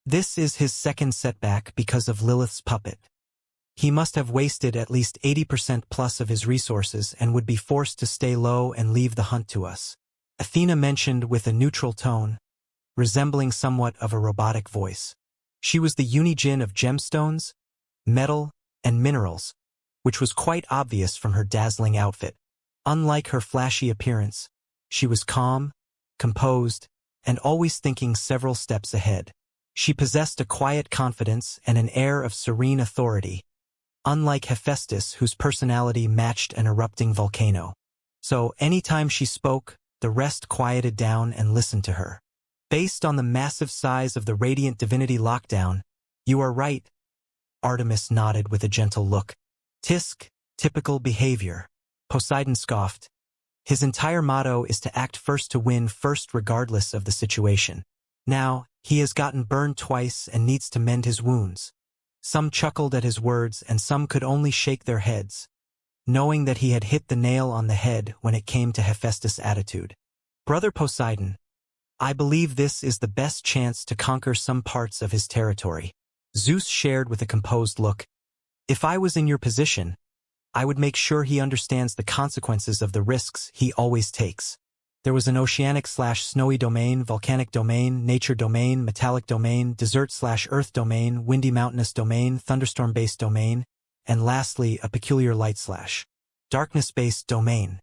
This is his second setback because of Lilith's puppet. He must have wasted at least 80% plus of his resources and would be forced to stay low and leave the hunt to us. Athena mentioned with a neutral tone, resembling somewhat of a robotic voice. She was the unijin of gemstones, metal, and minerals, which was quite obvious from her dazzling outfit. Unlike her flashy appearance, she was calm, composed, and always thinking several steps ahead. She possessed a quiet confidence and an air of serene authority, unlike Hephaestus, whose personality matched an erupting volcano. So, anytime she spoke, the rest quieted down and listened to her. Based on the massive size of the radiant divinity lockdown, you are right. Artemis nodded with a gentle look. Tisk, typical behavior. Poseidon scoffed. His entire motto is to act first to win first regardless of the situation. Now, he has gotten burned twice and needs to mend his wounds. Some chuckled at his words and some could only shake their heads, knowing that he had hit the nail on the head when it came to Hephaestus' attitude. Brother Poseidon, I believe this is the best chance to conquer some parts of his territory. Zeus shared with a composed look. If I was in your position, I would make sure he understands the consequences of the risks he always takes. There was an oceanic/snowy domain, volcanic domain, nature domain, metallic domain, desert/earth domain, windy mountainous domain, thunderstorm-based domain, and lastly, a peculiar light/darkness-based domain.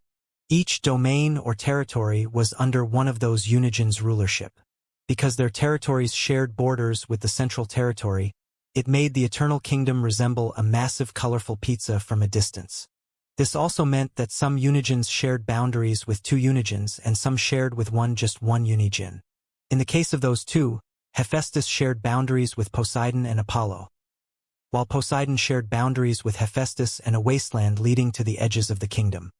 Each domain or territory was under one of those unijins' rulership. Because their territories shared borders with the central territory, it made the Eternal Kingdom resemble a massive colorful pizza from a distance. This also meant that some unijins shared boundaries with two unijins and some shared with just one unijin. In the case of those two, Hephaestus shared boundaries with Poseidon and Apollo, while Poseidon shared boundaries with Hephaestus and a wasteland leading to the edges of the kingdom.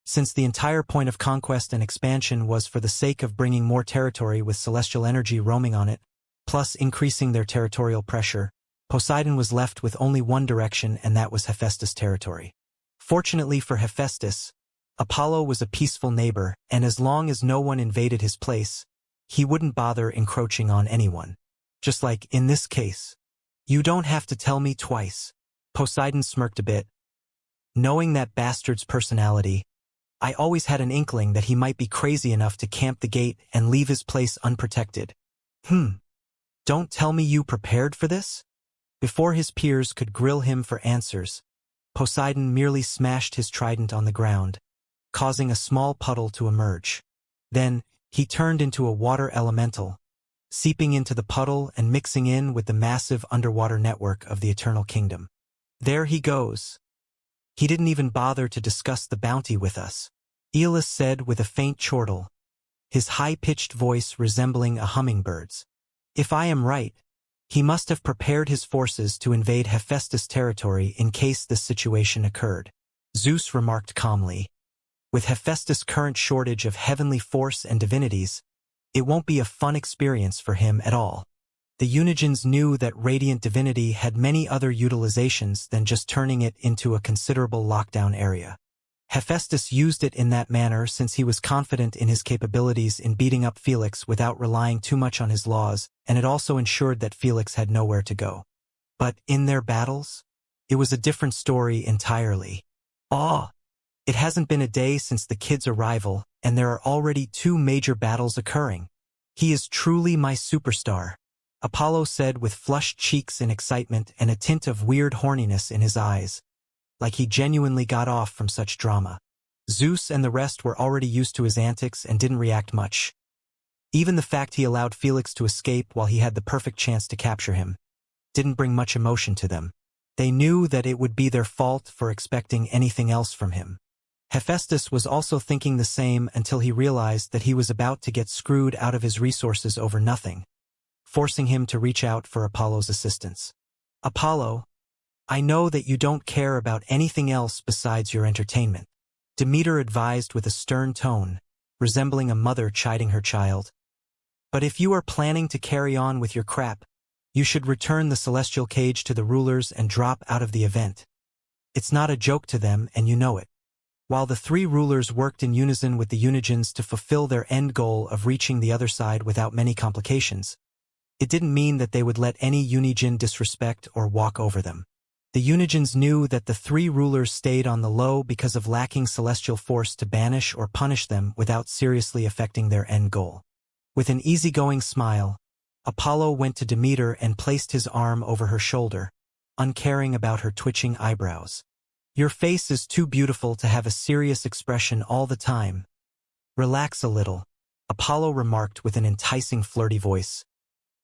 Since the entire point of conquest and expansion was for the sake of bringing more territory with celestial energy roaming on it, plus increasing their territorial pressure, Poseidon was left with only one direction, and that was Hephaestus' territory. Fortunately for Hephaestus, Apollo was a peaceful neighbor, and as long as no one invaded his place, he wouldn't bother encroaching on anyone. Just like in this case. You don't have to tell me twice. Poseidon smirked a bit. Knowing that bastard's personality, I always had an inkling that he might be crazy enough to camp the gate and leave his place unprotected. Don't tell me you prepared for this? Before his peers could grill him for answers, Poseidon merely smashed his trident on the ground, causing a small puddle to emerge. Then, he turned into a water elemental, seeping into the puddle and mixing in with the massive underwater network of the Eternal Kingdom. There he goes. He didn't even bother to discuss the bounty with us, Aeolus said with a faint chortle, his high-pitched voice resembling a hummingbird's. If I am right, he must have prepared his forces to invade Hephaestus' territory in case this situation occurred. Zeus remarked calmly. With Hephaestus' current shortage of heavenly force and divinities, it won't be a fun experience for him at all. The unijins knew that radiant divinity had many other utilizations than just turning it into a considerable lockdown area. Hephaestus used it in that manner since he was confident in his capabilities in beating up Felix without relying too much on his laws, and it also ensured that Felix had nowhere to go. But in their battles, it was a different story entirely. It hasn't been a day since the kid's arrival, and there are already 2 major battles occurring. He is truly my superstar, Apollo said with flushed cheeks in excitement and a tint of weird horniness in his eyes, like he genuinely got off from such drama. Zeus and the rest were already used to his antics and didn't react much. Even the fact he allowed Felix to escape while he had the perfect chance to capture him didn't bring much emotion to them. They knew that it would be their fault for expecting anything else from him. Hephaestus was also thinking the same until he realized that he was about to get screwed out of his resources over nothing, forcing him to reach out for Apollo's assistance. Apollo, I know that you don't care about anything else besides your entertainment, Demeter advised with a stern tone, resembling a mother chiding her child. But if you are planning to carry on with your crap, you should return the celestial cage to the rulers and drop out of the event. It's not a joke to them, and you know it. While the 3 rulers worked in unison with the unijins to fulfill their end goal of reaching the other side without many complications, It didn't mean that they would let any Unijin disrespect or walk over them. The Unijins knew that the three rulers stayed on the low because of lacking celestial force to banish or punish them without seriously affecting their end goal. With an easygoing smile, Apollo went to Demeter and placed his arm over her shoulder, uncaring about her twitching eyebrows. "Your face is too beautiful to have a serious expression all the time. Relax a little," Apollo remarked with an enticing flirty voice.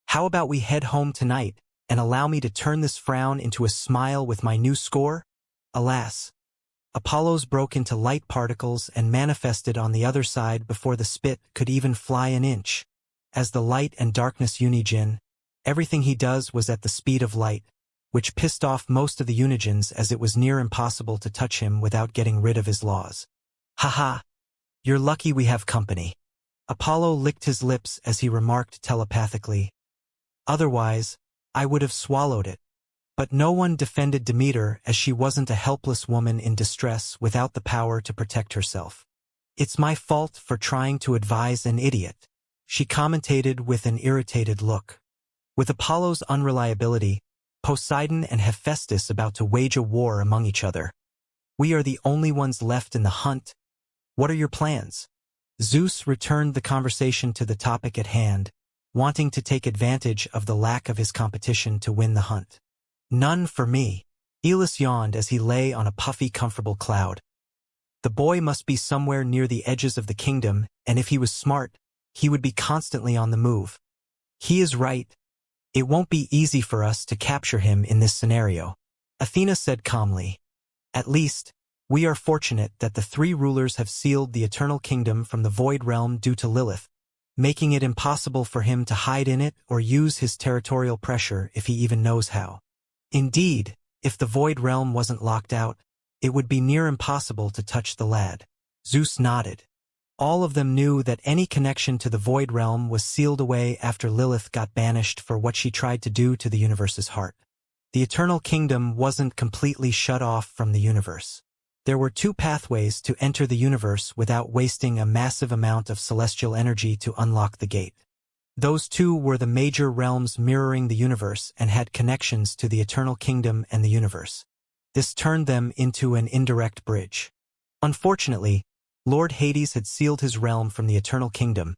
"How about we head home tonight and allow me to turn this frown into a smile with my new score?" Alas, Apollo's broke into light particles and manifested on the other side before the spit could even fly an inch. As the light and darkness Unijin, everything he does was at the speed of light, which pissed off most of the Unijins as it was near impossible to touch him without getting rid of his laws. "Haha, you're lucky we have company." Apollo licked his lips as he remarked telepathically. "Otherwise, I would have swallowed it." But no one defended Demeter as she wasn't a helpless woman in distress without the power to protect herself. "It's my fault for trying to advise an idiot," she commentated with an irritated look. With Apollo's unreliability, Poseidon and Hephaestus about to wage a war among each other. "We are the only ones left in the hunt. What are your plans?" Zeus returned the conversation to the topic at hand, wanting to take advantage of the lack of his competition to win the hunt. "None for me." Aeolus yawned as he lay on a puffy, comfortable cloud. The boy must be somewhere near the edges of the kingdom, and if he was smart, he would be constantly on the move. He is right. It won't be easy for us to capture him in this scenario, Athena said calmly. "At least, we are fortunate that the three rulers have sealed the eternal kingdom from the void realm due to Lilith, making it impossible for him to hide in it or use his territorial pressure if he even knows how. Indeed, if the void realm wasn't locked out, it would be near impossible to touch the lad." Zeus nodded. All of them knew that any connection to the void realm was sealed away after Lilith got banished for what she tried to do to the universe's heart. The eternal kingdom wasn't completely shut off from the universe. There were two pathways to enter the universe without wasting a massive amount of celestial energy to unlock the gate. Those two were the major realms mirroring the universe and had connections to the eternal kingdom and the universe. This turned them into an indirect bridge. Unfortunately, Lord Hades had sealed his realm from the eternal kingdom,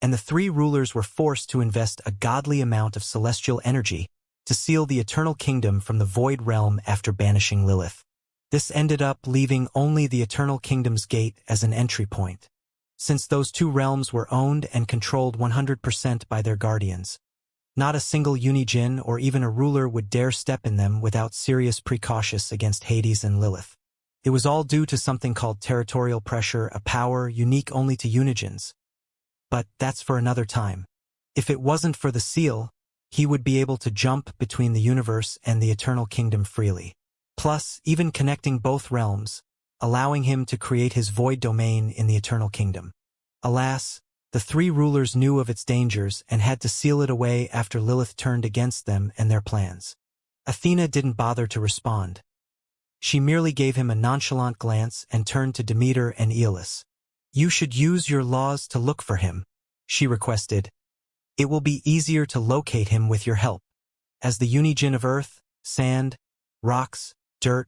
and the three rulers were forced to invest a godly amount of celestial energy to seal the eternal kingdom from the void realm after banishing Lilith. This ended up leaving only the eternal kingdom's gate as an entry point, since those two realms were owned and controlled 100% by their guardians. Not a single Unijin or even a ruler would dare step in them without serious precautions against Hades and Lilith. It was all due to something called territorial pressure, a power unique only to Unijins. But that's for another time. If it wasn't for the seal, he would be able to jump between the universe and the eternal kingdom freely. Plus, even connecting both realms, allowing him to create his void domain in the eternal kingdom. Alas, the three rulers knew of its dangers and had to seal it away after Lilith turned against them and their plans. Athena didn't bother to respond. She merely gave him a nonchalant glance and turned to Demeter and Aeolus. "You should use your laws to look for him," she requested. "It will be easier to locate him with your help." As the Unijin of earth, sand, rocks, dirt,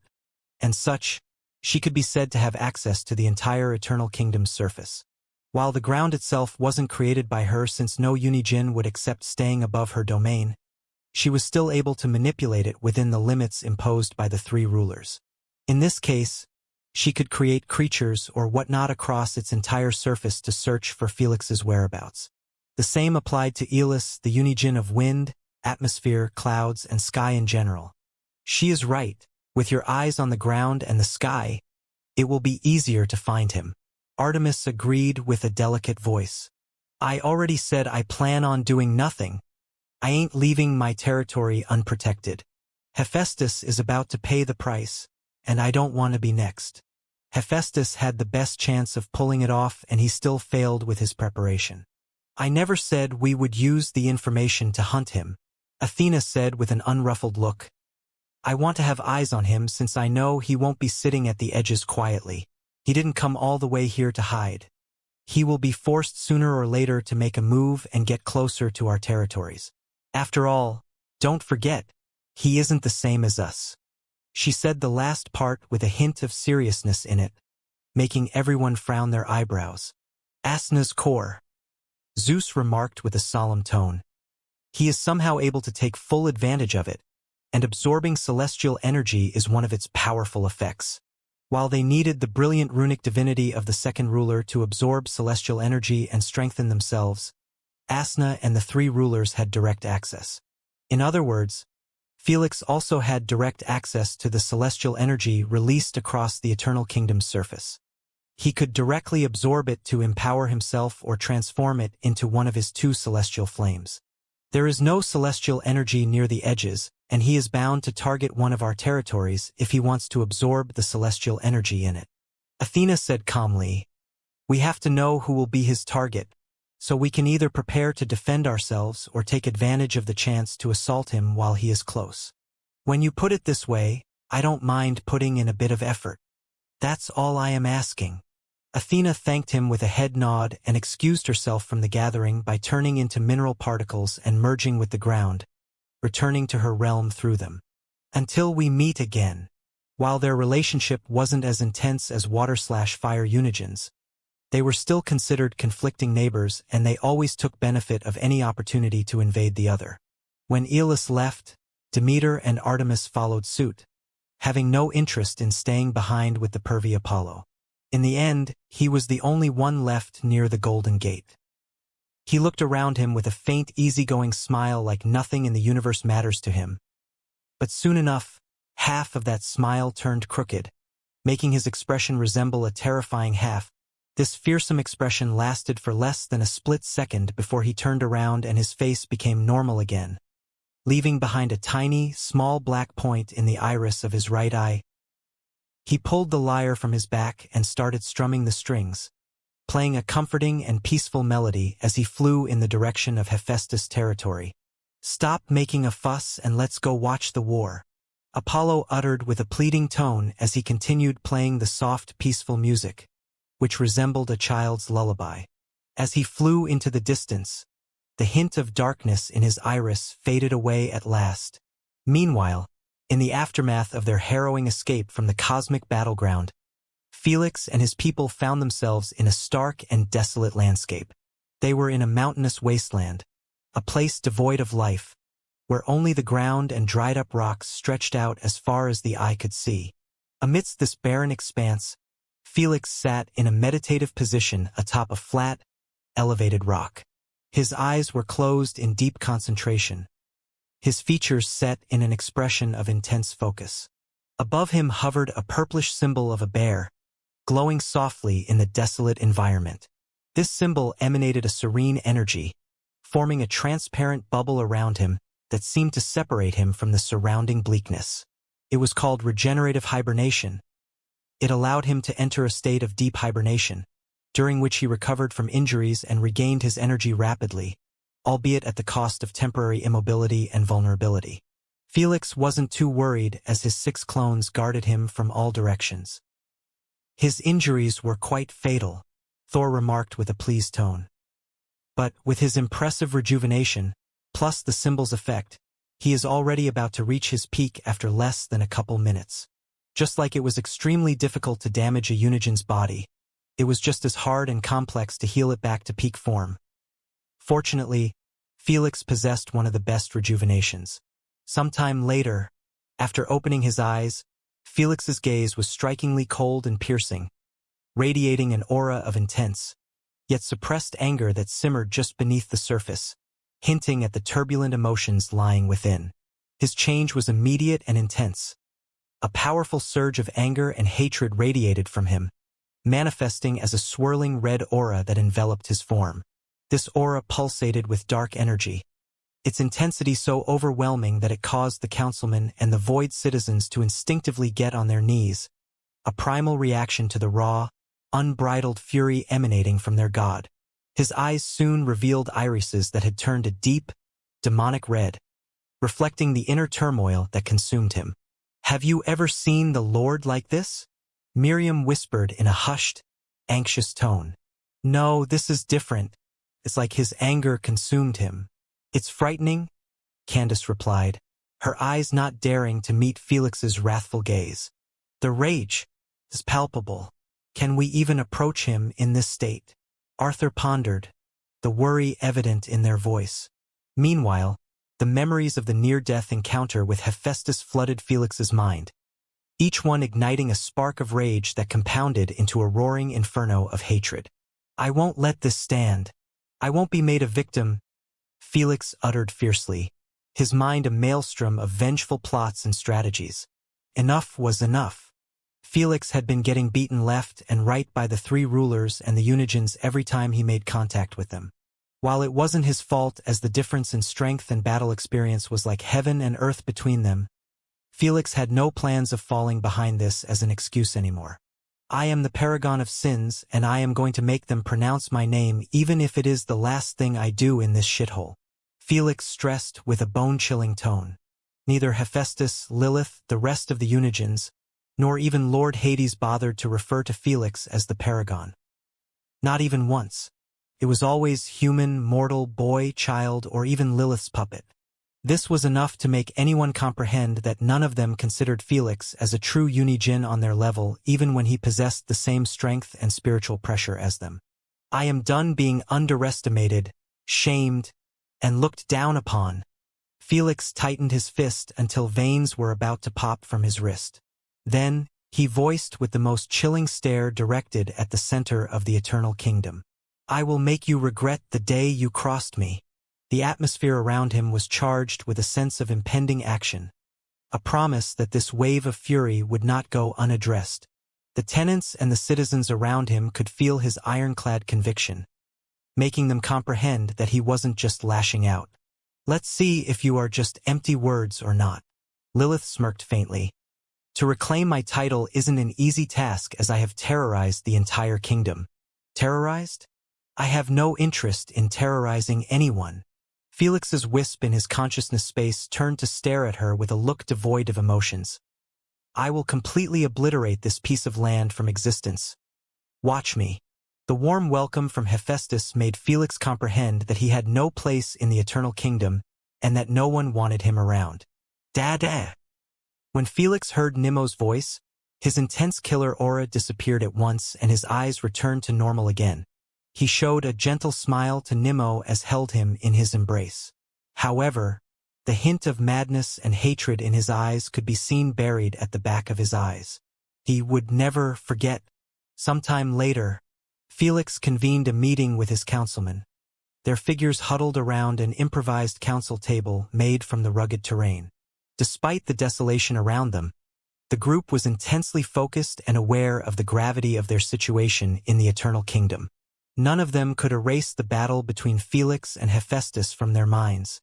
and such, she could be said to have access to the entire Eternal Kingdom's surface. While the ground itself wasn't created by her since no Unijin would accept staying above her domain, she was still able to manipulate it within the limits imposed by the three rulers. In this case, she could create creatures or whatnot across its entire surface to search for Felix's whereabouts. The same applied to Aeolus, the Unijin of wind, atmosphere, clouds, and sky in general. She is right. With your eyes on the ground and the sky, it will be easier to find him. Artemis agreed with a delicate voice. "I already said I plan on doing nothing. I ain't leaving my territory unprotected. Hephaestus is about to pay the price, and I don't want to be next." Hephaestus had the best chance of pulling it off, and he still failed with his preparation. "I never said we would use the information to hunt him," Athena said with an unruffled look. "I want to have eyes on him since I know he won't be sitting at the edges quietly. He didn't come all the way here to hide. He will be forced sooner or later to make a move and get closer to our territories." After all, don't forget, he isn't the same as us. She said the last part with a hint of seriousness in it, making everyone frown their eyebrows. Asna's core, Zeus remarked with a solemn tone. He is somehow able to take full advantage of it, and absorbing celestial energy is one of its powerful effects. While they needed the brilliant runic divinity of the second ruler to absorb celestial energy and strengthen themselves, Asna and the three rulers had direct access. In other words, Felix also had direct access to the celestial energy released across the Eternal Kingdom's surface. He could directly absorb it to empower himself or transform it into one of his two celestial flames. There is no celestial energy near the edges, and he is bound to target one of our territories if he wants to absorb the celestial energy in it. Athena said calmly, "We have to know who will be his target, so we can either prepare to defend ourselves or take advantage of the chance to assault him while he is close. When you put it this way, I don't mind putting in a bit of effort. That's all I am asking." Athena thanked him with a head nod and excused herself from the gathering by turning into mineral particles and merging with the ground, returning to her realm through them. Until we meet again. While their relationship wasn't as intense as water/fire unigens, they were still considered conflicting neighbors, and they always took benefit of any opportunity to invade the other. When Aeolus left, Demeter and Artemis followed suit, having no interest in staying behind with the pervy Apollo. In the end, he was the only one left near the Golden Gate. He looked around him with a faint, easygoing smile like nothing in the universe matters to him. But soon enough, half of that smile turned crooked, making his expression resemble a terrifying half. This fearsome expression lasted for less than a split second before he turned around and his face became normal again, leaving behind a tiny, small black point in the iris of his right eye. He pulled the lyre from his back and started strumming the strings, playing a comforting and peaceful melody as he flew in the direction of Hephaestus' territory. "Stop making a fuss and let's go watch the war," Apollo uttered with a pleading tone as he continued playing the soft, peaceful music, which resembled a child's lullaby. As he flew into the distance, the hint of darkness in his iris faded away at last. Meanwhile, in the aftermath of their harrowing escape from the cosmic battleground, Felix and his people found themselves in a stark and desolate landscape. They were in a mountainous wasteland, a place devoid of life, where only the ground and dried-up rocks stretched out as far as the eye could see. Amidst this barren expanse, Felix sat in a meditative position atop a flat, elevated rock. His eyes were closed in deep concentration, his features set in an expression of intense focus. Above him hovered a purplish symbol of a bear, glowing softly in the desolate environment. This symbol emanated a serene energy, forming a transparent bubble around him that seemed to separate him from the surrounding bleakness. It was called regenerative hibernation. It allowed him to enter a state of deep hibernation, during which he recovered from injuries and regained his energy rapidly, albeit at the cost of temporary immobility and vulnerability. Felix wasn't too worried as his 6 clones guarded him from all directions. "His injuries were quite fatal," Thor remarked with a pleased tone. "But with his impressive rejuvenation, plus the symbol's effect, he is already about to reach his peak after less than a couple minutes. Just like it was extremely difficult to damage a Unigen's body, it was just as hard and complex to heal it back to peak form. Fortunately, Felix possessed one of the best rejuvenations. Sometime later, after opening his eyes, Felix's gaze was strikingly cold and piercing, radiating an aura of intense, yet suppressed anger that simmered just beneath the surface, hinting at the turbulent emotions lying within. His change was immediate and intense. A powerful surge of anger and hatred radiated from him, manifesting as a swirling red aura that enveloped his form. This aura pulsated with dark energy, its intensity so overwhelming that it caused the councilmen and the void citizens to instinctively get on their knees, a primal reaction to the raw, unbridled fury emanating from their god. His eyes soon revealed irises that had turned a deep, demonic red, reflecting the inner turmoil that consumed him. "Have you ever seen the Lord like this?" Miriam whispered in a hushed, anxious tone. "No, this is different. It's like his anger consumed him. It's frightening, Candace replied, her eyes not daring to meet Felix's wrathful gaze. The rage is palpable. Can we even approach him in this state? Arthur pondered, the worry evident in their voice. Meanwhile, the memories of the near-death encounter with Hephaestus flooded Felix's mind, each one igniting a spark of rage that compounded into a roaring inferno of hatred. I won't let this stand. I won't be made a victim, Felix uttered fiercely, his mind a maelstrom of vengeful plots and strategies. Enough was enough. Felix had been getting beaten left and right by the three rulers and the Unigens every time he made contact with them. While it wasn't his fault, as the difference in strength and battle experience was like heaven and earth between them, Felix had no plans of falling behind this as an excuse anymore. I am the paragon of sins, and I am going to make them pronounce my name even if it is the last thing I do in this shithole. Felix stressed with a bone-chilling tone. Neither Hephaestus, Lilith, the rest of the Unigens, nor even Lord Hades bothered to refer to Felix as the paragon. Not even once. It was always human, mortal, boy, child, or even Lilith's puppet. This was enough to make anyone comprehend that none of them considered Felix as a true Unigen on their level, even when he possessed the same strength and spiritual pressure as them. I am done being underestimated, shamed, and looked down upon. Felix tightened his fist until veins were about to pop from his wrist. Then, he voiced with the most chilling stare directed at the center of the eternal kingdom. I will make you regret the day you crossed me. The atmosphere around him was charged with a sense of impending action, a promise that this wave of fury would not go unaddressed. The tenants and the citizens around him could feel his ironclad conviction, making them comprehend that he wasn't just lashing out. Let's see if you are just empty words or not. Lilith smirked faintly. To reclaim my title isn't an easy task, as I have terrorized the entire kingdom. Terrorized? I have no interest in terrorizing anyone. Felix's wisp in his consciousness space turned to stare at her with a look devoid of emotions. I will completely obliterate this piece of land from existence. Watch me. The warm welcome from Hephaestus made Felix comprehend that he had no place in the eternal kingdom and that no one wanted him around. Dada! When Felix heard Nemo's voice, his intense killer aura disappeared at once and his eyes returned to normal again. He showed a gentle smile to Nemo as held him in his embrace. However, the hint of madness and hatred in his eyes could be seen buried at the back of his eyes. He would never forget. Sometime later, Felix convened a meeting with his councilmen. Their figures huddled around an improvised council table made from the rugged terrain. Despite the desolation around them, the group was intensely focused and aware of the gravity of their situation in the eternal kingdom. None of them could erase the battle between Felix and Hephaestus from their minds.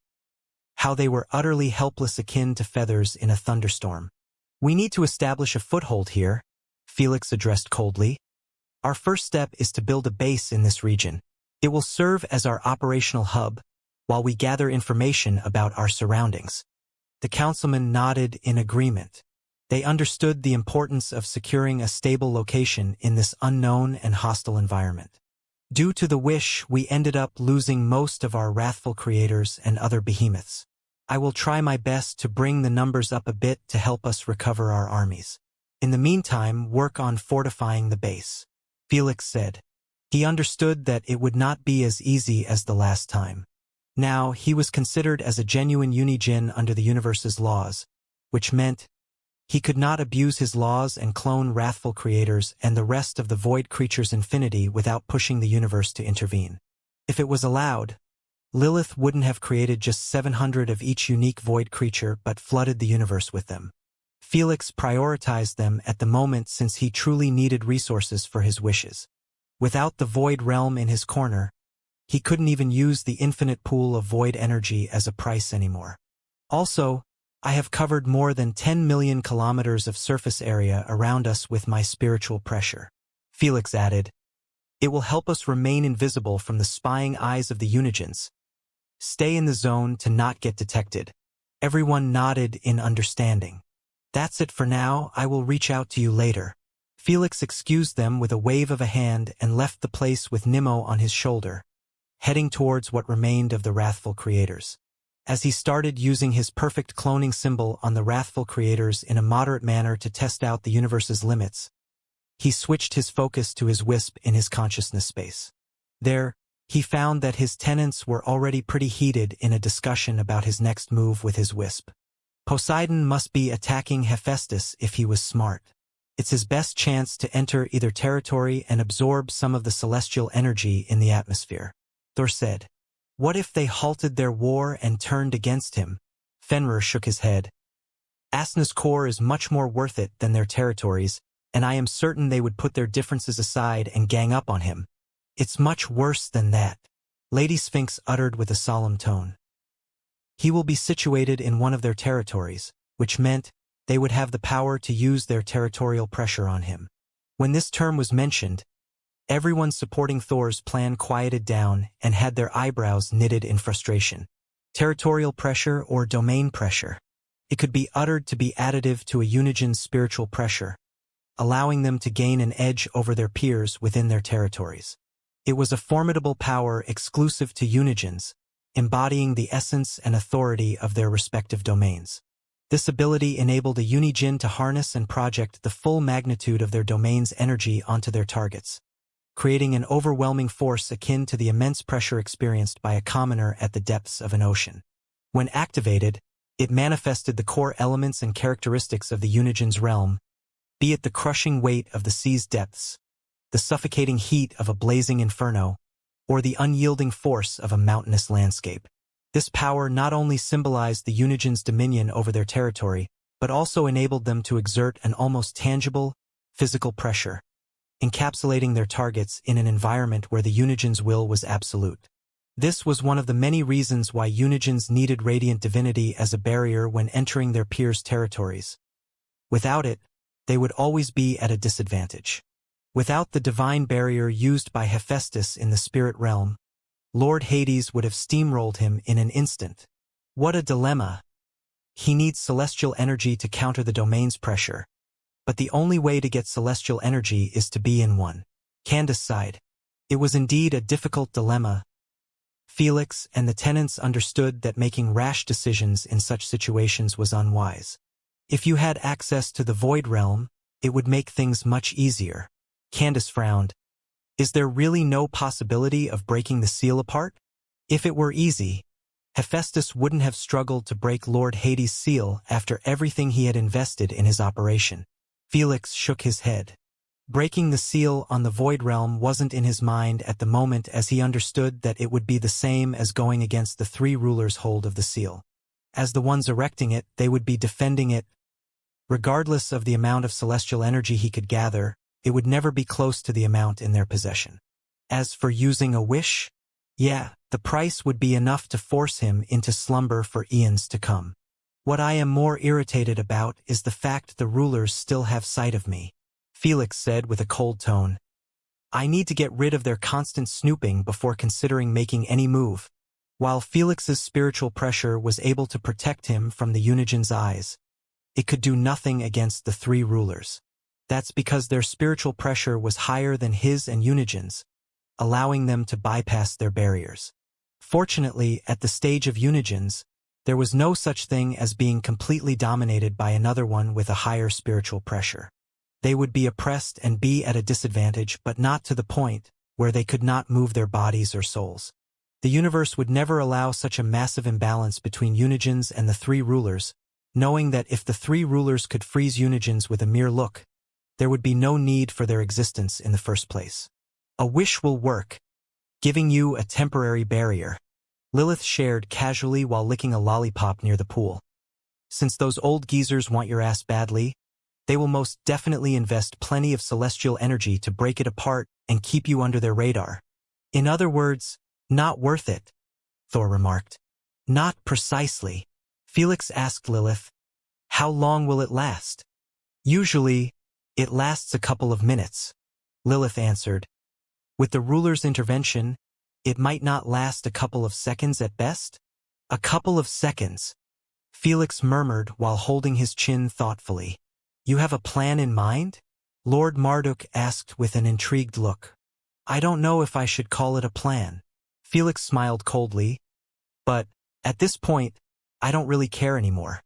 How they were utterly helpless, akin to feathers in a thunderstorm. We need to establish a foothold here, Felix addressed coldly. Our first step is to build a base in this region. It will serve as our operational hub, while we gather information about our surroundings. The councilmen nodded in agreement. They understood the importance of securing a stable location in this unknown and hostile environment. Due to the wish, we ended up losing most of our wrathful creators and other behemoths. I will try my best to bring the numbers up a bit to help us recover our armies. In the meantime, work on fortifying the base, Felix said. He understood that it would not be as easy as the last time. Now, he was considered as a genuine Unigen under the universe's laws, which meant he could not abuse his laws and clone wrathful creators and the rest of the void creatures' infinity without pushing the universe to intervene. If it was allowed, Lilith wouldn't have created just 700 of each unique void creature but flooded the universe with them. Felix prioritized them at the moment since he truly needed resources for his wishes. Without the void realm in his corner, he couldn't even use the infinite pool of void energy as a price anymore. Also, I have covered more than 10 million kilometers of surface area around us with my spiritual pressure, Felix added. It will help us remain invisible from the spying eyes of the Unigens. Stay in the zone to not get detected. Everyone nodded in understanding. That's it for now. I will reach out to you later. Felix excused them with a wave of a hand and left the place with Nemo on his shoulder, heading towards what remained of the wrathful creators. As he started using his perfect cloning symbol on the wrathful creators in a moderate manner to test out the universe's limits, he switched his focus to his wisp in his consciousness space. There, he found that his tenants were already pretty heated in a discussion about his next move with his wisp. Poseidon must be attacking Hephaestus if he was smart. It's his best chance to enter either territory and absorb some of the celestial energy in the atmosphere. Thor said. What if they halted their war and turned against him? Fenrir shook his head. Asna's core is much more worth it than their territories, and I am certain they would put their differences aside and gang up on him. It's much worse than that, Lady Sphinx uttered with a solemn tone. He will be situated in one of their territories, which meant they would have the power to use their territorial pressure on him. When this term was mentioned, everyone supporting Thor's plan quieted down and had their eyebrows knitted in frustration. Territorial pressure or domain pressure. It could be uttered to be additive to a Unigen's spiritual pressure, allowing them to gain an edge over their peers within their territories. It was a formidable power exclusive to Unigens, embodying the essence and authority of their respective domains. This ability enabled a Unigen to harness and project the full magnitude of their domain's energy onto their targets, creating an overwhelming force akin to the immense pressure experienced by a commoner at the depths of an ocean. When activated, it manifested the core elements and characteristics of the Unigen's realm, be it the crushing weight of the sea's depths, the suffocating heat of a blazing inferno, or the unyielding force of a mountainous landscape. This power not only symbolized the Unigen's dominion over their territory, but also enabled them to exert an almost tangible, physical pressure, encapsulating their targets in an environment where the Unigen's will was absolute. This was one of the many reasons why Unigens needed radiant divinity as a barrier when entering their peers' territories. Without it, they would always be at a disadvantage. Without the divine barrier used by Hephaestus in the spirit realm, Lord Hades would have steamrolled him in an instant. What a dilemma! He needs celestial energy to counter the domain's pressure, but the only way to get celestial energy is to be in one. Candace sighed. It was indeed a difficult dilemma. Felix and the tenants understood that making rash decisions in such situations was unwise. If you had access to the Void Realm, it would make things much easier. Candace frowned. Is there really no possibility of breaking the seal apart? If it were easy, Hephaestus wouldn't have struggled to break Lord Hades' seal after everything he had invested in his operation. Felix shook his head. Breaking the seal on the Void Realm wasn't in his mind at the moment, as he understood that it would be the same as going against the three rulers' hold of the seal. As the ones erecting it, they would be defending it. Regardless of the amount of celestial energy he could gather, it would never be close to the amount in their possession. As for using a wish, the price would be enough to force him into slumber for eons to come. What I am more irritated about is the fact the rulers still have sight of me, Felix said with a cold tone. I need to get rid of their constant snooping before considering making any move. While Felix's spiritual pressure was able to protect him from the Unigen's eyes, it could do nothing against the three rulers. That's because their spiritual pressure was higher than his and Unigen's, allowing them to bypass their barriers. Fortunately, at the stage of Unigen's, there was no such thing as being completely dominated by another one with a higher spiritual pressure. They would be oppressed and be at a disadvantage, but not to the point where they could not move their bodies or souls. The universe would never allow such a massive imbalance between Unigens and the three rulers, knowing that if the three rulers could freeze Unigens with a mere look, there would be no need for their existence in the first place. A wish will work, giving you a temporary barrier, Lilith shared casually while licking a lollipop near the pool. Since those old geezers want your ass badly, they will most definitely invest plenty of celestial energy to break it apart and keep you under their radar. In other words, not worth it, Thor remarked. Not precisely. Felix asked Lilith, how long will it last? Usually, it lasts a couple of minutes, Lilith answered. With the ruler's intervention, it might not last a couple of seconds at best? A couple of seconds, Felix murmured while holding his chin thoughtfully. You have a plan in mind? Lord Marduk asked with an intrigued look. I don't know if I should call it a plan. Felix smiled coldly. But, At this point, I don't really care anymore.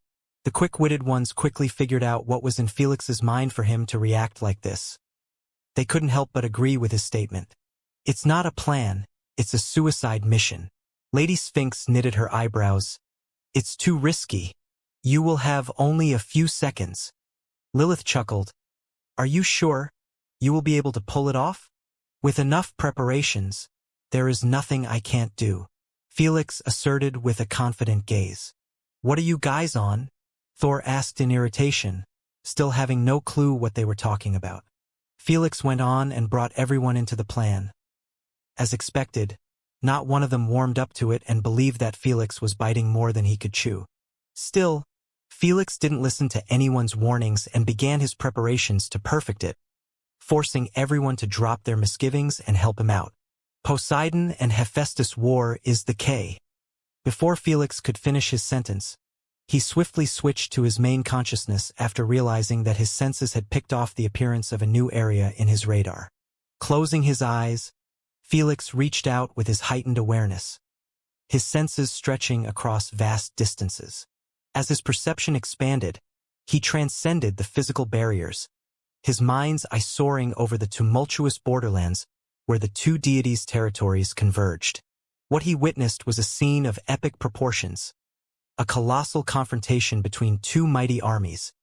The quick-witted ones quickly figured out what was in Felix's mind for him to react like this. They couldn't help but agree with his statement. It's not a plan, it's a suicide mission. Lady Sphinx knitted her eyebrows. It's too risky. You will have only a few seconds. Lilith chuckled. Are you sure you will be able to pull it off? With enough preparations, there is nothing I can't do, Felix asserted with a confident gaze. What are you guys on? Thor asked in irritation, still having no clue what they were talking about. Felix went on and brought everyone into the plan. As expected, not one of them warmed up to it and believed that Felix was biting more than he could chew. Still, Felix didn't listen to anyone's warnings and began his preparations to perfect it, forcing everyone to drop their misgivings and help him out. Poseidon and Hephaestus war is the K. Before Felix could finish his sentence, he swiftly switched to his main consciousness after realizing that his senses had picked off the appearance of a new area in his radar. Closing his eyes, Felix reached out with his heightened awareness, his senses stretching across vast distances. As his perception expanded, he transcended the physical barriers, his mind's eye soaring over the tumultuous borderlands where the two deities' territories converged. What he witnessed was a scene of epic proportions, a colossal confrontation between two mighty armies,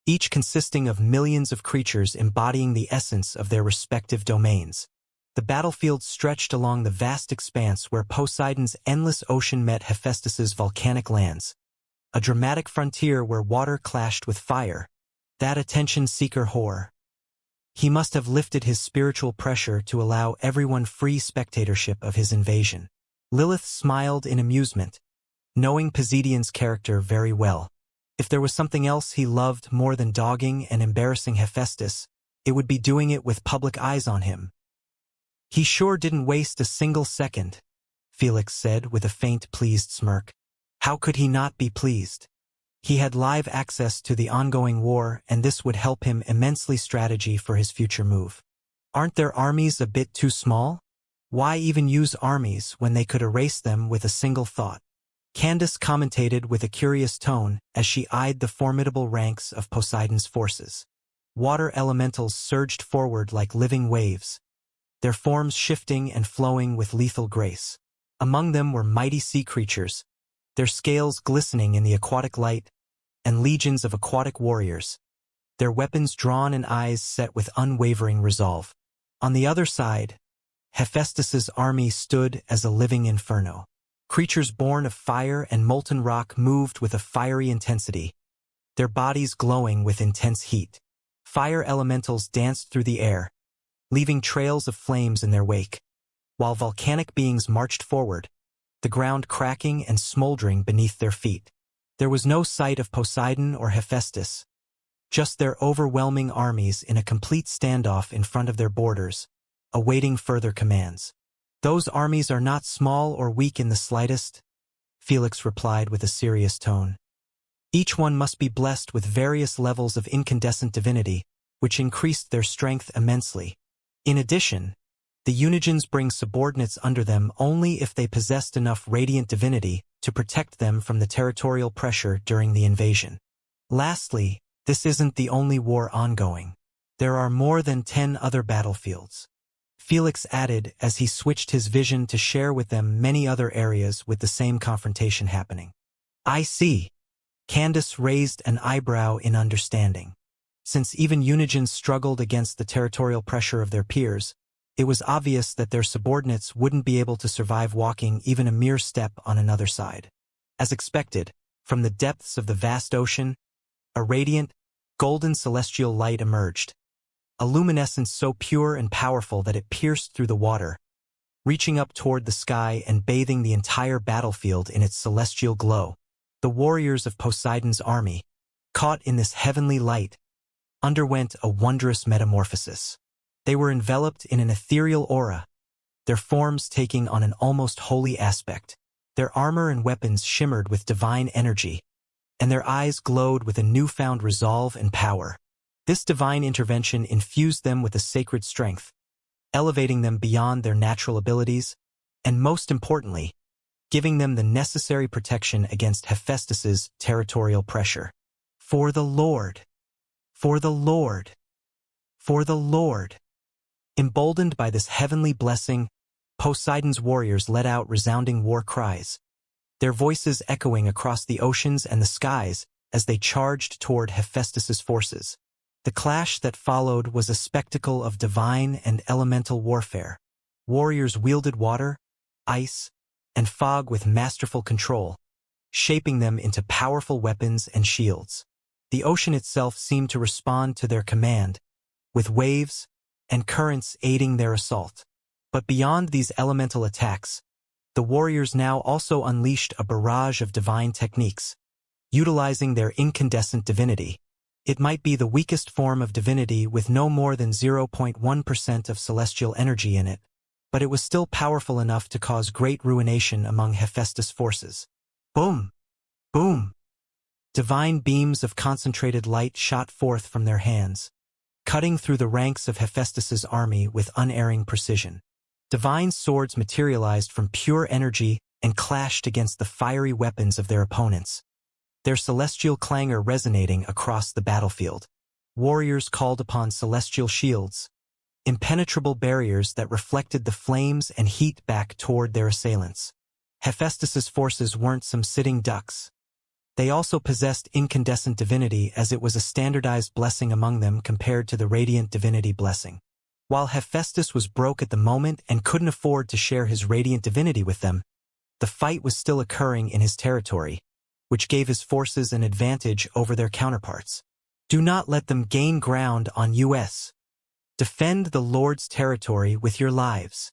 each consisting of millions of creatures embodying the essence of their respective domains. The battlefield stretched along the vast expanse where Poseidon's endless ocean met Hephaestus's volcanic lands, a dramatic frontier where water clashed with fire, that attention-seeker whore. He must have lifted his spiritual pressure to allow everyone free spectatorship of his invasion. Lilith smiled in amusement, knowing Poseidon's character very well. If there was something else he loved more than dogging and embarrassing Hephaestus, it would be doing it with public eyes on him. He sure didn't waste a single second, Felix said with a faint, pleased smirk. How could he not be pleased? He had live access to the ongoing war, and this would help him immensely strategy for his future move. Aren't their armies a bit too small? Why even use armies when they could erase them with a single thought? Candace commentated with a curious tone as she eyed the formidable ranks of Poseidon's forces. Water elementals surged forward like living waves, their forms shifting and flowing with lethal grace. Among them were mighty sea creatures, their scales glistening in the aquatic light, and legions of aquatic warriors, their weapons drawn and eyes set with unwavering resolve. On the other side, Hephaestus's army stood as a living inferno. Creatures born of fire and molten rock moved with a fiery intensity, their bodies glowing with intense heat. Fire elementals danced through the air, leaving trails of flames in their wake, while volcanic beings marched forward, the ground cracking and smoldering beneath their feet. There was no sight of Poseidon or Hephaestus, just their overwhelming armies in a complete standoff in front of their borders, awaiting further commands. Those armies are not small or weak in the slightest, Felix replied with a serious tone. Each one must be blessed with various levels of incandescent divinity, which increased their strength immensely. In addition, the Unigens bring subordinates under them only if they possessed enough radiant divinity to protect them from the territorial pressure during the invasion. Lastly, this isn't the only war ongoing. There are more than 10 other battlefields, Felix added as he switched his vision to share with them many other areas with the same confrontation happening. I see. Candace raised an eyebrow in understanding. Since even Unigens struggled against the territorial pressure of their peers, it was obvious that their subordinates wouldn't be able to survive walking even a mere step on another side. As expected, from the depths of the vast ocean, a radiant, golden celestial light emerged, a luminescence so pure and powerful that it pierced through the water, reaching up toward the sky and bathing the entire battlefield in its celestial glow. The warriors of Poseidon's army, caught in this heavenly light, underwent a wondrous metamorphosis. They were enveloped in an ethereal aura, their forms taking on an almost holy aspect. Their armor and weapons shimmered with divine energy, and their eyes glowed with a newfound resolve and power. This divine intervention infused them with a sacred strength, elevating them beyond their natural abilities, and most importantly, giving them the necessary protection against Hephaestus's territorial pressure. For the Lord! For the Lord! For the Lord! Emboldened by this heavenly blessing, Poseidon's warriors let out resounding war cries, their voices echoing across the oceans and the skies as they charged toward Hephaestus's forces. The clash that followed was a spectacle of divine and elemental warfare. Warriors wielded water, ice, and fog with masterful control, shaping them into powerful weapons and shields. The ocean itself seemed to respond to their command, with waves and currents aiding their assault. But beyond these elemental attacks, the warriors now also unleashed a barrage of divine techniques, utilizing their incandescent divinity. It might be the weakest form of divinity with no more than 0.1% of celestial energy in it, but it was still powerful enough to cause great ruination among Hephaestus' forces. Boom! Boom! Divine beams of concentrated light shot forth from their hands, cutting through the ranks of Hephaestus's army with unerring precision. Divine swords materialized from pure energy and clashed against the fiery weapons of their opponents, their celestial clangor resonating across the battlefield. Warriors called upon celestial shields, impenetrable barriers that reflected the flames and heat back toward their assailants. Hephaestus's forces weren't some sitting ducks. They also possessed incandescent divinity, as it was a standardized blessing among them compared to the radiant divinity blessing. While Hephaestus was broke at the moment and couldn't afford to share his radiant divinity with them, the fight was still occurring in his territory, which gave his forces an advantage over their counterparts. Do not let them gain ground on us. Defend the Lord's territory with your lives.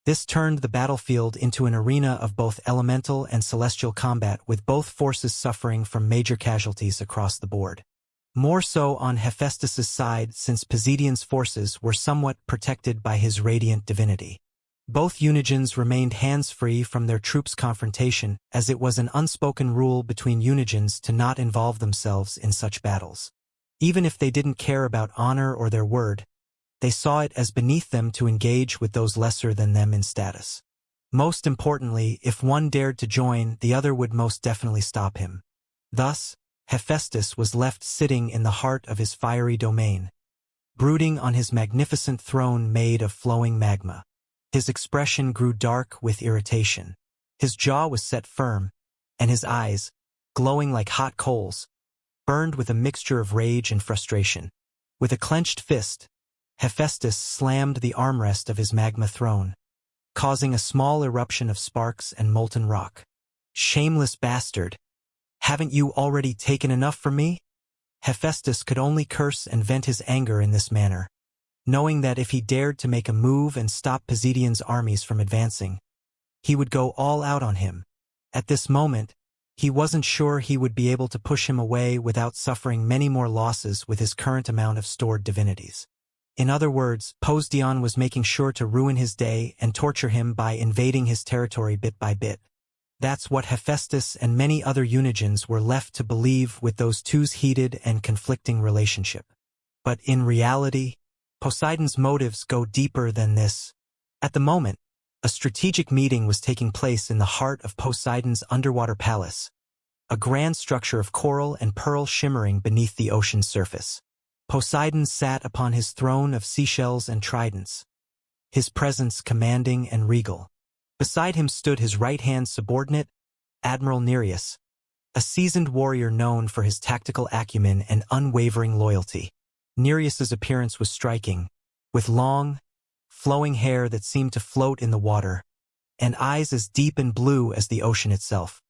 This turned the battlefield into an arena of both elemental and celestial combat, with both forces suffering from major casualties across the board. More so on Hephaestus's side, since Poseidon's forces were somewhat protected by his radiant divinity. Both Unigens remained hands-free from their troops' confrontation, as it was an unspoken rule between Unigens to not involve themselves in such battles. Even if they didn't care about honor or their word, they saw it as beneath them to engage with those lesser than them in status. Most importantly, if one dared to join, the other would most definitely stop him. Thus, Hephaestus was left sitting in the heart of his fiery domain, brooding on his magnificent throne made of flowing magma. His expression grew dark with irritation. His jaw was set firm, and his eyes, glowing like hot coals, burned with a mixture of rage and frustration. With a clenched fist, Hephaestus slammed the armrest of his magma throne, causing a small eruption of sparks and molten rock. Shameless bastard! Haven't you already taken enough from me? Hephaestus could only curse and vent his anger in this manner, knowing that if he dared to make a move and stop Poseidon's armies from advancing, he would go all out on him. At this moment, he wasn't sure he would be able to push him away without suffering many more losses with his current amount of stored divinities. In other words, Poseidon was making sure to ruin his day and torture him by invading his territory bit by bit. That's what Hephaestus and many other Unigens were left to believe with those two's heated and conflicting relationship. But in reality, Poseidon's motives go deeper than this. At the moment, a strategic meeting was taking place in the heart of Poseidon's underwater palace, a grand structure of coral and pearl shimmering beneath the ocean's surface. Poseidon sat upon his throne of seashells and tridents, his presence commanding and regal. Beside him stood his right-hand subordinate, Admiral Nereus, a seasoned warrior known for his tactical acumen and unwavering loyalty. Nereus's appearance was striking, with long, flowing hair that seemed to float in the water, and eyes as deep and blue as the ocean itself.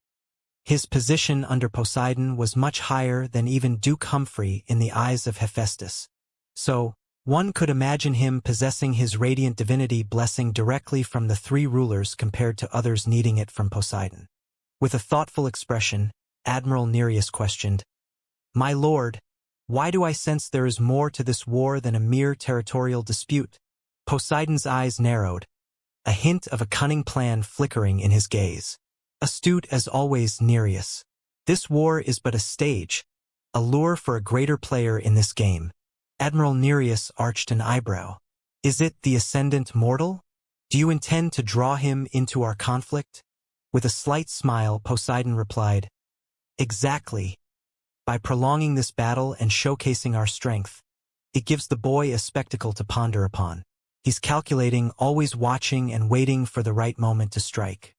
His position under Poseidon was much higher than even Duke Humphrey in the eyes of Hephaestus. So, one could imagine him possessing his radiant divinity blessing directly from the three rulers compared to others needing it from Poseidon. With a thoughtful expression, Admiral Nereus questioned, "My lord, why do I sense there is more to this war than a mere territorial dispute?" Poseidon's eyes narrowed, a hint of a cunning plan flickering in his gaze. Astute as always, Nereus. This war is but a stage, a lure for a greater player in this game. Admiral Nereus arched an eyebrow. Is it the ascendant mortal? Do you intend to draw him into our conflict? With a slight smile, Poseidon replied, "Exactly. By prolonging this battle and showcasing our strength, it gives the boy a spectacle to ponder upon. He's calculating, always watching and waiting for the right moment to strike.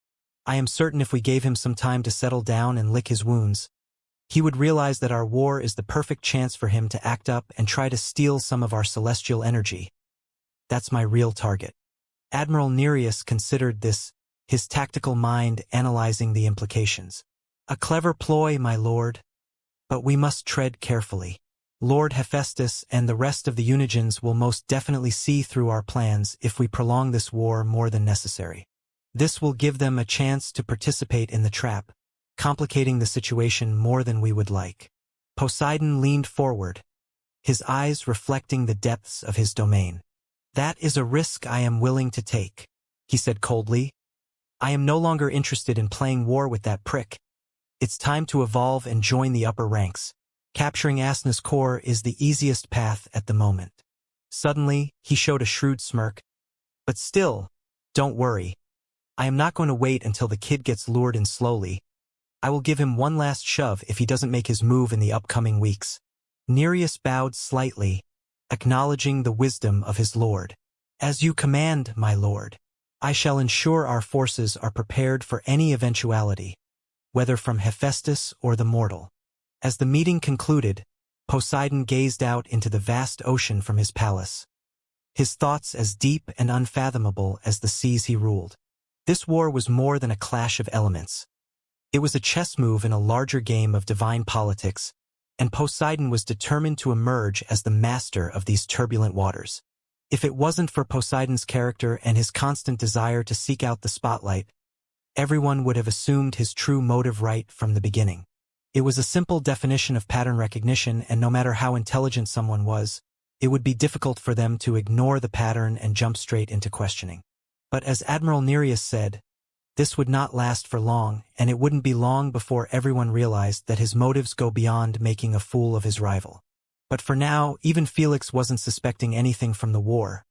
I am certain if we gave him some time to settle down and lick his wounds, he would realize that our war is the perfect chance for him to act up and try to steal some of our celestial energy. That's my real target." Admiral Nereus considered this, his tactical mind analyzing the implications. "A clever ploy, my lord. But we must tread carefully. Lord Hephaestus and the rest of the Unigens will most definitely see through our plans if we prolong this war more than necessary. This will give them a chance to participate in the trap, complicating the situation more than we would like." Poseidon leaned forward, his eyes reflecting the depths of his domain. "That is a risk I am willing to take," he said coldly. "I am no longer interested in playing war with that prick. It's time to evolve and join the upper ranks. Capturing Asna's core is the easiest path at the moment." Suddenly, he showed a shrewd smirk. "But still, don't worry. I am not going to wait until the kid gets lured in slowly. I will give him one last shove if he doesn't make his move in the upcoming weeks." Nereus bowed slightly, acknowledging the wisdom of his lord. "As you command, my lord. I shall ensure our forces are prepared for any eventuality, whether from Hephaestus or the mortal." As the meeting concluded, Poseidon gazed out into the vast ocean from his palace, his thoughts as deep and unfathomable as the seas he ruled. This war was more than a clash of elements. It was a chess move in a larger game of divine politics, and Poseidon was determined to emerge as the master of these turbulent waters. If it wasn't for Poseidon's character and his constant desire to seek out the spotlight, everyone would have assumed his true motive right from the beginning. It was a simple definition of pattern recognition, and no matter how intelligent someone was, it would be difficult for them to ignore the pattern and jump straight into questioning. But as Admiral Nereus said, this would not last for long, and it wouldn't be long before everyone realized that his motives go beyond making a fool of his rival. But for now, even Felix wasn't suspecting anything from the war.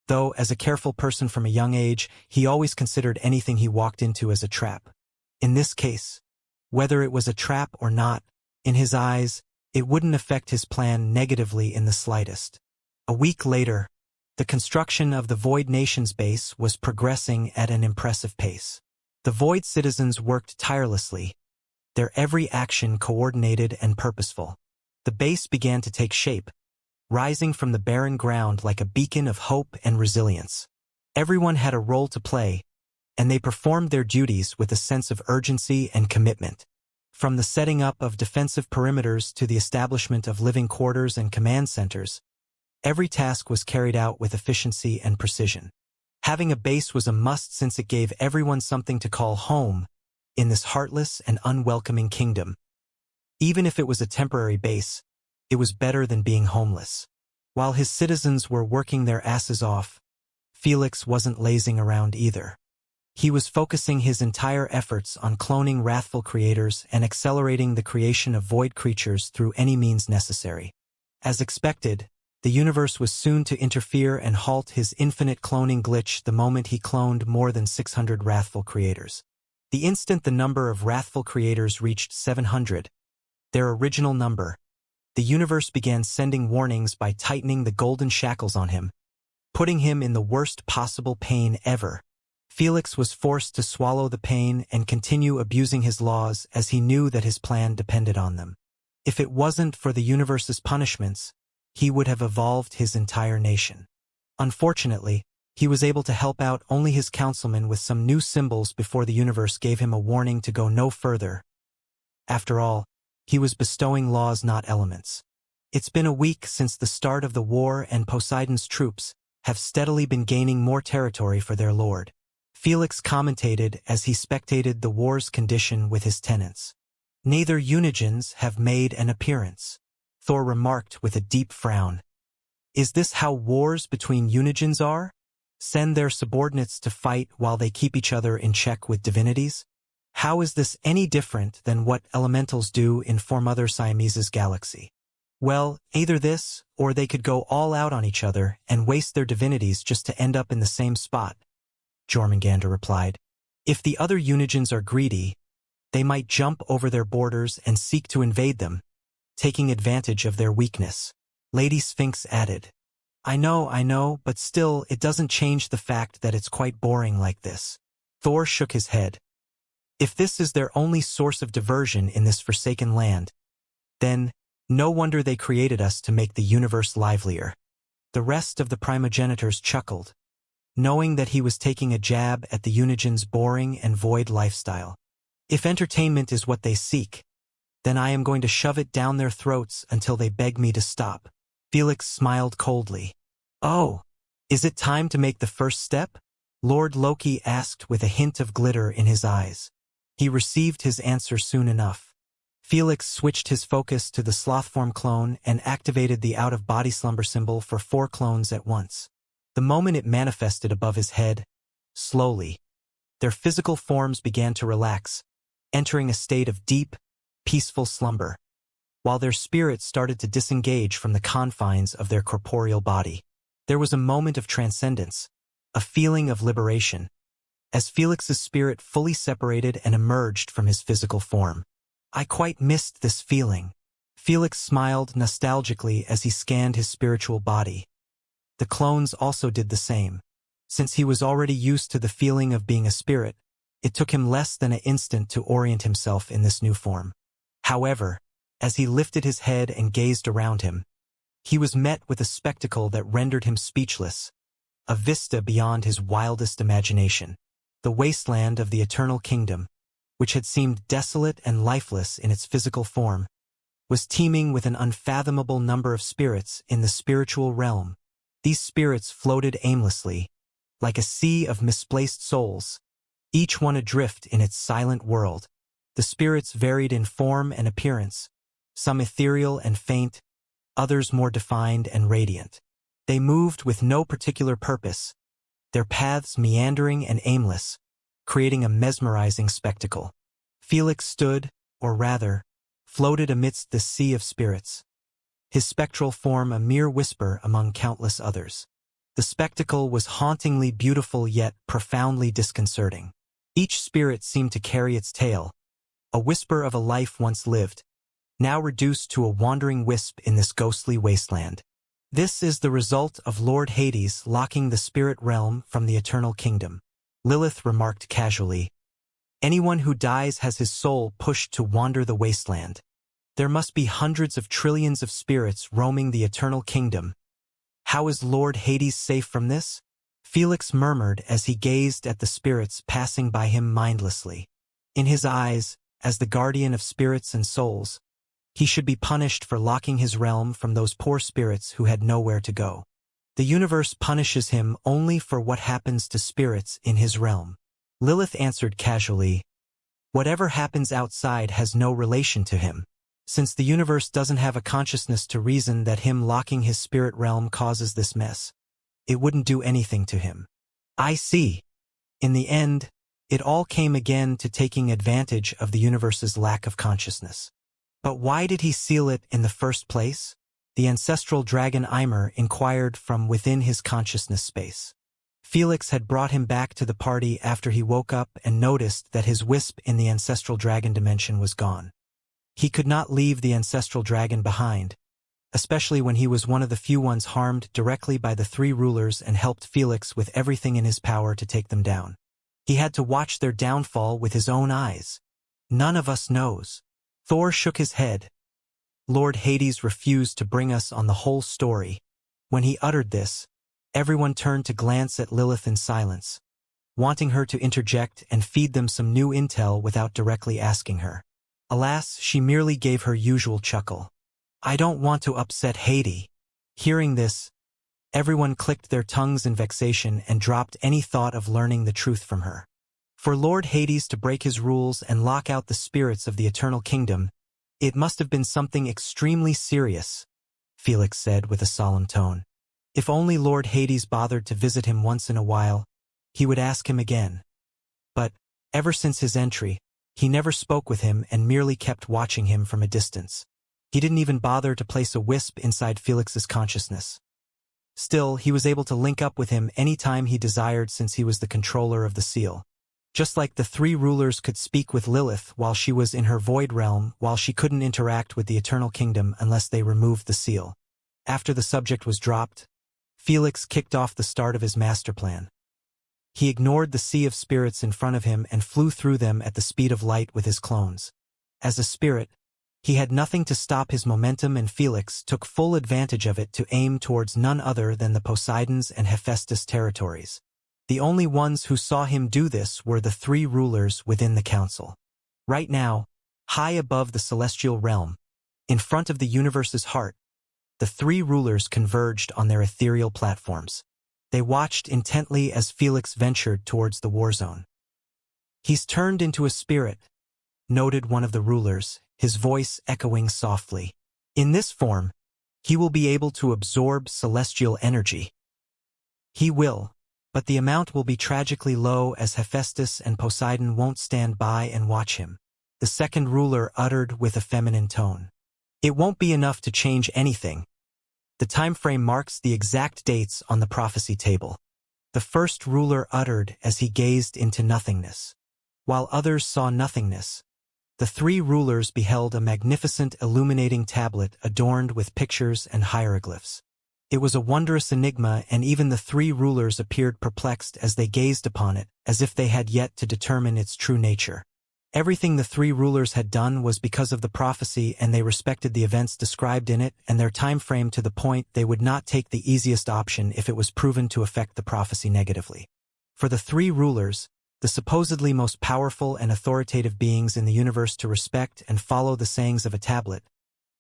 Though, as a careful person from a young age, he always considered anything he walked into as a trap. In this case, whether it was a trap or not, in his eyes, it wouldn't affect his plan negatively in the slightest. A week later, the construction of the Void Nation's base was progressing at an impressive pace. The Void citizens worked tirelessly, their every action coordinated and purposeful. The base began to take shape, rising from the barren ground like a beacon of hope and resilience. Everyone had a role to play, and they performed their duties with a sense of urgency and commitment. From the setting up of defensive perimeters to the establishment of living quarters and command centers, every task was carried out with efficiency and precision. Having a base was a must since it gave everyone something to call home in this heartless and unwelcoming kingdom. Even if it was a temporary base, it was better than being homeless. While his citizens were working their asses off, Felix wasn't lazing around either. He was focusing his entire efforts on cloning wrathful creators and accelerating the creation of void creatures through any means necessary. As expected, the universe was soon to interfere and halt his infinite cloning glitch the moment he cloned more than 600 wrathful creators. The instant the number of wrathful creators reached 700, their original number, the universe began sending warnings by tightening the golden shackles on him, putting him in the worst possible pain ever. Felix was forced to swallow the pain and continue abusing his laws as he knew that his plan depended on them. If it wasn't for the universe's punishments, he would have evolved his entire nation. Unfortunately, he was able to help out only his councilmen with some new symbols before the universe gave him a warning to go no further. After all, he was bestowing laws, not elements. It's been a week since the start of the war, and Poseidon's troops have steadily been gaining more territory for their lord. Felix commentated as he spectated the war's condition with his tenants. "Neither Unigens have made an appearance," Thor remarked with a deep frown. "Is this how wars between Unigens are? Send their subordinates to fight while they keep each other in check with divinities? How is this any different than what elementals do in Formother Siamese's galaxy? Well, either this, or they could go all out on each other and waste their divinities just to end up in the same spot," Jormungandr replied. If the other Unigens are greedy, they might jump over their borders and seek to invade them, taking advantage of their weakness. Lady Sphinx added, I know, but still, it doesn't change the fact that it's quite boring like this. Thor shook his head. If this is their only source of diversion in this forsaken land, then no wonder they created us to make the universe livelier. The rest of the primogenitors chuckled, knowing that he was taking a jab at the Unigen's boring and void lifestyle. If entertainment is what they seek, then I am going to shove it down their throats until they beg me to stop. Felix smiled coldly. Oh, is it time to make the first step? Lord Loki asked with a hint of glitter in his eyes. He received his answer soon enough. Felix switched his focus to the slothform clone and activated the out-of-body slumber symbol for 4 clones at once. The moment it manifested above his head, slowly, their physical forms began to relax, entering a state of deep, peaceful slumber, while their spirits started to disengage from the confines of their corporeal body. There was a moment of transcendence, a feeling of liberation, as Felix's spirit fully separated and emerged from his physical form. I quite missed this feeling. Felix smiled nostalgically as he scanned his spiritual body. The clones also did the same. Since he was already used to the feeling of being a spirit, it took him less than an instant to orient himself in this new form. However, as he lifted his head and gazed around him, he was met with a spectacle that rendered him speechless, a vista beyond his wildest imagination. The wasteland of the Eternal Kingdom, which had seemed desolate and lifeless in its physical form, was teeming with an unfathomable number of spirits in the spiritual realm. These spirits floated aimlessly, like a sea of misplaced souls, each one adrift in its silent world. The spirits varied in form and appearance, some ethereal and faint, others more defined and radiant. They moved with no particular purpose, their paths meandering and aimless, creating a mesmerizing spectacle. Felix stood, or rather, floated amidst this sea of spirits, his spectral form a mere whisper among countless others. The spectacle was hauntingly beautiful yet profoundly disconcerting. Each spirit seemed to carry its tale, a whisper of a life once lived, now reduced to a wandering wisp in this ghostly wasteland. This is the result of Lord Hades locking the spirit realm from the Eternal Kingdom, Lilith remarked casually. Anyone who dies has his soul pushed to wander the wasteland. There must be hundreds of trillions of spirits roaming the Eternal Kingdom. How is Lord Hades safe from this? Felix murmured as he gazed at the spirits passing by him mindlessly. In his eyes, as the guardian of spirits and souls, he should be punished for locking his realm from those poor spirits who had nowhere to go. The universe punishes him only for what happens to spirits in his realm. Lilith answered casually, whatever happens outside has no relation to him. Since the universe doesn't have a consciousness to reason that him locking his spirit realm causes this mess, it wouldn't do anything to him. I see. In the end, it all came again to taking advantage of the universe's lack of consciousness. But why did he seal it in the first place? The ancestral dragon Ymir inquired from within his consciousness space. Felix had brought him back to the party after he woke up and noticed that his wisp in the ancestral dragon dimension was gone. He could not leave the ancestral dragon behind, especially when he was one of the few ones harmed directly by the 3 rulers and helped Felix with everything in his power to take them down. He had to watch their downfall with his own eyes. None of us knows. Thor shook his head. Lord Hades refused to bring us on the whole story. When he uttered this, everyone turned to glance at Lilith in silence, wanting her to interject and feed them some new intel without directly asking her. Alas, she merely gave her usual chuckle. I don't want to upset Hades. Hearing this, everyone clicked their tongues in vexation and dropped any thought of learning the truth from her. For Lord Hades to break his rules and lock out the spirits of the Eternal Kingdom, it must have been something extremely serious, Felix said with a solemn tone. If only Lord Hades bothered to visit him once in a while, he would ask him again. But, ever since his entry, he never spoke with him and merely kept watching him from a distance. He didn't even bother to place a wisp inside Felix's consciousness. Still, he was able to link up with him any time he desired since he was the controller of the seal. Just like the three rulers could speak with Lilith while she was in her void realm, while she couldn't interact with the Eternal Kingdom unless they removed the seal. After the subject was dropped, Felix kicked off the start of his master plan. He ignored the sea of spirits in front of him and flew through them at the speed of light with his clones. As a spirit, he had nothing to stop his momentum, and Felix took full advantage of it to aim towards none other than the Poseidon's and Hephaestus territories. The only ones who saw him do this were the three rulers within the council. Right now, high above the celestial realm, in front of the universe's heart, the three rulers converged on their ethereal platforms. They watched intently as Felix ventured towards the war zone. "He's turned into a spirit," noted one of the rulers, his voice echoing softly. "In this form, he will be able to absorb celestial energy." "He will, but the amount will be tragically low, as Hephaestus and Poseidon won't stand by and watch him," the second ruler uttered with a feminine tone. "It won't be enough to change anything." The time frame marks the exact dates on the prophecy table. The first ruler uttered as he gazed into nothingness. While others saw nothingness, the three rulers beheld a magnificent illuminating tablet adorned with pictures and hieroglyphs. It was a wondrous enigma, and even the three rulers appeared perplexed as they gazed upon it, as if they had yet to determine its true nature. Everything the three rulers had done was because of the prophecy, and they respected the events described in it and their time frame to the point they would not take the easiest option if it was proven to affect the prophecy negatively. For the three rulers, the supposedly most powerful and authoritative beings in the universe, to respect and follow the sayings of a tablet,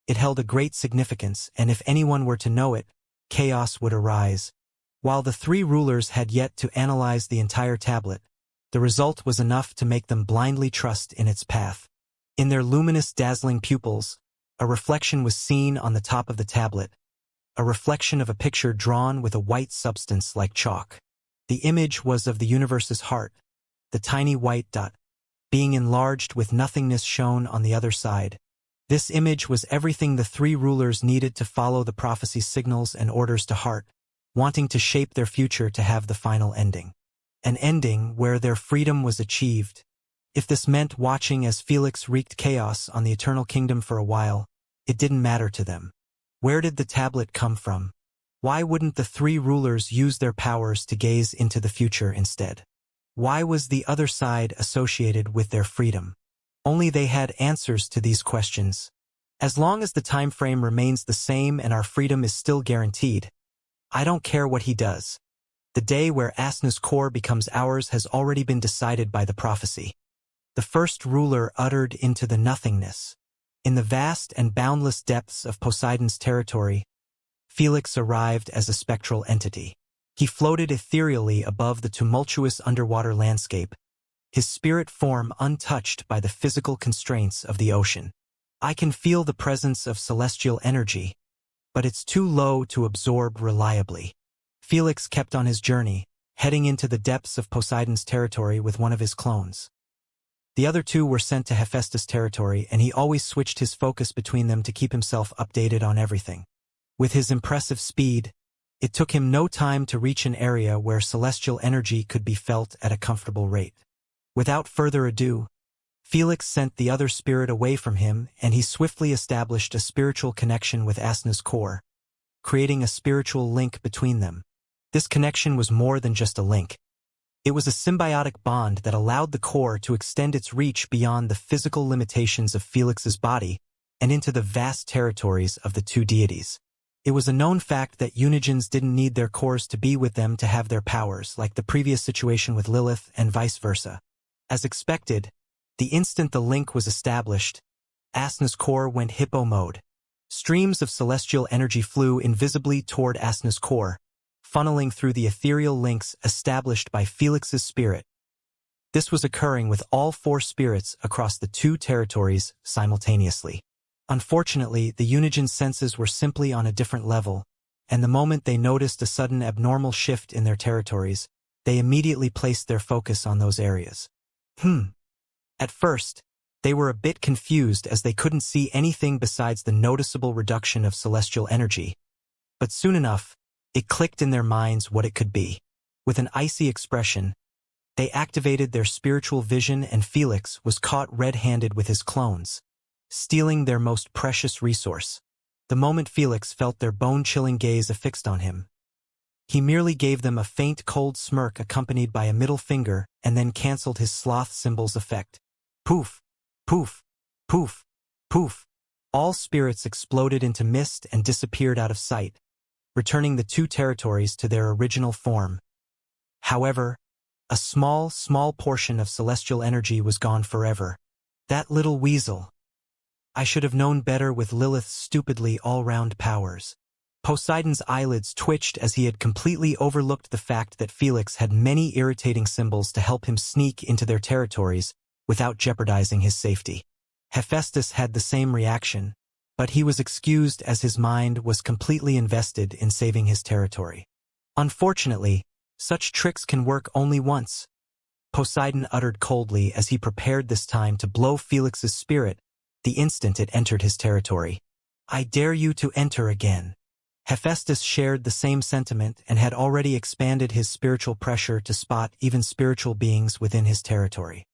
it held a great significance, and if anyone were to know it, chaos would arise. While the three rulers had yet to analyze the entire tablet, the result was enough to make them blindly trust in its path. In their luminous, dazzling pupils, a reflection was seen on the top of the tablet, a reflection of a picture drawn with a white substance like chalk. The image was of the universe's heart, the tiny white dot, being enlarged with nothingness shown on the other side. This image was everything the three rulers needed to follow the prophecy's signals and orders to heart, wanting to shape their future to have the final ending. An ending where their freedom was achieved. If this meant watching as Felix wreaked chaos on the Eternal Kingdom for a while, it didn't matter to them. Where did the tablet come from? Why wouldn't the three rulers use their powers to gaze into the future instead? Why was the other side associated with their freedom? Only they had answers to these questions. As long as the time frame remains the same and our freedom is still guaranteed, I don't care what he does. The day where Asna's core becomes ours has already been decided by the prophecy. The first ruler uttered into the nothingness. In the vast and boundless depths of Poseidon's territory, Felix arrived as a spectral entity. He floated ethereally above the tumultuous underwater landscape, his spirit form untouched by the physical constraints of the ocean. "I can feel the presence of celestial energy, but it's too low to absorb reliably." Felix kept on his journey, heading into the depths of Poseidon's territory with one of his clones. The other two were sent to Hephaestus' territory, and he always switched his focus between them to keep himself updated on everything. With his impressive speed, it took him no time to reach an area where celestial energy could be felt at a comfortable rate. Without further ado, Felix sent the other spirit away from him, and he swiftly established a spiritual connection with Asna's core, creating a spiritual link between them. This connection was more than just a link. It was a symbiotic bond that allowed the core to extend its reach beyond the physical limitations of Felix's body and into the vast territories of the two deities. It was a known fact that Unigens didn't need their cores to be with them to have their powers, like the previous situation with Lilith and vice versa. As expected, the instant the link was established, Asna's core went hippo mode. Streams of celestial energy flew invisibly toward Asna's core, funneling through the ethereal links established by Felix's spirit. This was occurring with all four spirits across the two territories simultaneously. Unfortunately, the Unigens' senses were simply on a different level, and the moment they noticed a sudden abnormal shift in their territories, they immediately placed their focus on those areas. At first, they were a bit confused as they couldn't see anything besides the noticeable reduction of celestial energy, but soon enough, it clicked in their minds what it could be. With an icy expression, They activated their spiritual vision and Felix was caught red-handed with his clones, stealing their most precious resource. The moment Felix felt their bone-chilling gaze affixed on him, he merely gave them a faint cold smirk accompanied by a middle finger and then cancelled his sloth symbol's effect. Poof, poof, poof, poof. All spirits exploded into mist and disappeared out of sight, returning the two territories to their original form. However, a small portion of celestial energy was gone forever. That little weasel. I should have known better with Lilith's stupidly all-round powers. Poseidon's eyelids twitched as he had completely overlooked the fact that Felix had many irritating symbols to help him sneak into their territories without jeopardizing his safety. Hephaestus had the same reaction, but he was excused as his mind was completely invested in saving his territory. Unfortunately, such tricks can work only once, Poseidon uttered coldly as he prepared this time to blow Felix's spirit the instant it entered his territory. I dare you to enter again. Hephaestus shared the same sentiment and had already expanded his spiritual pressure to spot even spiritual beings within his territory.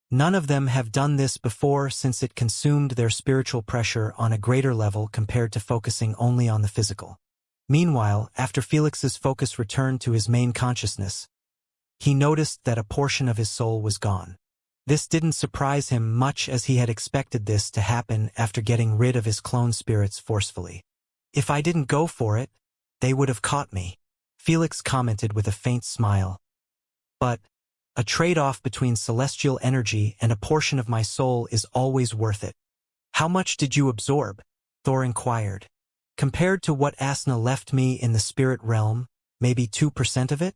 None of them have done this before since it consumed their spiritual pressure on a greater level compared to focusing only on the physical. Meanwhile, after Felix's focus returned to his main consciousness, he noticed that a portion of his soul was gone. This didn't surprise him much as he had expected this to happen after getting rid of his clone spirits forcefully. If I didn't go for it, they would have caught me, Felix commented with a faint smile. But a trade-off between celestial energy and a portion of my soul is always worth it. How much did you absorb? Thor inquired. Compared to what Asna left me in the spirit realm, maybe 2% of it?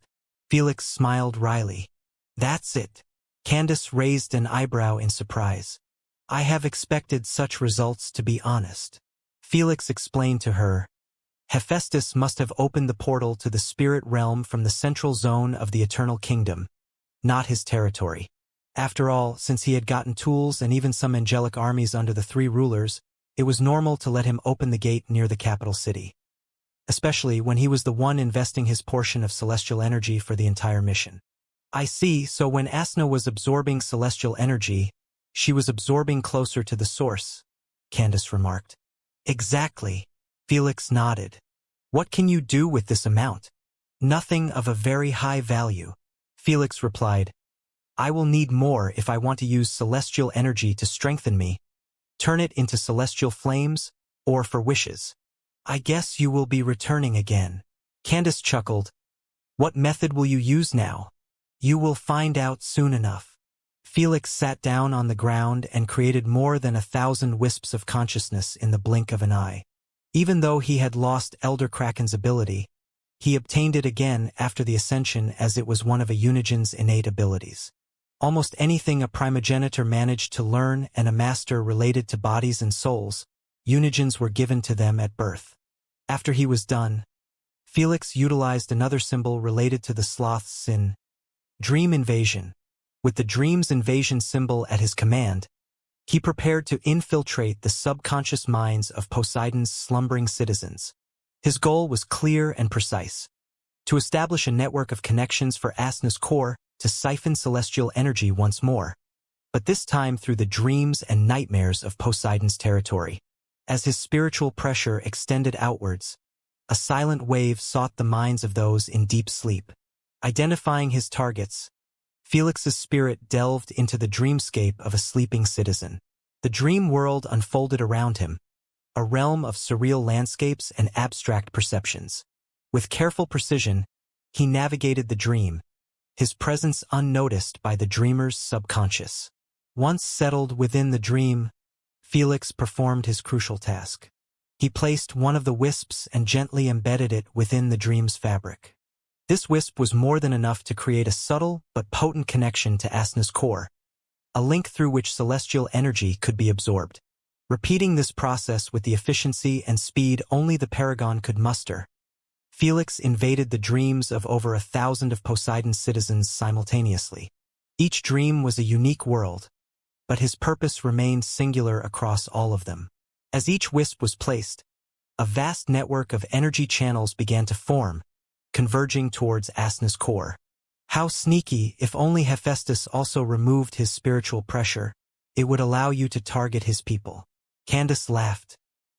Felix smiled wryly. That's it. Candace raised an eyebrow in surprise. I have expected such results, to be honest. Felix explained to her. Hephaestus must have opened the portal to the spirit realm from the central zone of the Eternal Kingdom, not his territory. After all, since he had gotten tools and even some angelic armies under the three rulers, it was normal to let him open the gate near the capital city. Especially when he was the one investing his portion of celestial energy for the entire mission. I see, so when Asna was absorbing celestial energy, she was absorbing closer to the source, Candace remarked. Exactly, Felix nodded. What can you do with this amount? Nothing of a very high value, Felix replied. I will need more if I want to use celestial energy to strengthen me, turn it into celestial flames, or for wishes. I guess you will be returning again. Candace chuckled. What method will you use now? You will find out soon enough. Felix sat down on the ground and created more than 1,000 wisps of consciousness in the blink of an eye. Even though he had lost Elder Kraken's ability, he obtained it again after the ascension as it was one of a Unigen's innate abilities. Almost anything a primogenitor managed to learn and a master related to bodies and souls, Unigens were given to them at birth. After he was done, Felix utilized another symbol related to the sloth's sin, Dream Invasion. With the Dream's Invasion symbol at his command, he prepared to infiltrate the subconscious minds of Poseidon's slumbering citizens. His goal was clear and precise: to establish a network of connections for Asna's core to siphon celestial energy once more, but this time through the dreams and nightmares of Poseidon's territory. As his spiritual pressure extended outwards, a silent wave sought the minds of those in deep sleep. Identifying his targets, Felix's spirit delved into the dreamscape of a sleeping citizen. The dream world unfolded around him, a realm of surreal landscapes and abstract perceptions. With careful precision, he navigated the dream, his presence unnoticed by the dreamer's subconscious. Once settled within the dream, Felix performed his crucial task. He placed one of the wisps and gently embedded it within the dream's fabric. This wisp was more than enough to create a subtle but potent connection to Asna's core, a link through which celestial energy could be absorbed. Repeating this process with the efficiency and speed only the Paragon could muster, Felix invaded the dreams of over 1,000 of Poseidon's citizens simultaneously. Each dream was a unique world, but his purpose remained singular across all of them. As each wisp was placed, a vast network of energy channels began to form, converging towards Asna's core. How sneaky! If only Hephaestus also removed his spiritual pressure, it would allow you to target his people. Candace laughed.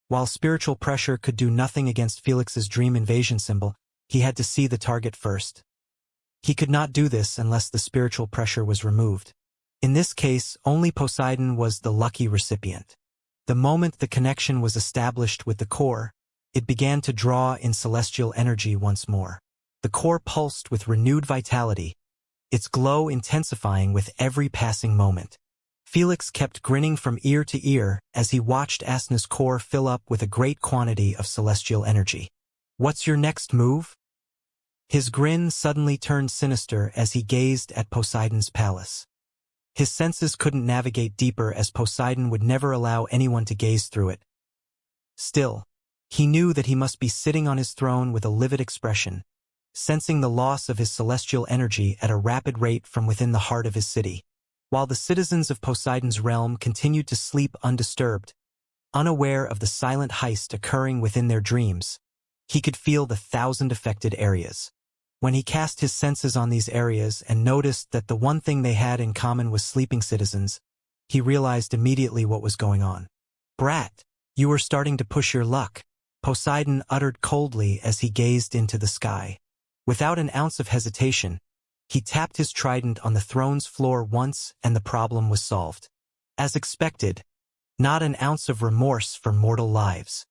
While spiritual pressure could do nothing against Felix's dream invasion symbol, he had to see the target first. He could not do this unless the spiritual pressure was removed. In this case, only Poseidon was the lucky recipient. The moment the connection was established with the core, it began to draw in celestial energy once more. The core pulsed with renewed vitality, its glow intensifying with every passing moment. Felix kept grinning from ear to ear as he watched Asna's core fill up with a great quantity of celestial energy. "What's your next move?" His grin suddenly turned sinister as he gazed at Poseidon's palace. His senses couldn't navigate deeper as Poseidon would never allow anyone to gaze through it. Still, he knew that he must be sitting on his throne with a livid expression, sensing the loss of his celestial energy at a rapid rate from within the heart of his city. While the citizens of Poseidon's realm continued to sleep undisturbed, unaware of the silent heist occurring within their dreams, he could feel the 1,000 affected areas. When he cast his senses on these areas and noticed that the one thing they had in common was sleeping citizens, he realized immediately what was going on. "Brat, you were starting to push your luck," Poseidon uttered coldly as he gazed into the sky. Without an ounce of hesitation, he tapped his trident on the throne's floor once and the problem was solved. As expected, not an ounce of remorse for mortal lives.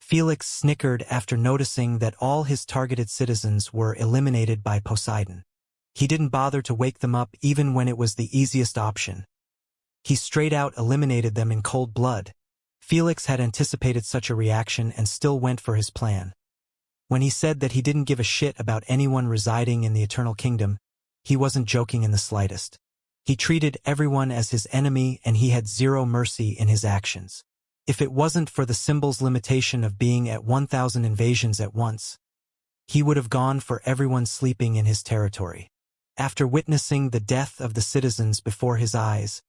Felix snickered after noticing that all his targeted citizens were eliminated by Poseidon. He didn't bother to wake them up even when it was the easiest option. He straight out eliminated them in cold blood. Felix had anticipated such a reaction and still went for his plan. When he said that he didn't give a shit about anyone residing in the Eternal Kingdom, he wasn't joking in the slightest. He treated everyone as his enemy and he had zero mercy in his actions. If it wasn't for the symbol's limitation of being at 1,000 invasions at once, he would have gone for everyone sleeping in his territory. After witnessing the death of the citizens before his eyes,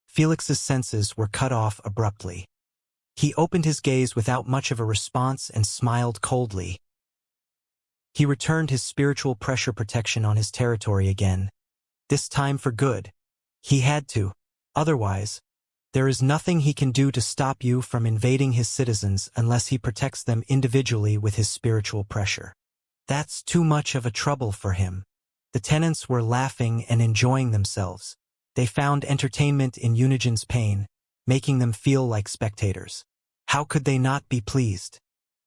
Felix's senses were cut off abruptly. He opened his gaze without much of a response and smiled coldly. He returned his spiritual pressure protection on his territory again, this time for good. He had to. Otherwise, there is nothing he can do to stop you from invading his citizens unless he protects them individually with his spiritual pressure. That's too much of a trouble for him. The tenants were laughing and enjoying themselves. They found entertainment in Unigen's pain, making them feel like spectators. How could they not be pleased?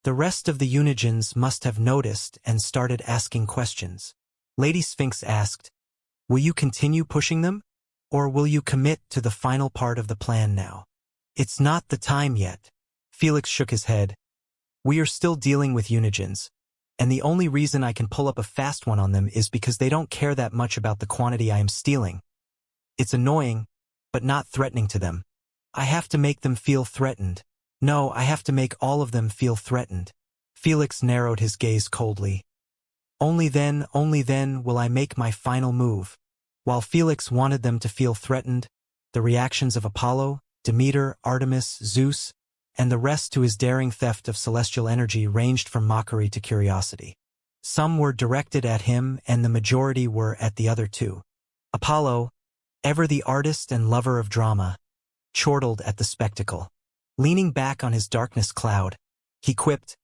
The rest of the Unigens must have noticed and started asking questions. Lady Sphinx asked, "Will you continue pushing them? Or will you commit to the final part of the plan now?" "It's not the time yet." Felix shook his head. "We are still dealing with Unigens, and the only reason I can pull up a fast one on them is because they don't care that much about the quantity I am stealing. It's annoying, but not threatening to them. I have to make them feel threatened. No, I have to make all of them feel threatened." Felix narrowed his gaze coldly. Only then will I make my final move." While Felix wanted them to feel threatened, the reactions of Apollo, Demeter, Artemis, Zeus, and the rest to his daring theft of celestial energy ranged from mockery to curiosity. Some were directed at him and the majority were at the other two. Apollo, ever the artist and lover of drama, chortled at the spectacle. Leaning back on his darkness cloud, he quipped,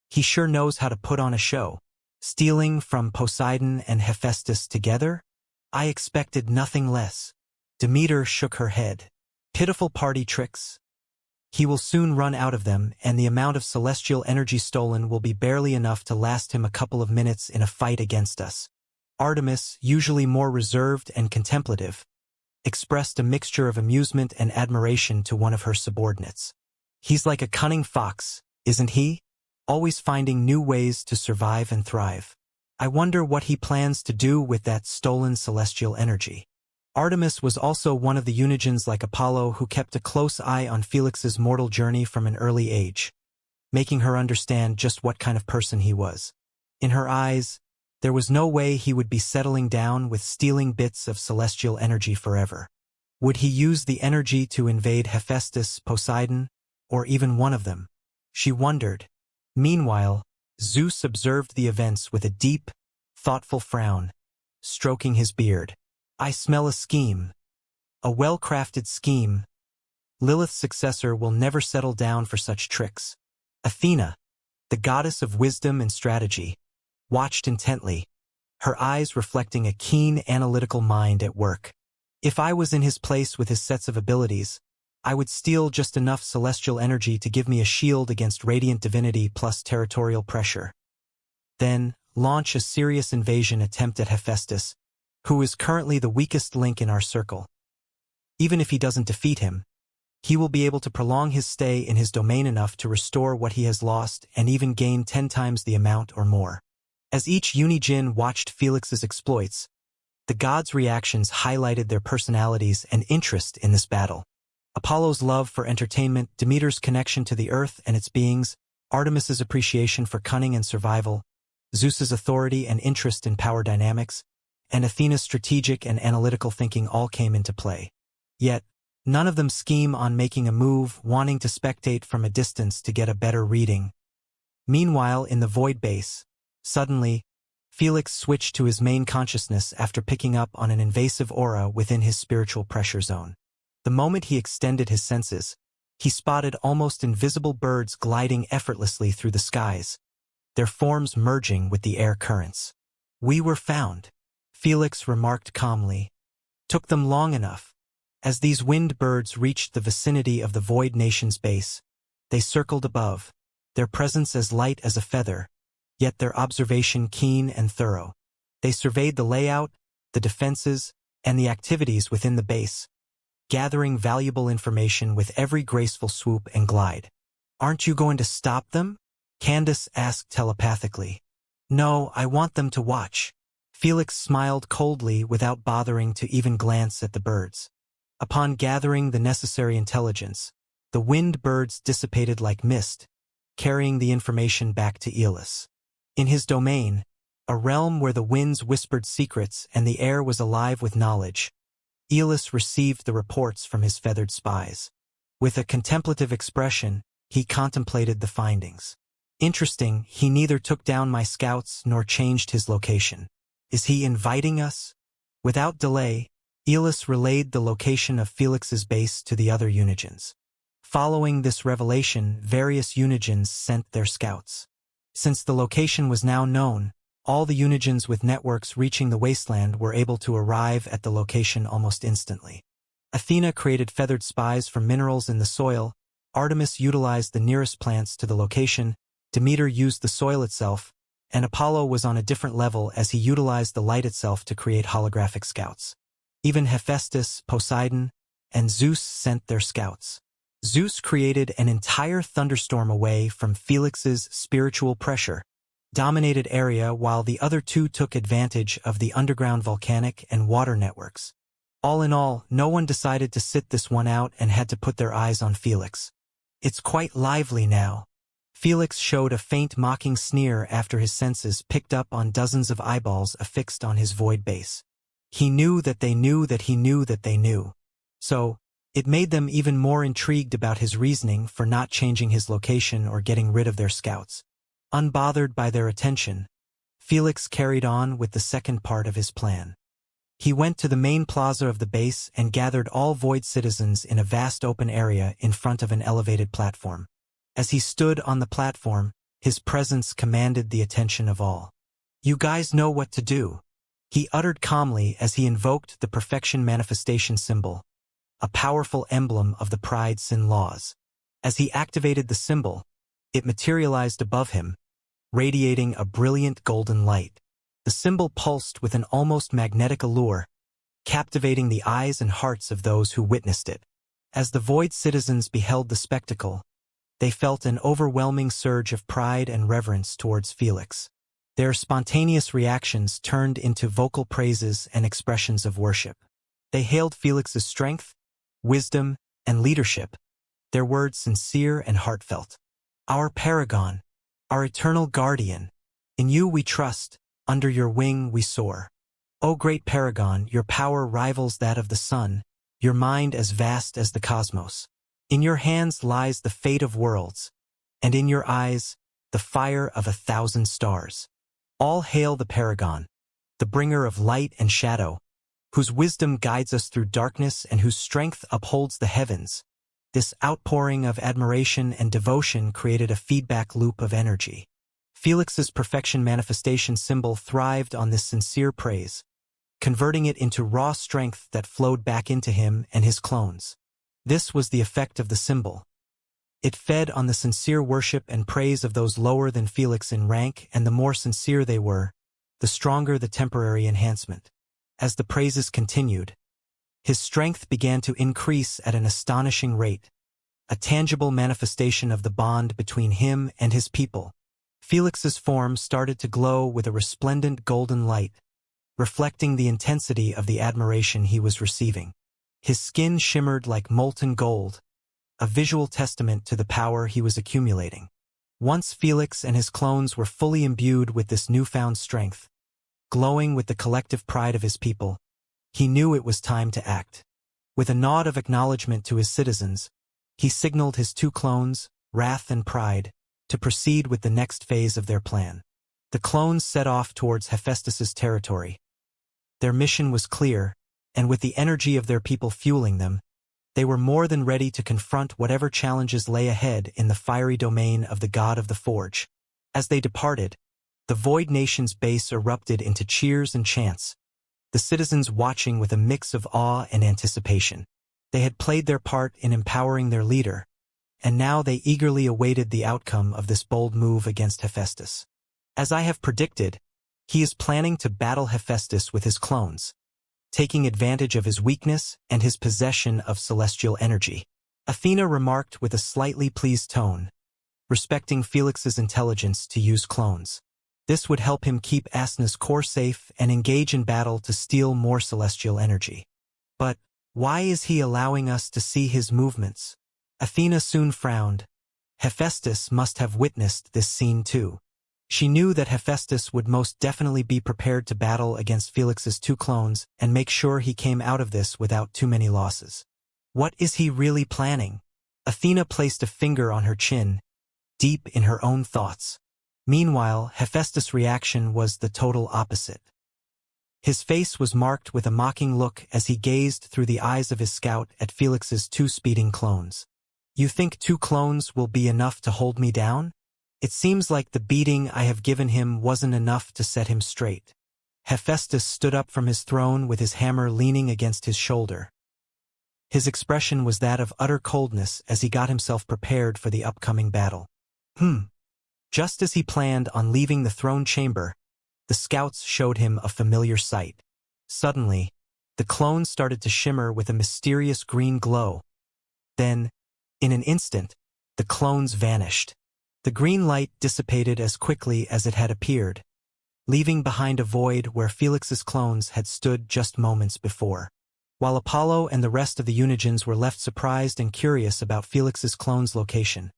"He sure knows how to put on a show. Stealing from Poseidon and Hephaestus together? I expected nothing less." Demeter shook her head. "Pitiful party tricks. He will soon run out of them, and the amount of celestial energy stolen will be barely enough to last him a couple of minutes in a fight against us." Artemis, usually more reserved and contemplative, expressed a mixture of amusement and admiration to one of her subordinates. "He's like a cunning fox, isn't he? Always finding new ways to survive and thrive. I wonder what he plans to do with that stolen celestial energy." Artemis was also one of the Unigens like Apollo who kept a close eye on Felix's mortal journey from an early age, making her understand just what kind of person he was. In her eyes, there was no way he would be settling down with stealing bits of celestial energy forever. Would he use the energy to invade Hephaestus, Poseidon, or even one of them? She wondered. Meanwhile, Zeus observed the events with a deep, thoughtful frown. stroking his beard. I smell a scheme. A well-crafted scheme. Lilith's successor will never settle down for such tricks. Athena, the goddess of wisdom and strategy, watched intently, her eyes reflecting a keen analytical mind at work. If I was in his place with his sets of abilities, I would steal just enough celestial energy to give me a shield against radiant divinity plus territorial pressure. Then, launch a serious invasion attempt at Hephaestus, who is currently the weakest link in our circle. Even if he doesn't defeat him, he will be able to prolong his stay in his domain enough to restore what he has lost and even gain 10 times the amount or more. As each Unijin watched Felix's exploits, the gods' reactions highlighted their personalities and interest in this battle. Apollo's love for entertainment, Demeter's connection to the earth and its beings, Artemis's appreciation for cunning and survival, Zeus's authority and interest in power dynamics, and Athena's strategic and analytical thinking all came into play. Yet, none of them scheme on making a move, wanting to spectate from a distance to get a better reading. Meanwhile, in the void base, suddenly, Felix switched to his main consciousness after picking up on an invasive aura within his spiritual pressure zone. The moment he extended his senses, he spotted almost invisible birds gliding effortlessly through the skies, their forms merging with the air currents. "We were found," Felix remarked calmly. "Took them long enough." As these winged birds reached the vicinity of the Void Nation's base, they circled above, their presence as light as a feather, yet their observation keen and thorough. They surveyed the layout, the defenses, and the activities within the base, gathering valuable information with every graceful swoop and glide. "Aren't you going to stop them?" Candace asked telepathically. "No, I want them to watch." Felix smiled coldly without bothering to even glance at the birds. Upon gathering the necessary intelligence, the winged birds dissipated like mist, carrying the information back to Aeolus. In his domain, a realm where the winds whispered secrets and the air was alive with knowledge, Aeolus received the reports from his feathered spies. With a contemplative expression, he contemplated the findings. "Interesting, he neither took down my scouts nor changed his location. Is he inviting us?" Without delay, Aeolus relayed the location of Felix's base to the other Unijins. Following this revelation, various Unijins sent their scouts. Since the location was now known, all the Unijins with networks reaching the wasteland were able to arrive at the location almost instantly. Athena created feathered spies from minerals in the soil, Artemis utilized the nearest plants to the location, Demeter used the soil itself, and Apollo was on a different level as he utilized the light itself to create holographic scouts. Even Hephaestus, Poseidon, and Zeus sent their scouts. Zeus created an entire thunderstorm away from Felix's spiritual pressure, dominated area, while the other two took advantage of the underground volcanic and water networks. All in all, no one decided to sit this one out and had to put their eyes on Felix. "It's quite lively now." Felix showed a faint mocking sneer after his senses picked up on dozens of eyeballs affixed on his void base. He knew that they knew that he knew that they knew. So, it made them even more intrigued about his reasoning for not changing his location or getting rid of their scouts. Unbothered by their attention, Felix carried on with the second part of his plan. He went to the main plaza of the base and gathered all Void citizens in a vast open area in front of an elevated platform. As he stood on the platform, his presence commanded the attention of all. "You guys know what to do," he uttered calmly as he invoked the perfection manifestation symbol, a powerful emblem of the Pride Sin laws. As he activated the symbol, it materialized above him, radiating a brilliant golden light. The symbol pulsed with an almost magnetic allure, captivating the eyes and hearts of those who witnessed it. As the Void citizens beheld the spectacle, they felt an overwhelming surge of pride and reverence towards Felix. Their spontaneous reactions turned into vocal praises and expressions of worship. They hailed Felix's strength, wisdom, and leadership, their words sincere and heartfelt. "Our paragon, our eternal guardian, in you we trust, under your wing we soar. O great paragon, your power rivals that of the sun, your mind as vast as the cosmos. In your hands lies the fate of worlds, and in your eyes, the fire of 1,000 stars. All hail the paragon." the bringer of light and shadow, whose wisdom guides us through darkness and whose strength upholds the heavens. This outpouring of admiration and devotion created a feedback loop of energy. Felix's perfection manifestation symbol thrived on this sincere praise, converting it into raw strength that flowed back into him and his clones. This was the effect of the symbol. It fed on the sincere worship and praise of those lower than Felix in rank, and the more sincere they were, the stronger the temporary enhancement. As the praises continued, his strength began to increase at an astonishing rate, a tangible manifestation of the bond between him and his people. Felix's form started to glow with a resplendent golden light, reflecting the intensity of the admiration he was receiving. His skin shimmered like molten gold, a visual testament to the power he was accumulating. Once Felix and his clones were fully imbued with this newfound strength, glowing with the collective pride of his people, he knew it was time to act. With a nod of acknowledgement to his citizens, he signaled his two clones, Wrath and Pride, to proceed with the next phase of their plan. The clones set off towards Hephaestus's territory. Their mission was clear, and with the energy of their people fueling them, they were more than ready to confront whatever challenges lay ahead in the fiery domain of the god of the forge. As they departed, the Void Nation's base erupted into cheers and chants, the citizens watching with a mix of awe and anticipation. They had played their part in empowering their leader, and now they eagerly awaited the outcome of this bold move against Hephaestus. As I have predicted, he is planning to battle Hephaestus with his clones, taking advantage of his weakness and his possession of celestial energy. Athena remarked with a slightly pleased tone, respecting Felix's intelligence to use clones. This would help him keep Asna's core safe and engage in battle to steal more celestial energy. But why is he allowing us to see his movements? Athena soon frowned. Hephaestus must have witnessed this scene too. She knew that Hephaestus would most definitely be prepared to battle against Felix's two clones and make sure he came out of this without too many losses. What is he really planning? Athena placed a finger on her chin, deep in her own thoughts. Meanwhile, Hephaestus' reaction was the total opposite. His face was marked with a mocking look as he gazed through the eyes of his scout at Felix's two speeding clones. You think 2 clones will be enough to hold me down? It seems like the beating I have given him wasn't enough to set him straight. Hephaestus stood up from his throne with his hammer leaning against his shoulder. His expression was that of utter coldness as he got himself prepared for the upcoming battle. Just as he planned on leaving the throne chamber, the scouts showed him a familiar sight. Suddenly, the clones started to shimmer with a mysterious green glow. Then, in an instant, the clones vanished. The green light dissipated as quickly as it had appeared, leaving behind a void where Felix's clones had stood just moments before. While Apollo and the rest of the Unigens were left surprised and curious about Felix's clones' location,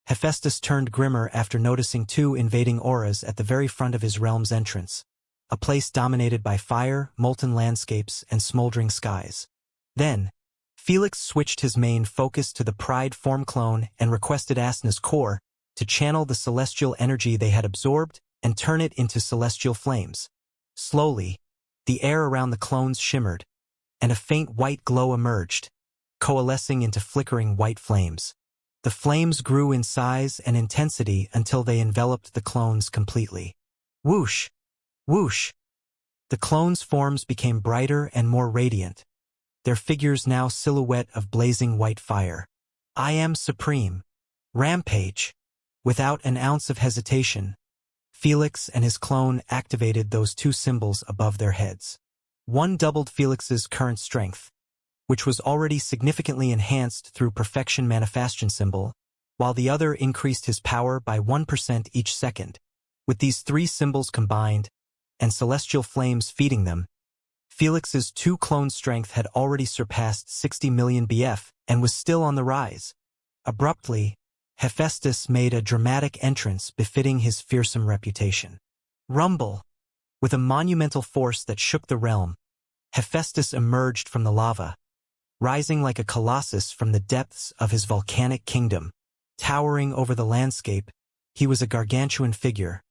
Hephaestus turned grimmer after noticing 2 invading auras at the very front of his realm's entrance, a place dominated by fire, molten landscapes, and smoldering skies. Then, Felix switched his main focus to the Pride form clone and requested Asna's core to channel the celestial energy they had absorbed and turn it into celestial flames. Slowly, the air around the clones shimmered, and a faint white glow emerged, coalescing into flickering white flames. The flames grew in size and intensity until they enveloped the clones completely. Whoosh! Whoosh! The clones' forms became brighter and more radiant, their figures now silhouette of blazing white fire. I am supreme. Rampage! Without an ounce of hesitation, Felix and his clone activated those 2 symbols above their heads. One doubled Felix's current strength, which was already significantly enhanced through perfection manifestation symbol, while the other increased his power by 1% each second. With these 3 symbols combined, and celestial flames feeding them, Felix's 2 clone strength had already surpassed 60 million BF and was still on the rise. Abruptly, Hephaestus made a dramatic entrance befitting his fearsome reputation. Rumble! With a monumental force that shook the realm, Hephaestus emerged from the lava, rising like a colossus from the depths of his volcanic kingdom. Towering over the landscape, he was a gargantuan figure,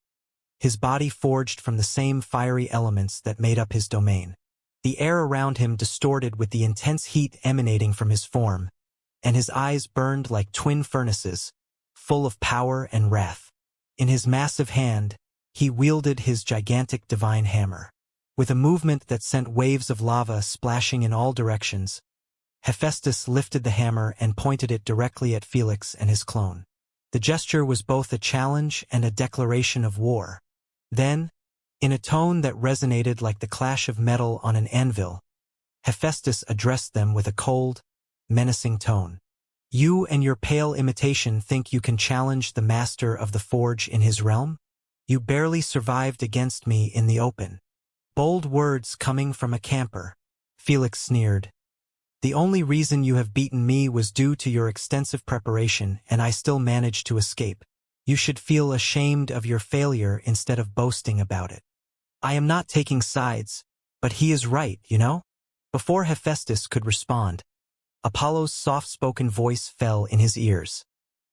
his body forged from the same fiery elements that made up his domain. The air around him distorted with the intense heat emanating from his form, and his eyes burned like twin furnaces, full of power and wrath. In his massive hand, he wielded his gigantic divine hammer. With a movement that sent waves of lava splashing in all directions, Hephaestus lifted the hammer and pointed it directly at Felix and his clone. The gesture was both a challenge and a declaration of war. Then, in a tone that resonated like the clash of metal on an anvil, Hephaestus addressed them with a cold, menacing tone. You and your pale imitation think you can challenge the master of the forge in his realm? You barely survived against me in the open. Bold words coming from a camper. Felix sneered. The only reason you have beaten me was due to your extensive preparation, and I still managed to escape. You should feel ashamed of your failure instead of boasting about it. I am not taking sides, but he is right, you know? Before Hephaestus could respond, Apollo's soft-spoken voice fell in his ears.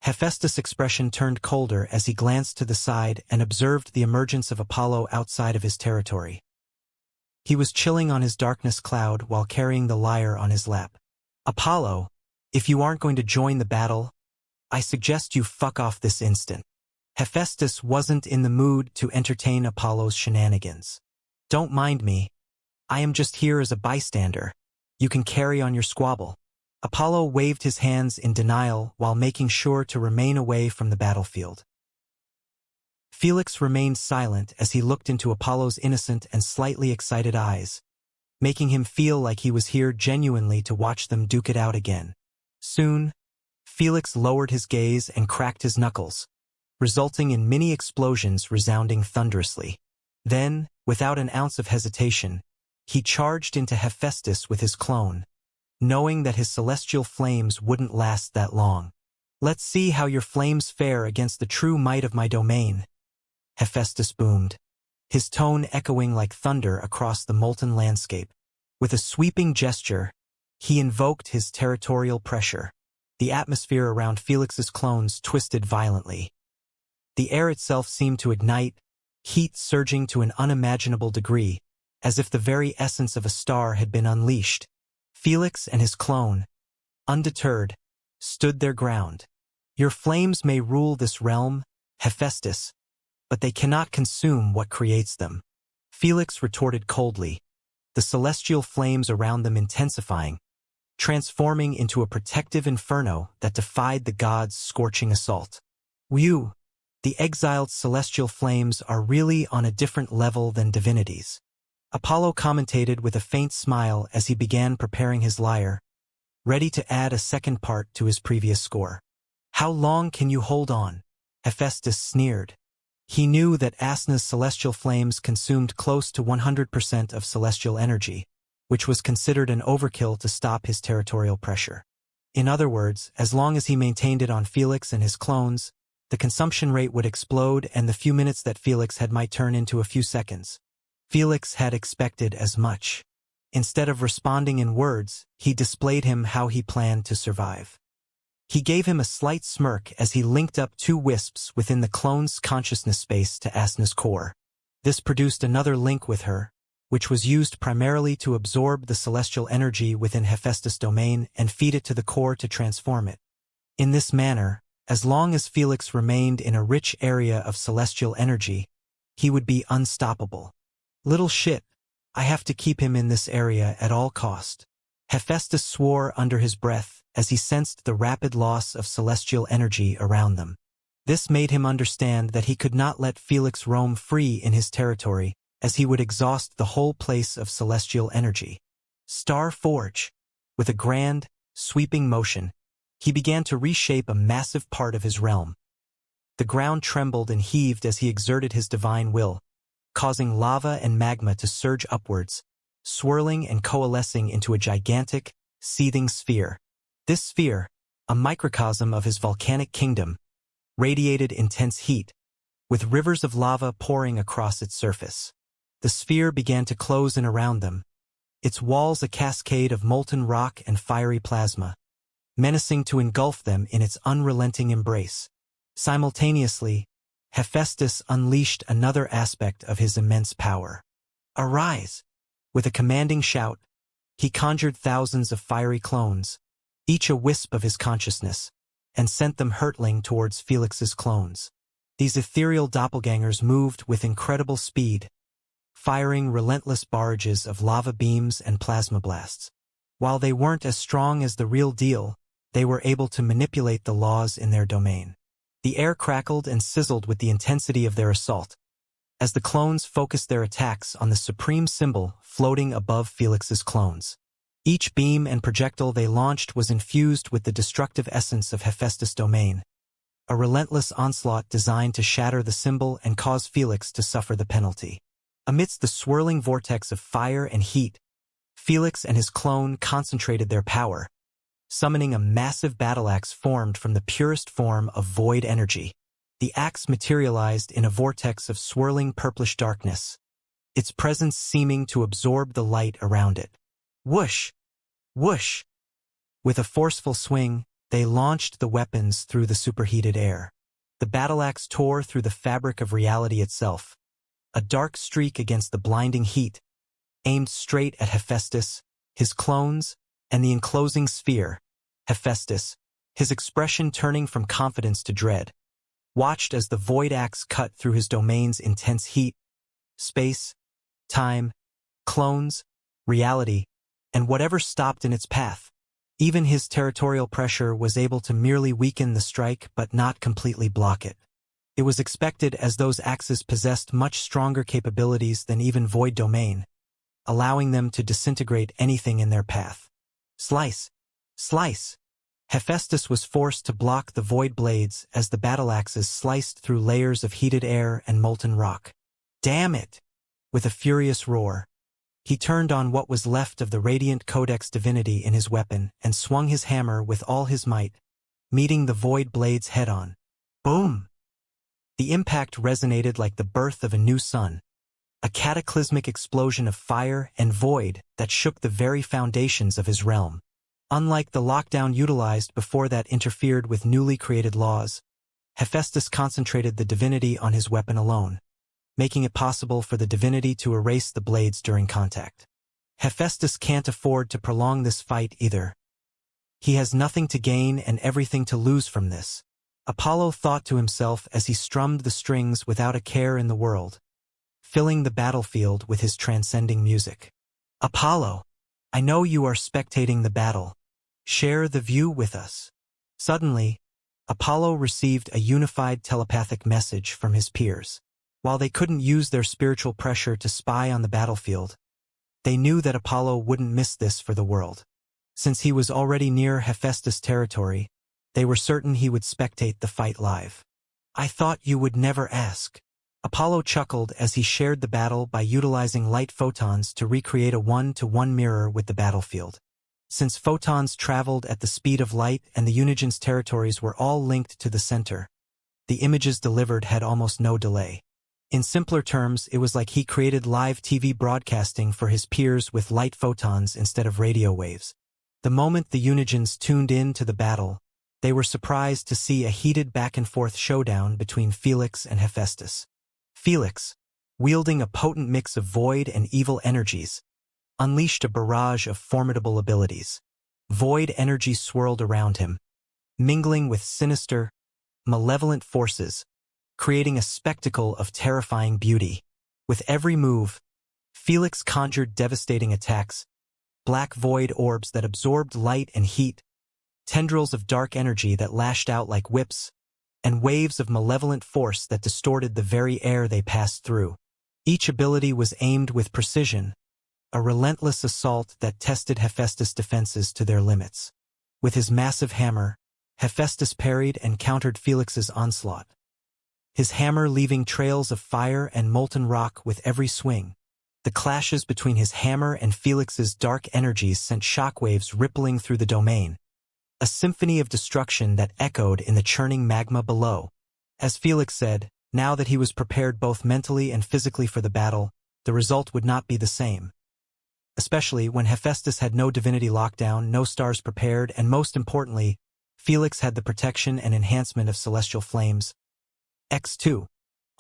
Hephaestus' expression turned colder as he glanced to the side and observed the emergence of Apollo outside of his territory. He was chilling on his darkness cloud while carrying the lyre on his lap. Apollo, if you aren't going to join the battle, I suggest you fuck off this instant. Hephaestus wasn't in the mood to entertain Apollo's shenanigans. Don't mind me. I am just here as a bystander. You can carry on your squabble. Apollo waved his hands in denial while making sure to remain away from the battlefield. Felix remained silent as he looked into Apollo's innocent and slightly excited eyes, making him feel like he was here genuinely to watch them duke it out again. Soon, Felix lowered his gaze and cracked his knuckles, resulting in many explosions resounding thunderously. Then, without an ounce of hesitation, he charged into Hephaestus with his clone, knowing that his celestial flames wouldn't last that long. Let's see how your flames fare against the true might of my domain, Hephaestus boomed, his tone echoing like thunder across the molten landscape. With a sweeping gesture, he invoked his territorial pressure. The atmosphere around Felix's clones twisted violently. The air itself seemed to ignite, heat surging to an unimaginable degree, as if the very essence of a star had been unleashed. Felix and his clone, undeterred, stood their ground. Your flames may rule this realm, Hephaestus, but they cannot consume what creates them. Felix retorted coldly, the celestial flames around them intensifying, transforming into a protective inferno that defied the gods' scorching assault. You, the exiled celestial flames, are really on a different level than divinities. Apollo commentated with a faint smile as he began preparing his lyre, ready to add a second part to his previous score. How long can you hold on? Hephaestus sneered. He knew that Asna's celestial flames consumed close to 100% of celestial energy, which was considered an overkill to stop his territorial pressure. In other words, as long as he maintained it on Felix and his clones, the consumption rate would explode and the few minutes that Felix had might turn into a few seconds. Felix had expected as much. Instead of responding in words, he displayed him how he planned to survive. He gave him a slight smirk as he linked up two wisps within the clone's consciousness space to Asna's core. This produced another link with her, which was used primarily to absorb the celestial energy within Hephaestus' domain and feed it to the core to transform it. In this manner, as long as Felix remained in a rich area of celestial energy, he would be unstoppable. Little shit, I have to keep him in this area at all cost. Hephaestus swore under his breath as he sensed the rapid loss of celestial energy around them. This made him understand that he could not let Felix roam free in his territory, as he would exhaust the whole place of celestial energy. Star Forge. With a grand, sweeping motion, he began to reshape a massive part of his realm. The ground trembled and heaved as he exerted his divine will, causing lava and magma to surge upwards, swirling and coalescing into a gigantic, seething sphere. This sphere, a microcosm of his volcanic kingdom, radiated intense heat, with rivers of lava pouring across its surface. The sphere began to close in around them, its walls a cascade of molten rock and fiery plasma, menacing to engulf them in its unrelenting embrace. Simultaneously, Hephaestus unleashed another aspect of his immense power. Arise! With a commanding shout, he conjured thousands of fiery clones, each a wisp of his consciousness, and sent them hurtling towards Felix's clones. These ethereal doppelgangers moved with incredible speed, firing relentless barrages of lava beams and plasma blasts. While they weren't as strong as the real deal, they were able to manipulate the laws in their domain. The air crackled and sizzled with the intensity of their assault, as the clones focused their attacks on the supreme symbol floating above Felix's clones. Each beam and projectile they launched was infused with the destructive essence of Hephaestus' domain, a relentless onslaught designed to shatter the symbol and cause Felix to suffer the penalty. Amidst the swirling vortex of fire and heat, Felix and his clone concentrated their power, summoning a massive battle axe formed from the purest form of void energy. The axe materialized in a vortex of swirling purplish darkness, its presence seeming to absorb the light around it. Whoosh! Whoosh! With a forceful swing, they launched the weapons through the superheated air. The battle axe tore through the fabric of reality itself, a dark streak against the blinding heat, aimed straight at Hephaestus, his clones, and the enclosing sphere. Hephaestus, his expression turning from confidence to dread, watched as the void axe cut through his domain's intense heat, space, time, clones, reality, and whatever stopped in its path. Even his territorial pressure was able to merely weaken the strike but not completely block it. It was expected, as those axes possessed much stronger capabilities than even void domain, allowing them to disintegrate anything in their path. Slice! Slice! Hephaestus was forced to block the void blades as the battle axes sliced through layers of heated air and molten rock. Damn it! With a furious roar, he turned on what was left of the radiant codex divinity in his weapon and swung his hammer with all his might, meeting the void blades head-on. Boom! The impact resonated like the birth of a new sun, a cataclysmic explosion of fire and void that shook the very foundations of his realm. Unlike the lockdown utilized before that interfered with newly created laws, Hephaestus concentrated the divinity on his weapon alone, making it possible for the divinity to erase the blades during contact. Hephaestus can't afford to prolong this fight either. He has nothing to gain and everything to lose from this, Apollo thought to himself as he strummed the strings without a care in the world, filling the battlefield with his transcending music. Apollo, I know you are spectating the battle. Share the view with us. Suddenly, Apollo received a unified telepathic message from his peers. While they couldn't use their spiritual pressure to spy on the battlefield, they knew that Apollo wouldn't miss this for the world. Since he was already near Hephaestus' territory, they were certain he would spectate the fight live. I thought you would never ask. Apollo chuckled as he shared the battle by utilizing light photons to recreate a one-to-one mirror with the battlefield. Since photons traveled at the speed of light and the Unigen's territories were all linked to the center, the images delivered had almost no delay. In simpler terms, it was like he created live TV broadcasting for his peers with light photons instead of radio waves. The moment the Unigens tuned in to the battle, they were surprised to see a heated back-and-forth showdown between Felix and Hephaestus. Felix, wielding a potent mix of void and evil energies, unleashed a barrage of formidable abilities. Void energy swirled around him, mingling with sinister, malevolent forces, creating a spectacle of terrifying beauty. With every move, Felix conjured devastating attacks, black void orbs that absorbed light and heat, tendrils of dark energy that lashed out like whips, and waves of malevolent force that distorted the very air they passed through. Each ability was aimed with precision, a relentless assault that tested Hephaestus' defenses to their limits. With his massive hammer, Hephaestus parried and countered Felix's onslaught, his hammer leaving trails of fire and molten rock with every swing. The clashes between his hammer and Felix's dark energies sent shockwaves rippling through the domain, a symphony of destruction that echoed in the churning magma below. As Felix said, now that he was prepared both mentally and physically for the battle, the result would not be the same. Especially when Hephaestus had no divinity lockdown, no stars prepared, and most importantly, Felix had the protection and enhancement of celestial flames. X2.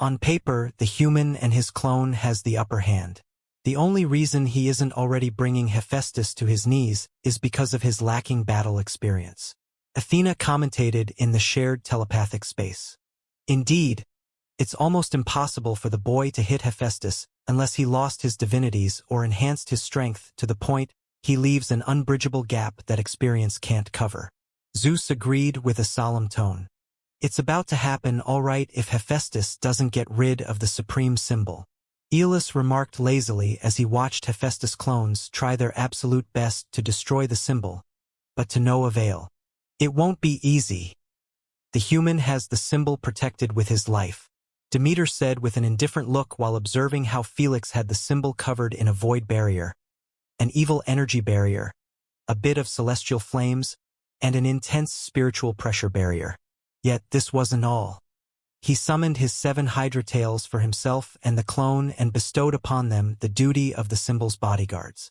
On paper, the human and his clone has the upper hand. The only reason he isn't already bringing Hephaestus to his knees is because of his lacking battle experience. Athena commentated in the shared telepathic space. Indeed, it's almost impossible for the boy to hit Hephaestus unless he lost his divinities or enhanced his strength to the point he leaves an unbridgeable gap that experience can't cover. Zeus agreed with a solemn tone. It's about to happen all right if Hephaestus doesn't get rid of the supreme symbol. Aeolus remarked lazily as he watched Hephaestus' clones try their absolute best to destroy the symbol, but to no avail. It won't be easy. The human has the symbol protected with his life, Demeter said with an indifferent look while observing how Felix had the symbol covered in a void barrier, an evil energy barrier, a bit of celestial flames, and an intense spiritual pressure barrier. Yet this wasn't all. He summoned his 7 Hydra tails for himself and the clone and bestowed upon them the duty of the symbol's bodyguards.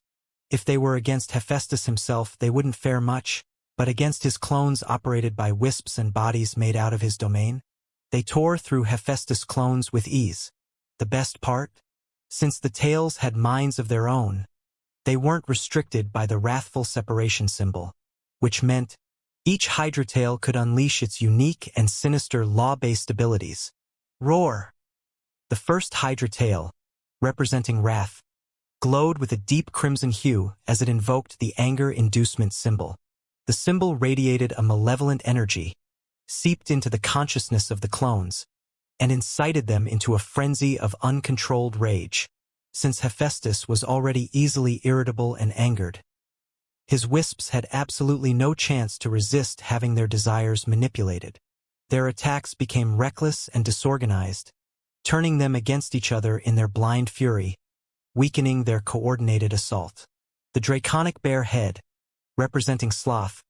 If they were against Hephaestus himself, they wouldn't fare much, but against his clones operated by wisps and bodies made out of his domain, they tore through Hephaestus' clones with ease. The best part? Since the tails had minds of their own, they weren't restricted by the wrathful separation symbol, which meant each Hydra tail could unleash its unique and sinister law-based abilities. Roar! The first Hydra tail, representing wrath, glowed with a deep crimson hue as it invoked the anger inducement symbol. The symbol radiated a malevolent energy, seeped into the consciousness of the clones, and incited them into a frenzy of uncontrolled rage. Since Hephaestus was already easily irritable and angered, his wisps had absolutely no chance to resist having their desires manipulated. Their attacks became reckless and disorganized, turning them against each other in their blind fury, weakening their coordinated assault. The draconic bear head, representing sloth,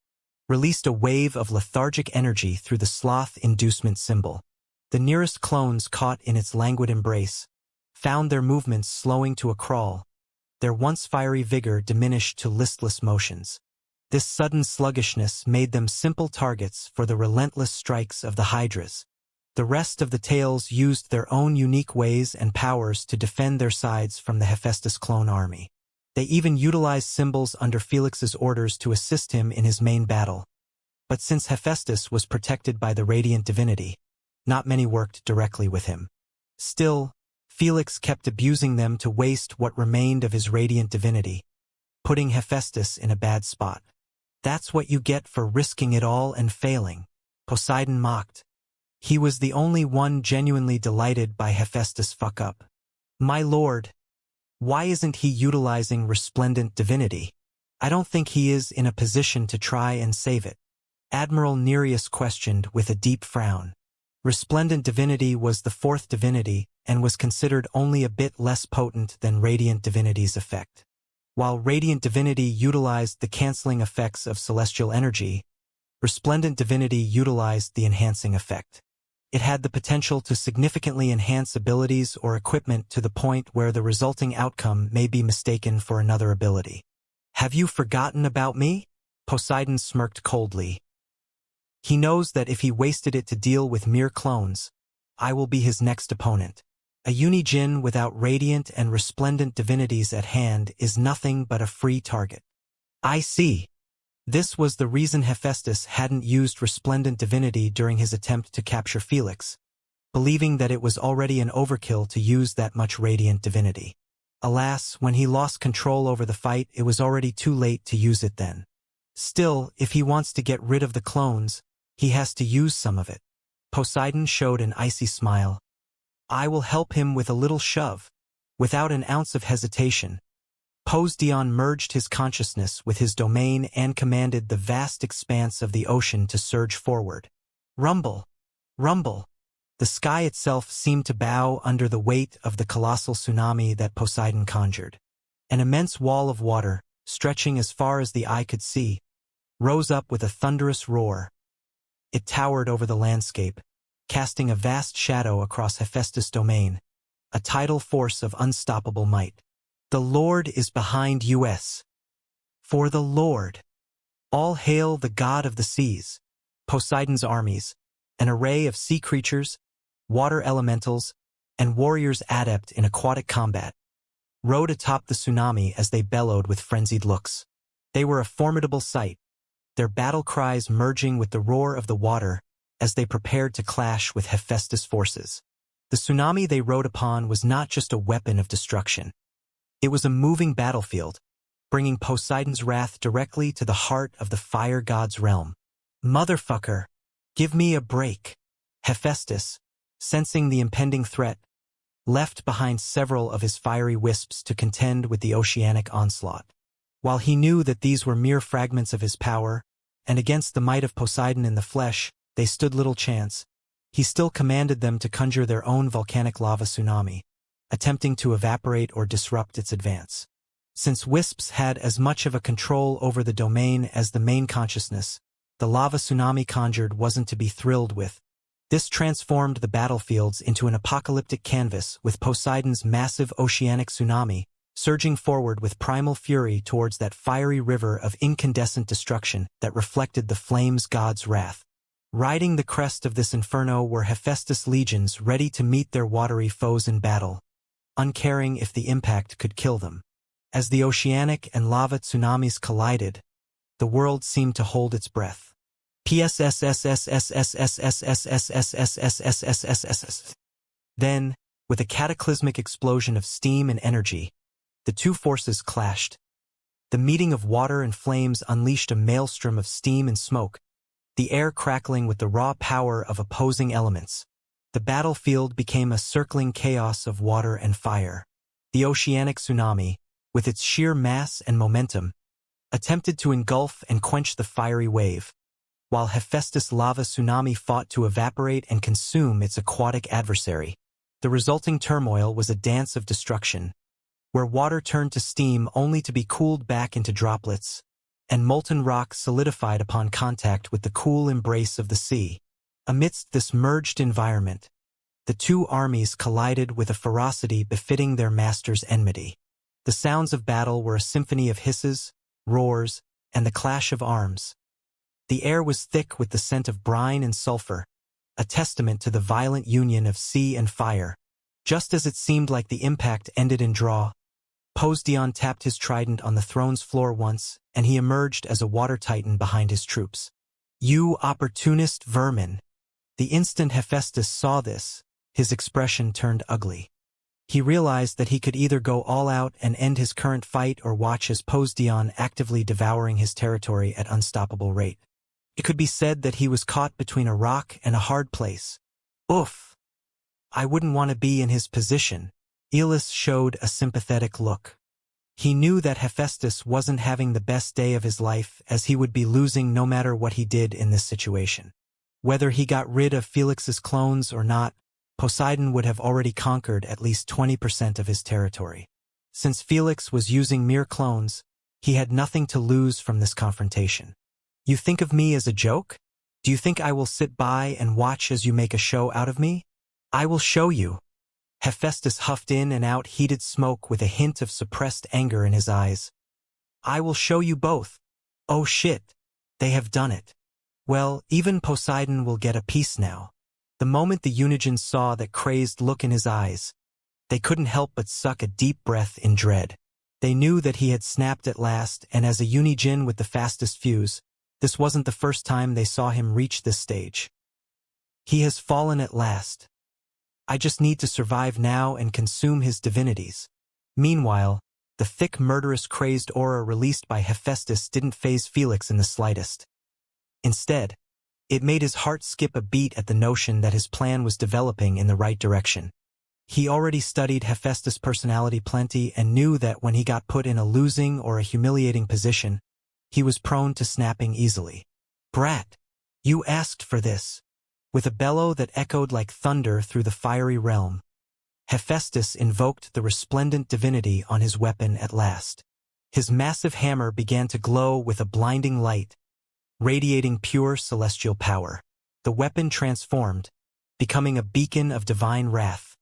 released a wave of lethargic energy through the sloth inducement symbol. The nearest clones caught in its languid embrace found their movements slowing to a crawl, their once fiery vigor diminished to listless motions. This sudden sluggishness made them simple targets for the relentless strikes of the Hydras. The rest of the tails used their own unique ways and powers to defend their sides from the Hephaestus clone army. They even utilized symbols under Felix's orders to assist him in his main battle. But since Hephaestus was protected by the radiant divinity, not many worked directly with him. Still, Felix kept abusing them to waste what remained of his radiant divinity, putting Hephaestus in a bad spot. That's what you get for risking it all and failing, Poseidon mocked. He was the only one genuinely delighted by Hephaestus' fuck-up. My lord, why isn't he utilizing resplendent divinity? I don't think he is in a position to try and save it. Admiral Nereus questioned with a deep frown. Resplendent divinity was the 4th divinity and was considered only a bit less potent than radiant divinity's effect. While radiant divinity utilized the canceling effects of celestial energy, resplendent divinity utilized the enhancing effect. It had the potential to significantly enhance abilities or equipment to the point where the resulting outcome may be mistaken for another ability. Have you forgotten about me? Poseidon smirked coldly. He knows that if he wasted it to deal with mere clones, I will be his next opponent. A unijin without radiant and resplendent divinities at hand is nothing but a free target. I see. This was the reason Hephaestus hadn't used resplendent divinity during his attempt to capture Felix, believing that it was already an overkill to use that much radiant divinity. Alas, when he lost control over the fight, it was already too late to use it then. Still, if he wants to get rid of the clones, he has to use some of it. Poseidon showed an icy smile. I will help him with a little shove. Without an ounce of hesitation, Poseidon merged his consciousness with his domain and commanded the vast expanse of the ocean to surge forward. Rumble! Rumble! The sky itself seemed to bow under the weight of the colossal tsunami that Poseidon conjured. An immense wall of water, stretching as far as the eye could see, rose up with a thunderous roar. It towered over the landscape, casting a vast shadow across Hephaestus' domain, a tidal force of unstoppable might. The Lord is behind us. For the Lord. All hail the god of the seas. Poseidon's armies, an array of sea creatures, water elementals, and warriors adept in aquatic combat, rode atop the tsunami as they bellowed with frenzied looks. They were a formidable sight, their battle cries merging with the roar of the water as they prepared to clash with Hephaestus' forces. The tsunami they rode upon was not just a weapon of destruction. It was a moving battlefield, bringing Poseidon's wrath directly to the heart of the fire god's realm. Motherfucker, give me a break. Hephaestus, sensing the impending threat, left behind several of his fiery wisps to contend with the oceanic onslaught. While he knew that these were mere fragments of his power, and against the might of Poseidon in the flesh, they stood little chance, he still commanded them to conjure their own volcanic lava tsunami, attempting to evaporate or disrupt its advance. Since wisps had as much of a control over the domain as the main consciousness, the lava tsunami conjured wasn't to be thrilled with. This transformed the battlefields into an apocalyptic canvas with Poseidon's massive oceanic tsunami surging forward with primal fury towards that fiery river of incandescent destruction that reflected the flames god's wrath. Riding the crest of this inferno were Hephaestus' legions ready to meet their watery foes in battle, uncaring if the impact could kill them. As the oceanic and lava tsunamis collided, the world seemed to hold its breath. Then, with a cataclysmic explosion of steam and energy, the two forces clashed. The meeting of water and flames unleashed a maelstrom of steam and smoke, the air crackling with the raw power of opposing elements. The battlefield became a circling chaos of water and fire. The oceanic tsunami, with its sheer mass and momentum, attempted to engulf and quench the fiery wave, while Hephaestus' lava tsunami fought to evaporate and consume its aquatic adversary. The resulting turmoil was a dance of destruction, where water turned to steam only to be cooled back into droplets, and molten rock solidified upon contact with the cool embrace of the sea. Amidst this merged environment, the two armies collided with a ferocity befitting their master's enmity. The sounds of battle were a symphony of hisses, roars, and the clash of arms. The air was thick with the scent of brine and sulfur, a testament to the violent union of sea and fire. Just as it seemed like the impact ended in draw, Poseidon tapped his trident on the throne's floor once, and he emerged as a water titan behind his troops. "You opportunist vermin!" The instant Hephaestus saw this, his expression turned ugly. He realized that he could either go all out and end his current fight or watch as Poseidon actively devouring his territory at unstoppable rate. It could be said that he was caught between a rock and a hard place. Oof! I wouldn't want to be in his position. Aeolus showed a sympathetic look. He knew that Hephaestus wasn't having the best day of his life, as he would be losing no matter what he did in this situation. Whether he got rid of Felix's clones or not, Poseidon would have already conquered at least 20% of his territory. Since Felix was using mere clones, he had nothing to lose from this confrontation. "You think of me as a joke? Do you think I will sit by and watch as you make a show out of me? I will show you." Hephaestus huffed in and out heated smoke with a hint of suppressed anger in his eyes. "I will show you both. Oh shit, they have done it. Well, even Poseidon will get a piece now." The moment the Unigens saw that crazed look in his eyes, they couldn't help but suck a deep breath in dread. They knew that he had snapped at last, and as a Unigin with the fastest fuse, this wasn't the first time they saw him reach this stage. He has fallen at last. I just need to survive now and consume his divinities. Meanwhile, the thick, murderous, crazed aura released by Hephaestus didn't faze Felix in the slightest. Instead, it made his heart skip a beat at the notion that his plan was developing in the right direction. He already studied Hephaestus' personality plenty and knew that when he got put in a losing or a humiliating position, he was prone to snapping easily. "Brat, you asked for this." With a bellow that echoed like thunder through the fiery realm, Hephaestus invoked the resplendent divinity on his weapon at last. His massive hammer began to glow with a blinding light, radiating pure celestial power. The weapon transformed, becoming a beacon of divine wrath,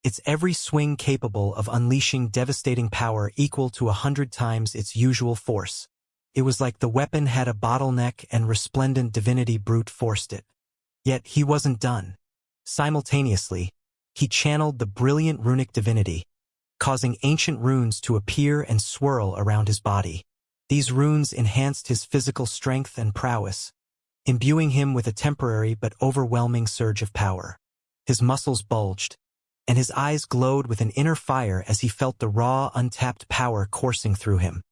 its every swing capable of unleashing devastating power equal to 100 times its usual force. It was like the weapon had a bottleneck and resplendent divinity brute forced it. Yet he wasn't done. Simultaneously, he channeled the brilliant runic divinity, causing ancient runes to appear and swirl around his body. These runes enhanced his physical strength and prowess, imbuing him with a temporary but overwhelming surge of power. His muscles bulged, and his eyes glowed with an inner fire as he felt the raw, untapped power coursing through him.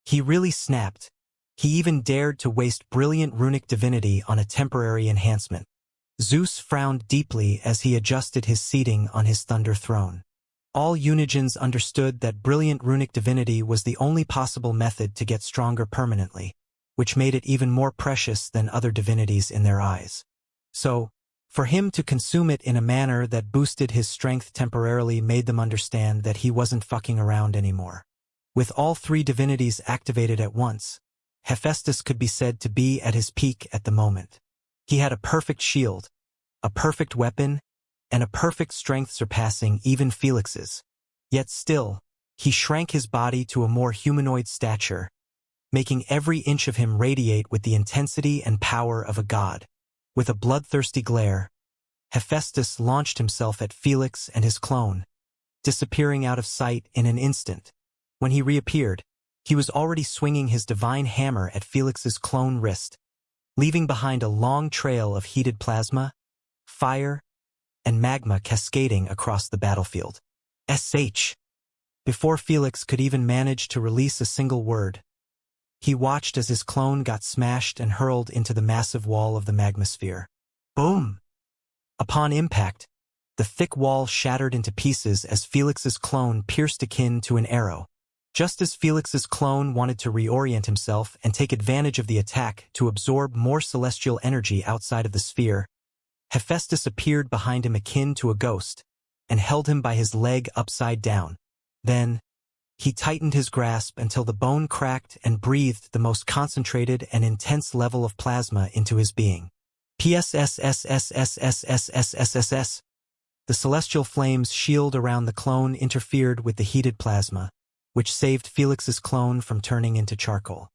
He really snapped. He even dared to waste brilliant runic divinity on a temporary enhancement. Zeus frowned deeply as he adjusted his seating on his thunder throne. All Unigens understood that brilliant runic divinity was the only possible method to get stronger permanently, which made it even more precious than other divinities in their eyes. So, for him to consume it in a manner that boosted his strength temporarily made them understand that he wasn't fucking around anymore. With all three divinities activated at once, Hephaestus could be said to be at his peak at the moment. He had a perfect shield, a perfect weapon, and a perfect strength surpassing even Felix's. Yet still, he shrank his body to a more humanoid stature, making every inch of him radiate with the intensity and power of a god. With a bloodthirsty glare, Hephaestus launched himself at Felix and his clone, disappearing out of sight in an instant. When he reappeared, he was already swinging his divine hammer at Felix's clone wrist, leaving behind a long trail of heated plasma, fire, and magma cascading across the battlefield. SH. Before Felix could even manage to release a single word, he watched as his clone got smashed and hurled into the massive wall of the magmasphere. Boom! Upon impact, the thick wall shattered into pieces as Felix's clone pierced akin to an arrow. Just as Felix's clone wanted to reorient himself and take advantage of the attack to absorb more celestial energy outside of the sphere, Hephaestus appeared behind him akin to a ghost and held him by his leg upside down. Then, he tightened his grasp until the bone cracked and breathed the most concentrated and intense level of plasma into his being. PSSSSSSSSSSS. The celestial flame's shield around the clone interfered with the heated plasma, which saved Felix's clone from turning into charcoal.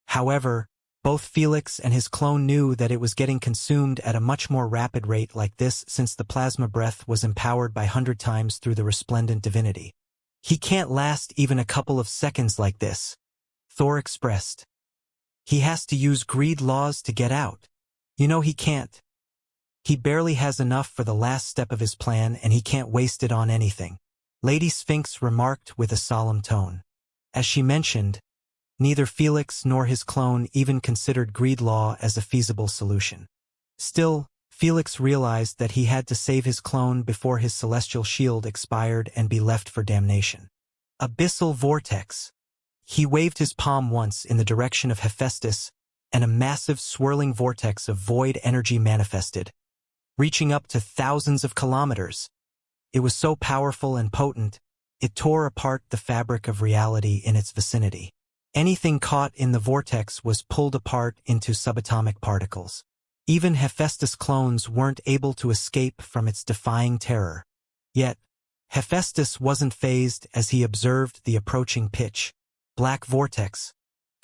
However, both Felix and his clone knew that it was getting consumed at a much more rapid rate like this since the plasma breath was empowered by 100 times through the resplendent divinity. He can't last even a couple of seconds like this, Thor expressed. He has to use greed laws to get out. You know he can't. He barely has enough for the last step of his plan and he can't waste it on anything, Lady Sphinx remarked with a solemn tone. As she mentioned, neither Felix nor his clone even considered greed law as a feasible solution. Still, Felix realized that he had to save his clone before his celestial shield expired and be left for damnation. Abyssal vortex. He waved his palm once in the direction of Hephaestus, and a massive swirling vortex of void energy manifested, reaching up to thousands of kilometers. It was so powerful and potent, it tore apart the fabric of reality in its vicinity. Anything caught in the vortex was pulled apart into subatomic particles. Even Hephaestus' clones weren't able to escape from its defying terror. Yet, Hephaestus wasn't fazed as he observed the approaching pitch black vortex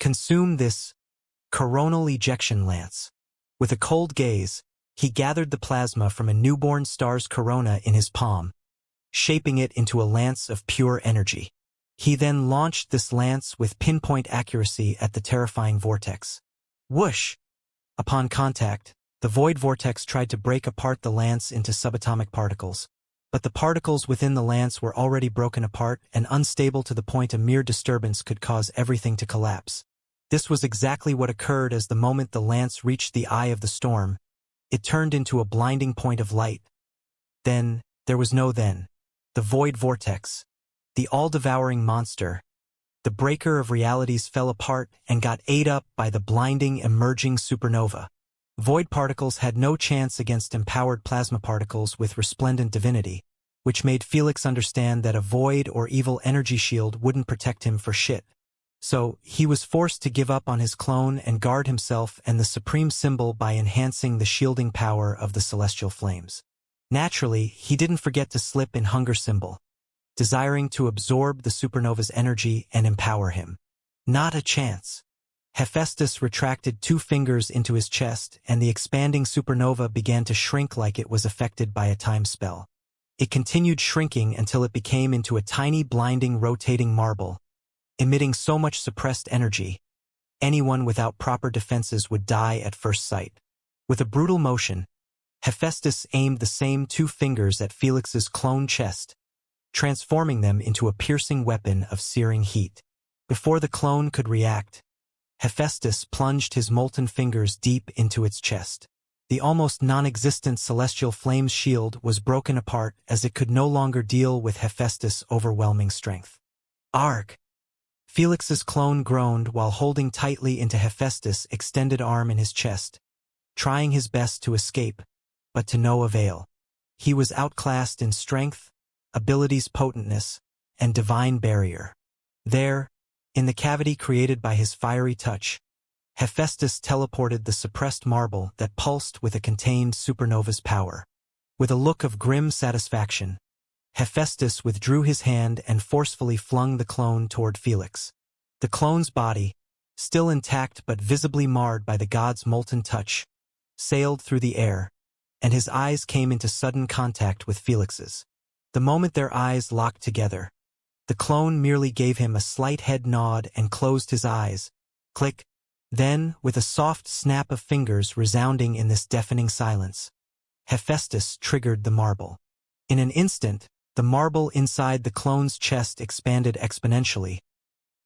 consume this coronal ejection lance. With a cold gaze, he gathered the plasma from a newborn star's corona in his palm, shaping it into a lance of pure energy. He then launched this lance with pinpoint accuracy at the terrifying vortex. Whoosh! Upon contact, the void vortex tried to break apart the lance into subatomic particles, but the particles within the lance were already broken apart and unstable to the point a mere disturbance could cause everything to collapse. This was exactly what occurred as the moment the lance reached the eye of the storm. It turned into a blinding point of light. Then, there was no then. The void vortex, the all-devouring monster, the breaker of realities fell apart and got ate up by the blinding emerging supernova. Void particles had no chance against empowered plasma particles with resplendent divinity, which made Felix understand that a void or evil energy shield wouldn't protect him for shit. So, he was forced to give up on his clone and guard himself and the supreme symbol by enhancing the shielding power of the celestial flames. Naturally, he didn't forget to slip in hunger symbol, desiring to absorb the supernova's energy and empower him. Not a chance. Hephaestus retracted 2 fingers into his chest and the expanding supernova began to shrink like it was affected by a time spell. It continued shrinking until it became into a tiny blinding rotating marble, emitting so much suppressed energy, anyone without proper defenses would die at first sight. With a brutal motion, Hephaestus aimed the same 2 fingers at Felix's clone chest, transforming them into a piercing weapon of searing heat. Before the clone could react, Hephaestus plunged his molten fingers deep into its chest. The almost non-existent celestial flame's shield was broken apart as it could no longer deal with Hephaestus' overwhelming strength. Arg! Felix's clone groaned while holding tightly into Hephaestus' extended arm in his chest, trying his best to escape, but to no avail. He was outclassed in strength, ability's potentness, and divine barrier. There, in the cavity created by his fiery touch, Hephaestus teleported the suppressed marble that pulsed with a contained supernova's power. With a look of grim satisfaction, Hephaestus withdrew his hand and forcefully flung the clone toward Felix. The clone's body, still intact but visibly marred by the god's molten touch, sailed through the air, and his eyes came into sudden contact with Felix's. The moment their eyes locked together, the clone merely gave him a slight head nod and closed his eyes. Click. Then, with a soft snap of fingers resounding in this deafening silence, Hephaestus triggered the marble. In an instant, the marble inside the clone's chest expanded exponentially,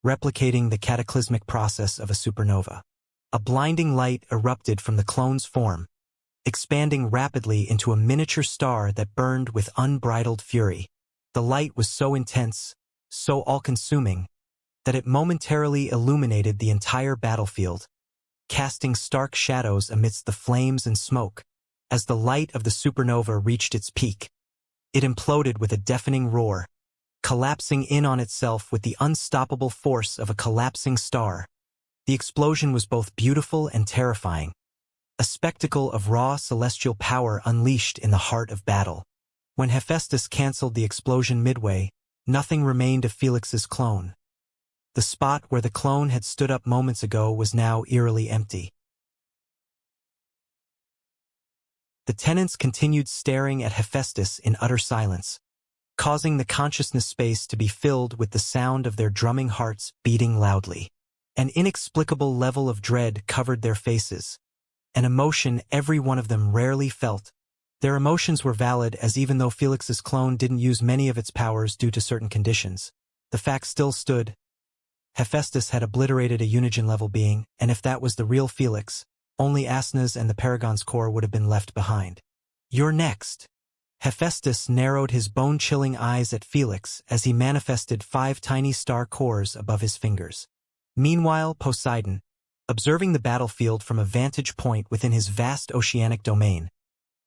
replicating the cataclysmic process of a supernova. A blinding light erupted from the clone's form, expanding rapidly into a miniature star that burned with unbridled fury. The light was so intense, so all-consuming, that it momentarily illuminated the entire battlefield, casting stark shadows amidst the flames and smoke. As the light of the supernova reached its peak, it imploded with a deafening roar, collapsing in on itself with the unstoppable force of a collapsing star. The explosion was both beautiful and terrifying, a spectacle of raw celestial power unleashed in the heart of battle. When Hephaestus canceled the explosion midway, nothing remained of Felix's clone. The spot where the clone had stood up moments ago was now eerily empty. The tenants continued staring at Hephaestus in utter silence, causing the consciousness space to be filled with the sound of their drumming hearts beating loudly. An inexplicable level of dread covered their faces, an emotion every one of them rarely felt. Their emotions were valid, as even though Felix's clone didn't use many of its powers due to certain conditions, the fact still stood. Hephaestus had obliterated a Unigen-level being, and if that was the real Felix, only Asna's and the Paragon's core would have been left behind. "You're next." Hephaestus narrowed his bone-chilling eyes at Felix as he manifested 5 tiny star cores above his fingers. Meanwhile, Poseidon, observing the battlefield from a vantage point within his vast oceanic domain,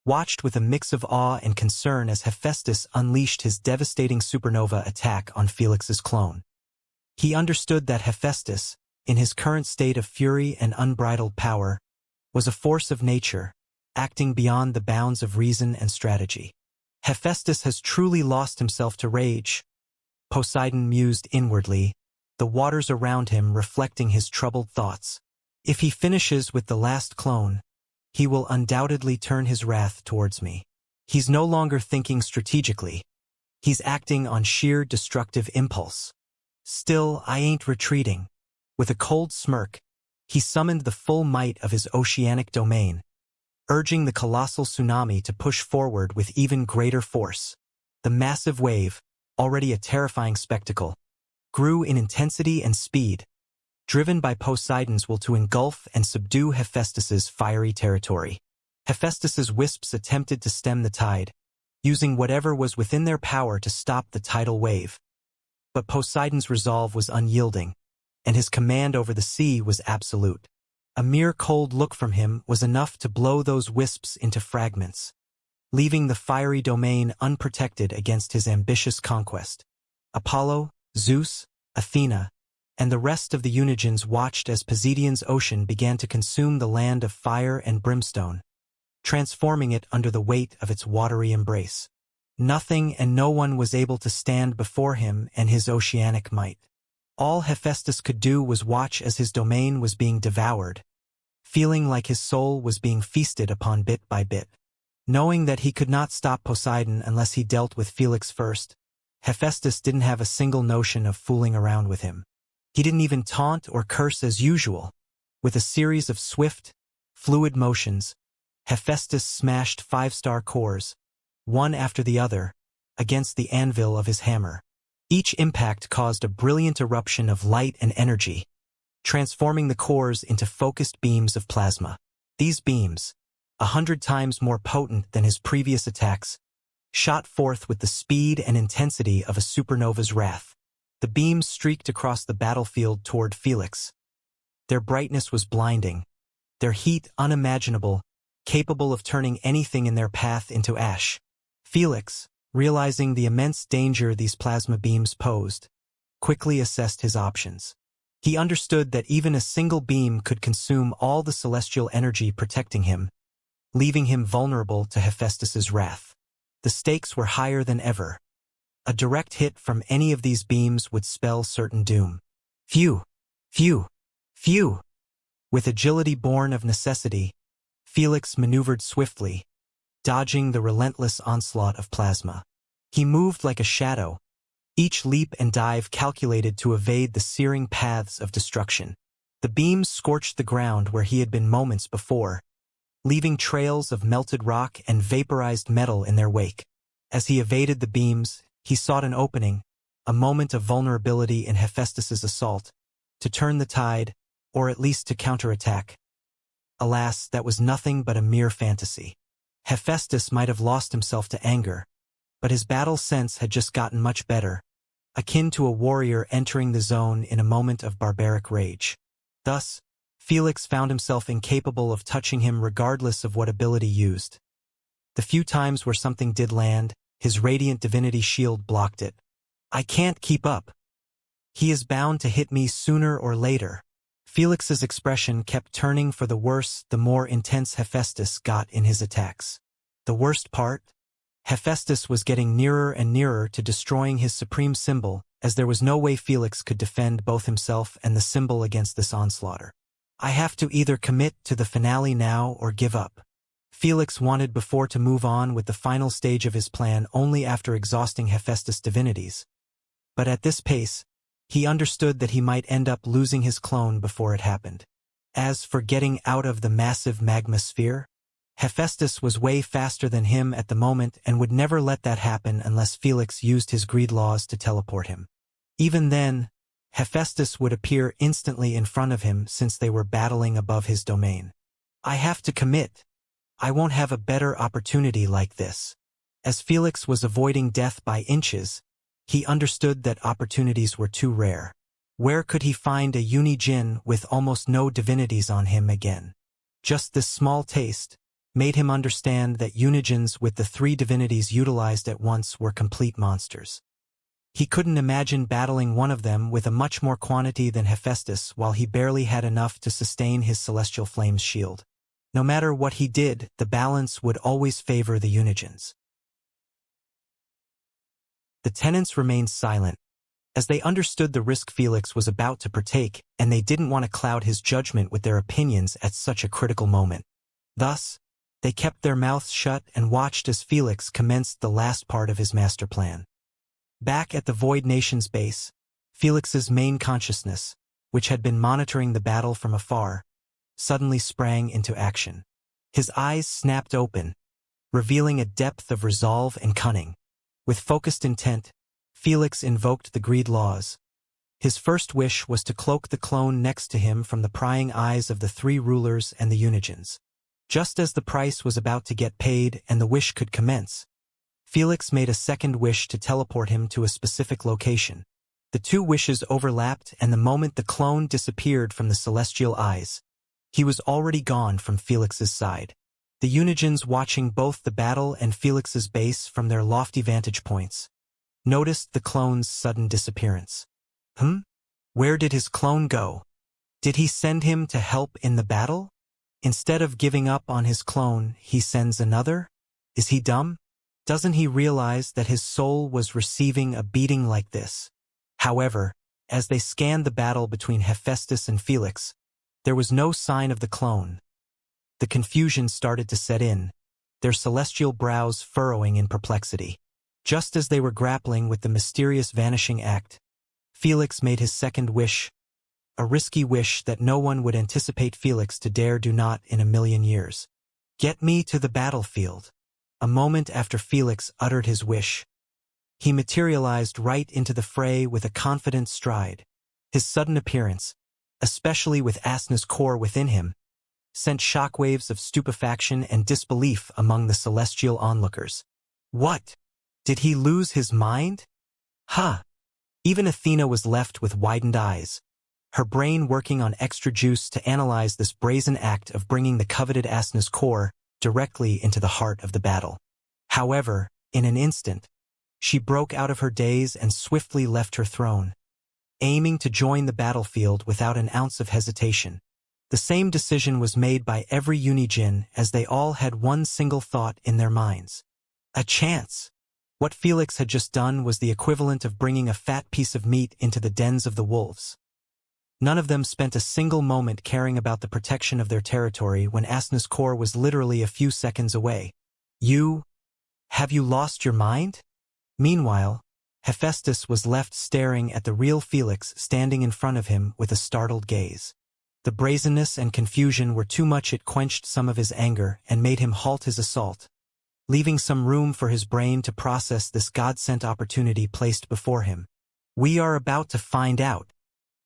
watched with a mix of awe and concern as Hephaestus unleashed his devastating supernova attack on Felix's clone. He understood that Hephaestus, in his current state of fury and unbridled power, was a force of nature, acting beyond the bounds of reason and strategy. Hephaestus has truly lost himself to rage, Poseidon mused inwardly, the waters around him reflecting his troubled thoughts. If he finishes with the last clone, he will undoubtedly turn his wrath towards me. He's no longer thinking strategically. He's acting on sheer destructive impulse. Still, I ain't retreating. With a cold smirk, he summoned the full might of his oceanic domain, urging the colossal tsunami to push forward with even greater force. The massive wave, already a terrifying spectacle, grew in intensity and speed, driven by Poseidon's will to engulf and subdue Hephaestus's fiery territory. Hephaestus's wisps attempted to stem the tide, using whatever was within their power to stop the tidal wave. But Poseidon's resolve was unyielding, and his command over the sea was absolute. A mere cold look from him was enough to blow those wisps into fragments, leaving the fiery domain unprotected against his ambitious conquest. Apollo, Zeus, Athena, and the rest of the Unigens watched as Poseidon's ocean began to consume the land of fire and brimstone, transforming it under the weight of its watery embrace. Nothing and no one was able to stand before him and his oceanic might. All Hephaestus could do was watch as his domain was being devoured, feeling like his soul was being feasted upon bit by bit. Knowing that he could not stop Poseidon unless he dealt with Felix first, Hephaestus didn't have a single notion of fooling around with him. He didn't even taunt or curse as usual. With a series of swift, fluid motions, Hephaestus smashed 5-star cores, one after the other, against the anvil of his hammer. Each impact caused a brilliant eruption of light and energy, transforming the cores into focused beams of plasma. These beams, 100 times more potent than his previous attacks, shot forth with the speed and intensity of a supernova's wrath. The beams streaked across the battlefield toward Felix. Their brightness was blinding, their heat unimaginable, capable of turning anything in their path into ash. Felix, realizing the immense danger these plasma beams posed, quickly assessed his options. He understood that even a single beam could consume all the celestial energy protecting him, leaving him vulnerable to Hephaestus's wrath. The stakes were higher than ever. A direct hit from any of these beams would spell certain doom. Phew! Phew! Phew! With agility born of necessity, Felix maneuvered swiftly, dodging the relentless onslaught of plasma. He moved like a shadow, each leap and dive calculated to evade the searing paths of destruction. The beams scorched the ground where he had been moments before, leaving trails of melted rock and vaporized metal in their wake. As he evaded the beams, he sought an opening, a moment of vulnerability in Hephaestus's assault, to turn the tide, or at least to counterattack. Alas, that was nothing but a mere fantasy. Hephaestus might have lost himself to anger, but his battle sense had just gotten much better, akin to a warrior entering the zone in a moment of barbaric rage. Thus, Felix found himself incapable of touching him regardless of what ability used. The few times where something did land, his radiant divinity shield blocked it. I can't keep up. He is bound to hit me sooner or later. Felix's expression kept turning for the worse the more intense Hephaestus got in his attacks. The worst part? Hephaestus was getting nearer and nearer to destroying his supreme symbol, as there was no way Felix could defend both himself and the symbol against this onslaughter. I have to either commit to the finale now or give up. Felix wanted before to move on with the final stage of his plan only after exhausting Hephaestus' divinities. But at this pace, he understood that he might end up losing his clone before it happened. As for getting out of the massive magma sphere, Hephaestus was way faster than him at the moment and would never let that happen unless Felix used his greed laws to teleport him. Even then, Hephaestus would appear instantly in front of him since they were battling above his domain. I have to commit. I won't have a better opportunity like this. As Felix was avoiding death by inches, he understood that opportunities were too rare. Where could he find a uni-jinn with almost no divinities on him again? Just this small taste made him understand that unijins with the 3 divinities utilized at once were complete monsters. He couldn't imagine battling one of them with a much more quantity than Hephaestus while he barely had enough to sustain his celestial flames shield. No matter what he did, the balance would always favor the unijins. The tenants remained silent, as they understood the risk Felix was about to partake, and they didn't want to cloud his judgment with their opinions at such a critical moment. Thus, they kept their mouths shut and watched as Felix commenced the last part of his master plan. Back at the Void Nation's base, Felix's main consciousness, which had been monitoring the battle from afar, suddenly sprang into action. His eyes snapped open, revealing a depth of resolve and cunning. With focused intent, Felix invoked the greed laws. His first wish was to cloak the clone next to him from the prying eyes of the 3 rulers and the unijins. Just as the price was about to get paid and the wish could commence, Felix made a second wish to teleport him to a specific location. The 2 wishes overlapped, and the moment the clone disappeared from the celestial eyes, he was already gone from Felix's side. The unijins watching both the battle and Felix's base from their lofty vantage points noticed the clone's sudden disappearance. Where did his clone go? Did he send him to help in the battle? Instead of giving up on his clone, he sends another? Is he dumb? Doesn't he realize that his soul was receiving a beating like this? However, as they scanned the battle between Hephaestus and Felix, there was no sign of the clone. The confusion started to set in, their celestial brows furrowing in perplexity. Just as they were grappling with the mysterious vanishing act, Felix made his second wish, a risky wish that no one would anticipate Felix to dare do not in a million years. "Get me to the battlefield." A moment after Felix uttered his wish, he materialized right into the fray with a confident stride. His sudden appearance, especially with Asna's core within him, sent shockwaves of stupefaction and disbelief among the celestial onlookers. What? Did he lose his mind? Ha! Even Athena was left with widened eyes, her brain working on extra juice to analyze this brazen act of bringing the coveted Asna's core directly into the heart of the battle. However, in an instant, she broke out of her daze and swiftly left her throne, aiming to join the battlefield without an ounce of hesitation. The same decision was made by every Unijin as they all had one single thought in their minds. A chance! What Felix had just done was the equivalent of bringing a fat piece of meat into the dens of the wolves. None of them spent a single moment caring about the protection of their territory when Asna's core was literally a few seconds away. Have you lost your mind? Meanwhile, Hephaestus was left staring at the real Felix standing in front of him with a startled gaze. The brazenness and confusion were too much. It quenched some of his anger and made him halt his assault, leaving some room for his brain to process this God-sent opportunity placed before him. "We are about to find out,"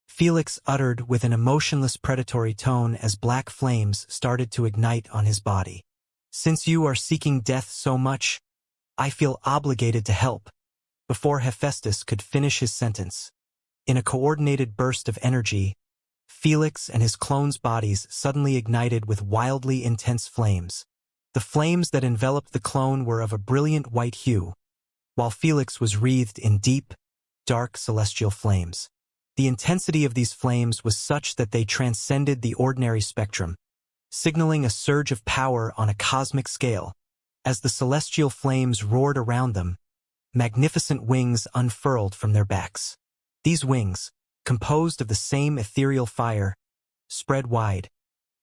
Felix uttered with an emotionless predatory tone as black flames started to ignite on his body. "Since you are seeking death so much, I feel obligated to help." Before Hephaestus could finish his sentence, in a coordinated burst of energy, Felix and his clones' bodies suddenly ignited with wildly intense flames. The flames that enveloped the clone were of a brilliant white hue, while Felix was wreathed in deep, dark celestial flames. The intensity of these flames was such that they transcended the ordinary spectrum, signaling a surge of power on a cosmic scale. As the celestial flames roared around them, magnificent wings unfurled from their backs. These wings, composed of the same ethereal fire, spread wide,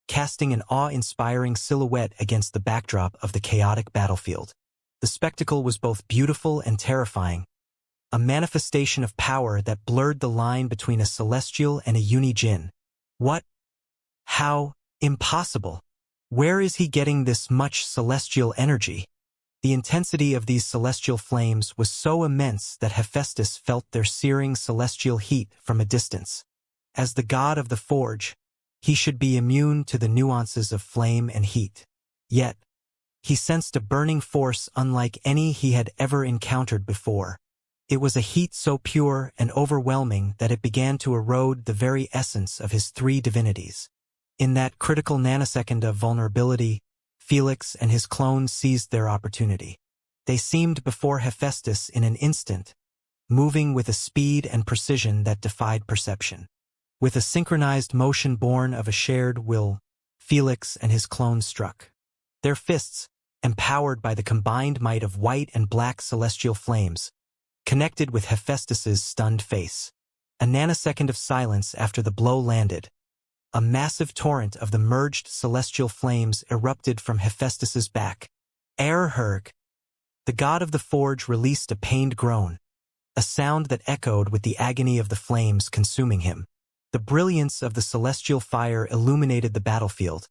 casting an awe-inspiring silhouette against the backdrop of the chaotic battlefield. The spectacle was both beautiful and terrifying, a manifestation of power that blurred the line between a celestial and a Unijin. What? How? Impossible! Where is he getting this much celestial energy? The intensity of these celestial flames was so immense that Hephaestus felt their searing celestial heat from a distance. As the god of the forge, he should be immune to the nuances of flame and heat. Yet, he sensed a burning force unlike any he had ever encountered before. It was a heat so pure and overwhelming that it began to erode the very essence of his three divinities. In that critical nanosecond of vulnerability, Felix and his clones seized their opportunity. They seemed before Hephaestus in an instant, moving with a speed and precision that defied perception. With a synchronized motion born of a shared will, Felix and his clones struck. Their fists, empowered by the combined might of white and black celestial flames, connected with Hephaestus's stunned face. A nanosecond of silence after the blow landed. A massive torrent of the merged celestial flames erupted from Hephaestus's back. Erherg! The god of the forge released a pained groan, a sound that echoed with the agony of the flames consuming him. The brilliance of the celestial fire illuminated the battlefield,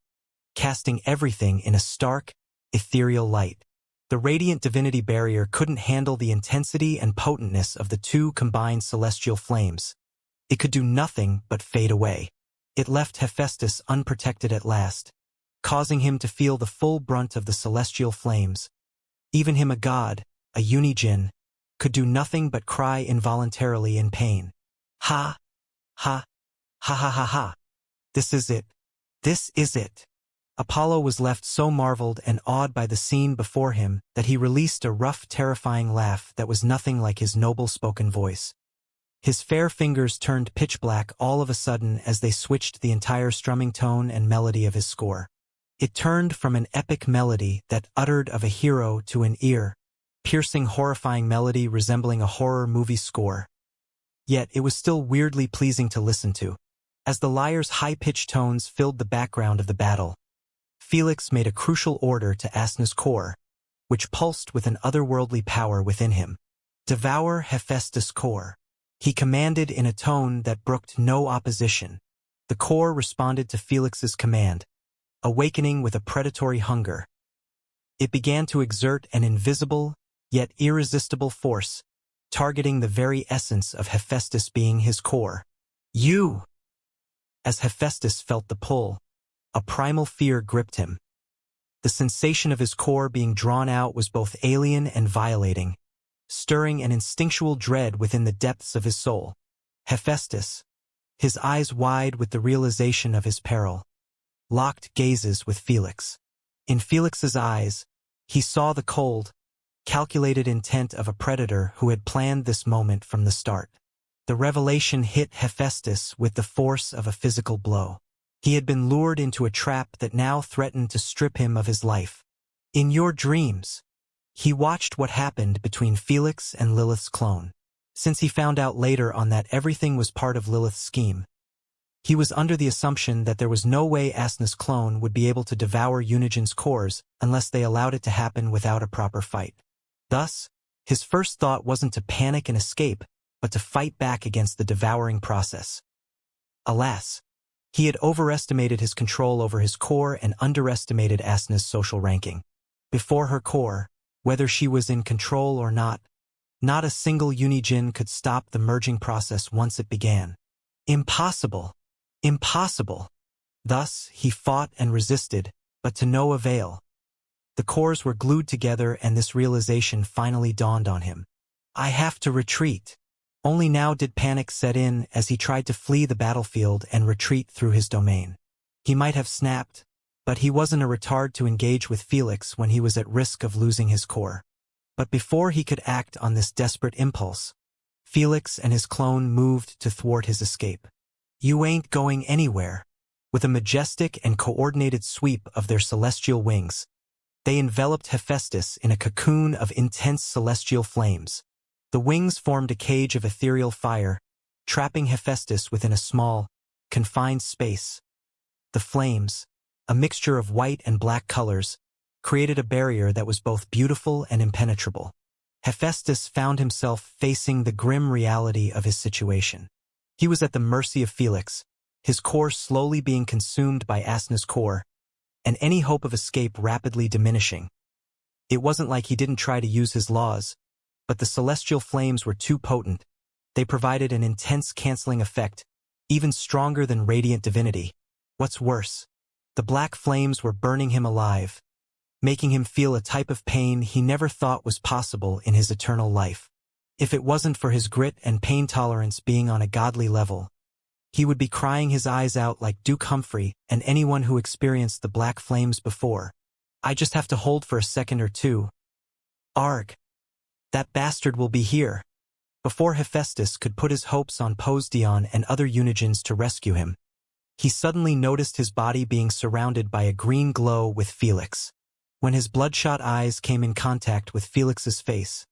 casting everything in a stark, ethereal light. The radiant divinity barrier couldn't handle the intensity and potentness of the two combined celestial flames. It could do nothing but fade away. It left Hephaestus unprotected at last, causing him to feel the full brunt of the celestial flames. Even him, a god, a Unijin, could do nothing but cry involuntarily in pain. Ha! Ha! Ha ha ha ha! This is it! This is it! Apollo was left so marveled and awed by the scene before him that he released a rough, terrifying laugh that was nothing like his noble spoken voice. His fair fingers turned pitch black all of a sudden as they switched the entire strumming tone and melody of his score. It turned from an epic melody that uttered of a hero to an ear-piercing, horrifying melody resembling a horror movie score. Yet it was still weirdly pleasing to listen to. As the lyre's high-pitched tones filled the background of the battle, Felix made a crucial order to Asna's core, which pulsed with an otherworldly power within him. Devour Hephaestus' core. He commanded in a tone that brooked no opposition. The core responded to Felix's command, awakening with a predatory hunger. It began to exert an invisible, yet irresistible force, targeting the very essence of Hephaestus being his core. You! As Hephaestus felt the pull, a primal fear gripped him. The sensation of his core being drawn out was both alien and violating, stirring an instinctual dread within the depths of his soul. Hephaestus, his eyes wide with the realization of his peril, locked gazes with Felix. In Felix's eyes, he saw the cold, calculated intent of a predator who had planned this moment from the start. The revelation hit Hephaestus with the force of a physical blow. He had been lured into a trap that now threatened to strip him of his life. In your dreams, he watched what happened between Felix and Lilith's clone. Since he found out later on that everything was part of Lilith's scheme, he was under the assumption that there was no way Asna's clone would be able to devour Unigen's cores unless they allowed it to happen without a proper fight. Thus, his first thought wasn't to panic and escape, but to fight back against the devouring process. Alas, he had overestimated his control over his core and underestimated Asna's social ranking. Before her core, whether she was in control or not a single Unigen could stop the merging process once it began. Impossible! Impossible! Thus, he fought and resisted, but to no avail. The cores were glued together and this realization finally dawned on him. I have to retreat. Only now did panic set in as he tried to flee the battlefield and retreat through his domain. He might have snapped, but he wasn't a retard to engage with Felix when he was at risk of losing his core. But before he could act on this desperate impulse, Felix and his clone moved to thwart his escape. You ain't going anywhere. With a majestic and coordinated sweep of their celestial wings, they enveloped Hephaestus in a cocoon of intense celestial flames. The wings formed a cage of ethereal fire, trapping Hephaestus within a small, confined space. The flames, a mixture of white and black colors, created a barrier that was both beautiful and impenetrable. Hephaestus found himself facing the grim reality of his situation. He was at the mercy of Felix, his core slowly being consumed by Asna's core, and any hope of escape rapidly diminishing. It wasn't like he didn't try to use his laws, but the celestial flames were too potent. They provided an intense canceling effect, even stronger than radiant divinity. What's worse, the black flames were burning him alive, making him feel a type of pain he never thought was possible in his eternal life. If it wasn't for his grit and pain tolerance being on a godly level, he would be crying his eyes out like Duke Humphrey and anyone who experienced the black flames before. I just have to hold for a second or two. Arg! That bastard will be here. Before Hephaestus could put his hopes on Posdion and other Unigens to rescue him, he suddenly noticed his body being surrounded by a green glow with Felix. When his bloodshot eyes came in contact with Felix's face,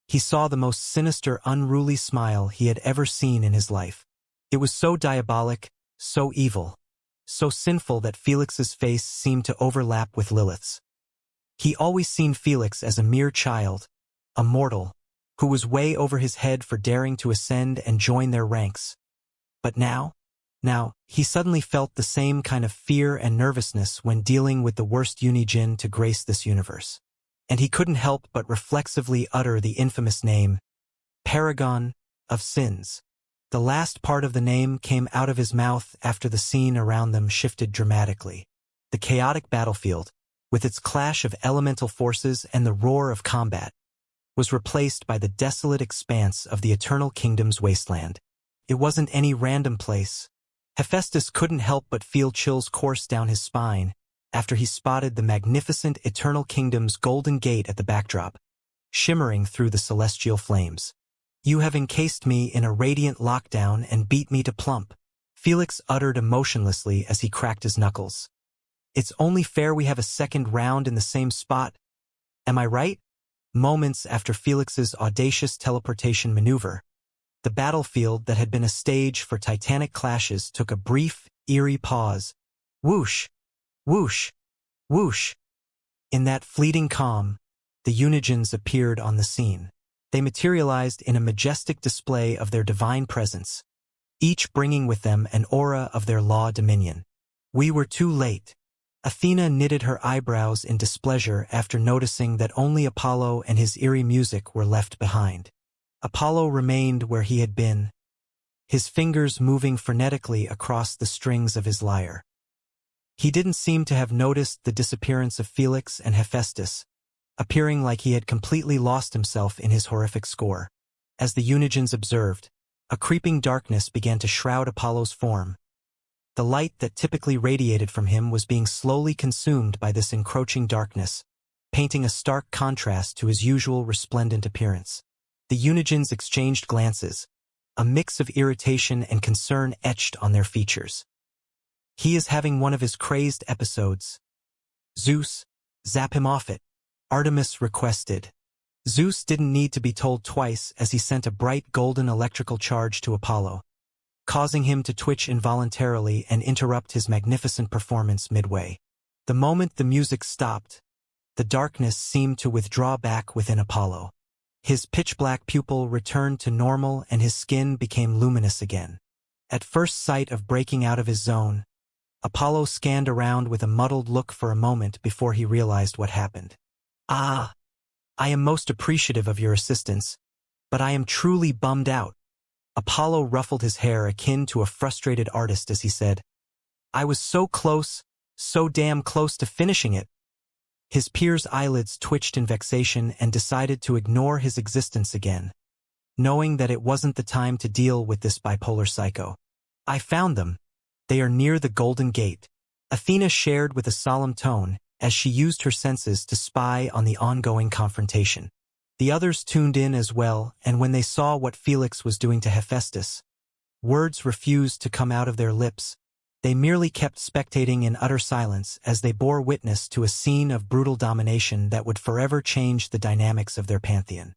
he saw the most sinister, unruly smile he had ever seen in his life. It was so diabolic, so evil, so sinful that Felix's face seemed to overlap with Lilith's. He always seen Felix as a mere child, a mortal, who was way over his head for daring to ascend and join their ranks. But now, he suddenly felt the same kind of fear and nervousness when dealing with the worst Unigen to grace this universe. And he couldn't help but reflexively utter the infamous name, Paragon of Sins. The last part of the name came out of his mouth after the scene around them shifted dramatically. The chaotic battlefield, with its clash of elemental forces and the roar of combat, was replaced by the desolate expanse of the Eternal Kingdom's wasteland. It wasn't any random place. Hephaestus couldn't help but feel chills course down his spine after he spotted the magnificent Eternal Kingdom's golden gate at the backdrop, shimmering through the celestial flames. You have encased me in a radiant lockdown and beat me to plump, Felix uttered emotionlessly as he cracked his knuckles. It's only fair we have a second round in the same spot. Am I right? Moments after Felix's audacious teleportation maneuver, the battlefield that had been a stage for titanic clashes took a brief, eerie pause. Whoosh! Whoosh! Whoosh! In that fleeting calm, the Unigens appeared on the scene. They materialized in a majestic display of their divine presence, each bringing with them an aura of their law dominion. We were too late. Athena knitted her eyebrows in displeasure after noticing that only Apollo and his eerie music were left behind. Apollo remained where he had been, his fingers moving frenetically across the strings of his lyre. He didn't seem to have noticed the disappearance of Felix and Hephaestus, appearing like he had completely lost himself in his horrific score. As the Unigens observed, a creeping darkness began to shroud Apollo's form. The light that typically radiated from him was being slowly consumed by this encroaching darkness, painting a stark contrast to his usual resplendent appearance. The Unigens exchanged glances, a mix of irritation and concern etched on their features. He is having one of his crazed episodes. Zeus, zap him off it, Artemis requested. Zeus didn't need to be told twice as he sent a bright golden electrical charge to Apollo, causing him to twitch involuntarily and interrupt his magnificent performance midway. The moment the music stopped, the darkness seemed to withdraw back within Apollo. His pitch-black pupil returned to normal and his skin became luminous again. At first sight of breaking out of his zone, Apollo scanned around with a muddled look for a moment before he realized what happened. "Ah, I am most appreciative of your assistance, but I am truly bummed out." Apollo ruffled his hair akin to a frustrated artist as he said, "I was so close, so damn close to finishing it." His peer's eyelids twitched in vexation and decided to ignore his existence again, knowing that it wasn't the time to deal with this bipolar psycho. "I found them. They are near the Golden Gate," Athena shared with a solemn tone as she used her senses to spy on the ongoing confrontation. The others tuned in as well, and when they saw what Felix was doing to Hephaestus, words refused to come out of their lips. They merely kept spectating in utter silence as they bore witness to a scene of brutal domination that would forever change the dynamics of their pantheon.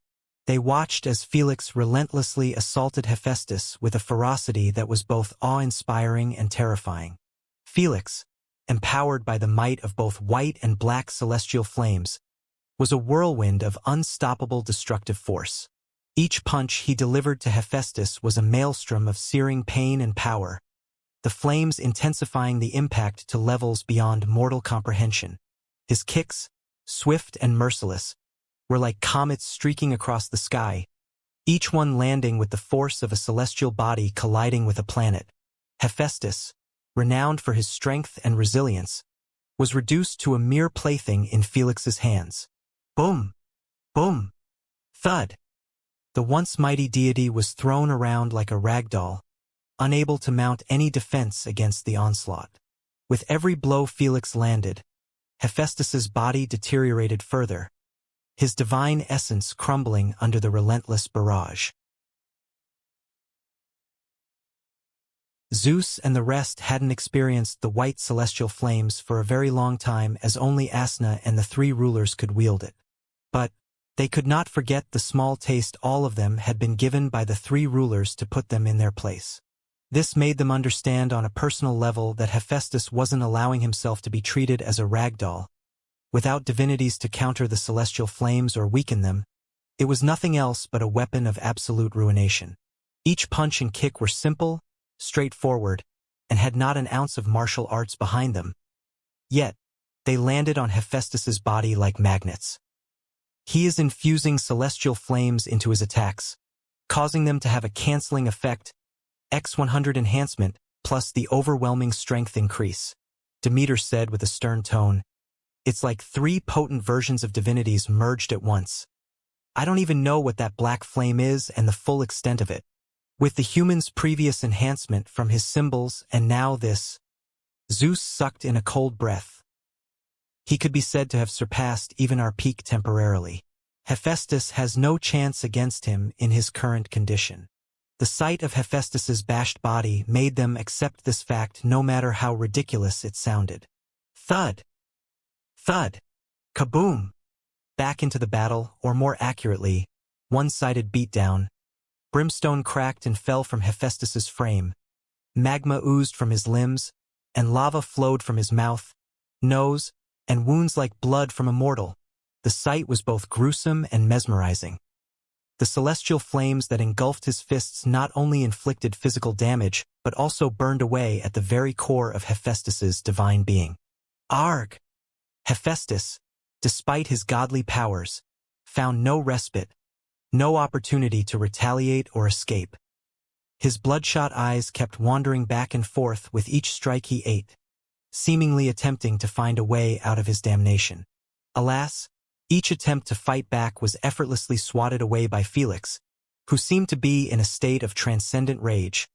They watched as Felix relentlessly assaulted Hephaestus with a ferocity that was both awe-inspiring and terrifying. Felix, empowered by the might of both white and black celestial flames, was a whirlwind of unstoppable destructive force. Each punch he delivered to Hephaestus was a maelstrom of searing pain and power, the flames intensifying the impact to levels beyond mortal comprehension. His kicks, swift and merciless, were like comets streaking across the sky, each one landing with the force of a celestial body colliding with a planet. Hephaestus, renowned for his strength and resilience, was reduced to a mere plaything in Felix's hands. Boom! Boom! Thud! The once mighty deity was thrown around like a rag doll, unable to mount any defense against the onslaught. With every blow Felix landed, Hephaestus's body deteriorated further, his divine essence crumbling under the relentless barrage. Zeus and the rest hadn't experienced the white celestial flames for a very long time, as only Asna and the three rulers could wield it. But they could not forget the small taste all of them had been given by the three rulers to put them in their place. This made them understand on a personal level that Hephaestus wasn't allowing himself to be treated as a rag doll. Without divinities to counter the celestial flames or weaken them, it was nothing else but a weapon of absolute ruination. Each punch and kick were simple, straightforward, and had not an ounce of martial arts behind them. Yet, they landed on Hephaestus's body like magnets. He is infusing celestial flames into his attacks, causing them to have a canceling effect, X100 enhancement, plus the overwhelming strength increase, Demeter said with a stern tone. It's like three potent versions of divinities merged at once. I don't even know what that black flame is and the full extent of it. With the human's previous enhancement from his symbols and now this, Zeus sucked in a cold breath. He could be said to have surpassed even our peak temporarily. Hephaestus has no chance against him in his current condition. The sight of Hephaestus's bashed body made them accept this fact no matter how ridiculous it sounded. Thud! Thud! Kaboom! Back into the battle, or more accurately, one-sided beatdown. Brimstone cracked and fell from Hephaestus's frame. Magma oozed from his limbs, and lava flowed from his mouth, nose, and wounds like blood from a mortal. The sight was both gruesome and mesmerizing. The celestial flames that engulfed his fists not only inflicted physical damage, but also burned away at the very core of Hephaestus's divine being. Arg! Hephaestus, despite his godly powers, found no respite, no opportunity to retaliate or escape. His bloodshot eyes kept wandering back and forth with each strike he ate, seemingly attempting to find a way out of his damnation. Alas, each attempt to fight back was effortlessly swatted away by Felix, who seemed to be in a state of transcendent rage,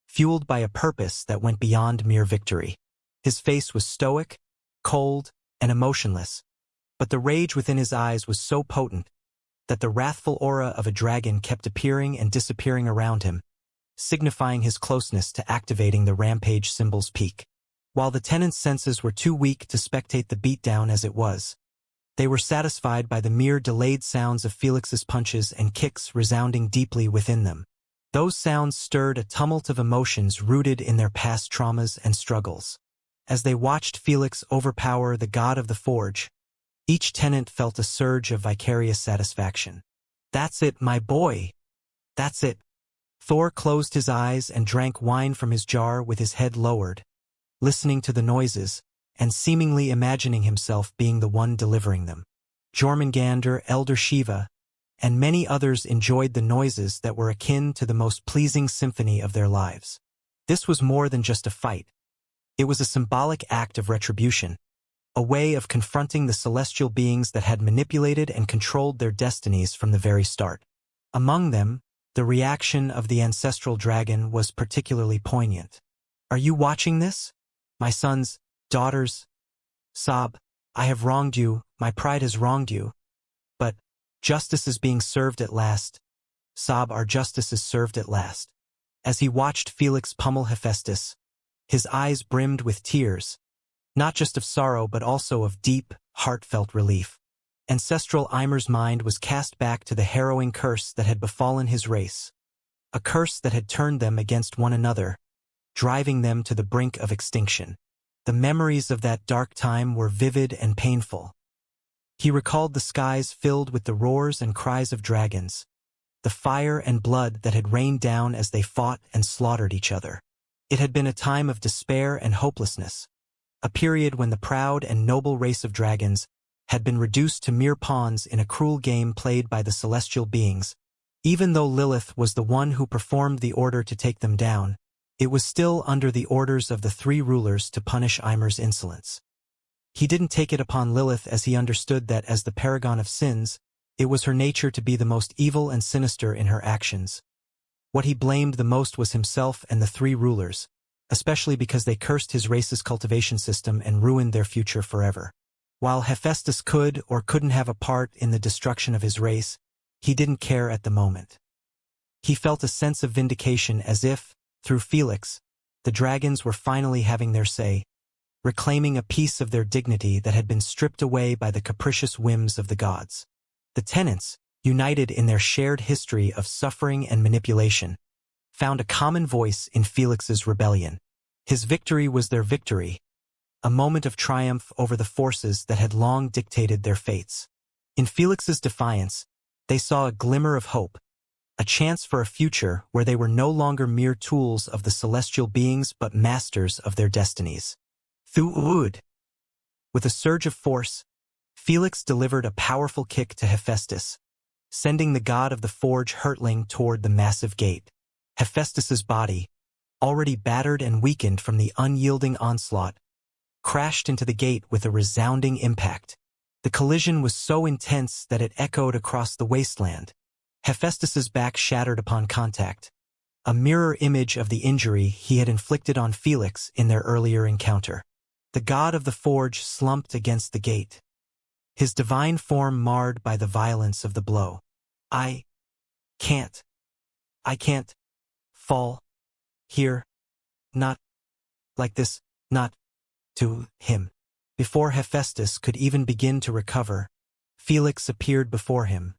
fueled by a purpose that went beyond mere victory. His face was stoic, cold, and emotionless, but the rage within his eyes was so potent that the wrathful aura of a dragon kept appearing and disappearing around him, signifying his closeness to activating the rampage symbol's peak. While the tenants' senses were too weak to spectate the beatdown as it was, they were satisfied by the mere delayed sounds of Felix's punches and kicks resounding deeply within them. Those sounds stirred a tumult of emotions rooted in their past traumas and struggles. As they watched Felix overpower the god of the forge, each tenant felt a surge of vicarious satisfaction. "That's it, my boy! That's it!" Thor closed his eyes and drank wine from his jar with his head lowered, listening to the noises, and seemingly imagining himself being the one delivering them. Jormungandr, Elder Shiva, and many others enjoyed the noises that were akin to the most pleasing symphony of their lives. This was more than just a fight. It was a symbolic act of retribution, a way of confronting the celestial beings that had manipulated and controlled their destinies from the very start. Among them, the reaction of the ancestral dragon was particularly poignant. "Are you watching this? My sons, daughters, sob, I have wronged you, my pride has wronged you. But justice is being served at last. Sob, our justice is served at last." As he watched Felix pummel Hephaestus, his eyes brimmed with tears, not just of sorrow but also of deep, heartfelt relief. Ancestral Ymir's mind was cast back to the harrowing curse that had befallen his race, a curse that had turned them against one another, driving them to the brink of extinction. The memories of that dark time were vivid and painful. He recalled the skies filled with the roars and cries of dragons, the fire and blood that had rained down as they fought and slaughtered each other. It had been a time of despair and hopelessness, a period when the proud and noble race of dragons had been reduced to mere pawns in a cruel game played by the celestial beings. Even though Lilith was the one who performed the order to take them down, it was still under the orders of the three rulers to punish Ymir's insolence. He didn't take it upon Lilith as he understood that as the paragon of sins, it was her nature to be the most evil and sinister in her actions. What he blamed the most was himself and the three rulers, especially because they cursed his race's cultivation system and ruined their future forever. While Hephaestus could or couldn't have a part in the destruction of his race, he didn't care at the moment. He felt a sense of vindication as if, through Felix, the dragons were finally having their say, reclaiming a piece of their dignity that had been stripped away by the capricious whims of the gods. The tenants, united in their shared history of suffering and manipulation, found a common voice in Felix's rebellion. His victory was their victory, a moment of triumph over the forces that had long dictated their fates. In Felix's defiance, they saw a glimmer of hope, a chance for a future where they were no longer mere tools of the celestial beings but masters of their destinies. Thu'ud. With a surge of force, Felix delivered a powerful kick to Hephaestus, sending the god of the forge hurtling toward the massive gate. Hephaestus's body, already battered and weakened from the unyielding onslaught, crashed into the gate with a resounding impact. The collision was so intense that it echoed across the wasteland. Hephaestus's back shattered upon contact, a mirror image of the injury he had inflicted on Felix in their earlier encounter. The god of the forge slumped against the gate, his divine form marred by the violence of the blow. I can't fall here, not like this, not to him." Before Hephaestus could even begin to recover, Felix appeared before him,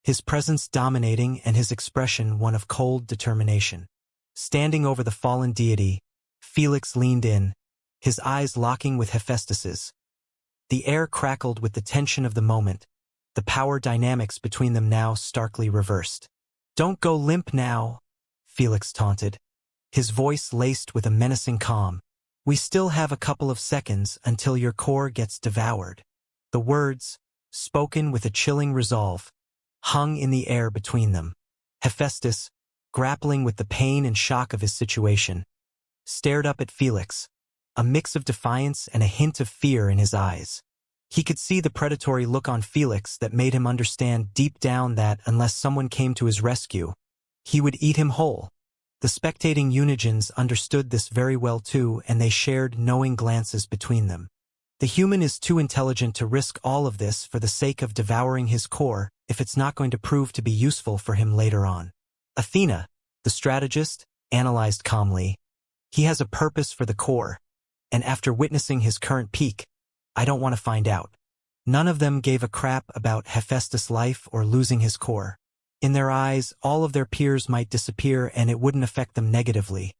his presence dominating and his expression one of cold determination. Standing over the fallen deity, Felix leaned in, his eyes locking with Hephaestus's. The air crackled with the tension of the moment, the power dynamics between them now starkly reversed. "Don't go limp now," Felix taunted, his voice laced with a menacing calm. "We still have a couple of seconds until your core gets devoured." The words, spoken with a chilling resolve, hung in the air between them. Hephaestus, grappling with the pain and shock of his situation, stared up at Felix, a mix of defiance and a hint of fear in his eyes. He could see the predatory look on Felix that made him understand deep down that unless someone came to his rescue, he would eat him whole. The spectating Unigens understood this very well too, and they shared knowing glances between them. The human is too intelligent to risk all of this for the sake of devouring his core if it's not going to prove to be useful for him later on. Athena, the strategist, analyzed calmly. "He has a purpose for the core, and after witnessing his current peak, I don't want to find out." None of them gave a crap about Hephaestus' life or losing his core. In their eyes, all of their peers might disappear and it wouldn't affect them negatively,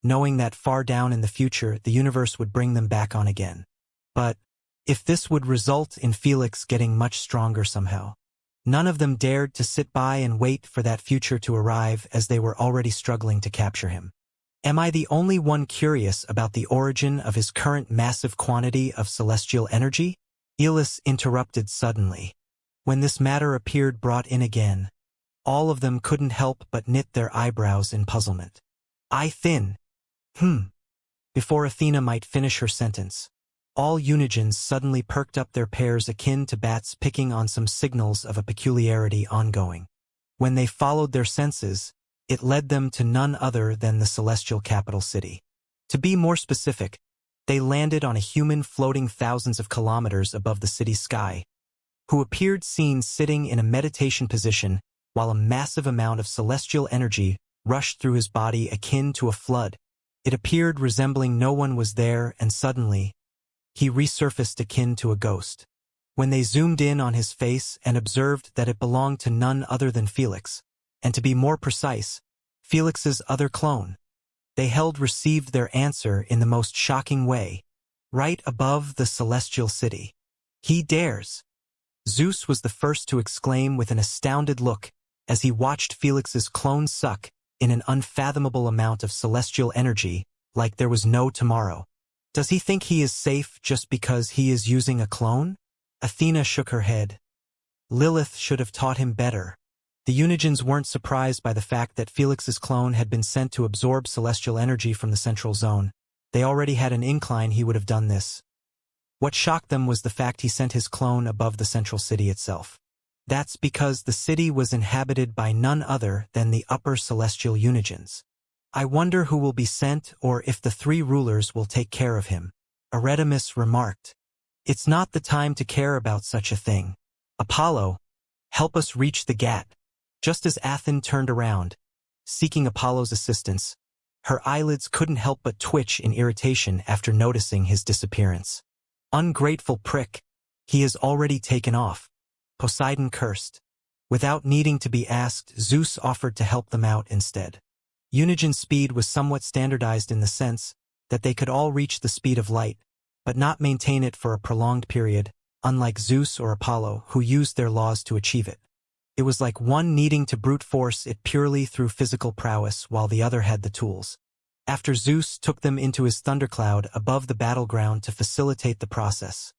knowing that far down in the future the universe would bring them back on again. But if this would result in Felix getting much stronger somehow, none of them dared to sit by and wait for that future to arrive, as they were already struggling to capture him. "Am I the only one curious about the origin of his current massive quantity of celestial energy?" Elis interrupted suddenly. When this matter appeared brought in again, all of them couldn't help but knit their eyebrows in puzzlement. "I thin. Before Athena might finish her sentence, all Unigens suddenly perked up their pairs akin to bats picking on some signals of a peculiarity ongoing. When they followed their senses, it led them to none other than the celestial capital city. To be more specific, they landed on a human floating thousands of kilometers above the city's sky, who appeared seen sitting in a meditation position while a massive amount of celestial energy rushed through his body akin to a flood. It appeared resembling no one was there, and suddenly, he resurfaced akin to a ghost. When they zoomed in on his face and observed that it belonged to none other than Felix, and to be more precise, Felix's other clone, they received their answer in the most shocking way, right above the celestial city. "He dares!" Zeus was the first to exclaim with an astounded look as he watched Felix's clone suck in an unfathomable amount of celestial energy like there was no tomorrow. "Does he think he is safe just because he is using a clone?" Athena shook her head. "Lilith should have taught him better." The Unigens weren't surprised by the fact that Felix's clone had been sent to absorb celestial energy from the central zone. They already had an incline he would have done this. What shocked them was the fact he sent his clone above the central city itself. That's because the city was inhabited by none other than the upper celestial Unigens. "I wonder who will be sent or if the three rulers will take care of him," Artemis remarked. "It's not the time to care about such a thing. Apollo, help us reach the Gat." Just as Athene turned around, seeking Apollo's assistance, her eyelids couldn't help but twitch in irritation after noticing his disappearance. "Ungrateful prick, he has already taken off," Poseidon cursed. Without needing to be asked, Zeus offered to help them out instead. Unigen's speed was somewhat standardized in the sense that they could all reach the speed of light, but not maintain it for a prolonged period, unlike Zeus or Apollo, who used their laws to achieve it. It was like one needing to brute force it purely through physical prowess while the other had the tools. After Zeus took them into his thundercloud above the battleground to facilitate the process,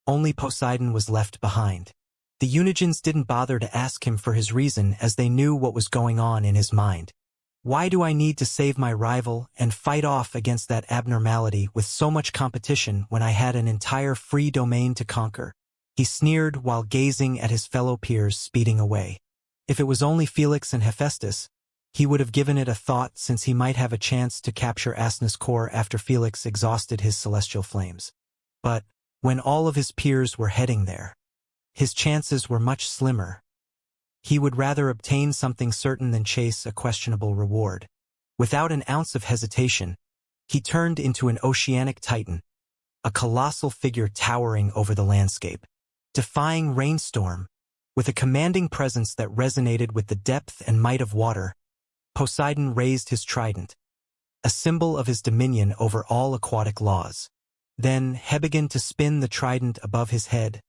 only Poseidon was left behind. The Unigens didn't bother to ask him for his reason, as they knew what was going on in his mind. "Why do I need to save my rival and fight off against that abnormality with so much competition when I had an entire free domain to conquer?" He sneered while gazing at his fellow peers speeding away. If it was only Felix and Hephaestus, he would have given it a thought, since he might have a chance to capture Asna's core after Felix exhausted his celestial flames. But when all of his peers were heading there, his chances were much slimmer. He would rather obtain something certain than chase a questionable reward. Without an ounce of hesitation, he turned into an oceanic titan, a colossal figure towering over the landscape, defying rainstorm. With a commanding presence that resonated with the depth and might of water, Poseidon raised his trident, a symbol of his dominion over all aquatic laws. Then he began to spin the trident above his head,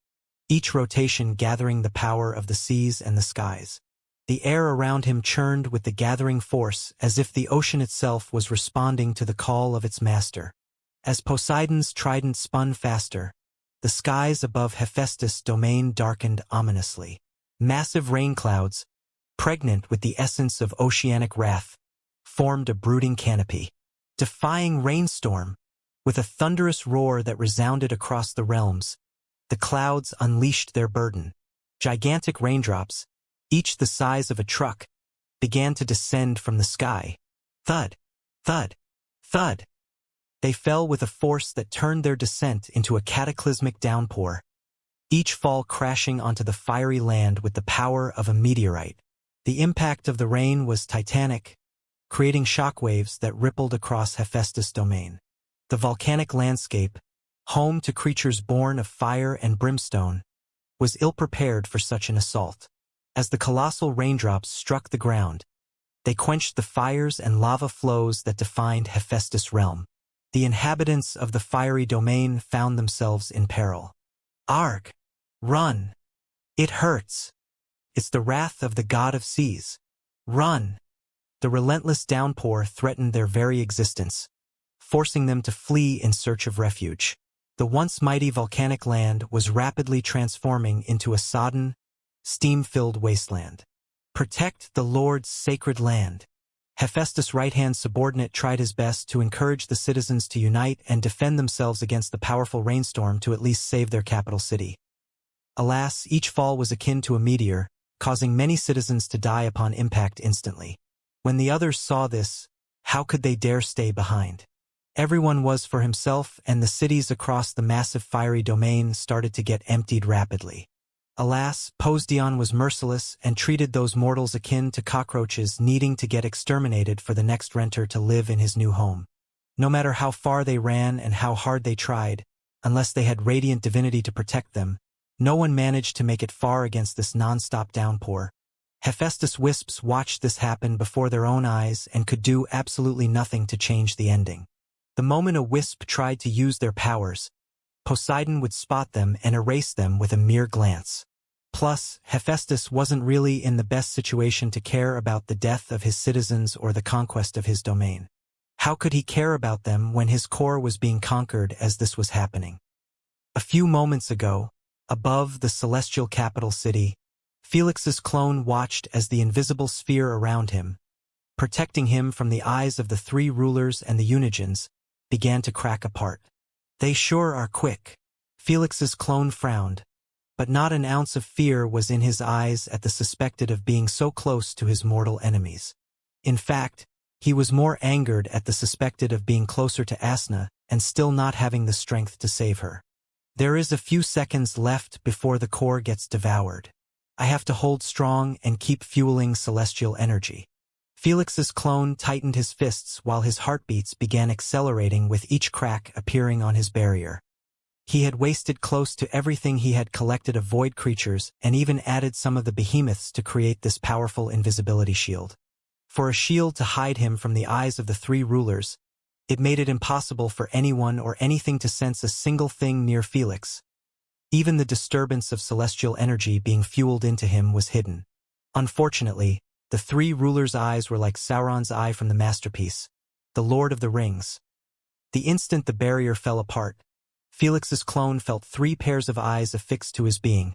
each rotation gathering the power of the seas and the skies. The air around him churned with the gathering force as if the ocean itself was responding to the call of its master. As Poseidon's trident spun faster, the skies above Hephaestus' domain darkened ominously. Massive rain clouds, pregnant with the essence of oceanic wrath, formed a brooding canopy, defying rainstorm. With a thunderous roar that resounded across the realms, the clouds unleashed their burden. Gigantic raindrops, each the size of a truck, began to descend from the sky. Thud, thud, thud. They fell with a force that turned their descent into a cataclysmic downpour, each fall crashing onto the fiery land with the power of a meteorite. The impact of the rain was titanic, creating shockwaves that rippled across Hephaestus' domain. The volcanic landscape, home to creatures born of fire and brimstone, was ill-prepared for such an assault. As the colossal raindrops struck the ground, they quenched the fires and lava flows that defined Hephaestus' realm. The inhabitants of the fiery domain found themselves in peril. Arg! Run! It hurts! It's the wrath of the god of seas. Run! The relentless downpour threatened their very existence, forcing them to flee in search of refuge. The once mighty volcanic land was rapidly transforming into a sodden, steam-filled wasteland. Protect the Lord's sacred land. Hephaestus' right-hand subordinate tried his best to encourage the citizens to unite and defend themselves against the powerful rainstorm to at least save their capital city. Alas, each fall was akin to a meteor, causing many citizens to die upon impact instantly. When the others saw this, how could they dare stay behind? Everyone was for himself, and the cities across the massive fiery domain started to get emptied rapidly. Alas, Poseidon was merciless and treated those mortals akin to cockroaches needing to get exterminated for the next renter to live in his new home. No matter how far they ran and how hard they tried, unless they had radiant divinity to protect them, no one managed to make it far against this non-stop downpour. Hephaestus' wisps watched this happen before their own eyes and could do absolutely nothing to change the ending. The moment a wisp tried to use their powers, Poseidon would spot them and erase them with a mere glance. Plus, Hephaestus wasn't really in the best situation to care about the death of his citizens or the conquest of his domain. How could he care about them when his core was being conquered as this was happening? A few moments ago, above the celestial capital city, Felix's clone watched as the invisible sphere around him, protecting him from the eyes of the three rulers and the Unigens, began to crack apart. They sure are quick. Felix's clone frowned, but not an ounce of fear was in his eyes at the suspected of being so close to his mortal enemies. In fact, he was more angered at the suspected of being closer to Asna and still not having the strength to save her. There is a few seconds left before the core gets devoured. I have to hold strong and keep fueling celestial energy. Felix's clone tightened his fists while his heartbeats began accelerating with each crack appearing on his barrier. He had wasted close to everything he had collected of void creatures and even added some of the behemoths to create this powerful invisibility shield. For a shield to hide him from the eyes of the three rulers, it made it impossible for anyone or anything to sense a single thing near Felix. Even the disturbance of celestial energy being fueled into him was hidden. Unfortunately, the three rulers' eyes were like Sauron's eye from the masterpiece, the Lord of the Rings. The instant the barrier fell apart, Felix's clone felt 3 pairs of eyes affixed to his being,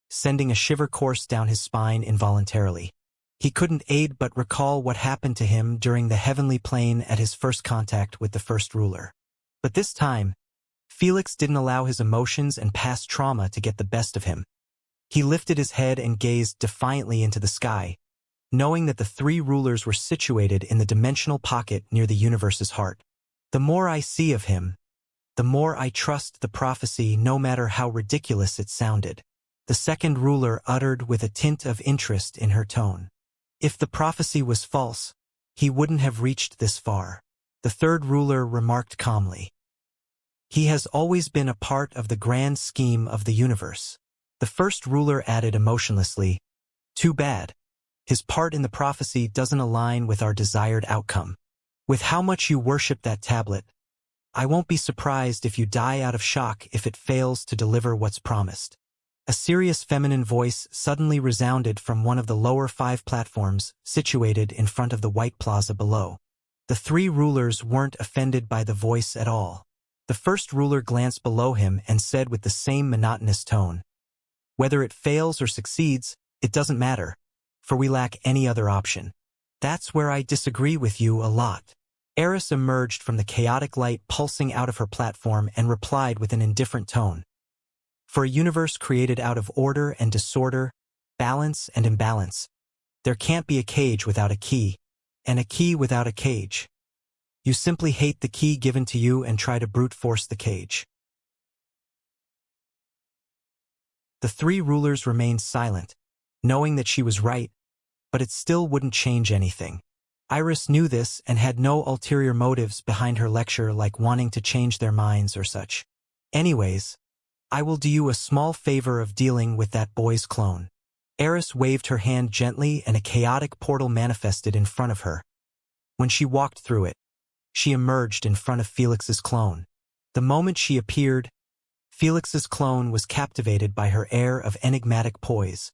sending a shiver course down his spine involuntarily. He couldn't aid but recall what happened to him during the heavenly plane at his first contact with the first ruler. But this time, Felix didn't allow his emotions and past trauma to get the best of him. He lifted his head and gazed defiantly into the sky, knowing that the three rulers were situated in the dimensional pocket near the universe's heart. The more I see of him, the more I trust the prophecy, no matter how ridiculous it sounded, the second ruler uttered with a tint of interest in her tone. If the prophecy was false, he wouldn't have reached this far. The third ruler remarked calmly. He has always been a part of the grand scheme of the universe. The first ruler added emotionlessly, "Too bad. His part in the prophecy doesn't align with our desired outcome. With how much you worship that tablet, I won't be surprised if you die out of shock if it fails to deliver what's promised. A serious feminine voice suddenly resounded from one of the lower 5 platforms situated in front of the white plaza below. The 3 rulers weren't offended by the voice at all. The first ruler glanced below him and said with the same monotonous tone, "Whether it fails or succeeds, it doesn't matter, for we lack any other option." "That's where I disagree with you a lot." Eris emerged from the chaotic light pulsing out of her platform and replied with an indifferent tone. "For a universe created out of order and disorder, balance and imbalance, there can't be a cage without a key, and a key without a cage. You simply hate the key given to you and try to brute force the cage." The 3 rulers remained silent, knowing that she was right, but it still wouldn't change anything. Iris knew this and had no ulterior motives behind her lecture like wanting to change their minds or such. "Anyways, I will do you a small favor of dealing with that boy's clone." Eris waved her hand gently and a chaotic portal manifested in front of her. When she walked through it, she emerged in front of Felix's clone. The moment she appeared, Felix's clone was captivated by her air of enigmatic poise,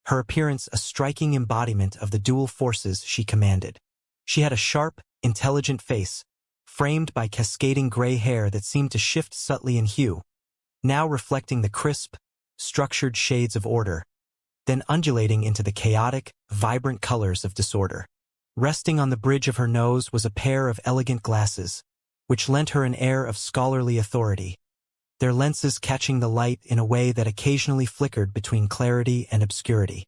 her appearance a striking embodiment of the dual forces she commanded. She had a sharp, intelligent face, framed by cascading gray hair that seemed to shift subtly in hue, now reflecting the crisp, structured shades of order, then undulating into the chaotic, vibrant colors of disorder. Resting on the bridge of her nose was a pair of elegant glasses, which lent her an air of scholarly authority, their lenses catching the light in a way that occasionally flickered between clarity and obscurity.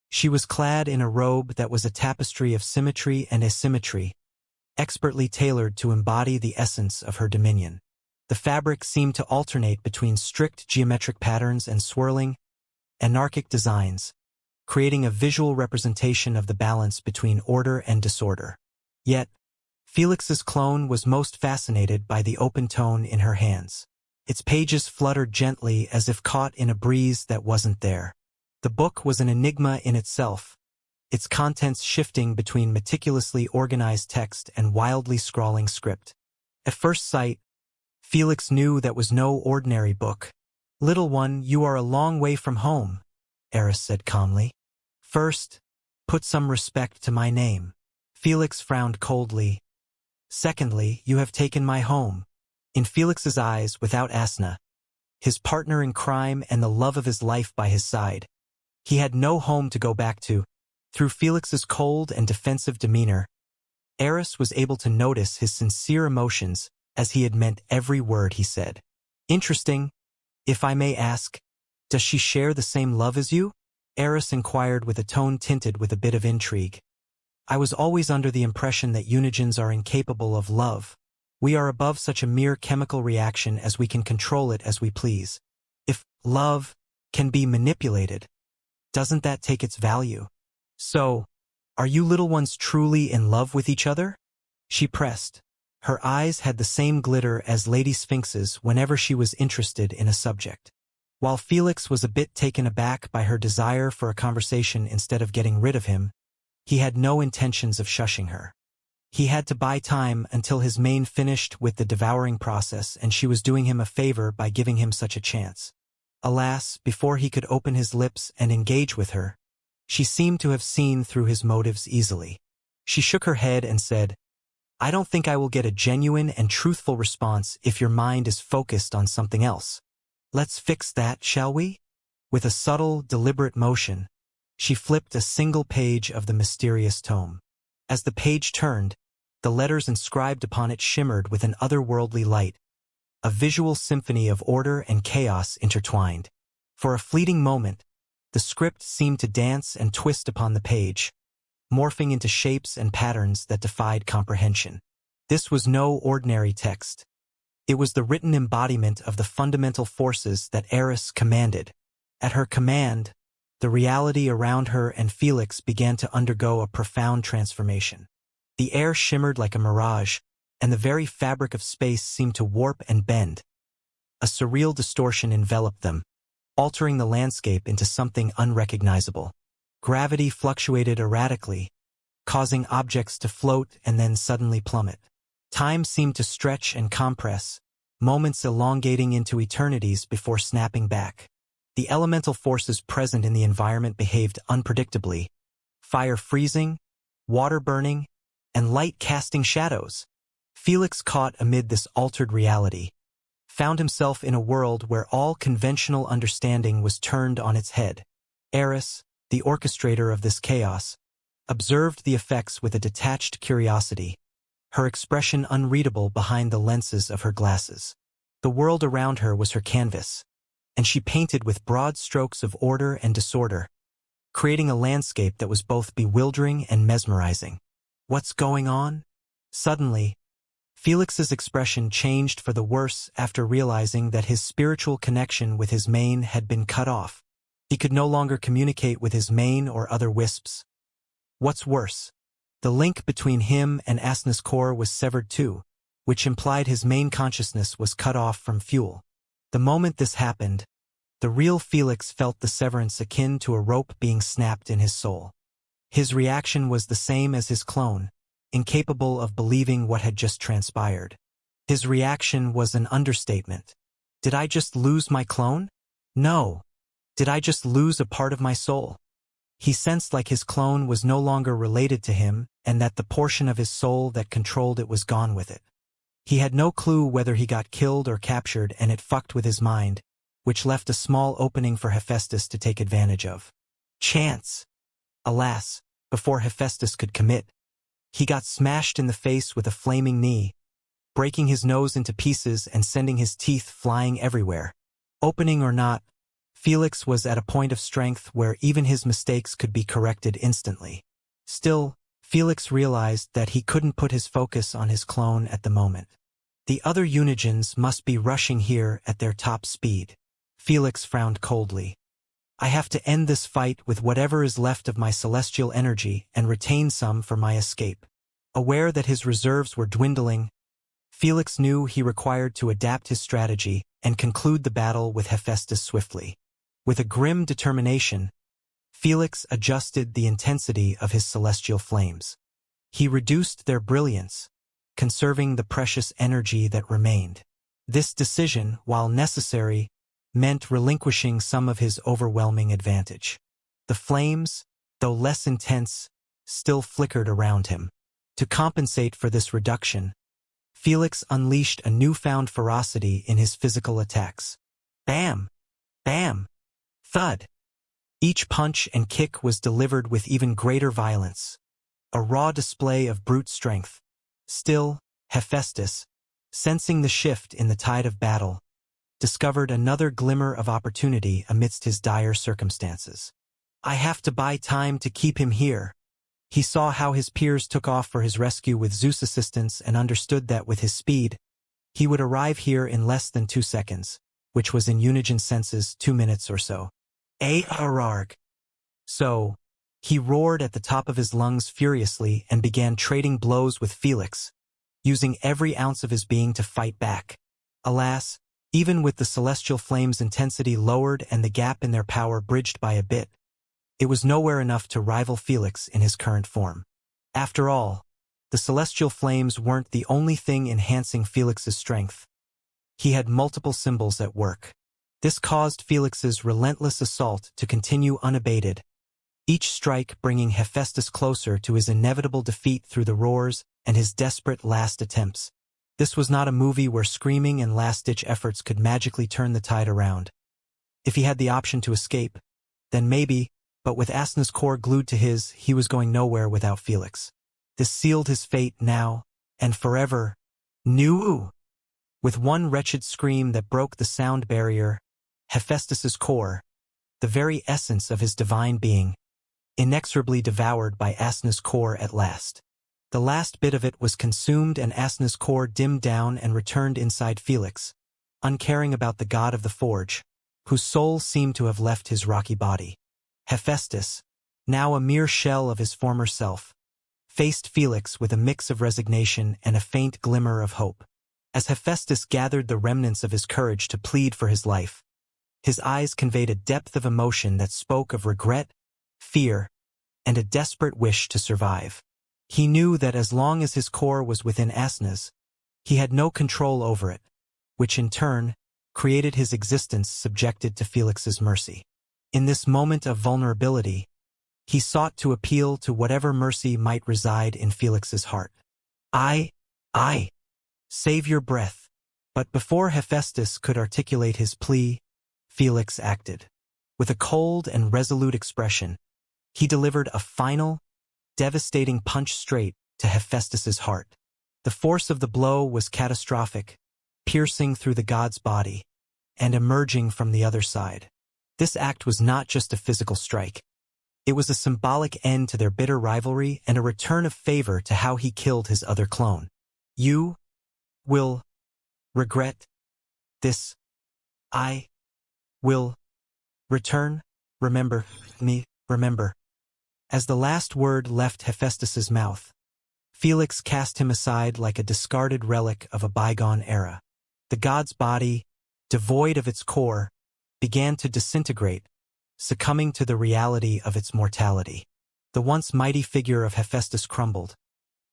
She was clad in a robe that was a tapestry of symmetry and asymmetry, expertly tailored to embody the essence of her dominion. The fabric seemed to alternate between strict geometric patterns and swirling, anarchic designs, creating a visual representation of the balance between order and disorder. Yet, Felix's clone was most fascinated by the open tone in her hands. Its pages fluttered gently as if caught in a breeze that wasn't there. The book was an enigma in itself, its contents shifting between meticulously organized text and wildly scrawling script. At first sight, Felix knew that was no ordinary book. "Little one, you are a long way from home," Eris said calmly. "First, put some respect to my name." Felix frowned coldly. "Secondly, you have taken my home." In Felix's eyes, without Asna, his partner in crime and the love of his life by his side, he had no home to go back to. Through Felix's cold and defensive demeanor, Eris was able to notice his sincere emotions as he had meant every word he said. "Interesting. If I may ask, does she share the same love as you?" Eris inquired with a tone tinted with a bit of intrigue. "I was always under the impression that unigens are incapable of love. We are above such a mere chemical reaction as we can control it as we please. If love can be manipulated, doesn't that take its value? So, are you little ones truly in love with each other?" She pressed. Her eyes had the same glitter as Lady Sphinx's whenever she was interested in a subject. While Felix was a bit taken aback by her desire for a conversation instead of getting rid of him, he had no intentions of shushing her. He had to buy time until his mane finished with the devouring process, and she was doing him a favor by giving him such a chance. Alas, before he could open his lips and engage with her, she seemed to have seen through his motives easily. She shook her head and said, "I don't think I will get a genuine and truthful response if your mind is focused on something else. Let's fix that, shall we?" With a subtle, deliberate motion, she flipped a single page of the mysterious tome. As the page turned, the letters inscribed upon it shimmered with an otherworldly light, a visual symphony of order and chaos intertwined. For a fleeting moment, the script seemed to dance and twist upon the page, morphing into shapes and patterns that defied comprehension. This was no ordinary text. It was the written embodiment of the fundamental forces that Eris commanded. At her command, the reality around her and Felix began to undergo a profound transformation. The air shimmered like a mirage, and the very fabric of space seemed to warp and bend. A surreal distortion enveloped them, altering the landscape into something unrecognizable. Gravity fluctuated erratically, causing objects to float and then suddenly plummet. Time seemed to stretch and compress, moments elongating into eternities before snapping back. The elemental forces present in the environment behaved unpredictably, fire freezing, water burning, and light casting shadows. Felix, caught amid this altered reality, found himself in a world where all conventional understanding was turned on its head. Eris, the orchestrator of this chaos, observed the effects with a detached curiosity, her expression unreadable behind the lenses of her glasses. The world around her was her canvas, and she painted with broad strokes of order and disorder, creating a landscape that was both bewildering and mesmerizing. What's going on? Suddenly, Felix's expression changed for the worse after realizing that his spiritual connection with his mane had been cut off. He could no longer communicate with his mane or other wisps. What's worse, the link between him and Asna's core was severed too, which implied his main consciousness was cut off from fuel. The moment this happened, the real Felix felt the severance akin to a rope being snapped in his soul. His reaction was the same as his clone, incapable of believing what had just transpired. His reaction was an understatement. Did I just lose my clone? No. Did I just lose a part of my soul? He sensed like his clone was no longer related to him and that the portion of his soul that controlled it was gone with it. He had no clue whether he got killed or captured, and it fucked with his mind, which left a small opening for Hephaestus to take advantage of. Chance! Alas, before Hephaestus could commit, he got smashed in the face with a flaming knee, breaking his nose into pieces and sending his teeth flying everywhere. Opening or not, Felix was at a point of strength where even his mistakes could be corrected instantly. Still, Felix realized that he couldn't put his focus on his clone at the moment. The other Unigens must be rushing here at their top speed. Felix frowned coldly. I have to end this fight with whatever is left of my celestial energy and retain some for my escape. Aware that his reserves were dwindling, Felix knew he required to adapt his strategy and conclude the battle with Hephaestus swiftly. With a grim determination, Felix adjusted the intensity of his celestial flames. He reduced their brilliance, conserving the precious energy that remained. This decision, while necessary, meant relinquishing some of his overwhelming advantage. The flames, though less intense, still flickered around him. To compensate for this reduction, Felix unleashed a newfound ferocity in his physical attacks. Bam! Bam! Thud! Each punch and kick was delivered with even greater violence, a raw display of brute strength. Still, Hephaestus, sensing the shift in the tide of battle, discovered another glimmer of opportunity amidst his dire circumstances. I have to buy time to keep him here. He saw how his peers took off for his rescue with Zeus' assistance and understood that with his speed, he would arrive here in less than 2 seconds, which was in Unigen senses 2 minutes or so. Ararg! So, he roared at the top of his lungs furiously and began trading blows with Felix, using every ounce of his being to fight back. Alas, even with the celestial flames' intensity lowered and the gap in their power bridged by a bit, it was nowhere enough to rival Felix in his current form. After all, the celestial flames weren't the only thing enhancing Felix's strength. He had multiple symbols at work. This caused Felix's relentless assault to continue unabated, each strike bringing Hephaestus closer to his inevitable defeat through the roars and his desperate last attempts. This was not a movie where screaming and last-ditch efforts could magically turn the tide around. If he had the option to escape, then maybe, but with Asna's core glued to his, he was going nowhere without Felix. This sealed his fate now, and forever. New! With one wretched scream that broke the sound barrier, Hephaestus's core, the very essence of his divine being, inexorably devoured by Asna's core at last. The last bit of it was consumed and Asna's core dimmed down and returned inside Felix, uncaring about the god of the forge, whose soul seemed to have left his rocky body. Hephaestus, now a mere shell of his former self, faced Felix with a mix of resignation and a faint glimmer of hope. As Hephaestus gathered the remnants of his courage to plead for his life, his eyes conveyed a depth of emotion that spoke of regret, fear, and a desperate wish to survive. He knew that as long as his core was within Asna's, He had no control over it, which in turn created his existence subjected to Felix's mercy. In this moment of vulnerability, he sought to appeal to whatever mercy might reside in Felix's heart. I, save your breath. But before Hephaestus could articulate his plea, Felix acted. With a cold and resolute expression, he delivered a final, devastating punch straight to Hephaestus's heart. The force of the blow was catastrophic, piercing through the god's body and emerging from the other side. This act was not just a physical strike. It was a symbolic end to their bitter rivalry and a return of favor to how he killed his other clone. You will regret this. I will return. Remember me, remember. As the last word left Hephaestus's mouth, Felix cast him aside like a discarded relic of a bygone era. The god's body, devoid of its core, began to disintegrate, succumbing to the reality of its mortality. The once mighty figure of Hephaestus crumbled,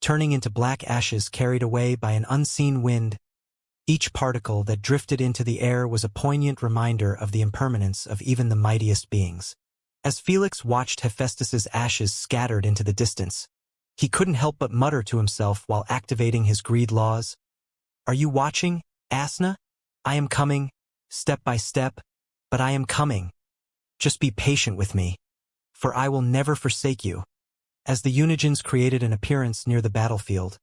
turning into black ashes carried away by an unseen wind. Each particle that drifted into the air was a poignant reminder of the impermanence of even the mightiest beings. As Felix watched Hephaestus's ashes scattered into the distance, he couldn't help but mutter to himself while activating his greed laws. Are you watching, Asna? I am coming, step by step, but I am coming. Just be patient with me, for I will never forsake you. As the Unigens created an appearance near the battlefield,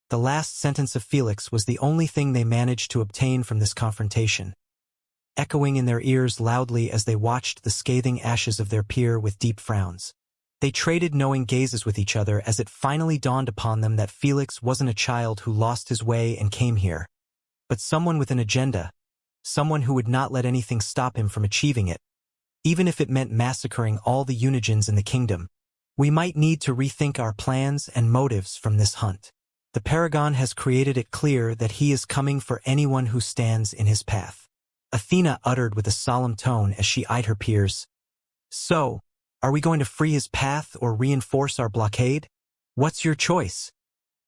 the last sentence of Felix was the only thing they managed to obtain from this confrontation, echoing in their ears loudly as they watched the scathing ashes of their peer with deep frowns. They traded knowing gazes with each other as it finally dawned upon them that Felix wasn't a child who lost his way and came here, but someone with an agenda, someone who would not let anything stop him from achieving it, even if it meant massacring all the Unigens in the kingdom. We might need to rethink our plans and motives from this hunt. The Paragon has created it clear that he is coming for anyone who stands in his path. Athena uttered with a solemn tone as she eyed her peers. So, are we going to free his path or reinforce our blockade? What's your choice?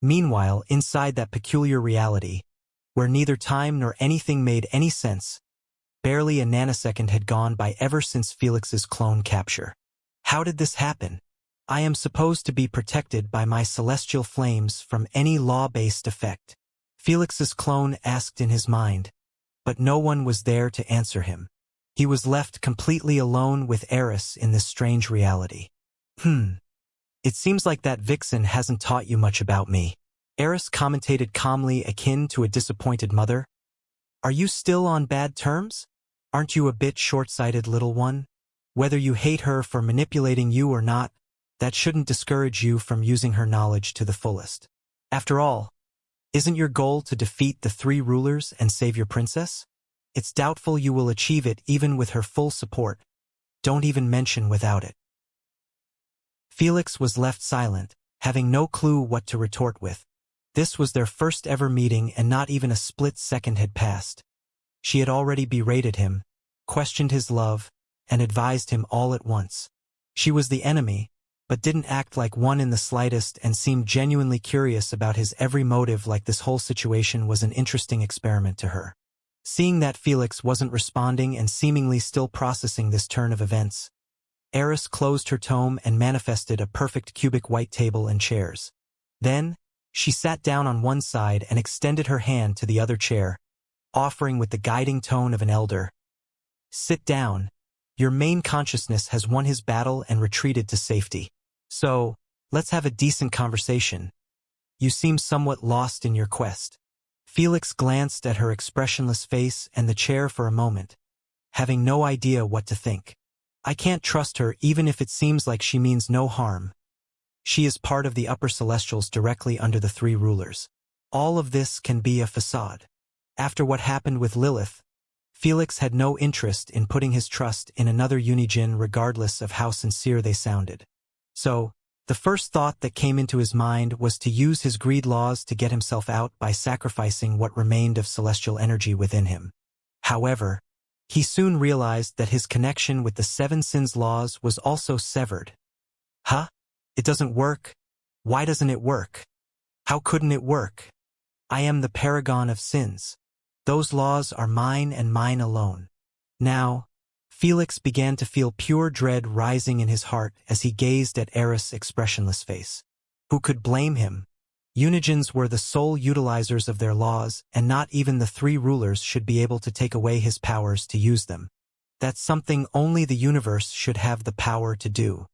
Meanwhile, inside that peculiar reality, where neither time nor anything made any sense, barely a nanosecond had gone by ever since Felix's clone capture. How did this happen? I am supposed to be protected by my celestial flames from any law-based effect, Felix's clone asked in his mind, but no one was there to answer him. He was left completely alone with Eris in this strange reality. It seems like that vixen hasn't taught you much about me, Eris commentated calmly, akin to a disappointed mother. Are you still on bad terms? Aren't you a bit short-sighted, little one? Whether you hate her for manipulating you or not, that shouldn't discourage you from using her knowledge to the fullest. After all, isn't your goal to defeat the three rulers and save your princess? It's doubtful you will achieve it even with her full support. Don't even mention without it. Felix was left silent, having no clue what to retort with. This was their first ever meeting and not even a split second had passed. She had already berated him, questioned his love, and advised him all at once. She was the enemy, but didn't act like one in the slightest and seemed genuinely curious about his every motive, like this whole situation was an interesting experiment to her. Seeing that Felix wasn't responding and seemingly still processing this turn of events, Eris closed her tome and manifested a perfect cubic white table and chairs. Then, she sat down on one side and extended her hand to the other chair, offering with the guiding tone of an elder. Sit down. Your main consciousness has won his battle and retreated to safety. So, let's have a decent conversation. You seem somewhat lost in your quest. Felix glanced at her expressionless face and the chair for a moment, having no idea what to think. I can't trust her even if it seems like she means no harm. She is part of the upper celestials directly under the three rulers. All of this can be a facade. After what happened with Lilith, Felix had no interest in putting his trust in another Unigen regardless of how sincere they sounded. So, the first thought that came into his mind was to use his greed laws to get himself out by sacrificing what remained of celestial energy within him. However, he soon realized that his connection with the Seven Sins laws was also severed. Huh? It doesn't work? Why doesn't it work? How couldn't it work? I am the paragon of sins. Those laws are mine and mine alone. Now, Felix began to feel pure dread rising in his heart as he gazed at Eris' expressionless face. Who could blame him? Unigens were the sole utilizers of their laws, and not even the three rulers should be able to take away his powers to use them. That's something only the universe should have the power to do.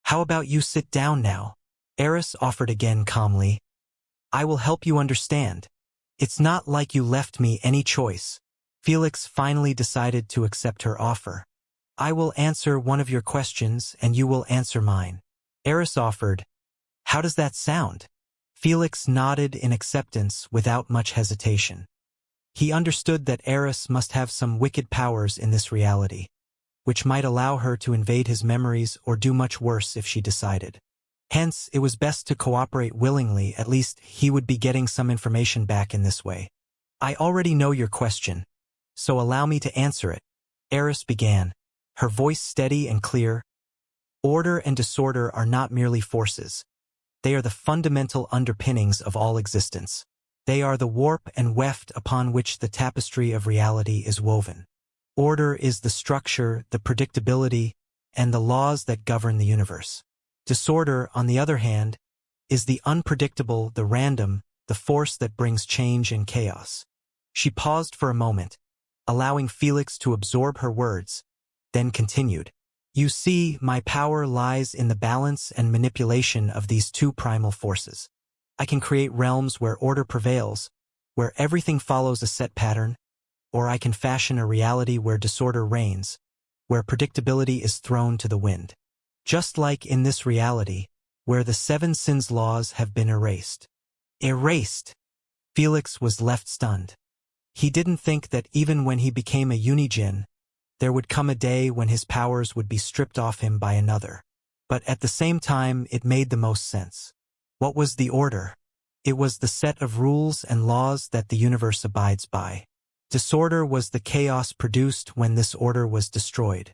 How about you sit down now? Eris offered again calmly. I will help you understand. It's not like you left me any choice. Felix finally decided to accept her offer. I will answer one of your questions and you will answer mine. Eris offered. How does that sound? Felix nodded in acceptance without much hesitation. He understood that Eris must have some wicked powers in this reality, which might allow her to invade his memories or do much worse if she decided. Hence, it was best to cooperate willingly, at least he would be getting some information back in this way. I already know your question, so allow me to answer it. Eris began, her voice steady and clear. Order and disorder are not merely forces. They are the fundamental underpinnings of all existence. They are the warp and weft upon which the tapestry of reality is woven. Order is the structure, the predictability, and the laws that govern the universe. Disorder, on the other hand, is the unpredictable, the random, the force that brings change and chaos. She paused for a moment, allowing Felix to absorb her words, then continued. You see, my power lies in the balance and manipulation of these two primal forces. I can create realms where order prevails, where everything follows a set pattern, or I can fashion a reality where disorder reigns, where predictability is thrown to the wind. Just like in this reality, where the 7 sins laws have been erased. Erased! Felix was left stunned. He didn't think that even when he became a Unijin, there would come a day when his powers would be stripped off him by another. But at the same time, it made the most sense. What was the order? It was the set of rules and laws that the universe abides by. Disorder was the chaos produced when this order was destroyed.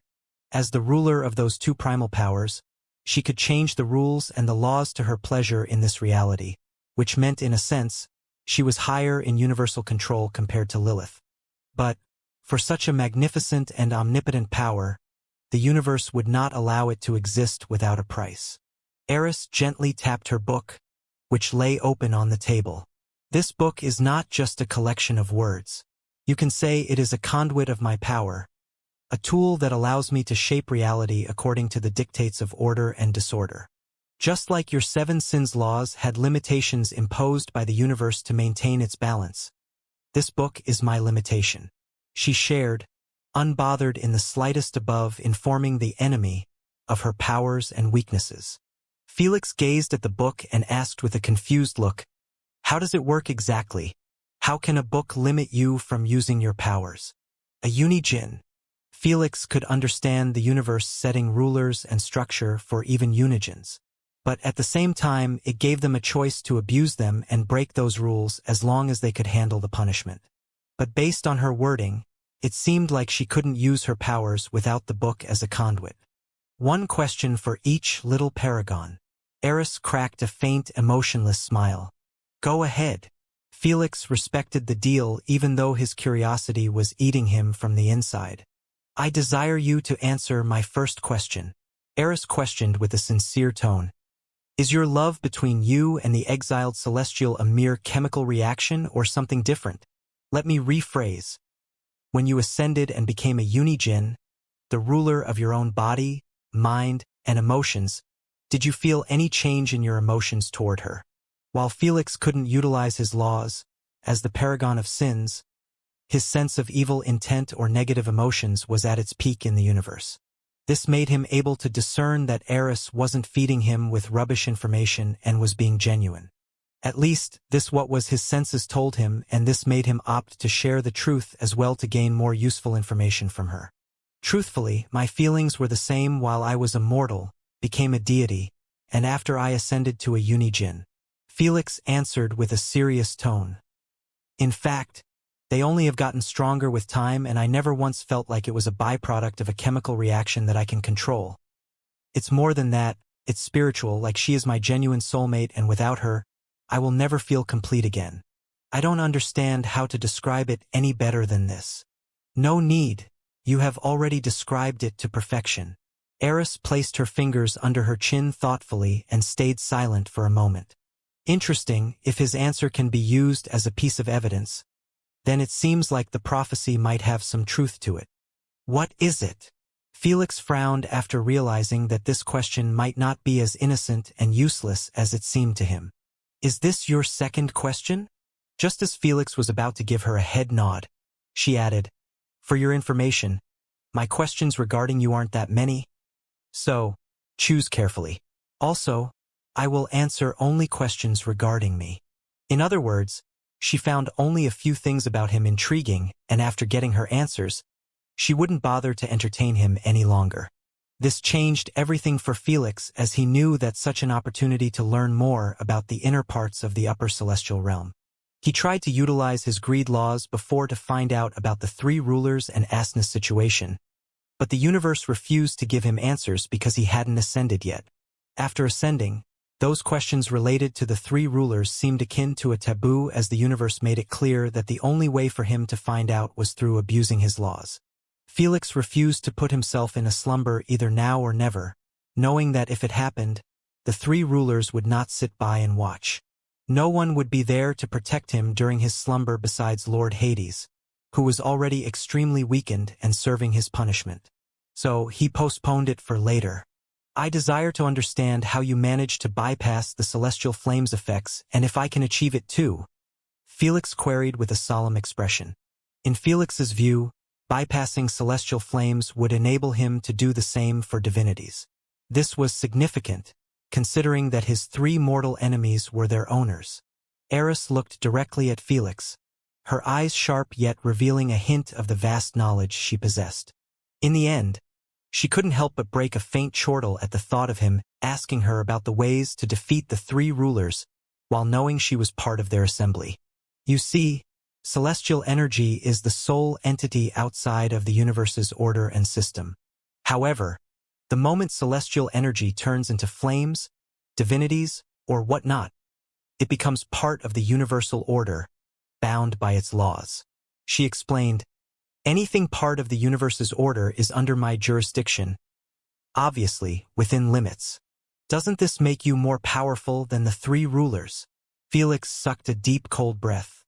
As the ruler of those two primal powers, she could change the rules and the laws to her pleasure in this reality, which meant, in a sense, she was higher in universal control compared to Lilith. But, for such a magnificent and omnipotent power, the universe would not allow it to exist without a price. Eris gently tapped her book, which lay open on the table. This book is not just a collection of words. You can say it is a conduit of my power, a tool that allows me to shape reality according to the dictates of order and disorder. Just like your 7 sins laws had limitations imposed by the universe to maintain its balance, this book is my limitation. She shared, unbothered in the slightest above informing the enemy of her powers and weaknesses. Felix gazed at the book and asked with a confused look, how does it work exactly? How can a book limit you from using your powers? A Unijin. Felix could understand the universe setting rulers and structure for even Unijins. But at the same time, it gave them a choice to abuse them and break those rules as long as they could handle the punishment. But based on her wording, it seemed like she couldn't use her powers without the book as a conduit. One question for each little paragon. Eris cracked a faint, emotionless smile. Go ahead. Felix respected the deal even though his curiosity was eating him from the inside. I desire you to answer my first question. Eris questioned with a sincere tone. Is your love between you and the exiled celestial a mere chemical reaction or something different? Let me rephrase. When you ascended and became a Unijin, the ruler of your own body, mind, and emotions, did you feel any change in your emotions toward her? While Felix couldn't utilize his laws, as the paragon of sins, his sense of evil intent or negative emotions was at its peak in the universe. This made him able to discern that Eris wasn't feeding him with rubbish information and was being genuine. At least, this what was his senses told him, and this made him opt to share the truth as well to gain more useful information from her. Truthfully, my feelings were the same while I was a mortal, became a deity, and after I ascended to a Unijin. Felix answered with a serious tone. In fact, they only have gotten stronger with time, and I never once felt like it was a byproduct of a chemical reaction that I can control. It's more than that, it's spiritual, like she is my genuine soulmate, and without her, I will never feel complete again. I don't understand how to describe it any better than this. No need. You have already described it to perfection. Eris placed her fingers under her chin thoughtfully and stayed silent for a moment. Interesting, if his answer can be used as a piece of evidence, then it seems like the prophecy might have some truth to it. What is it? Felix frowned after realizing that this question might not be as innocent and useless as it seemed to him. Is this your second question? Just as Felix was about to give her a head nod, she added, For your information, my questions regarding you aren't that many. So, choose carefully. Also, I will answer only questions regarding me. In other words, she found only a few things about him intriguing, and after getting her answers, she wouldn't bother to entertain him any longer. This changed everything for Felix, as he knew that such an opportunity to learn more about the inner parts of the upper celestial realm. He tried to utilize his greed laws before to find out about the three rulers and Asna's situation, but the universe refused to give him answers because he hadn't ascended yet. After ascending, those questions related to the three rulers seemed akin to a taboo, as the universe made it clear that the only way for him to find out was through abusing his laws. Felix refused to put himself in a slumber either now or never, knowing that if it happened, the three rulers would not sit by and watch. No one would be there to protect him during his slumber besides Lord Hades, who was already extremely weakened and serving his punishment. So he postponed it for later. I desire to understand how you managed to bypass the celestial flames effects and if I can achieve it too, Felix queried with a solemn expression. In Felix's view, bypassing celestial flames would enable him to do the same for divinities. This was significant, considering that his three mortal enemies were their owners. Eris looked directly at Felix, her eyes sharp yet revealing a hint of the vast knowledge she possessed. In the end, she couldn't help but break a faint chortle at the thought of him asking her about the ways to defeat the three rulers, while knowing she was part of their assembly. You see, celestial energy is the sole entity outside of the universe's order and system. However, the moment celestial energy turns into flames, divinities, or whatnot, it becomes part of the universal order, bound by its laws. She explained, Anything part of the universe's order is under my jurisdiction, obviously within limits. Doesn't this make you more powerful than the three rulers? Felix sucked a deep cold breath.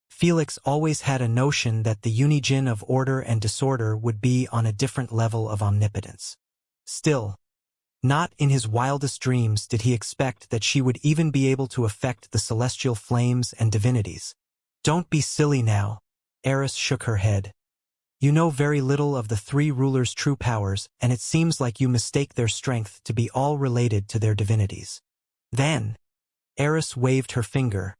Felix always had a notion that the unigine of order and disorder would be on a different level of omnipotence. Still, not in his wildest dreams did he expect that she would even be able to affect the celestial flames and divinities. Don't be silly now. Eris shook her head. You know very little of the three rulers' true powers, and it seems like you mistake their strength to be all related to their divinities. Then, Eris waved her finger,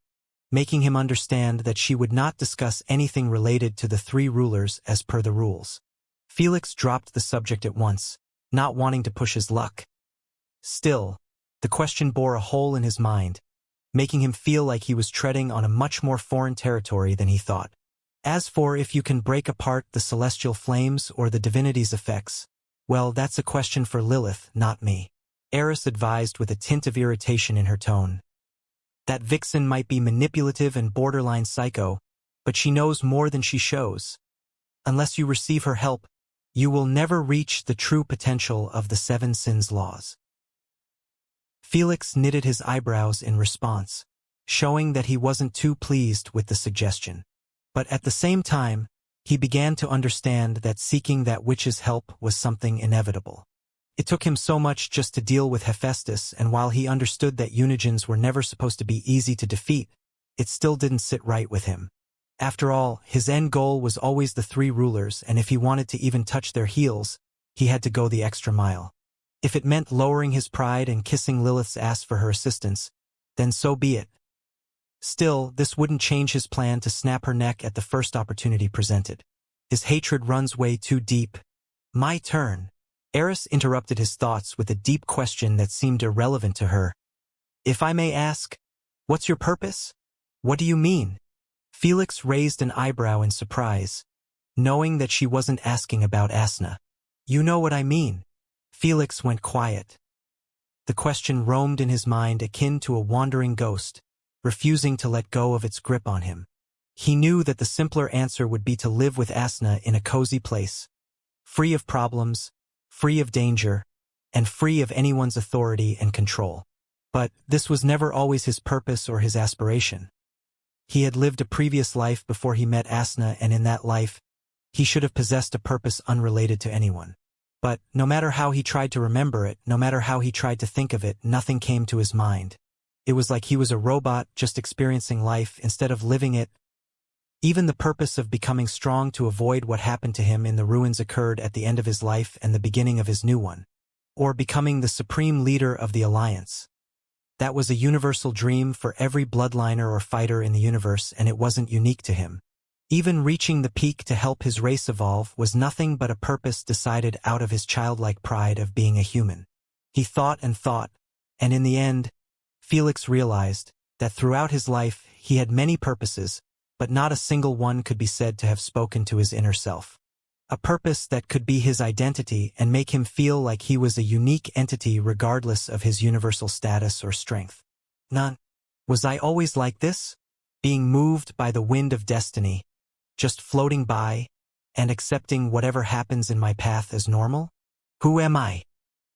making him understand that she would not discuss anything related to the three rulers as per the rules. Felix dropped the subject at once, not wanting to push his luck. Still, the question bore a hole in his mind, making him feel like he was treading on a much more foreign territory than he thought. As for if you can break apart the celestial flames or the divinity's effects, well, that's a question for Lilith, not me. Eris advised with a tint of irritation in her tone. That vixen might be manipulative and borderline psycho, but she knows more than she shows. Unless you receive her help, you will never reach the true potential of the seven sins laws. Felix knitted his eyebrows in response, showing that he wasn't too pleased with the suggestion. But at the same time, he began to understand that seeking that witch's help was something inevitable. It took him so much just to deal with Hephaestus, and while he understood that unigines were never supposed to be easy to defeat, it still didn't sit right with him. After all, his end goal was always the three rulers, and if he wanted to even touch their heels, he had to go the extra mile. If it meant lowering his pride and kissing Lilith's ass for her assistance, then so be it. Still, this wouldn't change his plan to snap her neck at the first opportunity presented. His hatred runs way too deep. My turn. Eris interrupted his thoughts with a deep question that seemed irrelevant to her. If I may ask, what's your purpose? What do you mean? Felix raised an eyebrow in surprise, knowing that she wasn't asking about Asna. You know what I mean. Felix went quiet. The question roamed in his mind akin to a wandering ghost, refusing to let go of its grip on him. He knew that the simpler answer would be to live with Asna in a cozy place, free of problems, free of danger, and free of anyone's authority and control. But this was never always his purpose or his aspiration. He had lived a previous life before he met Asna, and in that life, he should have possessed a purpose unrelated to anyone. But no matter how he tried to remember it, no matter how he tried to think of it, nothing came to his mind. It was like he was a robot just experiencing life instead of living it. Even the purpose of becoming strong to avoid what happened to him in the ruins occurred at the end of his life and the beginning of his new one. Or becoming the supreme leader of the Alliance. That was a universal dream for every bloodliner or fighter in the universe, and it wasn't unique to him. Even reaching the peak to help his race evolve was nothing but a purpose decided out of his childlike pride of being a human. He thought, and in the end, Felix realized that throughout his life he had many purposes, but not a single one could be said to have spoken to his inner self. A purpose that could be his identity and make him feel like he was a unique entity regardless of his universal status or strength. None. Was I always like this? Being moved by the wind of destiny, just floating by, and accepting whatever happens in my path as normal? Who am I?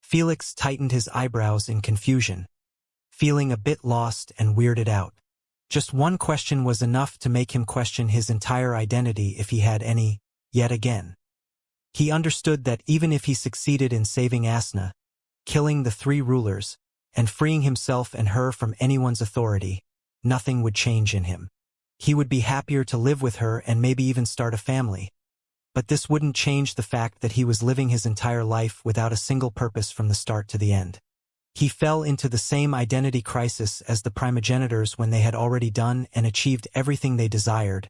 Felix tightened his eyebrows in confusion, feeling a bit lost and weirded out. Just one question was enough to make him question his entire identity if he had any, yet again. He understood that even if he succeeded in saving Asna, killing the three rulers, and freeing himself and her from anyone's authority, nothing would change in him. He would be happier to live with her and maybe even start a family. But this wouldn't change the fact that he was living his entire life without a single purpose from the start to the end. He fell into the same identity crisis as the primogenitors when they had already done and achieved everything they desired,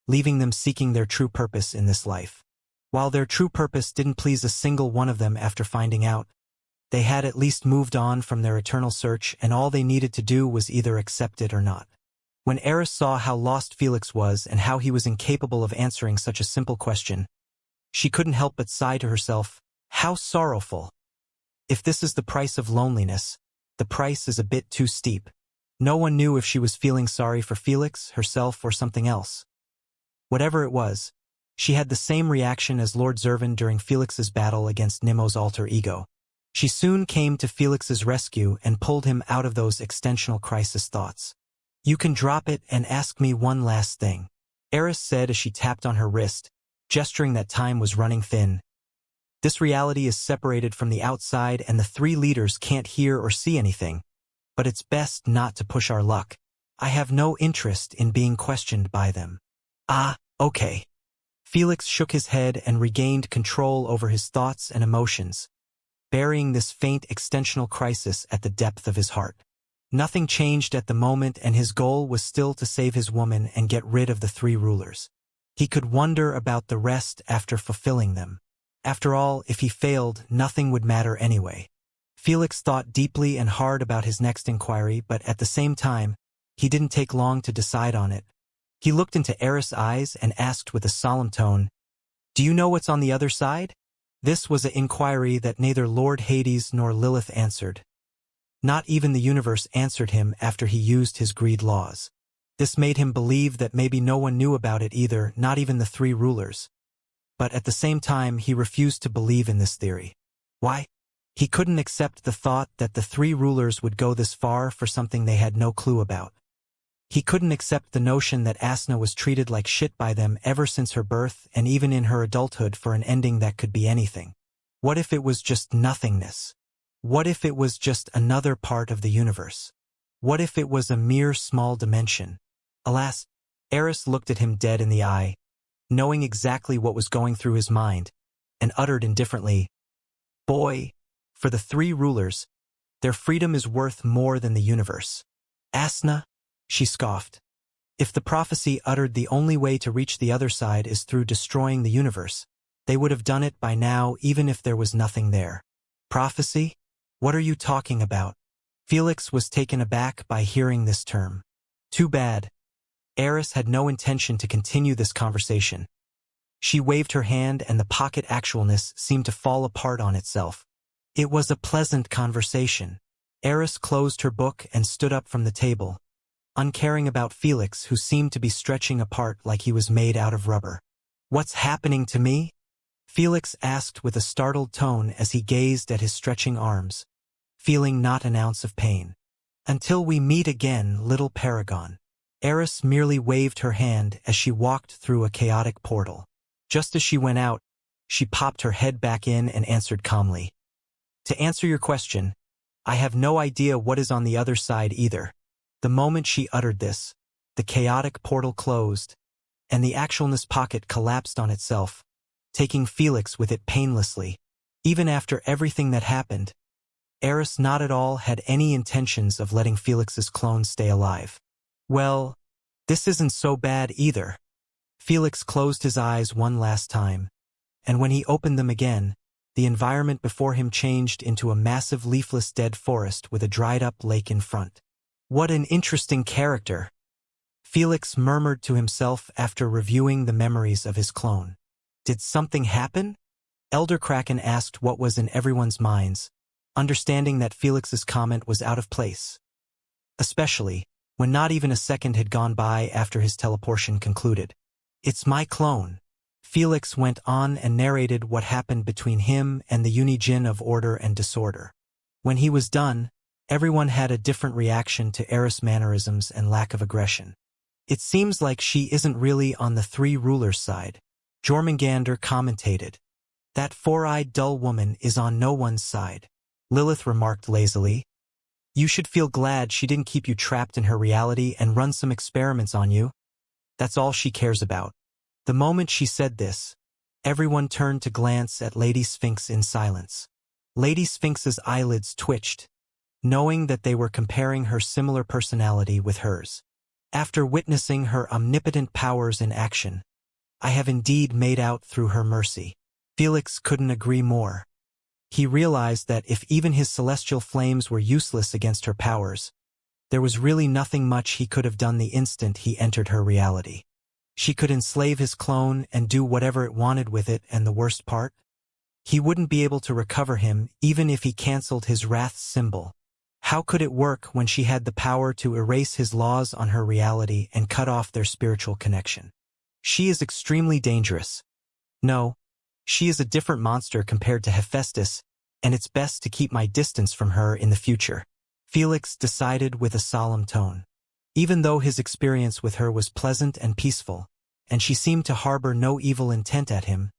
leaving them seeking their true purpose in this life. While their true purpose didn't please a single one of them after finding out, they had at least moved on from their eternal search, and all they needed to do was either accept it or not. When Eris saw how lost Felix was and how he was incapable of answering such a simple question, she couldn't help but sigh to herself, "How sorrowful. If this is the price of loneliness, the price is a bit too steep." No one knew if she was feeling sorry for Felix, herself, or something else. Whatever it was, she had the same reaction as Lord Zervin during Felix's battle against Nemo's alter ego. She soon came to Felix's rescue and pulled him out of those extensional crisis thoughts. "You can drop it and ask me one last thing," Eris said as she tapped on her wrist, gesturing that time was running thin. "This reality is separated from the outside and the three leaders can't hear or see anything, but it's best not to push our luck. I have no interest in being questioned by them." "Ah, okay." Felix shook his head and regained control over his thoughts and emotions, burying this faint extensional crisis at the depth of his heart. Nothing changed at the moment, and his goal was still to save his woman and get rid of the three rulers. He could wonder about the rest after fulfilling them. After all, if he failed, nothing would matter anyway. Felix thought deeply and hard about his next inquiry, but at the same time, he didn't take long to decide on it. He looked into Eris' eyes and asked with a solemn tone, "Do you know what's on the other side?" This was an inquiry that neither Lord Hades nor Lilith answered. Not even the universe answered him after he used his greed laws. This made him believe that maybe no one knew about it either, not even the three rulers. But at the same time, he refused to believe in this theory. Why? He couldn't accept the thought that the three rulers would go this far for something they had no clue about. He couldn't accept the notion that Asna was treated like shit by them ever since her birth and even in her adulthood for an ending that could be anything. What if it was just nothingness? What if it was just another part of the universe? What if it was a mere small dimension? Alas, Eris looked at him dead in the eye, knowing exactly what was going through his mind, and uttered indifferently, "Boy, for the three rulers, their freedom is worth more than the universe." "Asna?" she scoffed. "If the prophecy uttered the only way to reach the other side is through destroying the universe, they would have done it by now even if there was nothing there." "Prophecy? What are you talking about?" Felix was taken aback by hearing this term. Too bad. Eris had no intention to continue this conversation. She waved her hand and the pocket actualness seemed to fall apart on itself. It was a pleasant conversation. Eris closed her book and stood up from the table, uncaring about Felix, who seemed to be stretching apart like he was made out of rubber. "What's happening to me?" Felix asked with a startled tone as he gazed at his stretching arms, feeling not an ounce of pain. "Until we meet again, little paragon." Eris merely waved her hand as she walked through a chaotic portal. Just as she went out, she popped her head back in and answered calmly. "To answer your question, I have no idea what is on the other side either." The moment she uttered this, the chaotic portal closed, and the actualness pocket collapsed on itself, taking Felix with it painlessly. Even after everything that happened, Eris not at all had any intentions of letting Felix's clone stay alive. "Well, this isn't so bad either." Felix closed his eyes one last time, and when he opened them again, the environment before him changed into a massive leafless dead forest with a dried-up lake in front. "What an interesting character," Felix murmured to himself after reviewing the memories of his clone. "Did something happen?" Elder Kraken asked what was in everyone's minds, understanding that Felix's comment was out of place, especially when not even a second had gone by after his teleportation concluded. "It's my clone." Felix went on and narrated what happened between him and the Unijin of Order and Disorder. When he was done, everyone had a different reaction to Eris' mannerisms and lack of aggression. "It seems like she isn't really on the three rulers' side," Jormungandr commentated. "That four-eyed dull woman is on no one's side," Lilith remarked lazily. "You should feel glad she didn't keep you trapped in her reality and run some experiments on you. That's all she cares about." The moment she said this, everyone turned to glance at Lady Sphinx in silence. Lady Sphinx's eyelids twitched, knowing that they were comparing her similar personality with hers. After witnessing her omnipotent powers in action, I have indeed made out through her mercy. Felix couldn't agree more. He realized that if even his celestial flames were useless against her powers, there was really nothing much he could have done the instant he entered her reality. She could enslave his clone and do whatever it wanted with it, and the worst part? He wouldn't be able to recover him even if he cancelled his wrath symbol. How could it work when she had the power to erase his laws on her reality and cut off their spiritual connection? She is extremely dangerous. No, she is a different monster compared to Hephaestus, and it's best to keep my distance from her in the future, Felix decided with a solemn tone. Even though his experience with her was pleasant and peaceful, and she seemed to harbor no evil intent at him,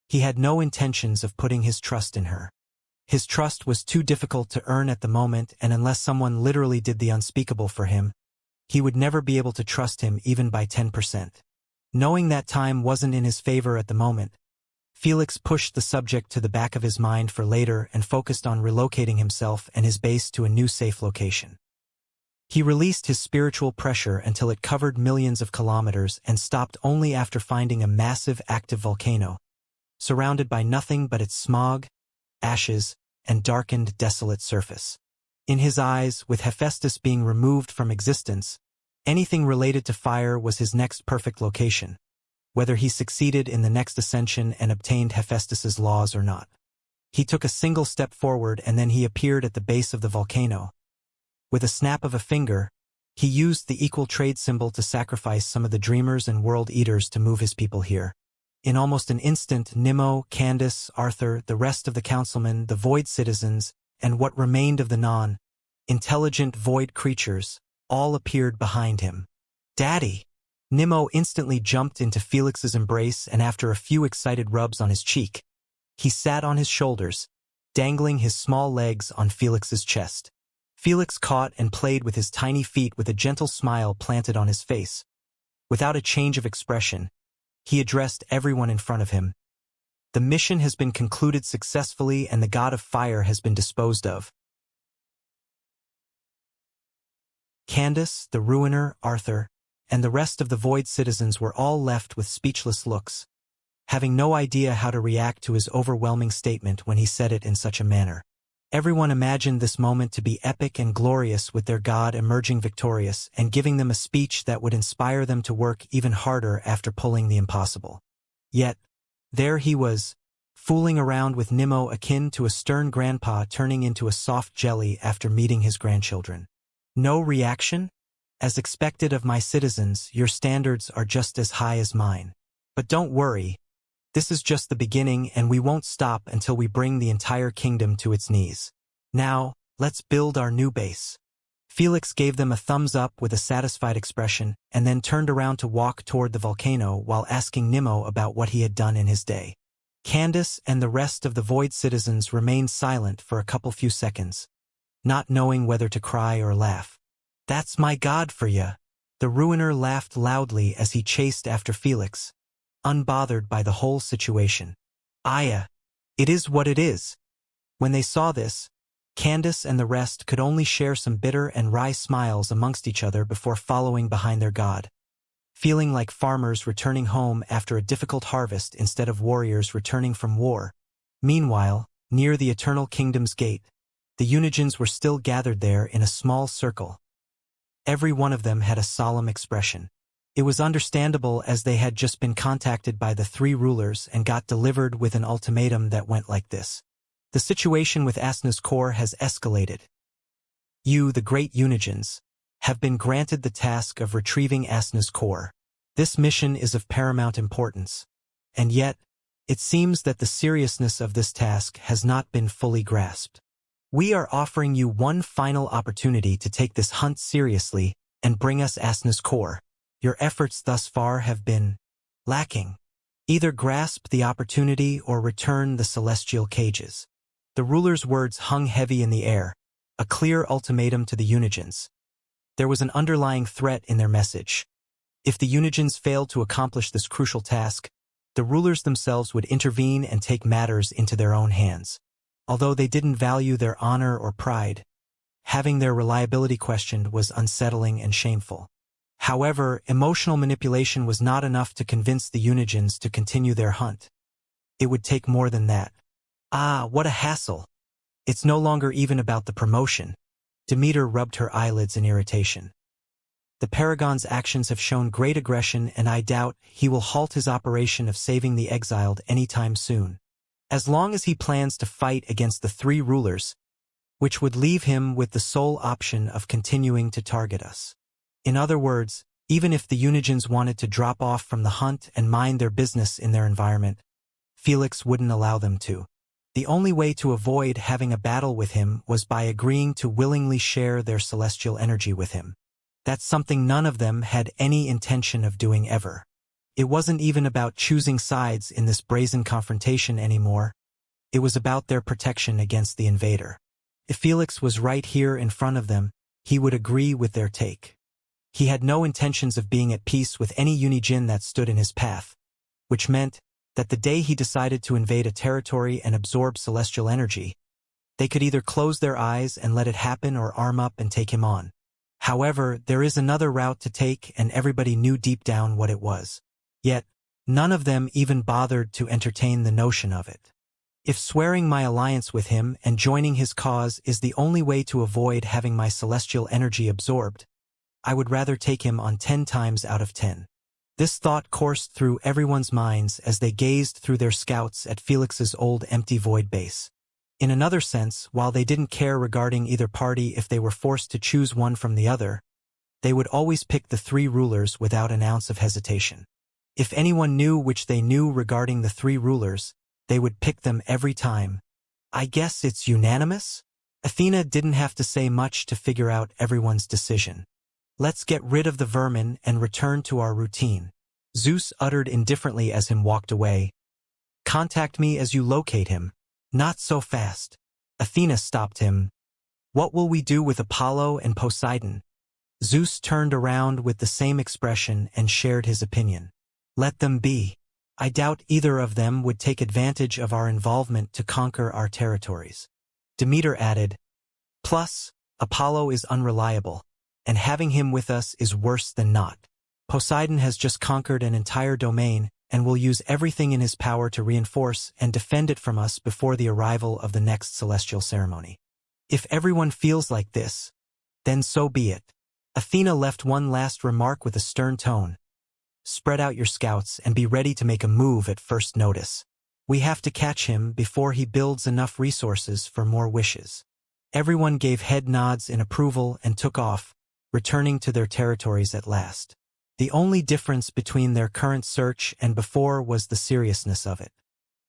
he had no intentions of putting his trust in her. His trust was too difficult to earn at the moment, and unless someone literally did the unspeakable for him, he would never be able to trust him even by 10%. Knowing that time wasn't in his favor at the moment, Felix pushed the subject to the back of his mind for later and focused on relocating himself and his base to a new safe location. He released his spiritual pressure until it covered millions of kilometers and stopped only after finding a massive active volcano, surrounded by nothing but its smog, ashes, and darkened, desolate surface. In his eyes, with Hephaestus being removed from existence, anything related to fire was his next perfect location, whether he succeeded in the next ascension and obtained Hephaestus's laws or not. He took a single step forward and then he appeared at the base of the volcano. With a snap of a finger, he used the equal trade symbol to sacrifice some of the Dreamers and World Eaters to move his people here. In almost an instant, Nimmo, Candace, Arthur, the rest of the councilmen, the Void citizens, and what remained of the non-intelligent Void creatures all appeared behind him. "Daddy!" Nimmo instantly jumped into Felix's embrace, and after a few excited rubs on his cheek, he sat on his shoulders, dangling his small legs on Felix's chest. Felix caught and played with his tiny feet with a gentle smile planted on his face. Without a change of expression, he addressed everyone in front of him. "The mission has been concluded successfully and the god of fire has been disposed of." Candace, the Ruiner, Arthur, and the rest of the Void citizens were all left with speechless looks, having no idea how to react to his overwhelming statement when he said it in such a manner. Everyone imagined this moment to be epic and glorious, with their god emerging victorious and giving them a speech that would inspire them to work even harder after pulling the impossible. Yet, there he was, fooling around with Nimmo, akin to a stern grandpa turning into a soft jelly after meeting his grandchildren. No reaction? As expected of my citizens, your standards are just as high as mine. But don't worry, this is just the beginning and we won't stop until we bring the entire kingdom to its knees. Now, let's build our new base. Felix gave them a thumbs up with a satisfied expression and then turned around to walk toward the volcano while asking Nimmo about what he had done in his day. Candace and the rest of the Void citizens remained silent for a few seconds, not knowing whether to cry or laugh. That's my god for ya. The Ruiner laughed loudly as he chased after Felix, unbothered by the whole situation. Aya, it is what it is. When they saw this, Candace and the rest could only share some bitter and wry smiles amongst each other before following behind their god, feeling like farmers returning home after a difficult harvest instead of warriors returning from war. Meanwhile, near the Eternal Kingdom's gate, the Unigens were still gathered there in a small circle. Every one of them had a solemn expression. It was understandable as they had just been contacted by the three rulers and got delivered with an ultimatum that went like this. The situation with Asna's core has escalated. You, the great Unigens, have been granted the task of retrieving Asna's core. This mission is of paramount importance. And yet, it seems that the seriousness of this task has not been fully grasped. We are offering you one final opportunity to take this hunt seriously and bring us Asna's core. Your efforts thus far have been lacking. Either grasp the opportunity or return the celestial cages. The ruler's words hung heavy in the air, a clear ultimatum to the Unigens. There was an underlying threat in their message. If the Unigens failed to accomplish this crucial task, the rulers themselves would intervene and take matters into their own hands. Although they didn't value their honor or pride, having their reliability questioned was unsettling and shameful. However, emotional manipulation was not enough to convince the Unigens to continue their hunt. It would take more than that. Ah, what a hassle. It's no longer even about the promotion. Demeter rubbed her eyelids in irritation. The Paragon's actions have shown great aggression and I doubt he will halt his operation of saving the exiled anytime soon. As long as he plans to fight against the three rulers, which would leave him with the sole option of continuing to target us. In other words, even if the Unigens wanted to drop off from the hunt and mind their business in their environment, Felix wouldn't allow them to. The only way to avoid having a battle with him was by agreeing to willingly share their celestial energy with him. That's something none of them had any intention of doing ever. It wasn't even about choosing sides in this brazen confrontation anymore. It was about their protection against the invader. If Felix was right here in front of them, he would agree with their take. He had no intentions of being at peace with any Unijin that stood in his path, which meant that the day he decided to invade a territory and absorb celestial energy, they could either close their eyes and let it happen or arm up and take him on. However, there is another route to take and everybody knew deep down what it was. Yet, none of them even bothered to entertain the notion of it. If swearing my alliance with him and joining his cause is the only way to avoid having my celestial energy absorbed, I would rather take him on 10 times out of 10. This thought coursed through everyone's minds as they gazed through their scouts at Felix's old empty void base. In another sense, while they didn't care regarding either party if they were forced to choose one from the other, they would always pick the three rulers without an ounce of hesitation. If anyone knew which they knew regarding the three rulers, they would pick them every time. I guess it's unanimous? Athena didn't have to say much to figure out everyone's decision. Let's get rid of the vermin and return to our routine. Zeus uttered indifferently as him walked away. Contact me as you locate him. Not so fast. Athena stopped him. What will we do with Apollo and Poseidon? Zeus turned around with the same expression and shared his opinion. Let them be. I doubt either of them would take advantage of our involvement to conquer our territories. Demeter added, plus, Apollo is unreliable, and having him with us is worse than not. Poseidon has just conquered an entire domain and will use everything in his power to reinforce and defend it from us before the arrival of the next celestial ceremony. If everyone feels like this, then so be it. Athena left one last remark with a stern tone. Spread out your scouts and be ready to make a move at first notice. We have to catch him before he builds enough resources for more wishes. Everyone gave head nods in approval and took off, returning to their territories at last. The only difference between their current search and before was the seriousness of it.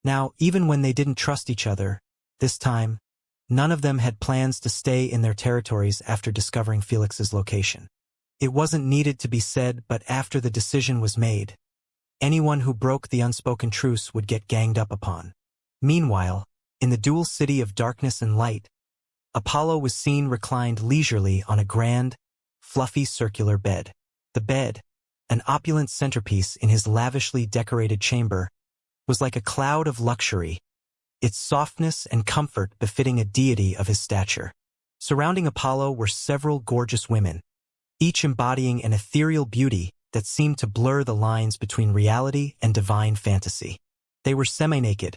Now, even when they didn't trust each other, this time, none of them had plans to stay in their territories after discovering Felix's location. It wasn't needed to be said, but after the decision was made, anyone who broke the unspoken truce would get ganged up upon. Meanwhile, in the dual city of darkness and light, Apollo was seen reclined leisurely on a grand, fluffy circular bed. The bed, an opulent centerpiece in his lavishly decorated chamber, was like a cloud of luxury, its softness and comfort befitting a deity of his stature. Surrounding Apollo were several gorgeous women, each embodying an ethereal beauty that seemed to blur the lines between reality and divine fantasy. They were semi-naked,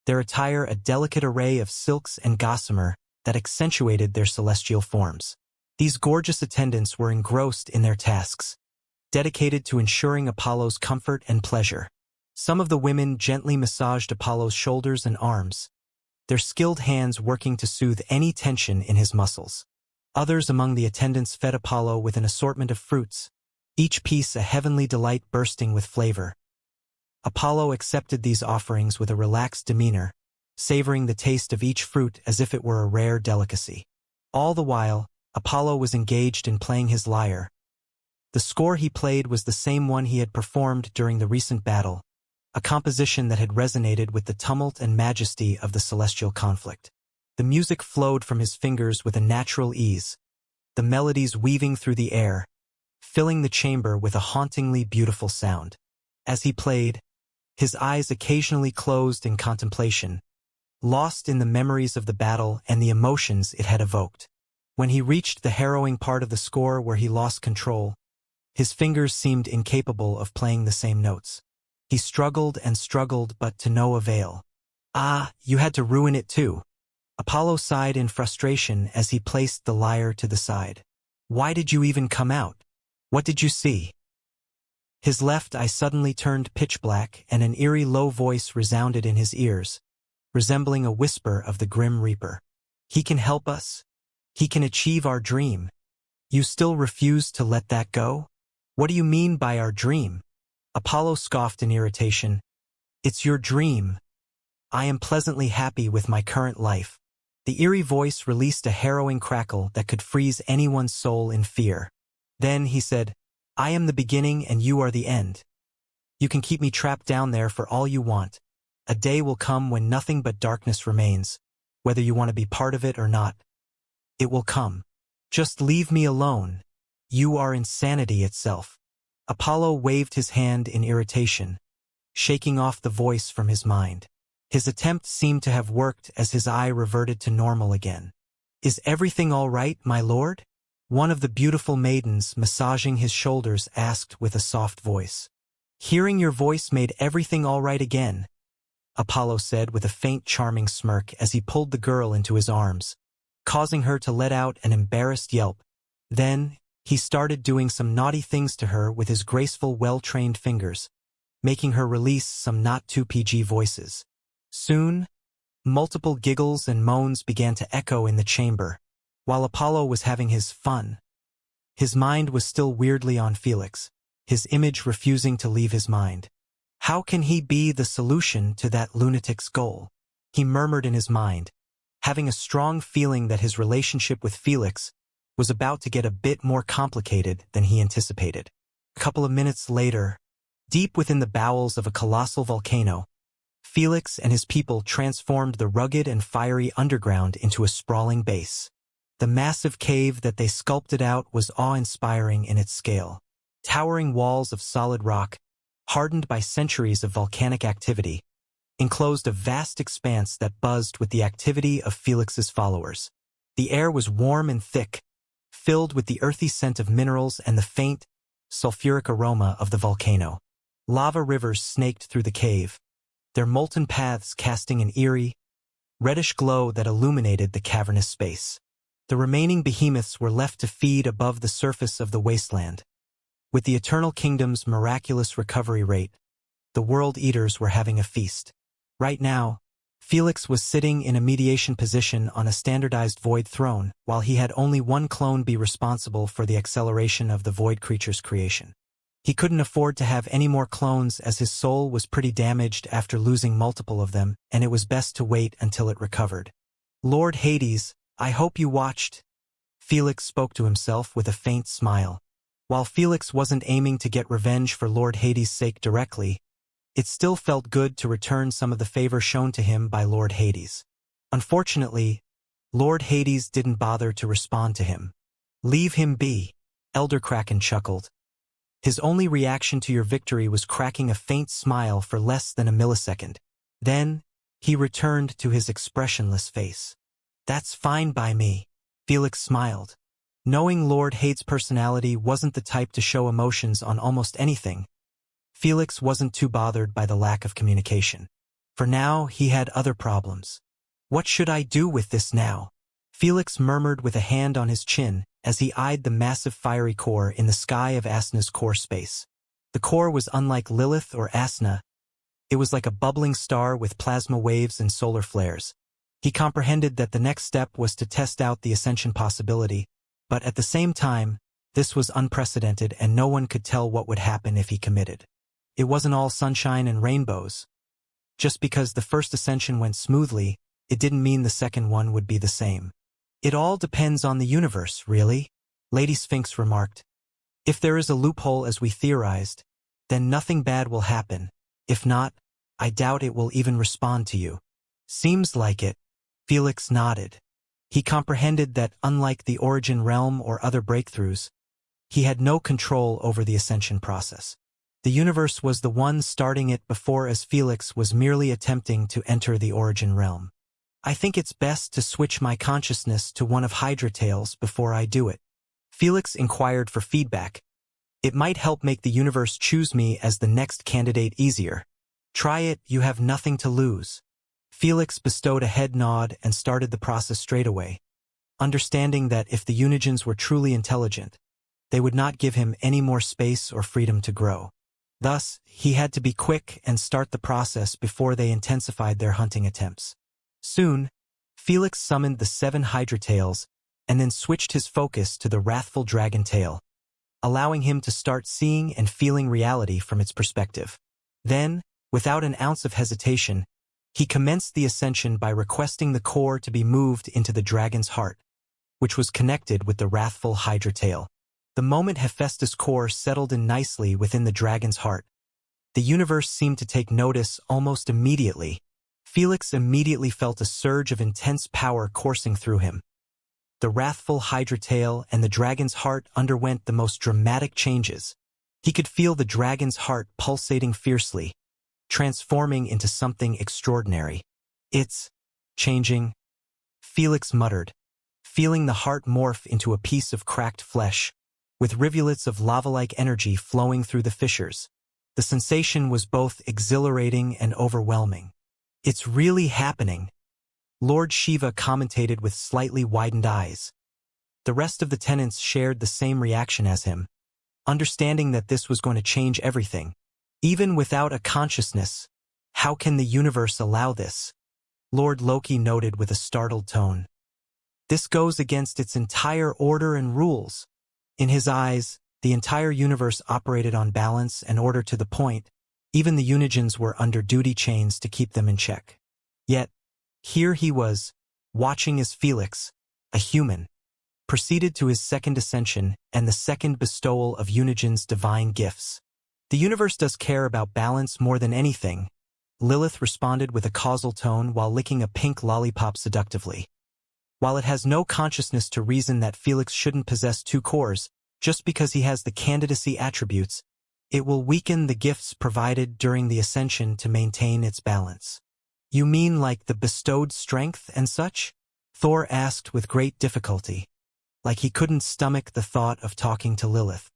their attire a delicate array of silks and gossamer that accentuated their celestial forms. These gorgeous attendants were engrossed in their tasks, dedicated to ensuring Apollo's comfort and pleasure. Some of the women gently massaged Apollo's shoulders and arms, their skilled hands working to soothe any tension in his muscles. Others among the attendants fed Apollo with an assortment of fruits, each piece a heavenly delight bursting with flavor. Apollo accepted these offerings with a relaxed demeanor, savoring the taste of each fruit as if it were a rare delicacy. All the while, Apollo was engaged in playing his lyre. The score he played was the same one he had performed during the recent battle, a composition that had resonated with the tumult and majesty of the celestial conflict. The music flowed from his fingers with a natural ease, the melodies weaving through the air, filling the chamber with a hauntingly beautiful sound. As he played, his eyes occasionally closed in contemplation, lost in the memories of the battle and the emotions it had evoked. When he reached the harrowing part of the score where he lost control, his fingers seemed incapable of playing the same notes. He struggled and struggled, but to no avail. "Ah, you had to ruin it too." Apollo sighed in frustration as he placed the lyre to the side. "Why did you even come out? What did you see?" His left eye suddenly turned pitch black, and an eerie low voice resounded in his ears, resembling a whisper of the Grim Reaper. "He can help us. He can achieve our dream. You still refuse to let that go? What do you mean by our dream?" Apollo scoffed in irritation. "It's your dream. I am pleasantly happy with my current life." The eerie voice released a harrowing crackle that could freeze anyone's soul in fear. Then he said, "I am the beginning and you are the end. You can keep me trapped down there for all you want. A day will come when nothing but darkness remains, whether you want to be part of it or not. It will come. Just leave me alone. You are insanity itself." Apollo waved his hand in irritation, shaking off the voice from his mind. His attempt seemed to have worked as his eye reverted to normal again. "Is everything all right, my lord?" one of the beautiful maidens massaging his shoulders asked with a soft voice. "Hearing your voice made everything all right again," Apollo said with a faint charming smirk as he pulled the girl into his arms, causing her to let out an embarrassed yelp. Then, he started doing some naughty things to her with his graceful, well-trained fingers, making her release some not-too-PG voices. Soon, multiple giggles and moans began to echo in the chamber, while Apollo was having his fun. His mind was still weirdly on Felix, his image refusing to leave his mind. How can he be the solution to that lunatic's goal? He murmured in his mind, having a strong feeling that his relationship with Felix was about to get a bit more complicated than he anticipated. A couple of minutes later, deep within the bowels of a colossal volcano, Felix and his people transformed the rugged and fiery underground into a sprawling base. The massive cave that they sculpted out was awe-inspiring in its scale. Towering walls of solid rock, hardened by centuries of volcanic activity, enclosed a vast expanse that buzzed with the activity of Felix's followers. The air was warm and thick, filled with the earthy scent of minerals and the faint, sulfuric aroma of the volcano. Lava rivers snaked through the cave, their molten paths casting an eerie, reddish glow that illuminated the cavernous space. The remaining behemoths were left to feed above the surface of the wasteland. With the Eternal Kingdom's miraculous recovery rate, the World Eaters were having a feast. Right now, Felix was sitting in a mediation position on a standardized void throne, while he had only one clone be responsible for the acceleration of the void creature's creation. He couldn't afford to have any more clones as his soul was pretty damaged after losing multiple of them, and it was best to wait until it recovered. Lord Hades, I hope you watched. Felix spoke to himself with a faint smile. While Felix wasn't aiming to get revenge for Lord Hades' sake directly, it still felt good to return some of the favor shown to him by Lord Hades. Unfortunately, Lord Hades didn't bother to respond to him. Leave him be, Elder Kraken chuckled. His only reaction to your victory was cracking a faint smile for less than a millisecond. Then, he returned to his expressionless face. That's fine by me. Felix smiled. Knowing Lord Hades' personality wasn't the type to show emotions on almost anything, Felix wasn't too bothered by the lack of communication. For now, he had other problems. What should I do with this now? Felix murmured with a hand on his chin as he eyed the massive fiery core in the sky of Asna's core space. The core was unlike Lilith or Asna. It was like a bubbling star with plasma waves and solar flares. He comprehended that the next step was to test out the ascension possibility, but at the same time, this was unprecedented and no one could tell what would happen if he committed. It wasn't all sunshine and rainbows. Just because the first ascension went smoothly, it didn't mean the second one would be the same. It all depends on the universe, really, Lady Sphinx remarked. If there is a loophole as we theorized, then nothing bad will happen. If not, I doubt it will even respond to you. Seems like it. Felix nodded. He comprehended that unlike the origin realm or other breakthroughs, he had no control over the ascension process. The universe was the one starting it before as Felix was merely attempting to enter the origin realm. I think it's best to switch my consciousness to one of Hydra Tails before I do it. Felix inquired for feedback. It might help make the universe choose me as the next candidate easier. Try it, you have nothing to lose. Felix bestowed a head nod and started the process straight away, understanding that if the Unigens were truly intelligent, they would not give him any more space or freedom to grow. Thus, he had to be quick and start the process before they intensified their hunting attempts. Soon, Felix summoned the 7 Hydra Tails and then switched his focus to the wrathful dragon tail, allowing him to start seeing and feeling reality from its perspective. Then, without an ounce of hesitation, he commenced the ascension by requesting the core to be moved into the dragon's heart, which was connected with the wrathful Hydra tail. The moment Hephaestus' core settled in nicely within the dragon's heart, the universe seemed to take notice almost immediately. Felix immediately felt a surge of intense power coursing through him. The wrathful Hydra tail and the dragon's heart underwent the most dramatic changes. He could feel the dragon's heart pulsating fiercely, transforming into something extraordinary. It's changing, Felix muttered, feeling the heart morph into a piece of cracked flesh, with rivulets of lava-like energy flowing through the fissures. The sensation was both exhilarating and overwhelming. It's really happening, Lord Shiva commentated with slightly widened eyes. The rest of the tenants shared the same reaction as him, understanding that this was going to change everything. Even without a consciousness, how can the universe allow this? Lord Loki noted with a startled tone. This goes against its entire order and rules. In his eyes, the entire universe operated on balance and order to the point. Even the Unigens were under duty chains to keep them in check. Yet, here he was, watching as Felix, a human, proceeded to his second ascension and the second bestowal of Unigen's divine gifts. The universe does care about balance more than anything, Lilith responded with a causal tone while licking a pink lollipop seductively. While it has no consciousness to reason that Felix shouldn't possess 2 cores, just because he has the candidacy attributes, it will weaken the gifts provided during the ascension to maintain its balance. You mean like the bestowed strength and such? Thor asked with great difficulty, like he couldn't stomach the thought of talking to Lilith.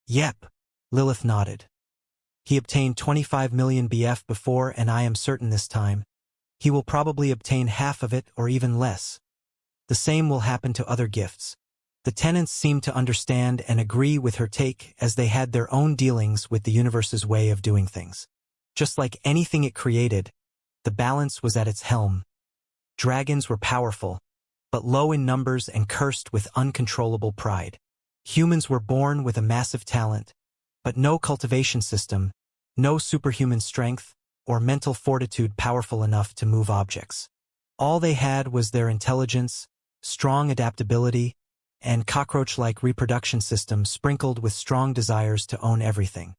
Yep, Lilith nodded. He obtained 25 million BF before, and I am certain this time he will probably obtain half of it or even less. The same will happen to other gifts. The tenants seemed to understand and agree with her take as they had their own dealings with the universe's way of doing things. Just like anything it created, The balance was at its helm. Dragons were powerful, but low in numbers and cursed with uncontrollable pride. Humans were born with a massive talent, but no cultivation system, no superhuman strength, or mental fortitude powerful enough to move objects. All they had was their intelligence, strong adaptability, and cockroach-like reproduction systems sprinkled with strong desires to own everything.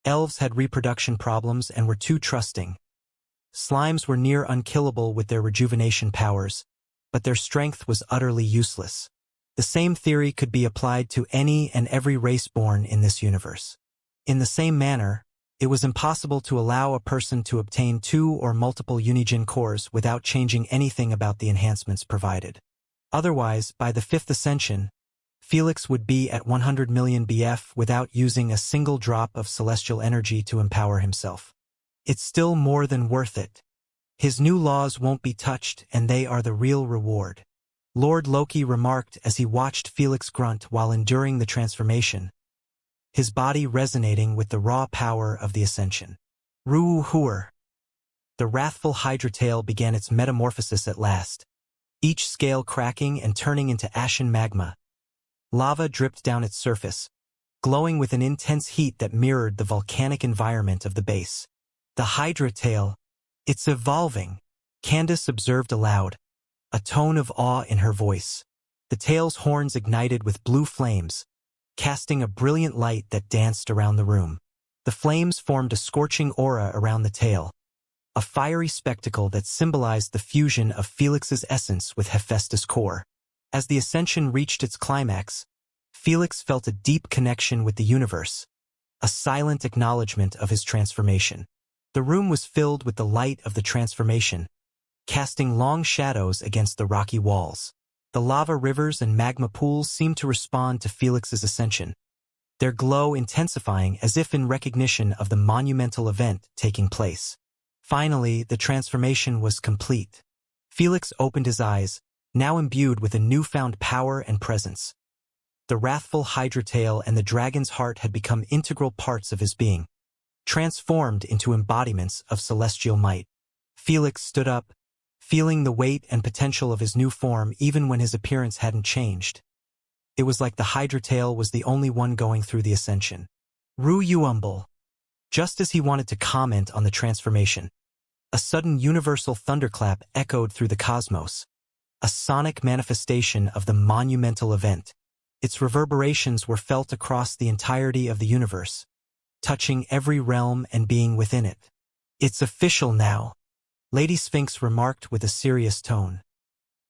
Elves had reproduction problems and were too trusting. Slimes were near unkillable with their rejuvenation powers, but their strength was utterly useless. The same theory could be applied to any and every race born in this universe. In the same manner, it was impossible to allow a person to obtain 2 or multiple Unigen cores without changing anything about the enhancements provided. Otherwise, by the 5th ascension, Felix would be at 100 million BF without using a single drop of celestial energy to empower himself. It's still more than worth it. His new laws won't be touched, and they are the real reward. Lord Loki remarked as he watched Felix grunt while enduring the transformation, his body resonating with the raw power of the ascension. Ruu-hur. The wrathful Hydra tail began its metamorphosis at last, each scale cracking and turning into ashen magma. Lava dripped down its surface, glowing with an intense heat that mirrored the volcanic environment of the base. The Hydra tail, it's evolving, Candace observed aloud, a tone of awe in her voice. The tail's horns ignited with blue flames, casting a brilliant light that danced around the room. The flames formed a scorching aura around the tail, a fiery spectacle that symbolized the fusion of Felix's essence with Hephaestus' core. As the ascension reached its climax, Felix felt a deep connection with the universe, a silent acknowledgement of his transformation. The room was filled with the light of the transformation, casting long shadows against the rocky walls. The lava rivers and magma pools seemed to respond to Felix's ascension, their glow intensifying as if in recognition of the monumental event taking place. Finally, the transformation was complete. Felix opened his eyes, now imbued with a newfound power and presence. The wrathful Hydra tail and the dragon's heart had become integral parts of his being, transformed into embodiments of celestial might. Felix stood up, feeling the weight and potential of his new form even when his appearance hadn't changed. It was like the Hydra tail was the only one going through the ascension. Ruu-umble. Just as he wanted to comment on the transformation, a sudden universal thunderclap echoed through the cosmos, a sonic manifestation of the monumental event. Its reverberations were felt across the entirety of the universe, touching every realm and being within it. It's official now, Lady Sphinx remarked with a serious tone.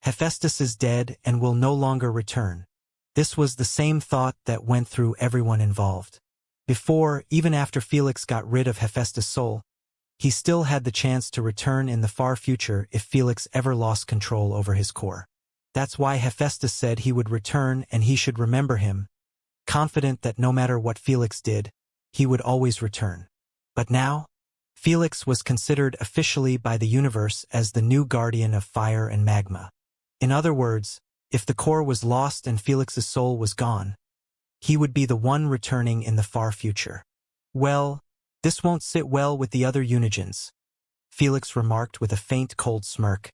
Hephaestus is dead and will no longer return. This was the same thought that went through everyone involved. Before, even after Felix got rid of Hephaestus' soul, he still had the chance to return in the far future if Felix ever lost control over his core. That's why Hephaestus said he would return and he should remember him, confident that no matter what Felix did, he would always return. But now, Felix was considered officially by the universe as the new guardian of fire and magma. In other words, if the core was lost and Felix's soul was gone, he would be the one returning in the far future. Well, this won't sit well with the other Unigens, Felix remarked with a faint cold smirk,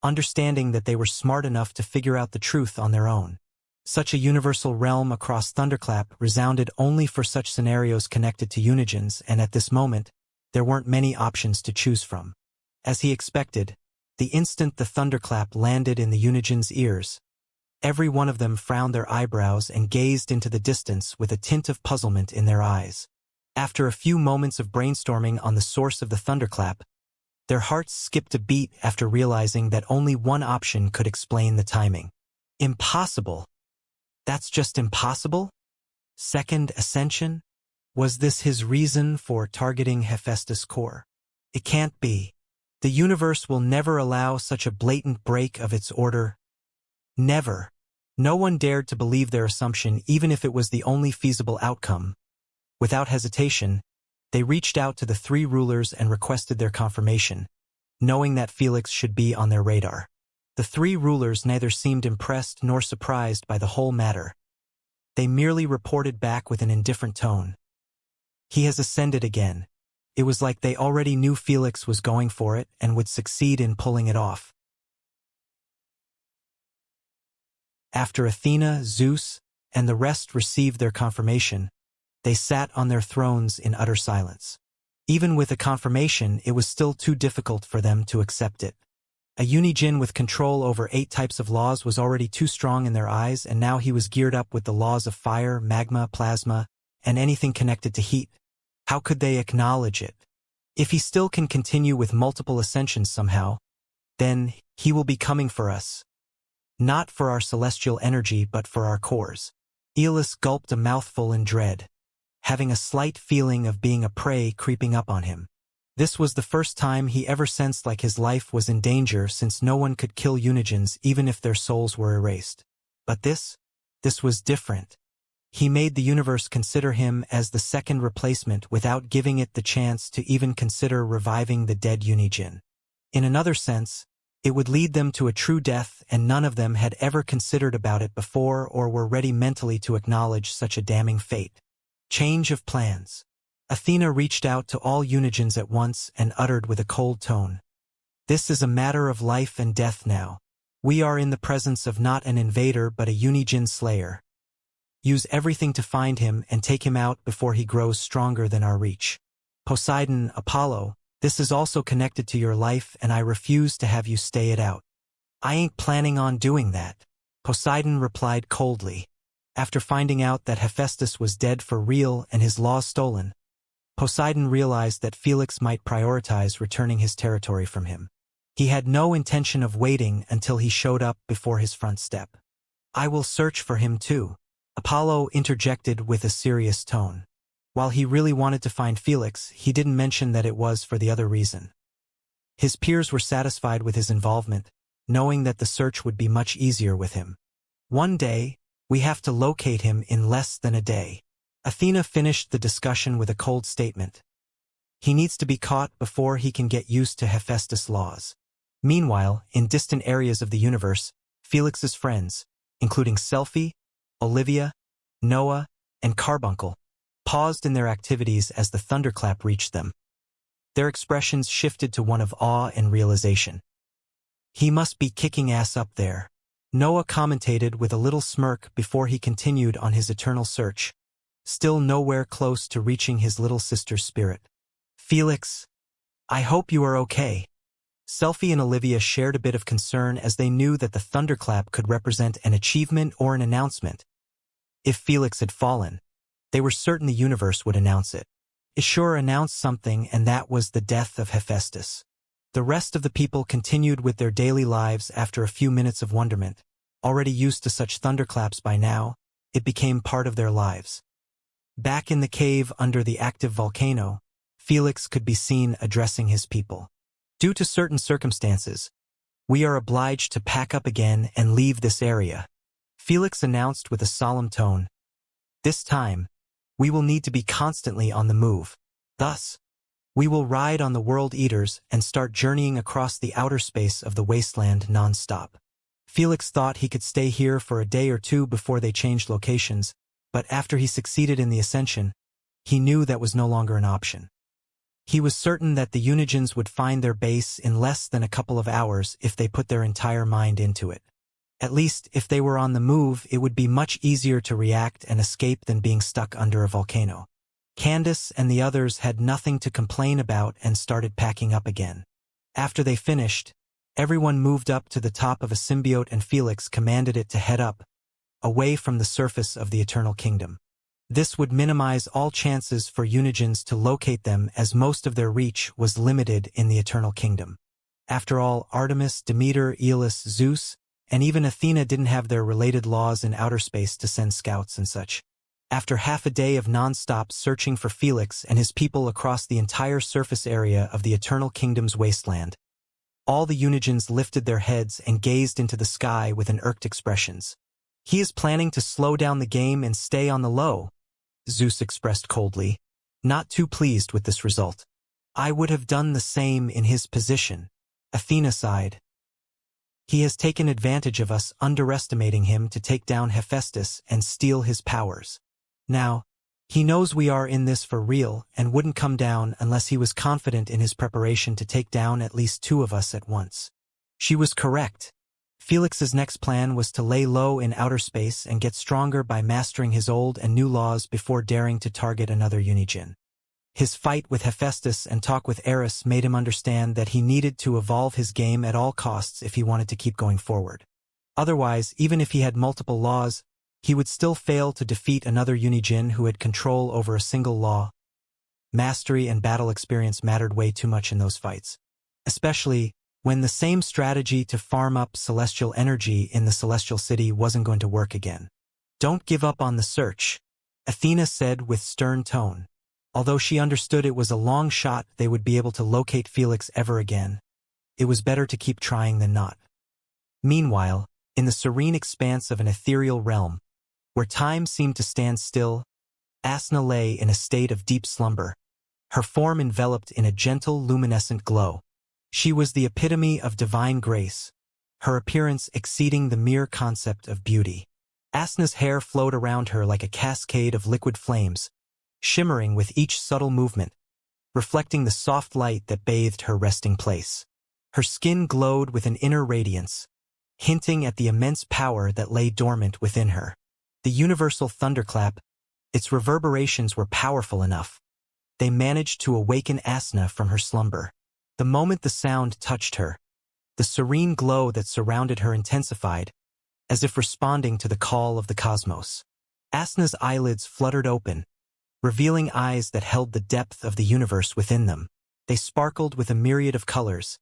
understanding that they were smart enough to figure out the truth on their own. Such a universal realm across Thunderclap resounded only for such scenarios connected to Unigens, and at this moment, there weren't many options to choose from. As he expected, the instant the thunderclap landed in the Unigens' ears, every one of them frowned their eyebrows and gazed into the distance with a tint of puzzlement in their eyes. After a few moments of brainstorming on the source of the thunderclap, their hearts skipped a beat after realizing that only one option could explain the timing. Impossible. That's just impossible? Second ascension? Was this his reason for targeting Hephaestus' core? It can't be. The universe will never allow such a blatant break of its order. Never. No one dared to believe their assumption even if it was the only feasible outcome. Without hesitation, they reached out to the three rulers and requested their confirmation, knowing that Felix should be on their radar. The three rulers neither seemed impressed nor surprised by the whole matter. They merely reported back with an indifferent tone. He has ascended again. It was like they already knew Felix was going for it and would succeed in pulling it off. After Athena, Zeus, and the rest received their confirmation, they sat on their thrones in utter silence. Even with a confirmation, it was still too difficult for them to accept it. A Unijin with control over 8 types of laws was already too strong in their eyes, and now he was geared up with the laws of fire, magma, plasma, and anything connected to heat. How could they acknowledge it? If he still can continue with multiple ascensions somehow, then he will be coming for us. Not for our celestial energy, but for our cores. Aeolus gulped a mouthful in dread, having a slight feeling of being a prey creeping up on him. This was the first time he ever sensed like his life was in danger, since no one could kill Unijins even if their souls were erased. But this was different. He made the universe consider him as the second replacement without giving it the chance to even consider reviving the dead Unijin. In another sense, it would lead them to a true death, and none of them had ever considered about it before or were ready mentally to acknowledge such a damning fate. Change of plans. Athena reached out to all Unijins at once and uttered with a cold tone. This is a matter of life and death now. We are in the presence of not an invader but a Unijin slayer. Use everything to find him and take him out before he grows stronger than our reach. Poseidon, Apollo, this is also connected to your life, and I refuse to have you stay it out. I ain't planning on doing that, Poseidon replied coldly. After finding out that Hephaestus was dead for real and his laws stolen, Poseidon realized that Felix might prioritize returning his territory from him. He had no intention of waiting until he showed up before his front step. I will search for him too, Apollo interjected with a serious tone. While he really wanted to find Felix, he didn't mention that it was for the other reason. His peers were satisfied with his involvement, knowing that the search would be much easier with him. One day, we have to locate him in less than a day. Athena finished the discussion with a cold statement. He needs to be caught before he can get used to Hephaestus' laws. Meanwhile, in distant areas of the universe, Felix's friends, including Selphie, Olivia, Noah, and Carbuncle, paused in their activities as the thunderclap reached them. Their expressions shifted to one of awe and realization. He must be kicking ass up there, Noah commentated with a little smirk before he continued on his eternal search, still nowhere close to reaching his little sister's spirit. Felix, I hope you are okay. Selphie and Olivia shared a bit of concern as they knew that the thunderclap could represent an achievement or an announcement. If Felix had fallen, they were certain the universe would announce it. It sure announced something, and that was the death of Hephaestus. The rest of the people continued with their daily lives after a few minutes of wonderment. Already used to such thunderclaps by now, it became part of their lives. Back in the cave under the active volcano, Felix could be seen addressing his people. Due to certain circumstances, we are obliged to pack up again and leave this area, Felix announced with a solemn tone. This time, we will need to be constantly on the move. Thus, we will ride on the World Eaters and start journeying across the outer space of the wasteland non-stop. Felix thought he could stay here for a day or two before they changed locations, but after he succeeded in the ascension, he knew that was no longer an option. He was certain that the Unijins would find their base in less than a couple of hours if they put their entire mind into it. At least, if they were on the move, it would be much easier to react and escape than being stuck under a volcano. Candace and the others had nothing to complain about and started packing up again. After they finished, everyone moved up to the top of a symbiote and Felix commanded it to head up, away from the surface of the Eternal Kingdom. This would minimize all chances for Unijins to locate them, as most of their reach was limited in the Eternal Kingdom. After all, Artemis, Demeter, Aeolus, Zeus, and even Athena didn't have their related laws in outer space to send scouts and such. After half a day of non-stop searching for Felix and his people across the entire surface area of the Eternal Kingdom's wasteland, all the Unijins lifted their heads and gazed into the sky with an irked expressions. He is planning to slow down the game and stay on the low, Zeus expressed coldly, not too pleased with this result. I would have done the same in his position, Athena sighed. He has taken advantage of us underestimating him to take down Hephaestus and steal his powers. Now, He knows we are in this for real and wouldn't come down unless he was confident in his preparation to take down at least 2 of us at once. She was correct. Felix's next plan was to lay low in outer space and get stronger by mastering his old and new laws before daring to target another Unijin. His fight with Hephaestus and talk with Eris made him understand that he needed to evolve his game at all costs if he wanted to keep going forward. Otherwise, even if he had multiple laws, he would still fail to defeat another Unijin who had control over a single law. Mastery and battle experience mattered way too much in those fights, especially when the same strategy to farm up celestial energy in the celestial city wasn't going to work again. "Don't give up on the search," Athena said with stern tone. Although she understood it was a long shot they would be able to locate Felix ever again, it was better to keep trying than not. Meanwhile, in the serene expanse of an ethereal realm, where time seemed to stand still, Asna lay in a state of deep slumber, her form enveloped in a gentle, luminescent glow. She was the epitome of divine grace, her appearance exceeding the mere concept of beauty. Asna's hair flowed around her like a cascade of liquid flames, shimmering with each subtle movement, reflecting the soft light that bathed her resting place. Her skin glowed with an inner radiance, hinting at the immense power that lay dormant within her. The universal thunderclap, its reverberations were powerful enough. They managed to awaken Asna from her slumber. The moment the sound touched her, the serene glow that surrounded her intensified, as if responding to the call of the cosmos. Asna's eyelids fluttered open, revealing eyes that held the depth of the universe within them. They sparkled with a myriad of colors,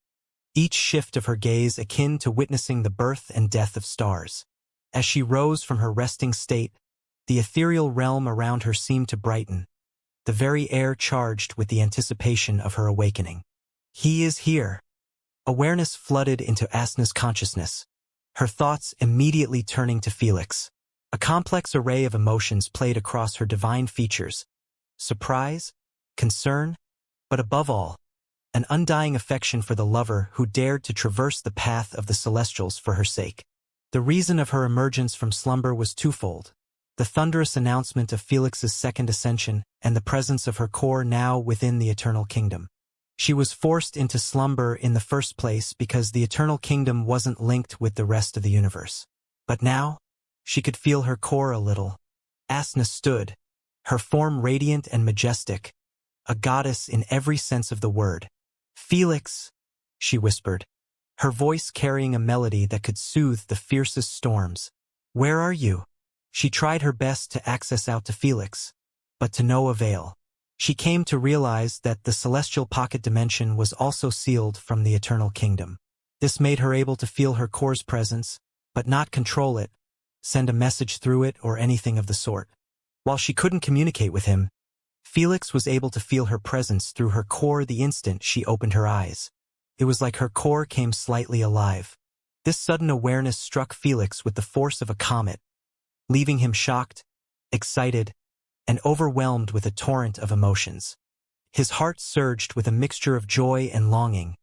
each shift of her gaze akin to witnessing the birth and death of stars. As she rose from her resting state, the ethereal realm around her seemed to brighten, the very air charged with the anticipation of her awakening. He is here. Awareness flooded into Asna's consciousness, her thoughts immediately turning to Felix. A complex array of emotions played across her divine features: surprise, concern, but above all, an undying affection for the lover who dared to traverse the path of the Celestials for her sake. The reason of her emergence from slumber was twofold: the thunderous announcement of Felix's second ascension and the presence of her core now within the Eternal Kingdom. She was forced into slumber in the first place because the Eternal Kingdom wasn't linked with the rest of the universe. But now, she could feel her core a little. Asna stood, her form radiant and majestic, a goddess in every sense of the word. "Felix," she whispered, her voice carrying a melody that could soothe the fiercest storms. "Where are you?" She tried her best to access out to Felix, but to no avail. She came to realize that the celestial pocket dimension was also sealed from the Eternal Kingdom. This made her able to feel her core's presence, but not control it, send a message through it, or anything of the sort. While she couldn't communicate with him, Felix was able to feel her presence through her core the instant she opened her eyes. It was like her core came slightly alive. This sudden awareness struck Felix with the force of a comet, leaving him shocked, excited, and overwhelmed with a torrent of emotions. His heart surged with a mixture of joy and longing,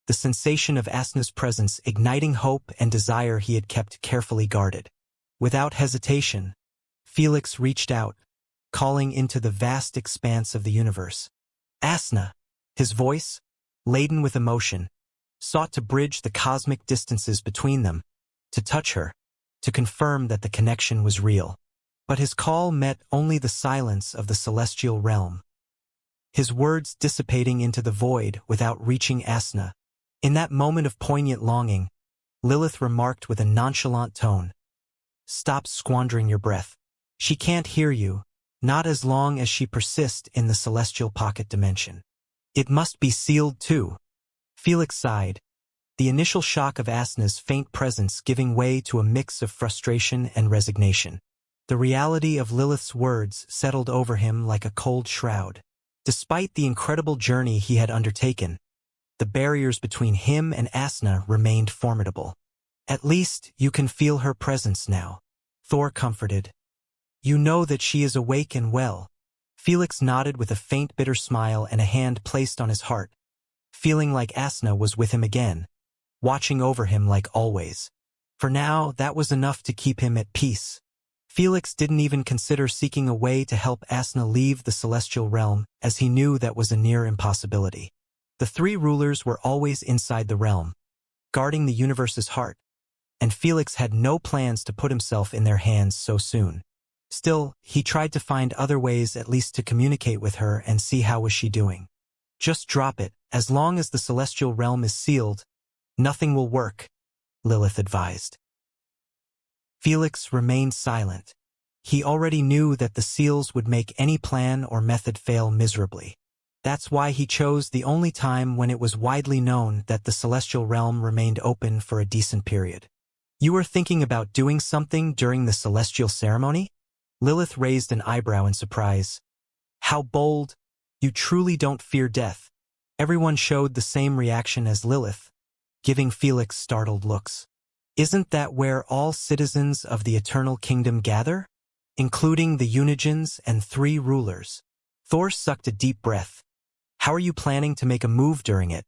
the sensation of Asna's presence igniting hope and desire he had kept carefully guarded. Without hesitation, Felix reached out, calling into the vast expanse of the universe. "Asna!" His voice, laden with emotion, sought to bridge the cosmic distances between them, to touch her, to confirm that the connection was real. But his call met only the silence of the celestial realm, his words dissipating into the void without reaching Asna. In that moment of poignant longing, Lilith remarked with a nonchalant tone, "Stop squandering your breath. She can't hear you, not as long as she persists in the celestial pocket dimension. It must be sealed too." Felix sighed, the initial shock of Asna's faint presence giving way to a mix of frustration and resignation. The reality of Lilith's words settled over him like a cold shroud. Despite the incredible journey he had undertaken, the barriers between him and Asna remained formidable. "At least you can feel her presence now," Thor comforted. "You know that she is awake and well." Felix nodded with a faint bitter smile and a hand placed on his heart, feeling like Asna was with him again, watching over him like always. For now, that was enough to keep him at peace. Felix didn't even consider seeking a way to help Asna leave the celestial realm, as he knew that was a near impossibility. The three rulers were always inside the realm, guarding the universe's heart, and Felix had no plans to put himself in their hands so soon. Still, he tried to find other ways at least to communicate with her and see how was she doing. Just drop it, as long as the celestial realm is sealed, nothing will work, Lilith advised. Felix remained silent. He already knew that the seals would make any plan or method fail miserably. That's why he chose the only time when it was widely known that the celestial realm remained open for a decent period. You were thinking about doing something during the celestial ceremony? Lilith raised an eyebrow in surprise. How bold! You truly don't fear death. Everyone showed the same reaction as Lilith, giving Felix startled looks. Isn't that where all citizens of the Eternal Kingdom gather? Including the Unigens and three rulers. Thor sucked a deep breath. How are you planning to make a move during it?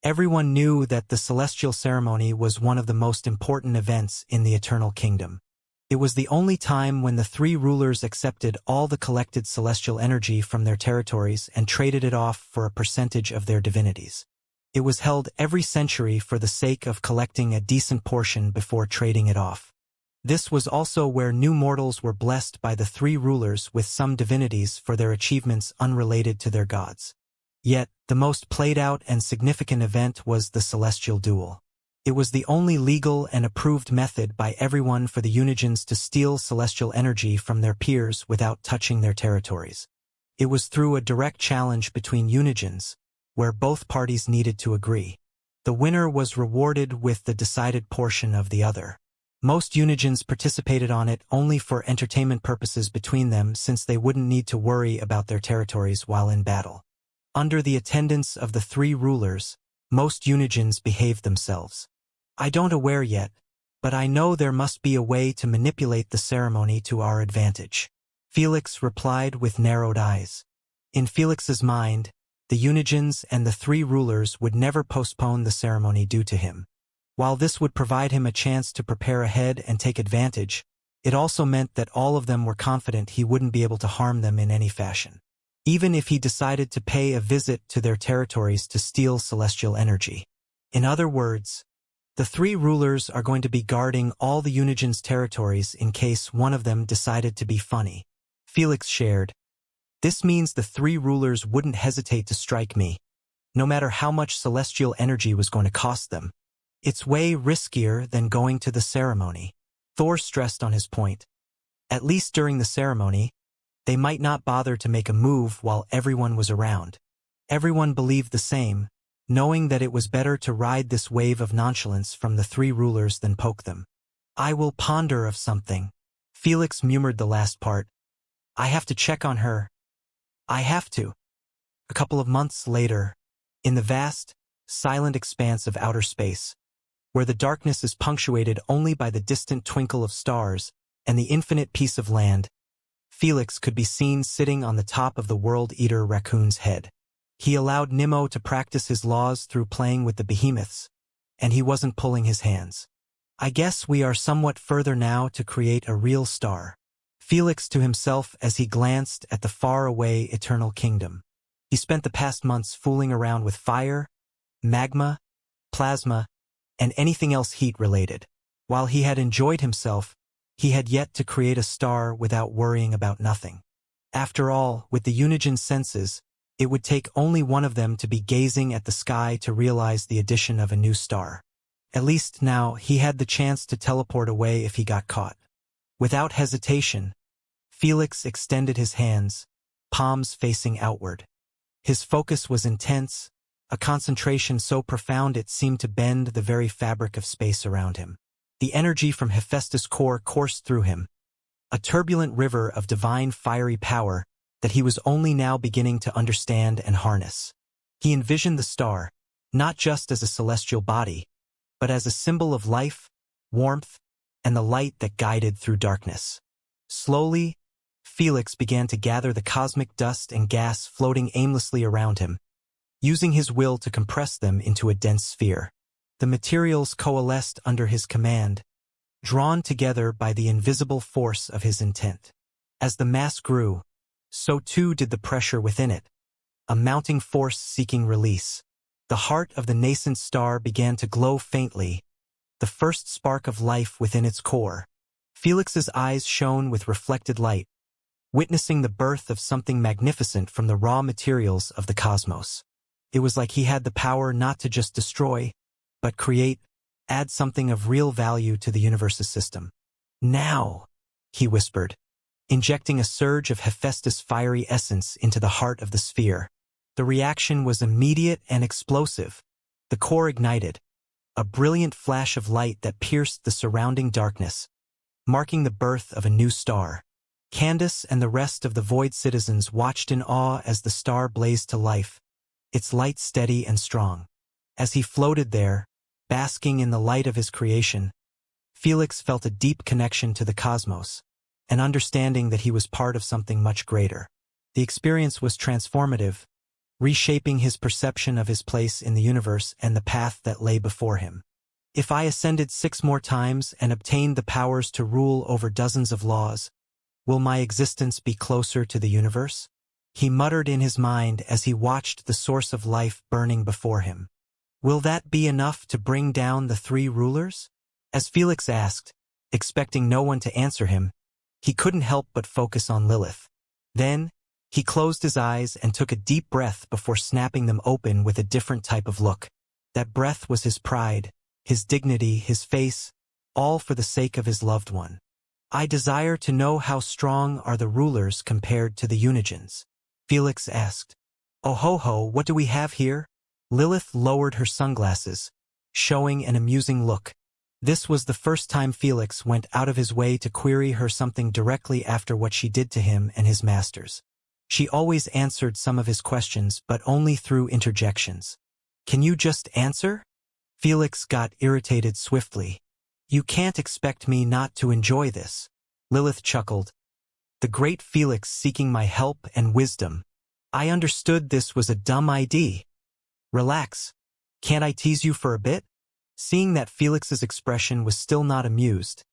Everyone knew that the celestial ceremony was one of the most important events in the Eternal Kingdom. It was the only time when the three rulers accepted all the collected celestial energy from their territories and traded it off for a percentage of their divinities. It was held every century for the sake of collecting a decent portion before trading it off. This was also where new mortals were blessed by the three rulers with some divinities for their achievements unrelated to their gods. Yet, the most played out and significant event was the celestial duel. It was the only legal and approved method by everyone for the Unigens to steal celestial energy from their peers without touching their territories. It was through a direct challenge between Unigens, where both parties needed to agree. The winner was rewarded with the decided portion of the other. Most Unigens participated on it only for entertainment purposes between them, since they wouldn't need to worry about their territories while in battle. Under the attendance of the three rulers, most Unigens behaved themselves. I don't aware yet, but I know there must be a way to manipulate the ceremony to our advantage. Felix replied with narrowed eyes. In Felix's mind, the Unigens and the three rulers would never postpone the ceremony due to him. While this would provide him a chance to prepare ahead and take advantage, it also meant that all of them were confident he wouldn't be able to harm them in any fashion. Even if he decided to pay a visit to their territories to steal celestial energy. In other words, the three rulers are going to be guarding all the Unigens' territories in case one of them decided to be funny. Felix shared. This means the three rulers wouldn't hesitate to strike me, no matter how much celestial energy was going to cost them. It's way riskier than going to the ceremony. Thor stressed on his point. At least during the ceremony, they might not bother to make a move while everyone was around. Everyone believed the same, knowing that it was better to ride this wave of nonchalance from the three rulers than poke them. I will ponder of something. Felix murmured the last part. I have to check on her. I have to. A couple of months later, in the vast, silent expanse of outer space, where the darkness is punctuated only by the distant twinkle of stars and the infinite peace of land, Felix could be seen sitting on the top of the world-eater raccoon's head. He allowed Nimmo to practice his laws through playing with the behemoths, and he wasn't pulling his hands. I guess we are somewhat further now to create a real star. Felix to himself as he glanced at the far-away Eternal Kingdom. He spent the past months fooling around with fire, magma, plasma, and anything else heat-related. While he had enjoyed himself, he had yet to create a star without worrying about nothing. After all, with the Unigen senses, it would take only one of them to be gazing at the sky to realize the addition of a new star. At least now he had the chance to teleport away if he got caught. Without hesitation, Felix extended his hands, palms facing outward. His focus was intense, a concentration so profound it seemed to bend the very fabric of space around him. The energy from Hephaestus' core coursed through him, a turbulent river of divine fiery power that he was only now beginning to understand and harness. He envisioned the star, not just as a celestial body, but as a symbol of life, warmth, and the light that guided through darkness. Slowly, Felix began to gather the cosmic dust and gas floating aimlessly around him, using his will to compress them into a dense sphere. The materials coalesced under his command, drawn together by the invisible force of his intent. As the mass grew, so too did the pressure within it, a mounting force seeking release. The heart of the nascent star began to glow faintly, the first spark of life within its core. Felix's eyes shone with reflected light, witnessing the birth of something magnificent from the raw materials of the cosmos. It was like he had the power not to just destroy, but create, add something of real value to the universe's system. Now, he whispered, injecting a surge of Hephaestus' fiery essence into the heart of the sphere. The reaction was immediate and explosive. The core ignited, a brilliant flash of light that pierced the surrounding darkness, marking the birth of a new star. Candace and the rest of the Void citizens watched in awe as the star blazed to life, its light steady and strong. As he floated there, basking in the light of his creation, Felix felt a deep connection to the cosmos, an understanding that he was part of something much greater. The experience was transformative, reshaping his perception of his place in the universe and the path that lay before him. If I ascended 6 more times and obtained the powers to rule over dozens of laws, will my existence be closer to the universe? He muttered in his mind as he watched the source of life burning before him. Will that be enough to bring down the 3 rulers? As Felix asked, expecting no one to answer him, he couldn't help but focus on Lilith. Then, he closed his eyes and took a deep breath before snapping them open with a different type of look. That breath was his pride, his dignity, his face, all for the sake of his loved one. I desire to know how strong are the rulers compared to the Unigens, Felix asked. Oh ho ho, what do we have here? Lilith lowered her sunglasses, showing an amusing look. This was the first time Felix went out of his way to query her something directly after what she did to him and his masters. She always answered some of his questions, but only through interjections. Can you just answer? Felix got irritated swiftly. You can't expect me not to enjoy this. Lilith chuckled. The great Felix seeking my help and wisdom. I understood this was a dumb idea. Relax. Can't I tease you for a bit? Seeing that Felix's expression was still not amused,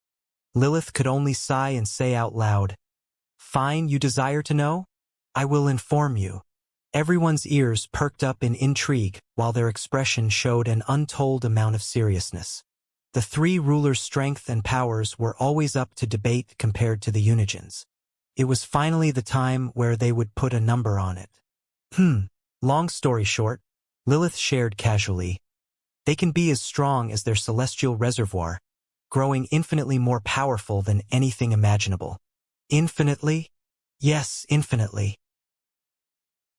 Lilith could only sigh and say out loud, Fine, you desire to know? I will inform you. Everyone's ears perked up in intrigue while their expression showed an untold amount of seriousness. The 3 rulers' strength and powers were always up to debate compared to the Unigens. It was finally the time where they would put a number on it. Long story short, Lilith shared casually. They can be as strong as their celestial reservoir, growing infinitely more powerful than anything imaginable. Infinitely? Yes, infinitely.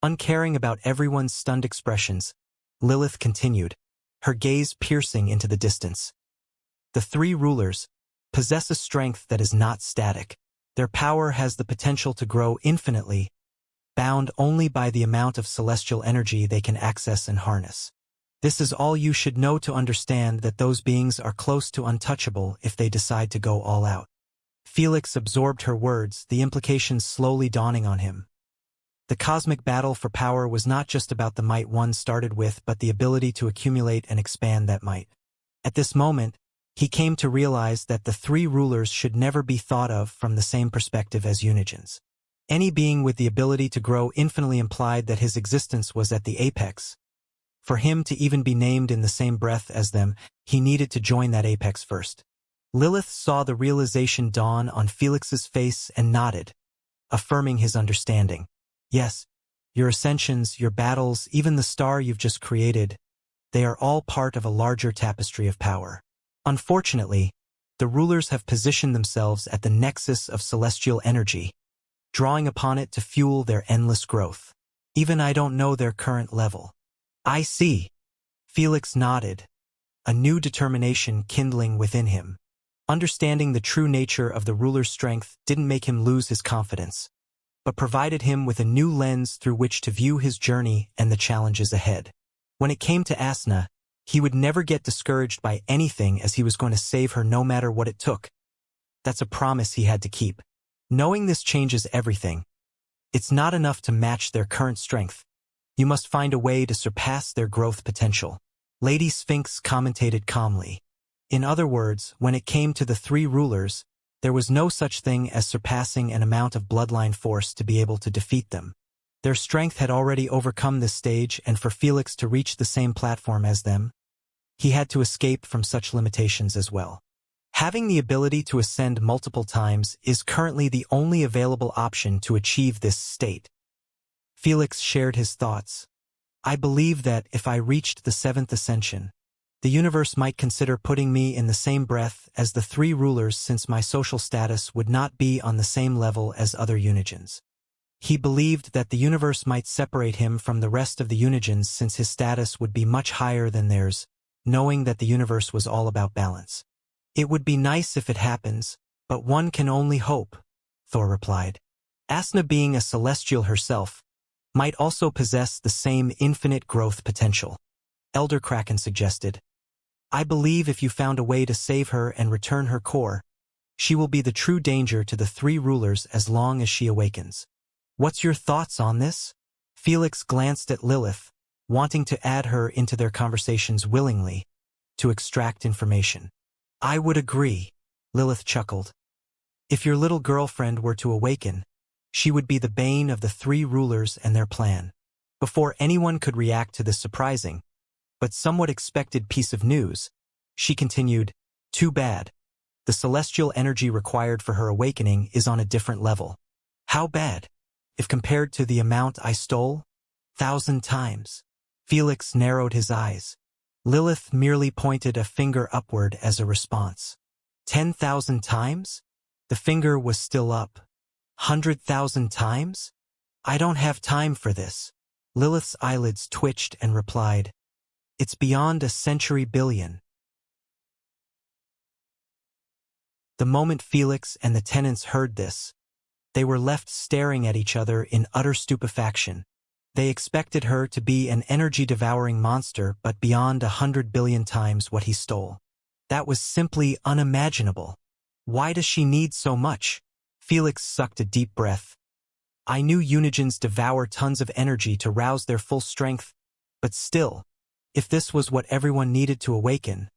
Uncaring about everyone's stunned expressions, Lilith continued, her gaze piercing into the distance. The 3 rulers possess a strength that is not static. Their power has the potential to grow infinitely, bound only by the amount of celestial energy they can access and harness. This is all you should know to understand that those beings are close to untouchable if they decide to go all out. Felix absorbed her words, the implications slowly dawning on him. The cosmic battle for power was not just about the might one started with, but the ability to accumulate and expand that might. At this moment, he came to realize that the 3 rulers should never be thought of from the same perspective as Unigens. Any being with the ability to grow infinitely implied that his existence was at the apex. For him to even be named in the same breath as them, he needed to join that apex first. Lilith saw the realization dawn on Felix's face and nodded, affirming his understanding. Yes, your ascensions, your battles, even the star you've just created, they are all part of a larger tapestry of power. Unfortunately, the rulers have positioned themselves at the nexus of celestial energy, drawing upon it to fuel their endless growth. Even I don't know their current level. I see. Felix nodded, a new determination kindling within him. Understanding the true nature of the ruler's strength didn't make him lose his confidence, but provided him with a new lens through which to view his journey and the challenges ahead. When it came to Asna, he would never get discouraged by anything as he was going to save her no matter what it took. That's a promise he had to keep. Knowing this changes everything. It's not enough to match their current strength. You must find a way to surpass their growth potential. Lady Sphinx commentated calmly. In other words, when it came to the three rulers, there was no such thing as surpassing an amount of bloodline force to be able to defeat them. Their strength had already overcome this stage, and for Felix to reach the same platform as them, he had to escape from such limitations as well. Having the ability to ascend multiple times is currently the only available option to achieve this state. Felix shared his thoughts. I believe that if I reached the seventh ascension, the universe might consider putting me in the same breath as the three rulers, since my social status would not be on the same level as other Unigens. He believed that the universe might separate him from the rest of the Unigens since his status would be much higher than theirs, knowing that the universe was all about balance. It would be nice if it happens, but one can only hope, Thor replied. Asna, being a celestial herself, might also possess the same infinite growth potential. Elder Kraken suggested. I believe if you found a way to save her and return her core, she will be the true danger to the three rulers as long as she awakens. What's your thoughts on this? Felix glanced at Lilith, wanting to add her into their conversations willingly, to extract information. I would agree, Lilith chuckled. If your little girlfriend were to awaken, she would be the bane of the three rulers and their plan. Before anyone could react to this surprising, but somewhat expected piece of news, she continued, too bad. The celestial energy required for her awakening is on a different level. How bad? If compared to the amount I stole? 1,000 times. Felix narrowed his eyes. Lilith merely pointed a finger upward as a response. 10,000 times? The finger was still up. 100,000 times? I don't have time for this. Lilith's eyelids twitched and replied, it's beyond a century billion. The moment Felix and the tenants heard this, they were left staring at each other in utter stupefaction. They expected her to be an energy-devouring monster, but beyond 100 billion times what he stole. That was simply unimaginable. Why does she need so much? Felix sucked a deep breath. I knew Unigens devour tons of energy to rouse their full strength, but still, if this was what everyone needed to awaken,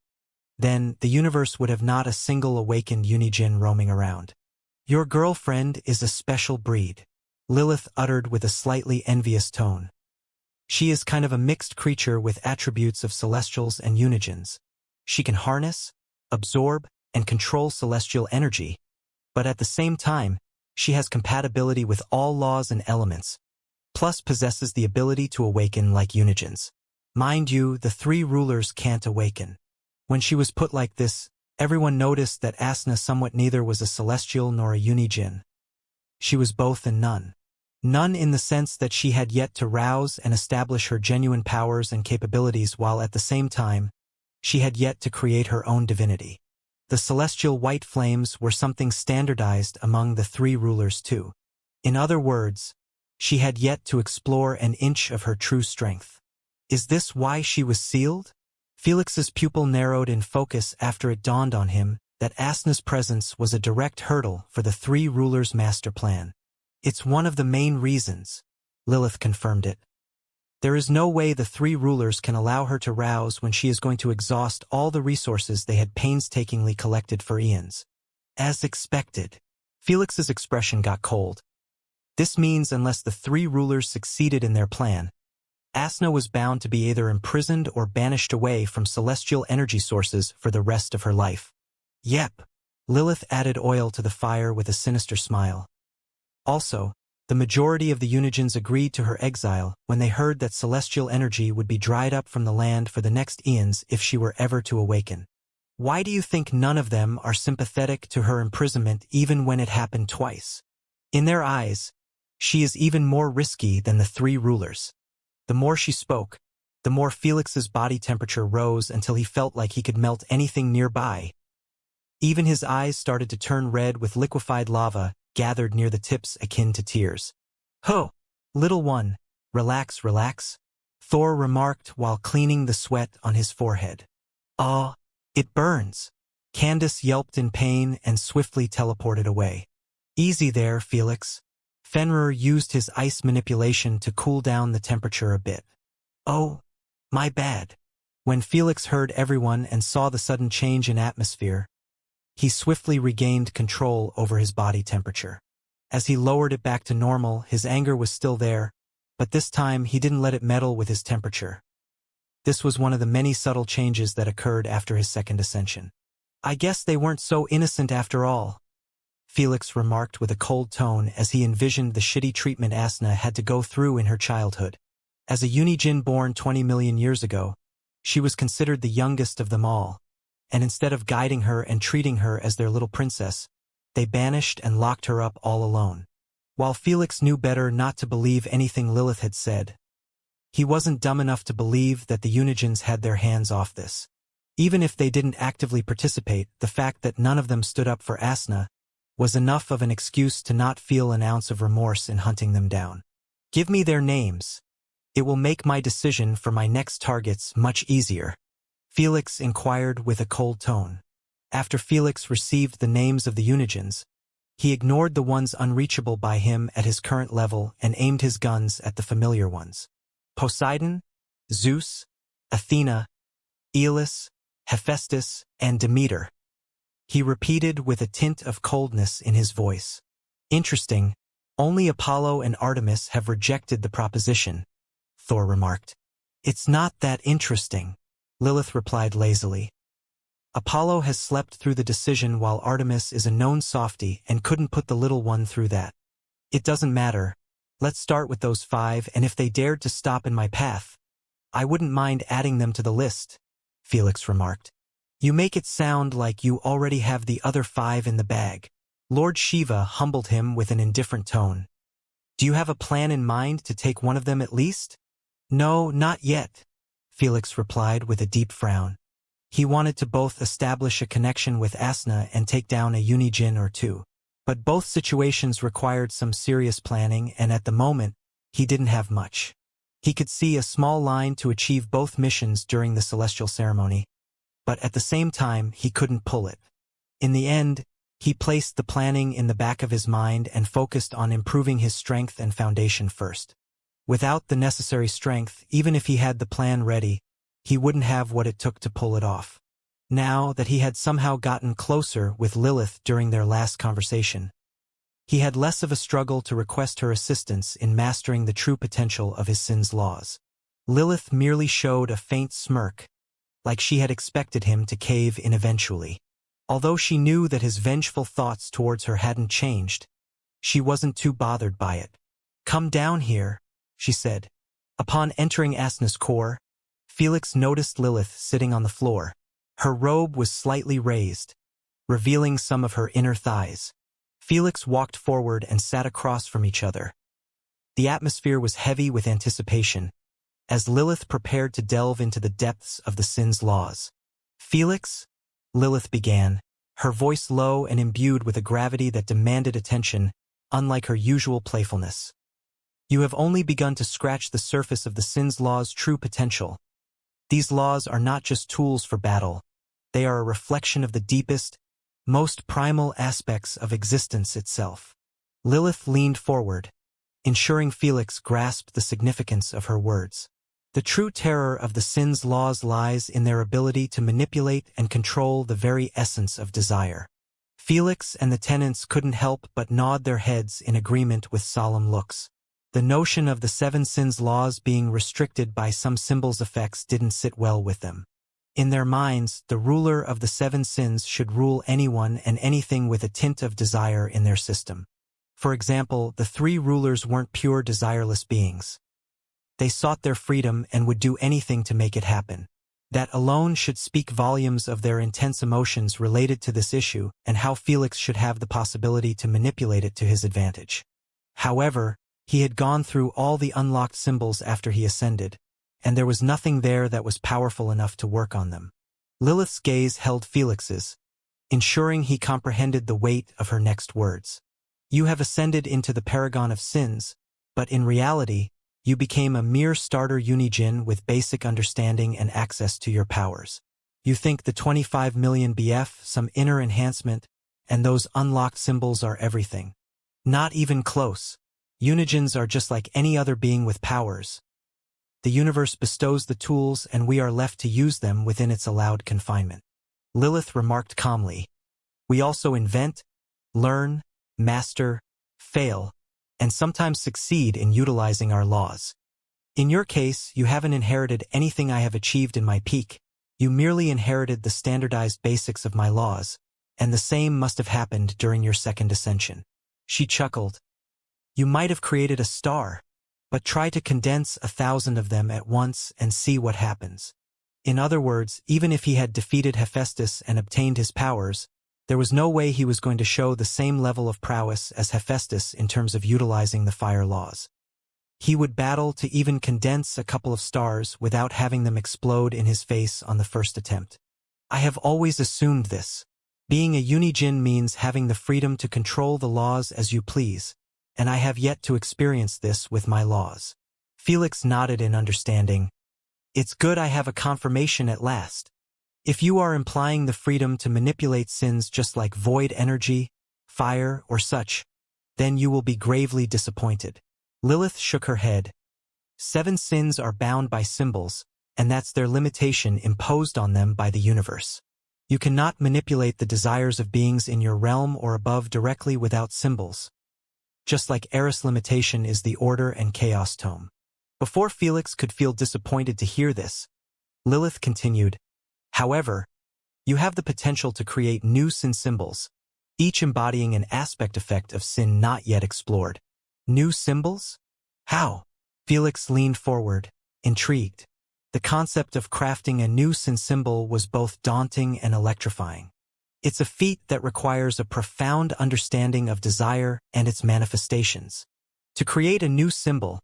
then the universe would have not a single awakened Unigen roaming around. Your girlfriend is a special breed, Lilith uttered with a slightly envious tone. She is kind of a mixed creature with attributes of celestials and Unigens. She can harness, absorb, and control celestial energy, but at the same time, she has compatibility with all laws and elements, plus possesses the ability to awaken like Unigens. Mind you, the three rulers can't awaken. When she was put like this, everyone noticed that Asna somewhat neither was a celestial nor a Unigen. She was both and none. None in the sense that she had yet to rouse and establish her genuine powers and capabilities, while at the same time, she had yet to create her own divinity. The celestial white flames were something standardized among the three rulers too. In other words, she had yet to explore an inch of her true strength. Is this why she was sealed? Felix's pupil narrowed in focus after it dawned on him that Asna's presence was a direct hurdle for the three rulers' master plan. It's one of the main reasons, Lilith confirmed it. There is no way the three rulers can allow her to rouse when she is going to exhaust all the resources they had painstakingly collected for eons. As expected, Felix's expression got cold. This means unless the three rulers succeeded in their plan, Asna was bound to be either imprisoned or banished away from celestial energy sources for the rest of her life. Yep. Lilith added oil to the fire with a sinister smile. Also, the majority of the Unigens agreed to her exile when they heard that celestial energy would be dried up from the land for the next eons if she were ever to awaken. Why do you think none of them are sympathetic to her imprisonment even when it happened twice? In their eyes, she is even more risky than the three rulers. The more she spoke, the more Felix's body temperature rose until he felt like he could melt anything nearby. Even his eyes started to turn red with liquefied lava gathered near the tips akin to tears. Ho! Little one, relax, relax, Thor remarked while cleaning the sweat on his forehead. Ah, it burns. Candace yelped in pain and swiftly teleported away. Easy there, Felix. Fenrir used his ice manipulation to cool down the temperature a bit. Oh, my bad. When Felix heard everyone and saw the sudden change in atmosphere, he swiftly regained control over his body temperature. As he lowered it back to normal, his anger was still there, but this time he didn't let it meddle with his temperature. This was one of the many subtle changes that occurred after his second ascension. "I guess they weren't so innocent after all," Felix remarked with a cold tone as he envisioned the shitty treatment Asna had to go through in her childhood. As a Unijin born 20 million years ago, she was considered the youngest of them all, and instead of guiding her and treating her as their little princess, they banished and locked her up all alone. While Felix knew better not to believe anything Lilith had said, he wasn't dumb enough to believe that the Unijins had their hands off this. Even if they didn't actively participate, the fact that none of them stood up for Asna was enough of an excuse to not feel an ounce of remorse in hunting them down. "Give me their names. It will make my decision for my next targets much easier," Felix inquired with a cold tone. After Felix received the names of the Unijins, he ignored the ones unreachable by him at his current level and aimed his guns at the familiar ones. Poseidon, Zeus, Athena, Aeolus, Hephaestus, and Demeter. He repeated with a tint of coldness in his voice. "Interesting, only Apollo and Artemis have rejected the proposition," Thor remarked. "It's not that interesting," Lilith replied lazily. "Apollo has slept through the decision while Artemis is a known softie and couldn't put the little one through that. It doesn't matter. Let's start with those 5, and if they dared to stop in my path, I wouldn't mind adding them to the list," Felix remarked. "You make it sound like you already have the other 5 in the bag." Lord Shiva humbled him with an indifferent tone. "Do you have a plan in mind to take one of them at least?" "No, not yet," Felix replied with a deep frown. He wanted to both establish a connection with Asna and take down a Unijin or 2. But both situations required some serious planning, and at the moment, he didn't have much. He could see a small line to achieve both missions during the celestial ceremony, but at the same time, he couldn't pull it. In the end, he placed the planning in the back of his mind and focused on improving his strength and foundation first. Without the necessary strength, even if he had the plan ready, he wouldn't have what it took to pull it off. Now that he had somehow gotten closer with Lilith during their last conversation, he had less of a struggle to request her assistance in mastering the true potential of his sin's laws. Lilith merely showed a faint smirk, like she had expected him to cave in eventually. Although she knew that his vengeful thoughts towards her hadn't changed, she wasn't too bothered by it. "Come down here," she said. Upon entering Asna's core, Felix noticed Lilith sitting on the floor. Her robe was slightly raised, revealing some of her inner thighs. Felix walked forward and sat across from each other. The atmosphere was heavy with anticipation, as Lilith prepared to delve into the depths of the sin's laws. "Felix," Lilith began, her voice low and imbued with a gravity that demanded attention, unlike her usual playfulness. "You have only begun to scratch the surface of the sin's law's true potential. These laws are not just tools for battle. They are a reflection of the deepest, most primal aspects of existence itself." Lilith leaned forward, ensuring Felix grasped the significance of her words. The true terror of the sin's laws lies in their ability to manipulate and control the very essence of desire. Felix and the tenants couldn't help but nod their heads in agreement with solemn looks. The notion of the 7 sins laws being restricted by some symbol's effects didn't sit well with them. In their minds, the ruler of the 7 sins should rule anyone and anything with a tint of desire in their system. For example, the 3 rulers weren't pure desireless beings. They sought their freedom and would do anything to make it happen. That alone should speak volumes of their intense emotions related to this issue and how Felix should have the possibility to manipulate it to his advantage. However, he had gone through all the unlocked symbols after he ascended, and there was nothing there that was powerful enough to work on them. Lilith's gaze held Felix's, ensuring he comprehended the weight of her next words. "You have ascended into the paragon of sins, but in reality, you became a mere starter Unijin with basic understanding and access to your powers. You think the 25 million BF, some inner enhancement, and those unlocked symbols are everything. Not even close. Unijins are just like any other being with powers. The universe bestows the tools and we are left to use them within its allowed confinement. Lilith remarked calmly, we also invent, learn, master, fail, and sometimes succeed in utilizing our laws. In your case, you haven't inherited anything I have achieved in my peak. You merely inherited the standardized basics of my laws, and the same must have happened during your second ascension. She chuckled. You might have created a star, but try to condense 1,000 of them at once and see what happens. In other words, even if he had defeated Hephaestus and obtained his powers, there was no way he was going to show the same level of prowess as Hephaestus in terms of utilizing the fire laws. He would battle to even condense a couple of stars without having them explode in his face on the first attempt. I have always assumed this. Being a Unijin means having the freedom to control the laws as you please, and I have yet to experience this with my laws. Felix nodded in understanding. It's good I have a confirmation at last. If you are implying the freedom to manipulate sins just like void energy, fire, or such, then you will be gravely disappointed. Lilith shook her head. 7 sins are bound by symbols, and that's their limitation imposed on them by the universe. You cannot manipulate the desires of beings in your realm or above directly without symbols. Just like Eris' limitation is the order and chaos tome. Before Felix could feel disappointed to hear this, Lilith continued, however, you have the potential to create new sin symbols, each embodying an aspect effect of sin not yet explored. New symbols? How? Felix leaned forward, intrigued. The concept of crafting a new sin symbol was both daunting and electrifying. It's a feat that requires a profound understanding of desire and its manifestations. To create a new symbol,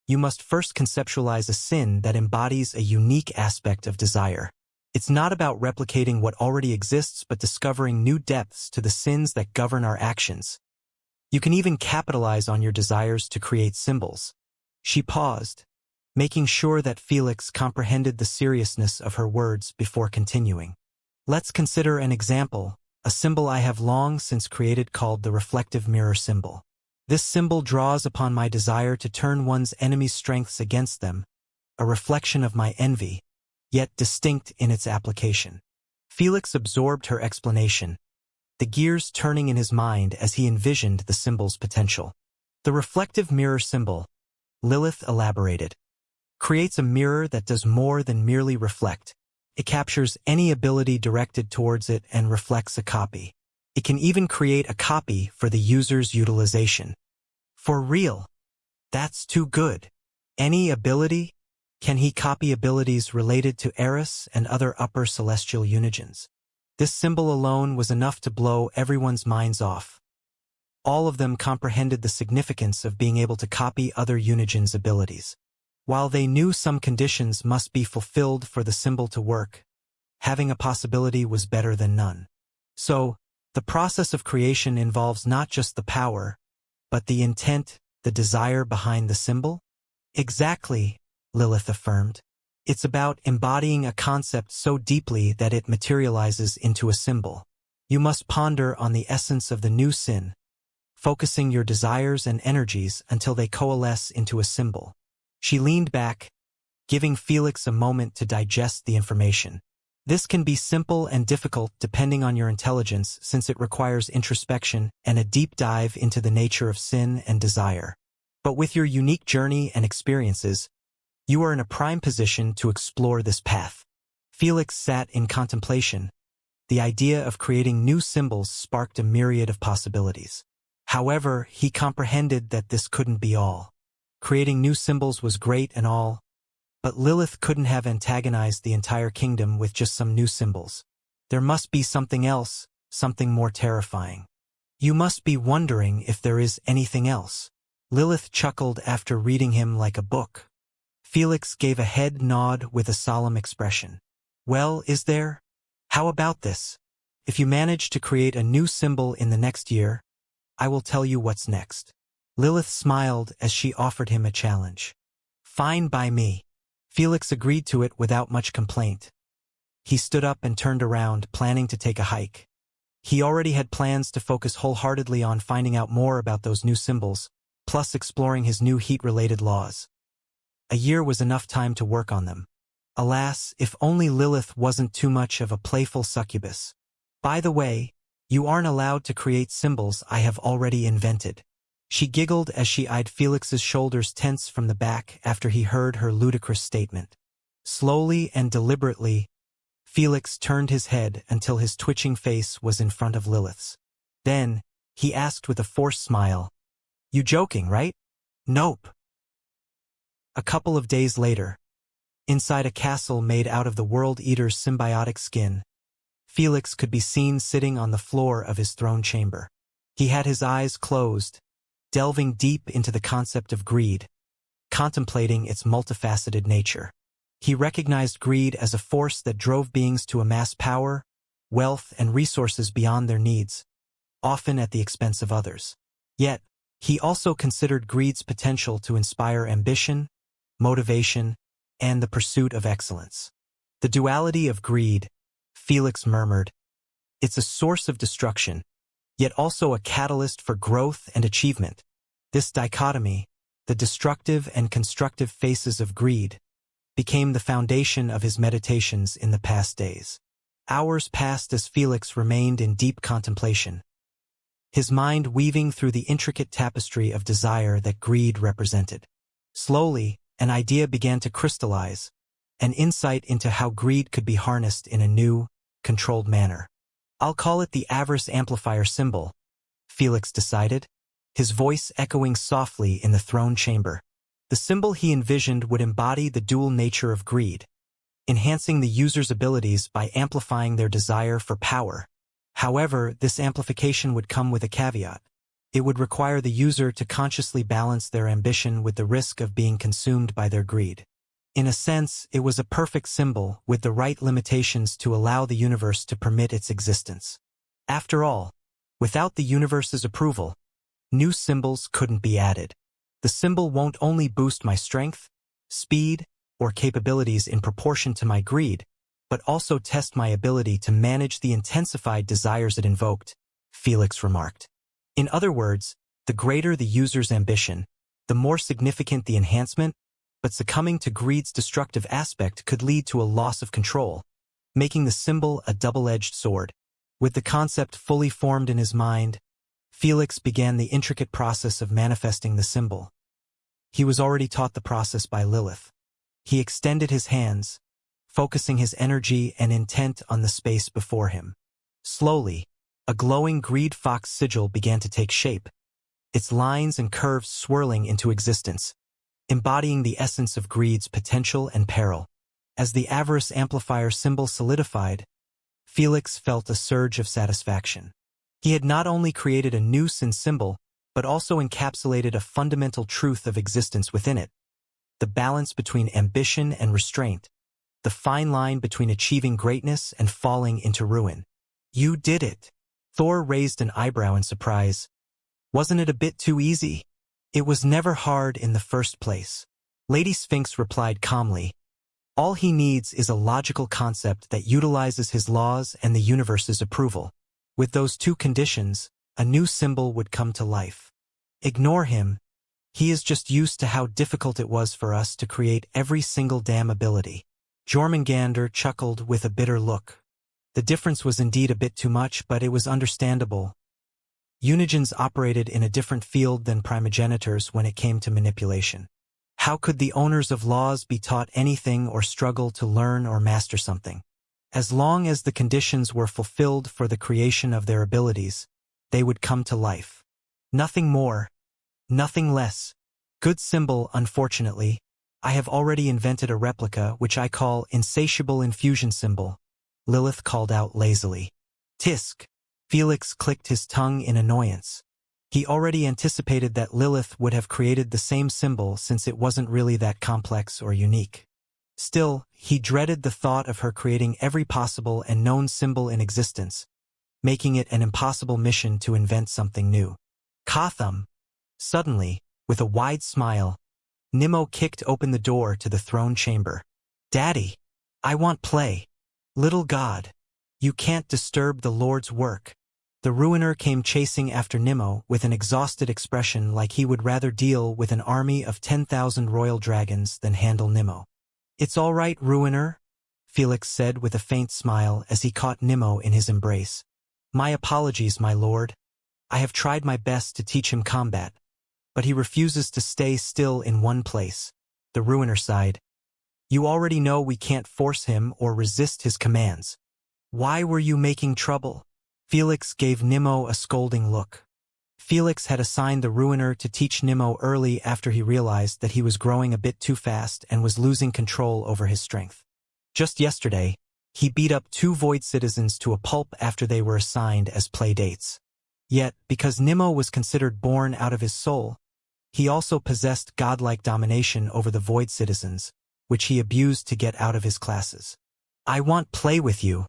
you must first conceptualize a sin that embodies a unique aspect of desire. It's not about replicating what already exists but discovering new depths to the sins that govern our actions. You can even capitalize on your desires to create symbols. She paused, making sure that Felix comprehended the seriousness of her words before continuing. Let's consider an example, a symbol I have long since created called the reflective mirror symbol. This symbol draws upon my desire to turn one's enemy's strengths against them, a reflection of my envy, yet distinct in its application. Felix absorbed her explanation, the gears turning in his mind as he envisioned the symbol's potential. The reflective mirror symbol, Lilith elaborated, creates a mirror that does more than merely reflect. It captures any ability directed towards it and reflects a copy. It can even create a copy for the user's utilization. For real? That's too good. Any ability? Can he copy abilities related to Eris and other upper celestial Unijins? This symbol alone was enough to blow everyone's minds off. All of them comprehended the significance of being able to copy other Unijins' abilities. While they knew some conditions must be fulfilled for the symbol to work, having a possibility was better than none. So, the process of creation involves not just the power, but the intent, the desire behind the symbol? Exactly, Lilith affirmed. It's about embodying a concept so deeply that it materializes into a symbol. You must ponder on the essence of the new sin, focusing your desires and energies until they coalesce into a symbol. She leaned back, giving Felix a moment to digest the information. This can be simple and difficult depending on your intelligence since it requires introspection and a deep dive into the nature of sin and desire. But with your unique journey and experiences, you are in a prime position to explore this path. Felix sat in contemplation. The idea of creating new symbols sparked a myriad of possibilities. However, he comprehended that this couldn't be all. Creating new symbols was great and all, but Lilith couldn't have antagonized the entire kingdom with just some new symbols. There must be something else, something more terrifying. You must be wondering if there is anything else. Lilith chuckled after reading him like a book. Felix gave a head nod with a solemn expression. Well, is there? How about this? If you manage to create a new symbol in the next year, I will tell you what's next. Lilith smiled as she offered him a challenge. Fine by me. Felix agreed to it without much complaint. He stood up and turned around, planning to take a hike. He already had plans to focus wholeheartedly on finding out more about those new symbols, plus exploring his new heat-related laws. A year was enough time to work on them. Alas, if only Lilith wasn't too much of a playful succubus. By the way, you aren't allowed to create symbols I have already invented. She giggled as she eyed Felix's shoulders tense from the back after he heard her ludicrous statement. Slowly and deliberately, Felix turned his head until his twitching face was in front of Lilith's. Then, he asked with a forced smile, "You joking, right?" "Nope." A couple of days later, inside a castle made out of the World Eater's symbiotic skin, Felix could be seen sitting on the floor of his throne chamber. He had his eyes closed, delving deep into the concept of greed, contemplating its multifaceted nature. He recognized greed as a force that drove beings to amass power, wealth, and resources beyond their needs, often at the expense of others. Yet, he also considered greed's potential to inspire ambition, motivation, and the pursuit of excellence. The duality of greed, Felix murmured, it's a source of destruction, yet also a catalyst for growth and achievement. This dichotomy, the destructive and constructive faces of greed, became the foundation of his meditations in the past days. Hours passed as Felix remained in deep contemplation, his mind weaving through the intricate tapestry of desire that greed represented. Slowly, an idea began to crystallize, an insight into how greed could be harnessed in a new, controlled manner. "I'll call it the avarice amplifier symbol," Felix decided, his voice echoing softly in the throne chamber. The symbol he envisioned would embody the dual nature of greed, enhancing the user's abilities by amplifying their desire for power. However, this amplification would come with a caveat. It would require the user to consciously balance their ambition with the risk of being consumed by their greed. In a sense, it was a perfect symbol with the right limitations to allow the universe to permit its existence. After all, without the universe's approval, new symbols couldn't be added. The symbol won't only boost my strength, speed, or capabilities in proportion to my greed, but also test my ability to manage the intensified desires it invoked, Felix remarked. In other words, the greater the user's ambition, the more significant the enhancement, but succumbing to greed's destructive aspect could lead to a loss of control, making the symbol a double-edged sword. With the concept fully formed in his mind, Felix began the intricate process of manifesting the symbol. He was already taught the process by Lilith. He extended his hands, focusing his energy and intent on the space before him. Slowly, a glowing greed fox sigil began to take shape, its lines and curves swirling into existence, embodying the essence of greed's potential and peril. As the avarice amplifier symbol solidified, Felix felt a surge of satisfaction. He had not only created a new sin symbol, but also encapsulated a fundamental truth of existence within it: the balance between ambition and restraint, the fine line between achieving greatness and falling into ruin. "You did it." Thor raised an eyebrow in surprise. "Wasn't it a bit too easy?" "It was never hard in the first place," Lady Sphinx replied calmly. "All he needs is a logical concept that utilizes his laws and the universe's approval. With those two conditions, a new symbol would come to life. Ignore him. He is just used to how difficult it was for us to create every single damn ability." Jormungandr chuckled with a bitter look. The difference was indeed a bit too much, but it was understandable. Unigens operated in a different field than primogenitors when it came to manipulation. How could the owners of laws be taught anything or struggle to learn or master something? As long as the conditions were fulfilled for the creation of their abilities, they would come to life. Nothing more, nothing less. Good symbol, unfortunately. I have already invented a replica which I call insatiable infusion symbol, Lilith called out lazily. Tisk. Felix clicked his tongue in annoyance. He already anticipated that Lilith would have created the same symbol since it wasn't really that complex or unique. Still, he dreaded the thought of her creating every possible and known symbol in existence, making it an impossible mission to invent something new. Kotham. Suddenly, with a wide smile, Nimmo kicked open the door to the throne chamber. "Daddy, I want play." "Little god, you can't disturb the Lord's work." The Ruiner came chasing after Nimmo with an exhausted expression like he would rather deal with an army of 10,000 royal dragons than handle Nimmo. "It's all right, Ruiner," Felix said with a faint smile as he caught Nimmo in his embrace. "My apologies, my lord. I have tried my best to teach him combat, but he refuses to stay still in one place." The Ruiner sighed. "You already know we can't force him or resist his commands. Why were you making trouble?" Felix gave Nimmo a scolding look. Felix had assigned the Ruiner to teach Nimmo early after he realized that he was growing a bit too fast and was losing control over his strength. Just yesterday, he beat up 2 Void citizens to a pulp after they were assigned as play dates. Yet, because Nimmo was considered born out of his soul, he also possessed godlike domination over the Void citizens, which he abused to get out of his classes. "I want play with you,"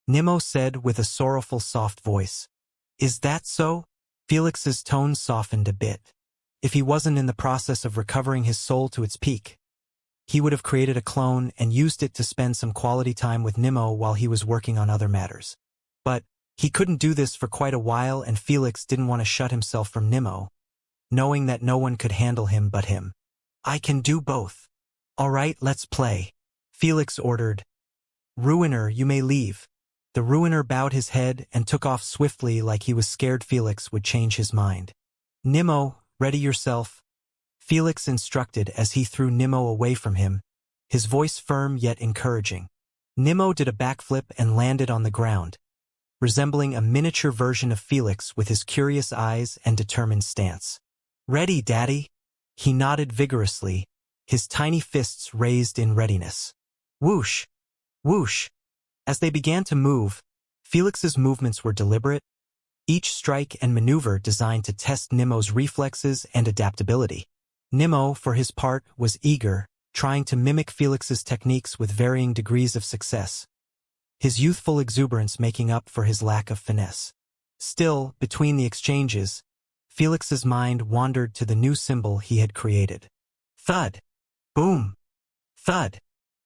Nimmo said with a sorrowful soft voice. "Is that so?" Felix's tone softened a bit. If he wasn't in the process of recovering his soul to its peak, he would have created a clone and used it to spend some quality time with Nimmo while he was working on other matters. But he couldn't do this for quite a while, and Felix didn't want to shut himself from Nimmo, knowing that no one could handle him but him. "I can do both." "All right, let's play," Felix ordered. "Ruiner, you may leave." The Ruiner bowed his head and took off swiftly like he was scared Felix would change his mind. "Nimmo, ready yourself," Felix instructed as he threw Nimmo away from him, his voice firm yet encouraging. Nimmo did a backflip and landed on the ground, resembling a miniature version of Felix with his curious eyes and determined stance. "Ready, Daddy?" He nodded vigorously, his tiny fists raised in readiness. Whoosh! Whoosh! As they began to move, Felix's movements were deliberate, each strike and maneuver designed to test Nimmo's reflexes and adaptability. Nimmo, for his part, was eager, trying to mimic Felix's techniques with varying degrees of success, his youthful exuberance making up for his lack of finesse. Still, between the exchanges, Felix's mind wandered to the new symbol he had created. Thud! Boom! Thud!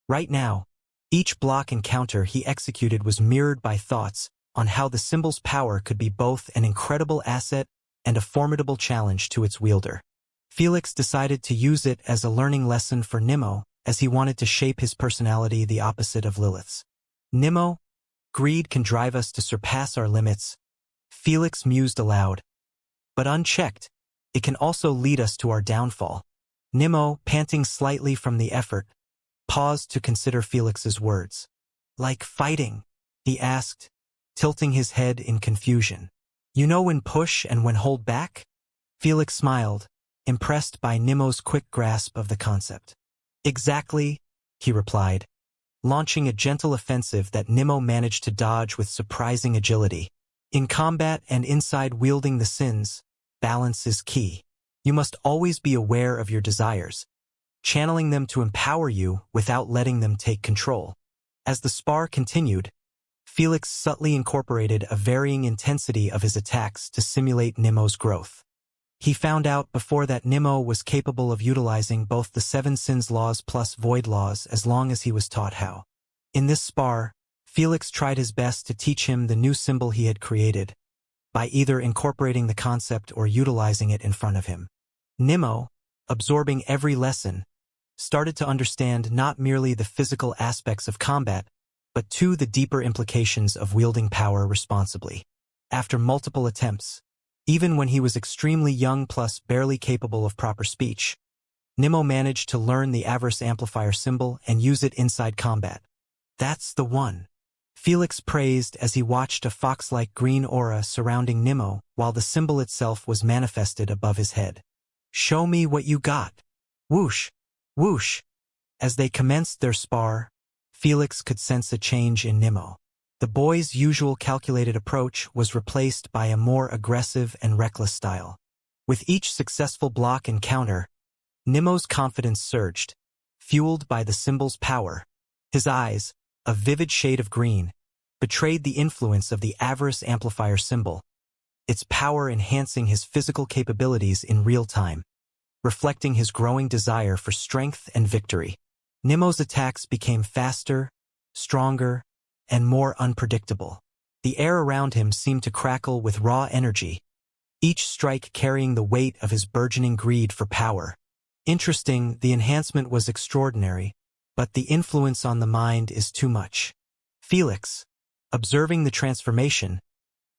Right now, each block and counter he executed was mirrored by thoughts on how the symbol's power could be both an incredible asset and a formidable challenge to its wielder. Felix decided to use it as a learning lesson for Nimmo, as he wanted to shape his personality the opposite of Lilith's. "Nimmo, greed can drive us to surpass our limits," Felix mused aloud. "But unchecked, it can also lead us to our downfall." Nimmo, panting slightly from the effort, paused to consider Felix's words. "Like fighting?" he asked, tilting his head in confusion. "You know when push and when hold back?" Felix smiled, impressed by Nimmo's quick grasp of the concept. "Exactly," he replied, launching a gentle offensive that Nimmo managed to dodge with surprising agility. In combat and inside wielding the sins, balance is key. You must always be aware of your desires, channeling them to empower you without letting them take control. As the spar continued, Felix subtly incorporated a varying intensity of his attacks to simulate Nimmo's growth. He found out before that Nimmo was capable of utilizing both the 7 sins laws plus void laws as long as he was taught how. In this spar, Felix tried his best to teach him the new symbol he had created, by either incorporating the concept or utilizing it in front of him. Nimmo, absorbing every lesson, started to understand not merely the physical aspects of combat, but too the deeper implications of wielding power responsibly. After multiple attempts, even when he was extremely young plus barely capable of proper speech, Nimmo managed to learn the avarice amplifier symbol and use it inside combat. "That's the one," Felix praised as he watched a fox-like green aura surrounding Nimmo while the symbol itself was manifested above his head. "Show me what you got." Whoosh! Whoosh! As they commenced their spar, Felix could sense a change in Nimmo. The boy's usual calculated approach was replaced by a more aggressive and reckless style. With each successful block and counter, Nimmo's confidence surged, fueled by the symbol's power. His eyes, a vivid shade of green, betrayed the influence of the avarice amplifier symbol, its power enhancing his physical capabilities in real time, reflecting his growing desire for strength and victory. Nimmo's attacks became faster, stronger, and more unpredictable. The air around him seemed to crackle with raw energy, each strike carrying the weight of his burgeoning greed for power. Interesting, the enhancement was extraordinary, but the influence on the mind is too much. Felix, observing the transformation,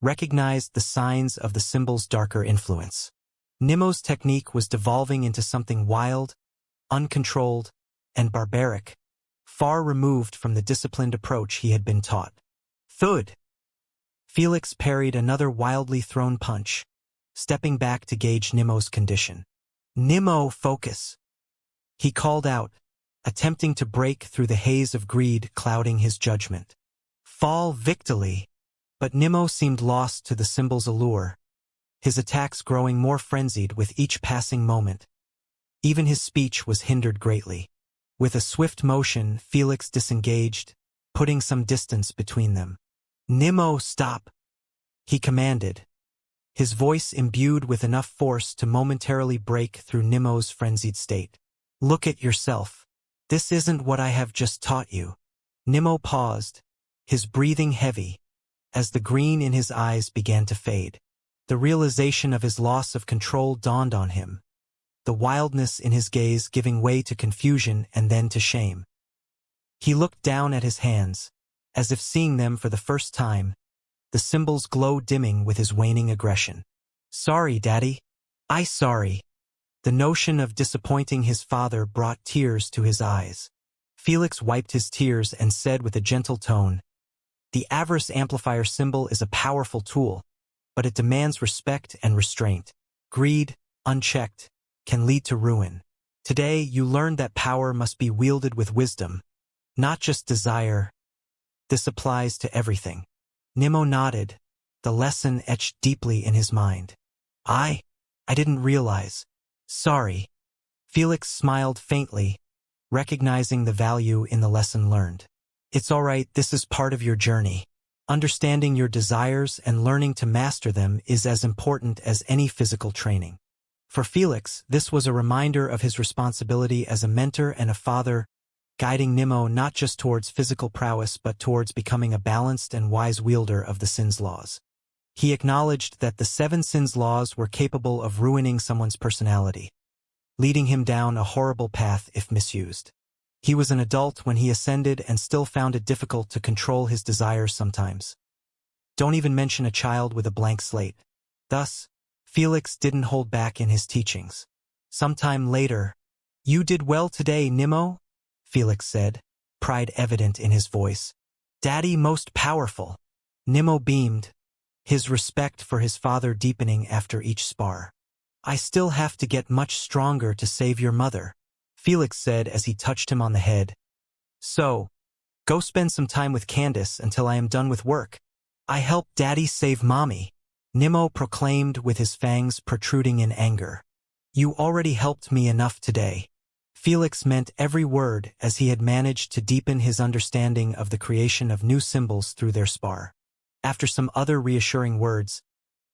recognized the signs of the symbol's darker influence. Nemo's technique was devolving into something wild, uncontrolled, and barbaric, far removed from the disciplined approach he had been taught. Thud! Felix parried another wildly thrown punch, stepping back to gauge Nemo's condition. "Nemo, focus!" he called out, attempting to break through the haze of greed clouding his judgment. Fall victally, but Nemo seemed lost to the symbol's allure, his attacks growing more frenzied with each passing moment. Even his speech was hindered greatly. With a swift motion, Felix disengaged, putting some distance between them. "Nemo, stop!" he commanded, his voice imbued with enough force to momentarily break through Nemo's frenzied state. "Look at yourself. This isn't what I have just taught you." Nemo paused, his breathing heavy, as the green in his eyes began to fade. The realization of his loss of control dawned on him, the wildness in his gaze giving way to confusion and then to shame. He looked down at his hands, as if seeing them for the first time, the symbol's glow dimming with his waning aggression. "Sorry, Daddy. Sorry." The notion of disappointing his father brought tears to his eyes. Felix wiped his tears and said with a gentle tone, "The avarice amplifier symbol is a powerful tool, but it demands respect and restraint. Greed, unchecked, can lead to ruin. Today you learned that power must be wielded with wisdom, not just desire. This applies to everything." Nemo nodded, the lesson etched deeply in his mind. I didn't realize. Sorry." Felix smiled faintly, recognizing the value in the lesson learned. "It's all right, this is part of your journey. Understanding your desires and learning to master them is as important as any physical training." For Felix, this was a reminder of his responsibility as a mentor and a father, guiding Nemo not just towards physical prowess but towards becoming a balanced and wise wielder of the sin's laws. He acknowledged that the 7 sins laws were capable of ruining someone's personality, leading him down a horrible path if misused. He was an adult when he ascended and still found it difficult to control his desires sometimes. Don't even mention a child with a blank slate. Thus, Felix didn't hold back in his teachings. Sometime later, "You did well today, Nemo," Felix said, pride evident in his voice. "Daddy most powerful." Nemo beamed, his respect for his father deepening after each spar. "I still have to get much stronger to save your mother," Felix said as he touched him on the head. "So, go spend some time with Candace until I am done with work. I helped Daddy save Mommy," Nemo proclaimed with his fangs protruding in anger. "You already helped me enough today." Felix meant every word as he had managed to deepen his understanding of the creation of new symbols through their spar. After some other reassuring words,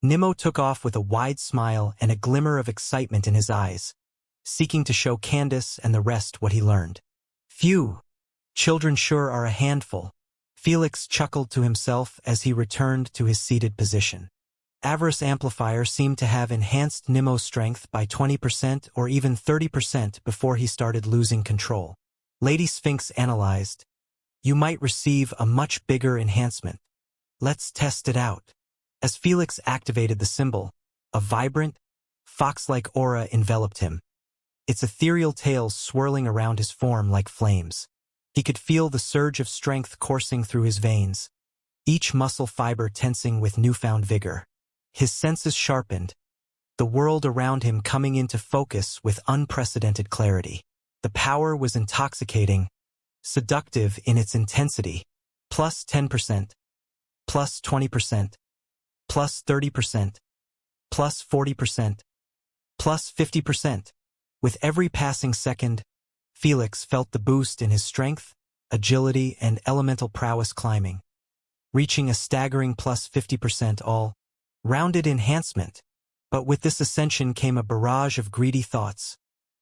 Nemo took off with a wide smile and a glimmer of excitement in his eyes, seeking to show Candace and the rest what he learned. "Phew, children sure are a handful," Felix chuckled to himself as he returned to his seated position. Avarice Amplifier seemed to have enhanced Nemo's strength by 20% or even 30% before he started losing control. Lady Sphinx analyzed, "You might receive a much bigger enhancement. Let's test it out." As Felix activated the symbol, a vibrant, fox-like aura enveloped him, its ethereal tails swirling around his form like flames. He could feel the surge of strength coursing through his veins, each muscle fiber tensing with newfound vigor. His senses sharpened, the world around him coming into focus with unprecedented clarity. The power was intoxicating, seductive in its intensity. Plus 10%, plus 20%, plus 30%, plus 40%, plus 50%. With every passing second, Felix felt the boost in his strength, agility, and elemental prowess climbing, reaching a staggering plus 50% all-rounded enhancement. But with this ascension came a barrage of greedy thoughts,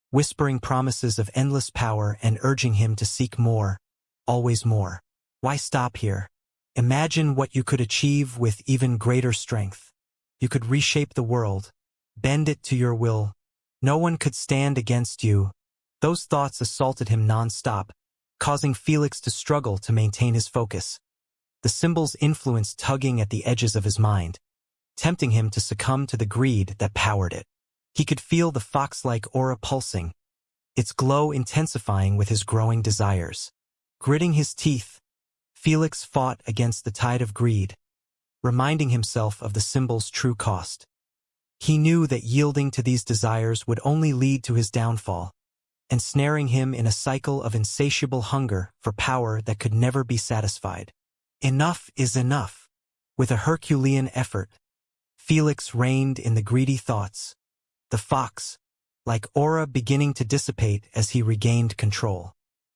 whispering promises of endless power and urging him to seek more, always more. Why stop here? Imagine what you could achieve with even greater strength. You could reshape the world, bend it to your will. No one could stand against you. Those thoughts assaulted him non-stop, causing Felix to struggle to maintain his focus. The symbol's influence tugging at the edges of his mind, tempting him to succumb to the greed that powered it. He could feel the fox-like aura pulsing, its glow intensifying with his growing desires. Gritting his teeth, Felix fought against the tide of greed, reminding himself of the symbol's true cost. He knew that yielding to these desires would only lead to his downfall, ensnaring him in a cycle of insatiable hunger for power that could never be satisfied. Enough is enough. With a Herculean effort, Felix reined in the greedy thoughts, the fox, like aura beginning to dissipate as he regained control.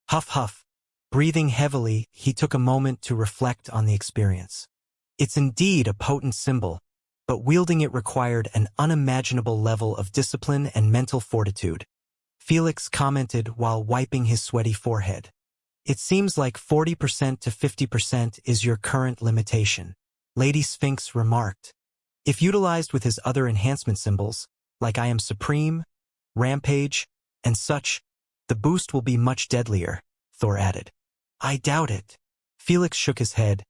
Huff huff. Breathing heavily, he took a moment to reflect on the experience. It's indeed a potent symbol, but wielding it required an unimaginable level of discipline and mental fortitude. Felix commented while wiping his sweaty forehead. It seems like 40% to 50% is your current limitation, Lady Sphinx remarked. If utilized with his other enhancement symbols, like I Am Supreme, Rampage, and such, the boost will be much deadlier, Thor added. I doubt it. Felix shook his head.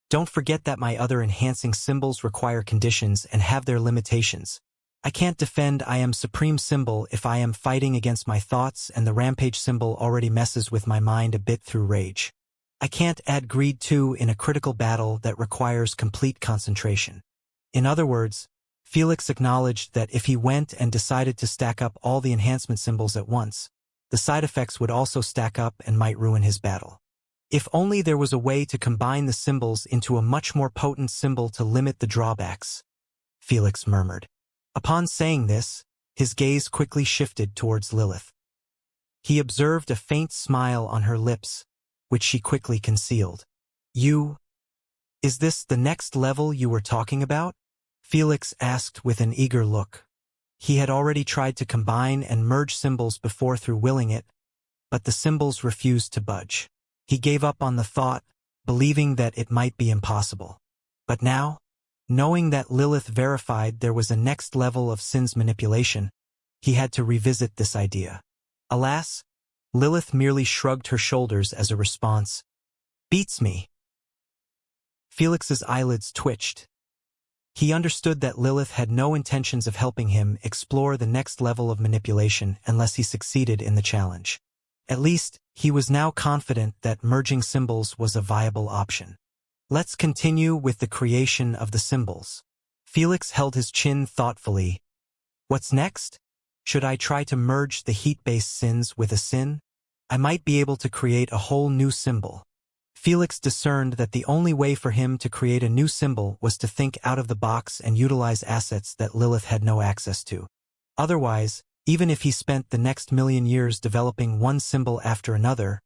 Don't forget that my other enhancing symbols require conditions and have their limitations. I can't defend I Am Supreme symbol if I am fighting against my thoughts, and the Rampage symbol already messes with my mind a bit through rage. I can't add Greed too in a critical battle that requires complete concentration. In other words, Felix acknowledged that if he went and decided to stack up all the enhancement symbols at once, the side effects would also stack up and might ruin his battle. If only there was a way to combine the symbols into a much more potent symbol to limit the drawbacks, Felix murmured. Upon saying this, his gaze quickly shifted towards Lilith. He observed a faint smile on her lips, which she quickly concealed. Is this the next level you were talking about? Felix asked with an eager look. He had already tried to combine and merge symbols before through willing it, but the symbols refused to budge. He gave up on the thought, believing that it might be impossible. But now, knowing that Lilith verified there was a next level of Sin's manipulation, he had to revisit this idea. Alas, Lilith merely shrugged her shoulders as a response. Beats me. Felix's eyelids twitched. He understood that Lilith had no intentions of helping him explore the next level of manipulation unless he succeeded in the challenge. At least, he was now confident that merging symbols was a viable option. Let's continue with the creation of the symbols. Felix held his chin thoughtfully. What's next? Should I try to merge the heat-based sins with a sin? I might be able to create a whole new symbol. Felix discerned that the only way for him to create a new symbol was to think out of the box and utilize assets that Lilith had no access to. Otherwise, even if he spent the next million years developing one symbol after another,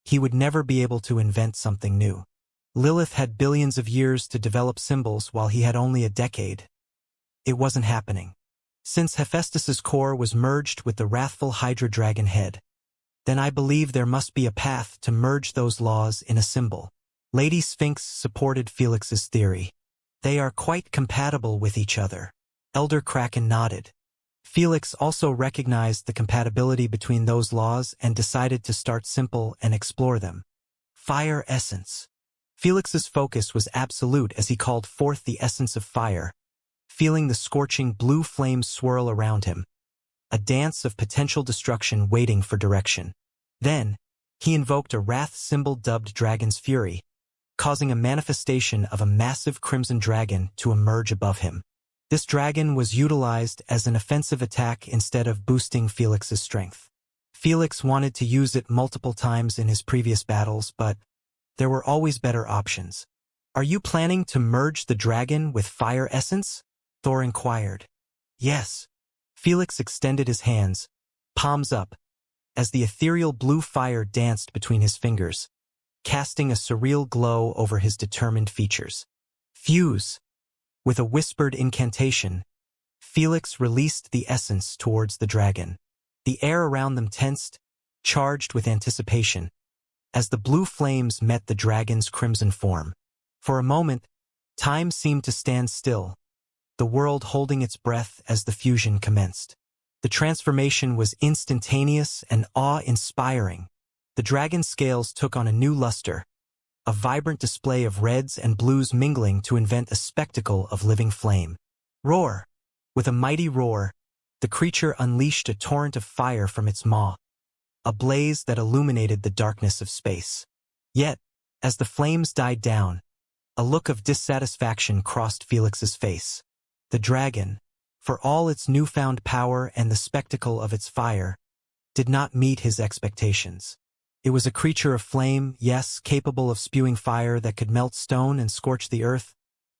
he would never be able to invent something new. Lilith had billions of years to develop symbols while he had only a decade. It wasn't happening. Since Hephaestus's core was merged with the wrathful Hydra dragon head, then I believe there must be a path to merge those laws in a symbol. Lady Sphinx supported Felix's theory. They are quite compatible with each other. Elder Kraken nodded. Felix also recognized the compatibility between those laws and decided to start simple and explore them. Fire essence. Felix's focus was absolute as he called forth the essence of fire, feeling the scorching blue flames swirl around him, a dance of potential destruction waiting for direction. Then, he invoked a wrath symbol dubbed Dragon's Fury, causing a manifestation of a massive crimson dragon to emerge above him. This dragon was utilized as an offensive attack instead of boosting Felix's strength. Felix wanted to use it multiple times in his previous battles, but there were always better options. Are you planning to merge the dragon with fire essence? Thor inquired. Yes. Felix extended his hands, palms up, as the ethereal blue fire danced between his fingers, casting a surreal glow over his determined features. Fuse. With a whispered incantation, Felix released the essence towards the dragon. The air around them tensed, charged with anticipation, as the blue flames met the dragon's crimson form. For a moment, time seemed to stand still, the world holding its breath as the fusion commenced. The transformation was instantaneous and awe-inspiring. The dragon scales took on a new luster, a vibrant display of reds and blues mingling to invent a spectacle of living flame. Roar! With a mighty roar, the creature unleashed a torrent of fire from its maw, a blaze that illuminated the darkness of space. Yet, as the flames died down, a look of dissatisfaction crossed Felix's face. The dragon, for all its newfound power and the spectacle of its fire, did not meet his expectations. It was a creature of flame, yes, capable of spewing fire that could melt stone and scorch the earth,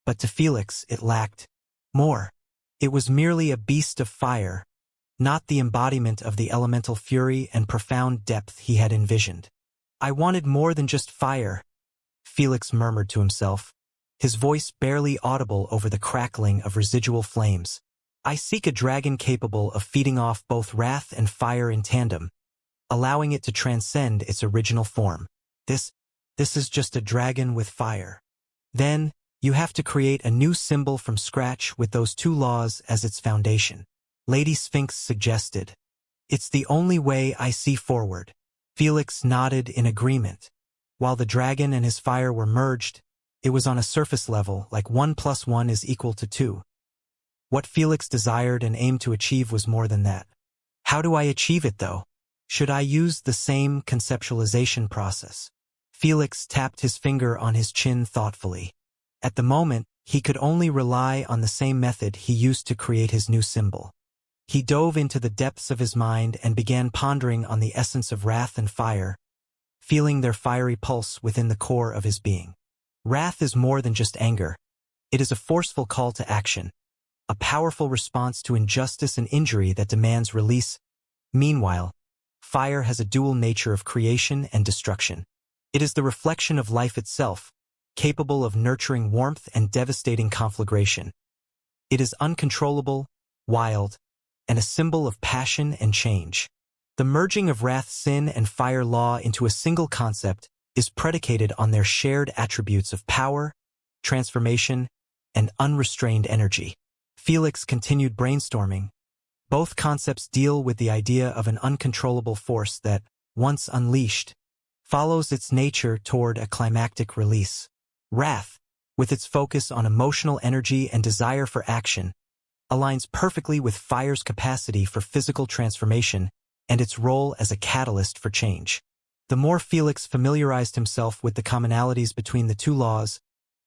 but to Felix it lacked more. It was merely a beast of fire, not the embodiment of the elemental fury and profound depth he had envisioned. I wanted more than just fire, Felix murmured to himself, his voice barely audible over the crackling of residual flames. I seek a dragon capable of feeding off both wrath and fire in tandem, allowing it to transcend its original form. This is just a dragon with fire. Then, you have to create a new symbol from scratch with those two laws as its foundation, Lady Sphinx suggested. It's the only way I see forward. Felix nodded in agreement. While the dragon and his fire were merged, it was on a surface level, like 1 + 1 is equal to 2. What Felix desired and aimed to achieve was more than that. How do I achieve it, though? Should I use the same conceptualization process? Felix tapped his finger on his chin thoughtfully. At the moment, he could only rely on the same method he used to create his new symbol. He dove into the depths of his mind and began pondering on the essence of wrath and fire, feeling their fiery pulse within the core of his being. Wrath is more than just anger. It is a forceful call to action, a powerful response to injustice and injury that demands release. Meanwhile, fire has a dual nature of creation and destruction. It is the reflection of life itself, capable of nurturing warmth and devastating conflagration. It is uncontrollable, wild, and a symbol of passion and change. The merging of wrath, sin, and fire law into a single concept is predicated on their shared attributes of power, transformation, and unrestrained energy. Felix continued brainstorming. Both concepts deal with the idea of an uncontrollable force that, once unleashed, follows its nature toward a climactic release. Wrath, with its focus on emotional energy and desire for action, aligns perfectly with fire's capacity for physical transformation and its role as a catalyst for change. The more Felix familiarized himself with the commonalities between the two laws,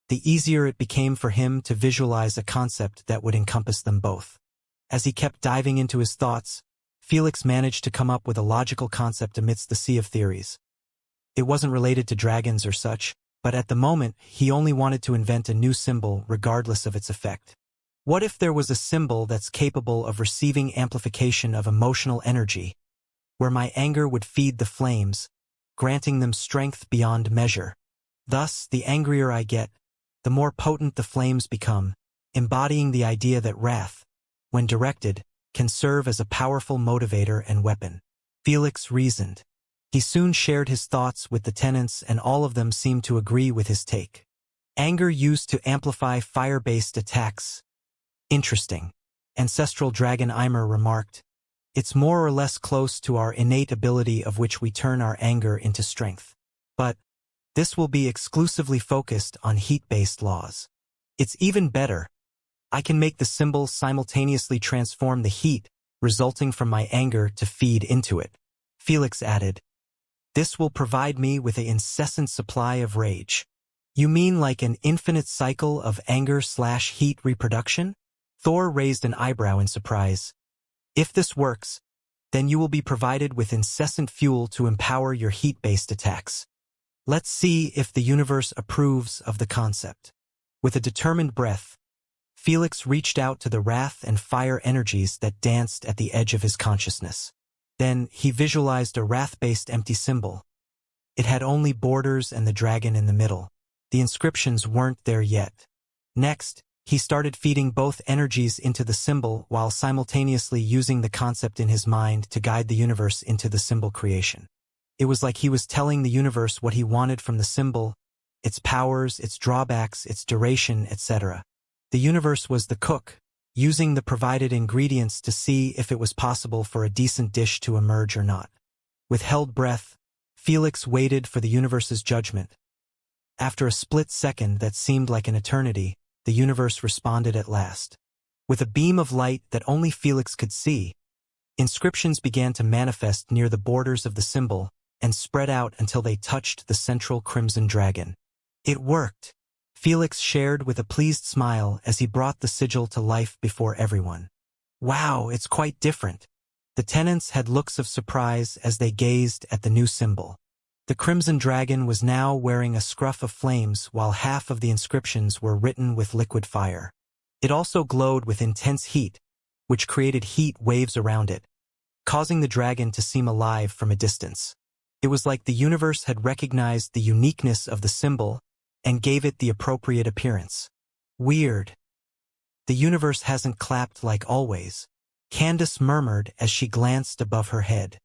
the easier it became for him to visualize a concept that would encompass them both. As he kept diving into his thoughts, Felix managed to come up with a logical concept amidst the sea of theories. It wasn't related to dragons or such, but at the moment, he only wanted to invent a new symbol regardless of its effect. What if there was a symbol that's capable of receiving amplification of emotional energy, where my anger would feed the flames, granting them strength beyond measure? Thus, the angrier I get, the more potent the flames become, embodying the idea that wrath, when directed, can serve as a powerful motivator and weapon. Felix reasoned. He soon shared his thoughts with the tenants and all of them seemed to agree with his take. Anger used to amplify fire-based attacks. Interesting. Ancestral Dragon Eimer remarked. It's more or less close to our innate ability of which we turn our anger into strength. But this will be exclusively focused on heat-based laws. It's even better. I can make the symbol simultaneously transform the heat resulting from my anger to feed into it. Felix added. This will provide me with an incessant supply of rage. You mean like an infinite cycle of anger/heat reproduction? Thor raised an eyebrow in surprise. If this works, then you will be provided with incessant fuel to empower your heat-based attacks. Let's see if the universe approves of the concept. With a determined breath, Felix reached out to the wrath and fire energies that danced at the edge of his consciousness. Then he visualized a wrath-based empty symbol. It had only borders and the dragon in the middle. The inscriptions weren't there yet. Next, he started feeding both energies into the symbol while simultaneously using the concept in his mind to guide the universe into the symbol creation. It was like he was telling the universe what he wanted from the symbol its powers, its drawbacks, its duration, etc. The universe was the cook, using the provided ingredients to see if it was possible for a decent dish to emerge or not. With held breath, Felix waited for the universe's judgment. After a split second that seemed like an eternity, the universe responded at last. With a beam of light that only Felix could see, inscriptions began to manifest near the borders of the symbol and spread out until they touched the central crimson dragon. It worked. Felix shared with a pleased smile as he brought the sigil to life before everyone. Wow, it's quite different. The tenants had looks of surprise as they gazed at the new symbol. The crimson dragon was now wearing a scruff of flames while half of the inscriptions were written with liquid fire. It also glowed with intense heat, which created heat waves around it, causing the dragon to seem alive from a distance. It was like the universe had recognized the uniqueness of the symbol and gave it the appropriate appearance. Weird. The universe hasn't clapped like always, Candace murmured as she glanced above her head.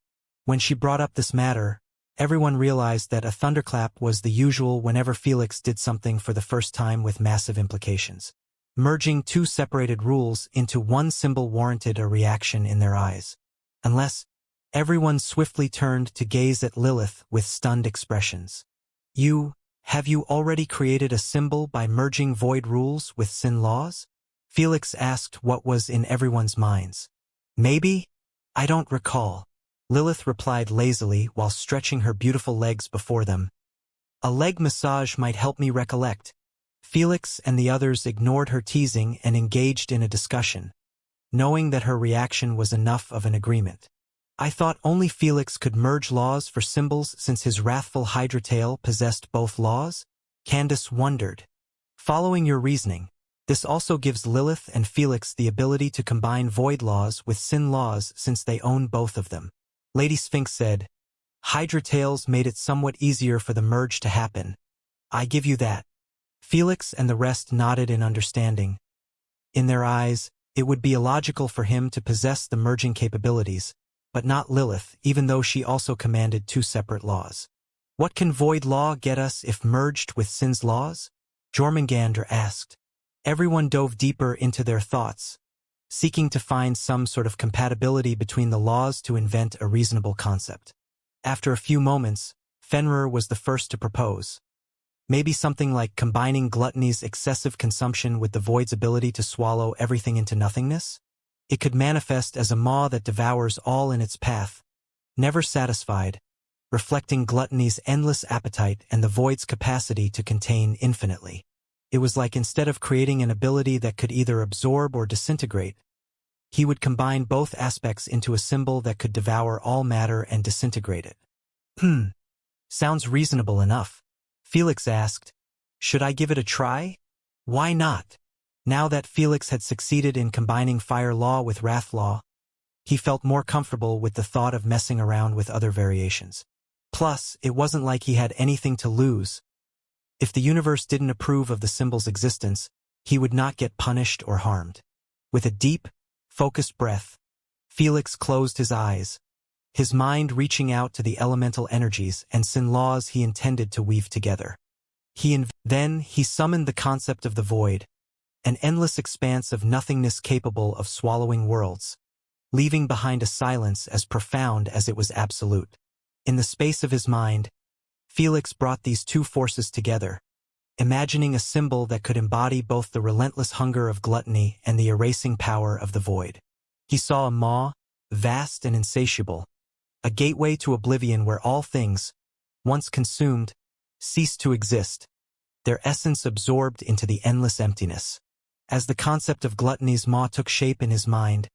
When she brought up this matter, everyone realized that a thunderclap was the usual whenever Felix did something for the first time with massive implications. Merging two separated rules into one symbol warranted a reaction in their eyes. Unless, everyone swiftly turned to gaze at Lilith with stunned expressions. Have you already created a symbol by merging void rules with sin laws? Felix asked what was in everyone's minds. Maybe? I don't recall. Lilith replied lazily while stretching her beautiful legs before them. A leg massage might help me recollect. Felix and the others ignored her teasing and engaged in a discussion, knowing that her reaction was enough of an agreement. I thought only Felix could merge laws for symbols since his wrathful Hydra tail possessed both laws? Candace wondered. Following your reasoning, this also gives Lilith and Felix the ability to combine void laws with sin laws since they own both of them. Lady Sphinx said, Hydra tails made it somewhat easier for the merge to happen. I give you that. Felix and the rest nodded in understanding. In their eyes, it would be illogical for him to possess the merging capabilities, but not Lilith, even though she also commanded two separate laws. What can void law get us if merged with sin's laws? Jormungandr asked. Everyone dove deeper into their thoughts, seeking to find some sort of compatibility between the laws to invent a reasonable concept. After a few moments, Fenrir was the first to propose. Maybe something like combining gluttony's excessive consumption with the void's ability to swallow everything into nothingness? It could manifest as a maw that devours all in its path, never satisfied, reflecting gluttony's endless appetite and the void's capacity to contain infinitely. It was like instead of creating an ability that could either absorb or disintegrate, he would combine both aspects into a symbol that could devour all matter and disintegrate it. Sounds reasonable enough. Felix asked, should I give it a try? Why not? Now that Felix had succeeded in combining fire law with wrath law, he felt more comfortable with the thought of messing around with other variations. Plus, it wasn't like he had anything to lose. If the universe didn't approve of the symbol's existence, he would not get punished or harmed. With a deep, focused breath, Felix closed his eyes, his mind reaching out to the elemental energies and sin laws he intended to weave together. Then he summoned the concept of the void, an endless expanse of nothingness capable of swallowing worlds, leaving behind a silence as profound as it was absolute. In the space of his mind, Felix brought these two forces together, imagining a symbol that could embody both the relentless hunger of gluttony and the erasing power of the void. He saw a maw, vast and insatiable, a gateway to oblivion where all things, once consumed, ceased to exist, their essence absorbed into the endless emptiness. As the concept of gluttony's maw took shape in his mind,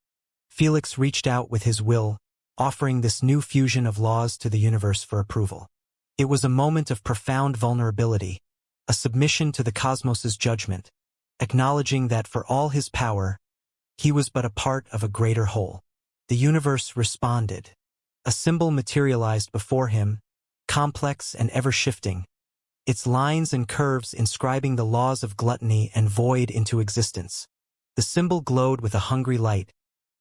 Felix reached out with his will, offering this new fusion of laws to the universe for approval. It was a moment of profound vulnerability, a submission to the cosmos's judgment, acknowledging that for all his power, he was but a part of a greater whole. The universe responded. A symbol materialized before him, complex and ever-shifting, its lines and curves inscribing the laws of gluttony and void into existence. The symbol glowed with a hungry light,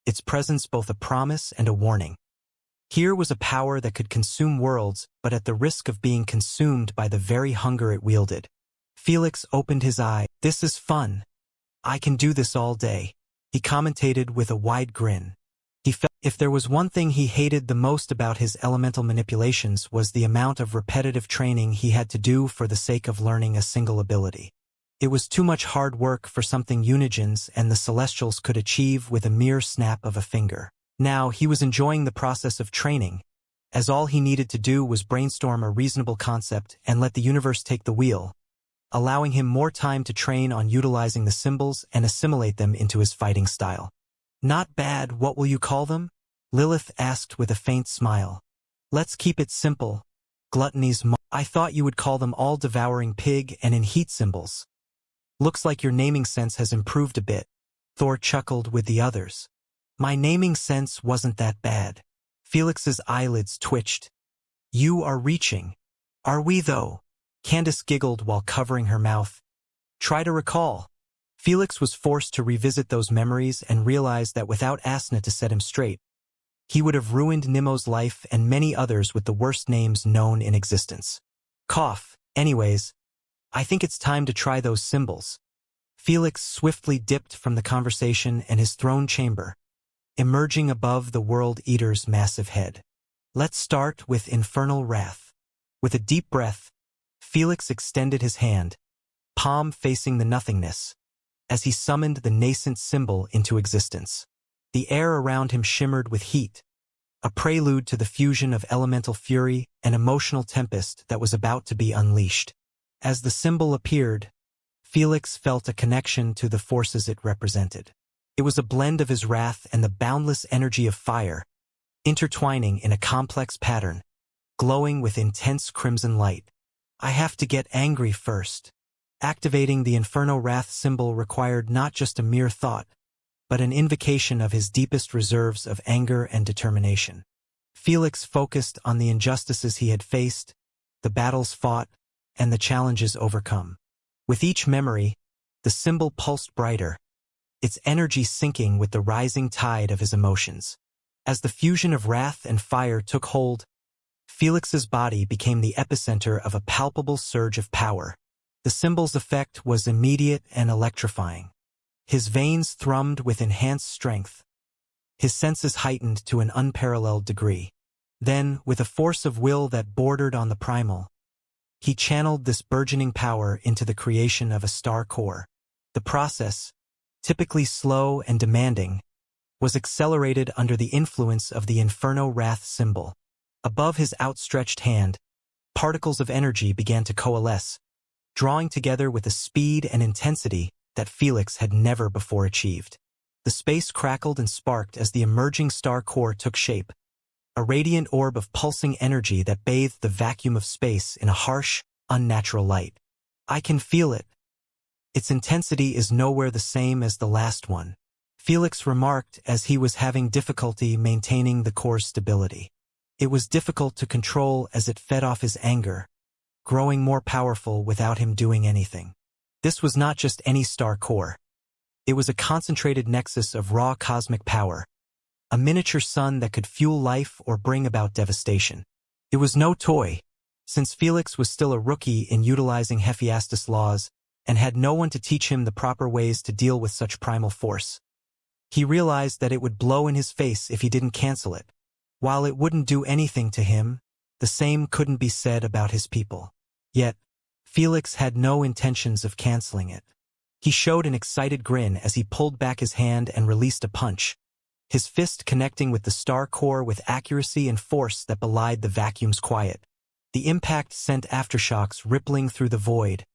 its presence both a promise and a warning. Here was a power that could consume worlds, but at the risk of being consumed by the very hunger it wielded. Felix opened his eye. "This is fun. I can do this all day," he commentated with a wide grin. He felt if there was one thing he hated the most about his elemental manipulations was the amount of repetitive training he had to do for the sake of learning a single ability. It was too much hard work for something Unigens and the Celestials could achieve with a mere snap of a finger. Now he was enjoying the process of training, as all he needed to do was brainstorm a reasonable concept and let the universe take the wheel, allowing him more time to train on utilizing the symbols and assimilate them into his fighting style. "Not bad, what will you call them?" Lilith asked with a faint smile. "Let's keep it simple. Gluttony's I thought you would call them all-devouring pig and in heat symbols. Looks like your naming sense has improved a bit." Thor chuckled with the others. "My naming sense wasn't that bad." Felix's eyelids twitched. "You are reaching." "Are we though?" Candace giggled while covering her mouth. "Try to recall." Felix was forced to revisit those memories and realize that without Asna to set him straight, he would have ruined Nemo's life and many others with the worst names known in existence. Cough. "Anyways, I think it's time to try those symbols." Felix swiftly dipped from the conversation and his throne chamber, emerging above the World Eater's massive head. "Let's start with Infernal Wrath." With a deep breath, Felix extended his hand, palm facing the nothingness, as he summoned the nascent symbol into existence. The air around him shimmered with heat, a prelude to the fusion of elemental fury and emotional tempest that was about to be unleashed. As the symbol appeared, Felix felt a connection to the forces it represented. It was a blend of his wrath and the boundless energy of fire, intertwining in a complex pattern, glowing with intense crimson light. "I have to get angry first." Activating the Inferno Wrath symbol required not just a mere thought, but an invocation of his deepest reserves of anger and determination. Felix focused on the injustices he had faced, the battles fought, and the challenges overcome. With each memory, the symbol pulsed brighter, its energy sinking with the rising tide of his emotions. As the fusion of wrath and fire took hold, Felix's body became the epicenter of a palpable surge of power. The symbol's effect was immediate and electrifying. His veins thrummed with enhanced strength, his senses heightened to an unparalleled degree. Then, with a force of will that bordered on the primal, he channeled this burgeoning power into the creation of a star core. The process, typically slow and demanding, was accelerated under the influence of the Inferno Wrath symbol. Above his outstretched hand, particles of energy began to coalesce, drawing together with a speed and intensity that Felix had never before achieved. The space crackled and sparked as the emerging star core took shape, a radiant orb of pulsing energy that bathed the vacuum of space in a harsh, unnatural light. "I can feel it. Its intensity is nowhere the same as the last one," Felix remarked as he was having difficulty maintaining the core's stability. It was difficult to control as it fed off his anger, growing more powerful without him doing anything. This was not just any star core. It was a concentrated nexus of raw cosmic power, a miniature sun that could fuel life or bring about devastation. It was no toy, since Felix was still a rookie in utilizing Hephaestus laws and had no one to teach him the proper ways to deal with such primal force. He realized that it would blow in his face if he didn't cancel it. While it wouldn't do anything to him, the same couldn't be said about his people. Yet, Felix had no intentions of canceling it. He showed an excited grin as he pulled back his hand and released a punch, his fist connecting with the star core with accuracy and force that belied the vacuum's quiet. The impact sent aftershocks rippling through the void,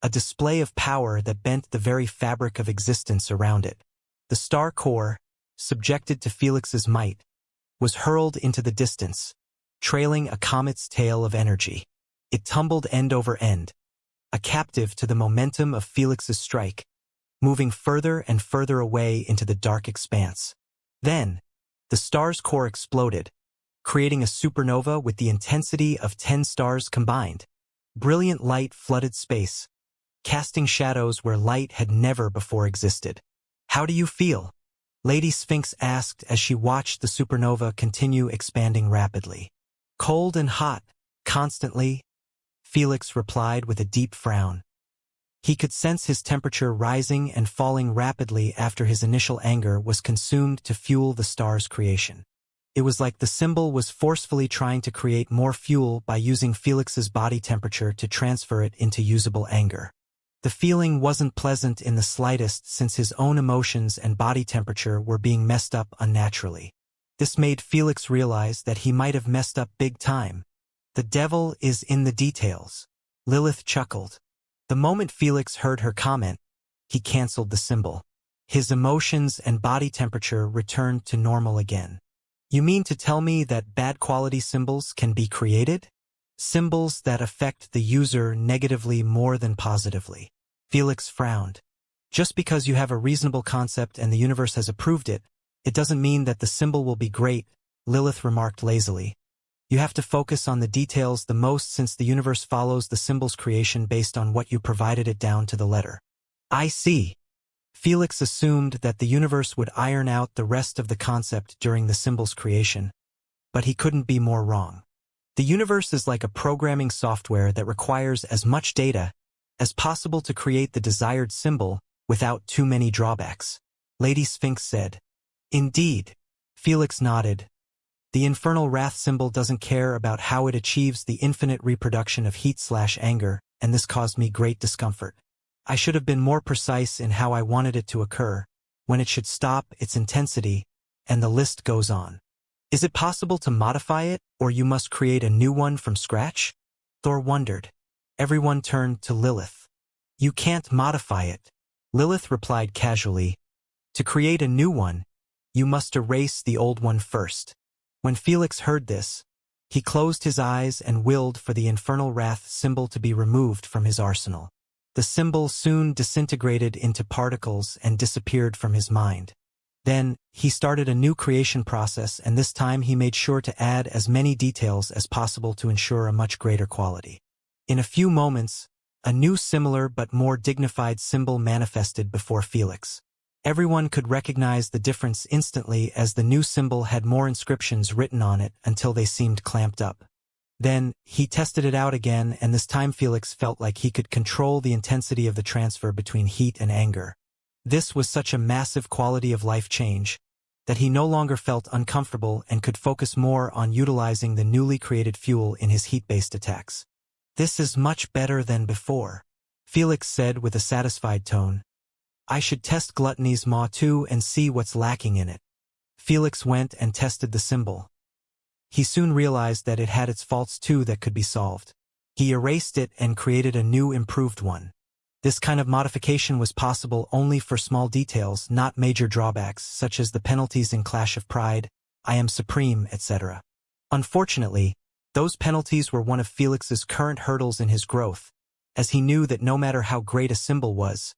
a display of power that bent the very fabric of existence around it. The star core, subjected to Felix's might, was hurled into the distance, trailing a comet's tail of energy. It tumbled end over end, a captive to the momentum of Felix's strike, moving further and further away into the dark expanse. Then, the star's core exploded, creating a supernova with the intensity of 10 stars combined. Brilliant light flooded space, casting shadows where light had never before existed. "How do you feel?" Lady Sphinx asked as she watched the supernova continue expanding rapidly. Cold and hot, constantly, Felix replied with a deep frown. He could sense his temperature rising and falling rapidly after his initial anger was consumed to fuel the star's creation. It was like the symbol was forcefully trying to create more fuel by using Felix's body temperature to transfer it into usable anger. The feeling wasn't pleasant in the slightest since his own emotions and body temperature were being messed up unnaturally. This made Felix realize that he might have messed up big time. The devil is in the details. Lilith chuckled. The moment Felix heard her comment, he canceled the symbol. His emotions and body temperature returned to normal again. You mean to tell me that bad quality symbols can be created? Symbols that affect the user negatively more than positively. Felix frowned. Just because you have a reasonable concept and the universe has approved it, it doesn't mean that the symbol will be great, Lilith remarked lazily. You have to focus on the details the most since the universe follows the symbol's creation based on what you provided it down to the letter. I see. Felix assumed that the universe would iron out the rest of the concept during the symbol's creation, but he couldn't be more wrong. The universe is like a programming software that requires as much data as possible to create the desired symbol without too many drawbacks. Lady Sphinx said. Indeed. Felix nodded. The infernal wrath symbol doesn't care about how it achieves the infinite reproduction of heat/anger, and this caused me great discomfort. I should have been more precise in how I wanted it to occur, when it should stop, its intensity, and the list goes on. Is it possible to modify it, or you must create a new one from scratch? Thor wondered. Everyone turned to Lilith. You can't modify it. Lilith replied casually. To create a new one, you must erase the old one first. When Felix heard this, he closed his eyes and willed for the infernal wrath symbol to be removed from his arsenal. The symbol soon disintegrated into particles and disappeared from his mind. Then, he started a new creation process, and this time he made sure to add as many details as possible to ensure a much greater quality. In a few moments, a new similar but more dignified symbol manifested before Felix. Everyone could recognize the difference instantly as the new symbol had more inscriptions written on it until they seemed clamped up. Then, he tested it out again, and this time Felix felt like he could control the intensity of the transfer between heat and anger. This was such a massive quality of life change that he no longer felt uncomfortable and could focus more on utilizing the newly created fuel in his heat-based attacks. This is much better than before, Felix said with a satisfied tone. I should test Gluttony's Maw too and see what's lacking in it. Felix went and tested the symbol. He soon realized that it had its faults too that could be solved. He erased it and created a new improved one. This kind of modification was possible only for small details, not major drawbacks, such as the penalties in Clash of Pride, I Am Supreme, etc. Unfortunately, those penalties were one of Felix's current hurdles in his growth, as he knew that no matter how great a symbol was,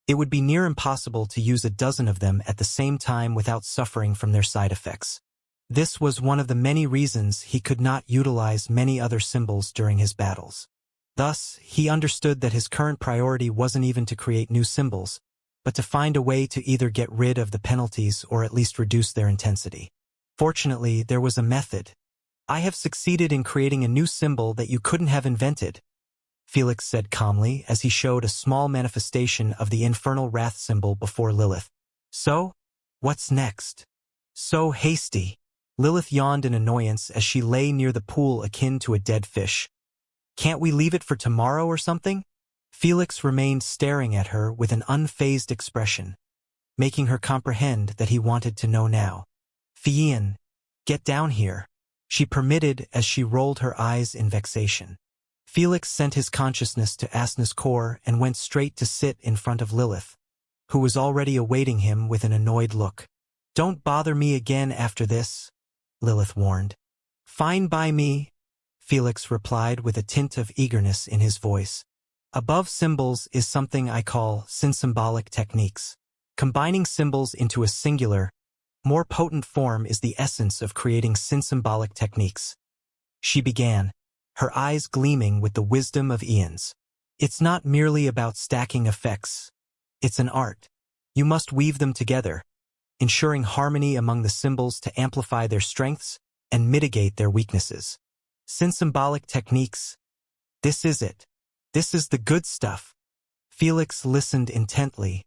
it would be near impossible to use a dozen of them at the same time without suffering from their side effects. This was one of the many reasons he could not utilize many other symbols during his battles. Thus, he understood that his current priority wasn't even to create new symbols, but to find a way to either get rid of the penalties or at least reduce their intensity. Fortunately, there was a method. I have succeeded in creating a new symbol that you couldn't have invented, Felix said calmly as he showed a small manifestation of the infernal wrath symbol before Lilith. So, what's next? So hasty. Lilith yawned in annoyance as she lay near the pool akin to a dead fish. Can't we leave it for tomorrow or something? Felix remained staring at her with an unfazed expression, making her comprehend that he wanted to know now. Fian, get down here, she permitted as she rolled her eyes in vexation. Felix sent his consciousness to Asna's core and went straight to sit in front of Lilith, who was already awaiting him with an annoyed look. Don't bother me again after this, Lilith warned. Fine by me, Felix replied with a tint of eagerness in his voice. Above symbols is something I call synsymbolic techniques. Combining symbols into a singular, more potent form is the essence of creating synsymbolic techniques. She began, her eyes gleaming with the wisdom of eons. It's not merely about stacking effects. It's an art. You must weave them together, ensuring harmony among the symbols to amplify their strengths and mitigate their weaknesses. Symbolic techniques. This is it. This is the good stuff. Felix listened intently,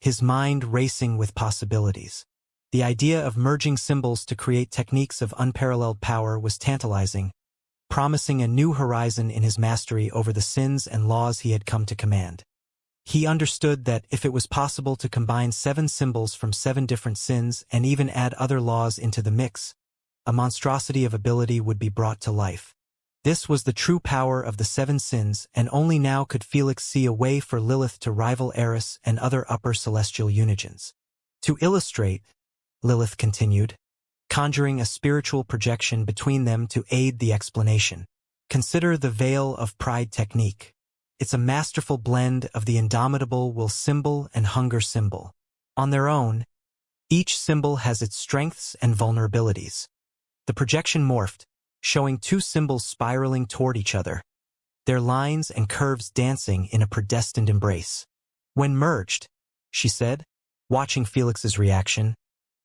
his mind racing with possibilities. The idea of merging symbols to create techniques of unparalleled power was tantalizing, promising a new horizon in his mastery over the sins and laws he had come to command. He understood that if it was possible to combine 7 symbols from 7 different sins and even add other laws into the mix, a monstrosity of ability would be brought to life. This was the true power of the 7 sins, and only now could Felix see a way for Lilith to rival Eris and other upper celestial unigens. To illustrate, Lilith continued, conjuring a spiritual projection between them to aid the explanation. Consider the Veil of Pride technique. It's a masterful blend of the indomitable will symbol and hunger symbol. On their own, each symbol has its strengths and vulnerabilities. The projection morphed, showing 2 symbols spiraling toward each other, their lines and curves dancing in a predestined embrace. When merged, she said, watching Felix's reaction,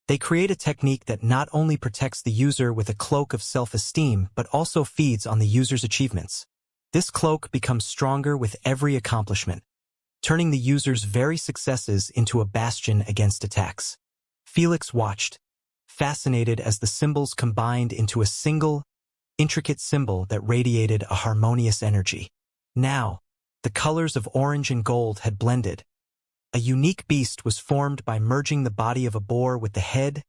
they create a technique that not only protects the user with a cloak of self-esteem but also feeds on the user's achievements. This cloak becomes stronger with every accomplishment, turning the user's very successes into a bastion against attacks. Felix watched, fascinated as the symbols combined into a single, intricate symbol that radiated a harmonious energy. Now, the colors of orange and gold had blended. A unique beast was formed by merging the body of a boar with the head,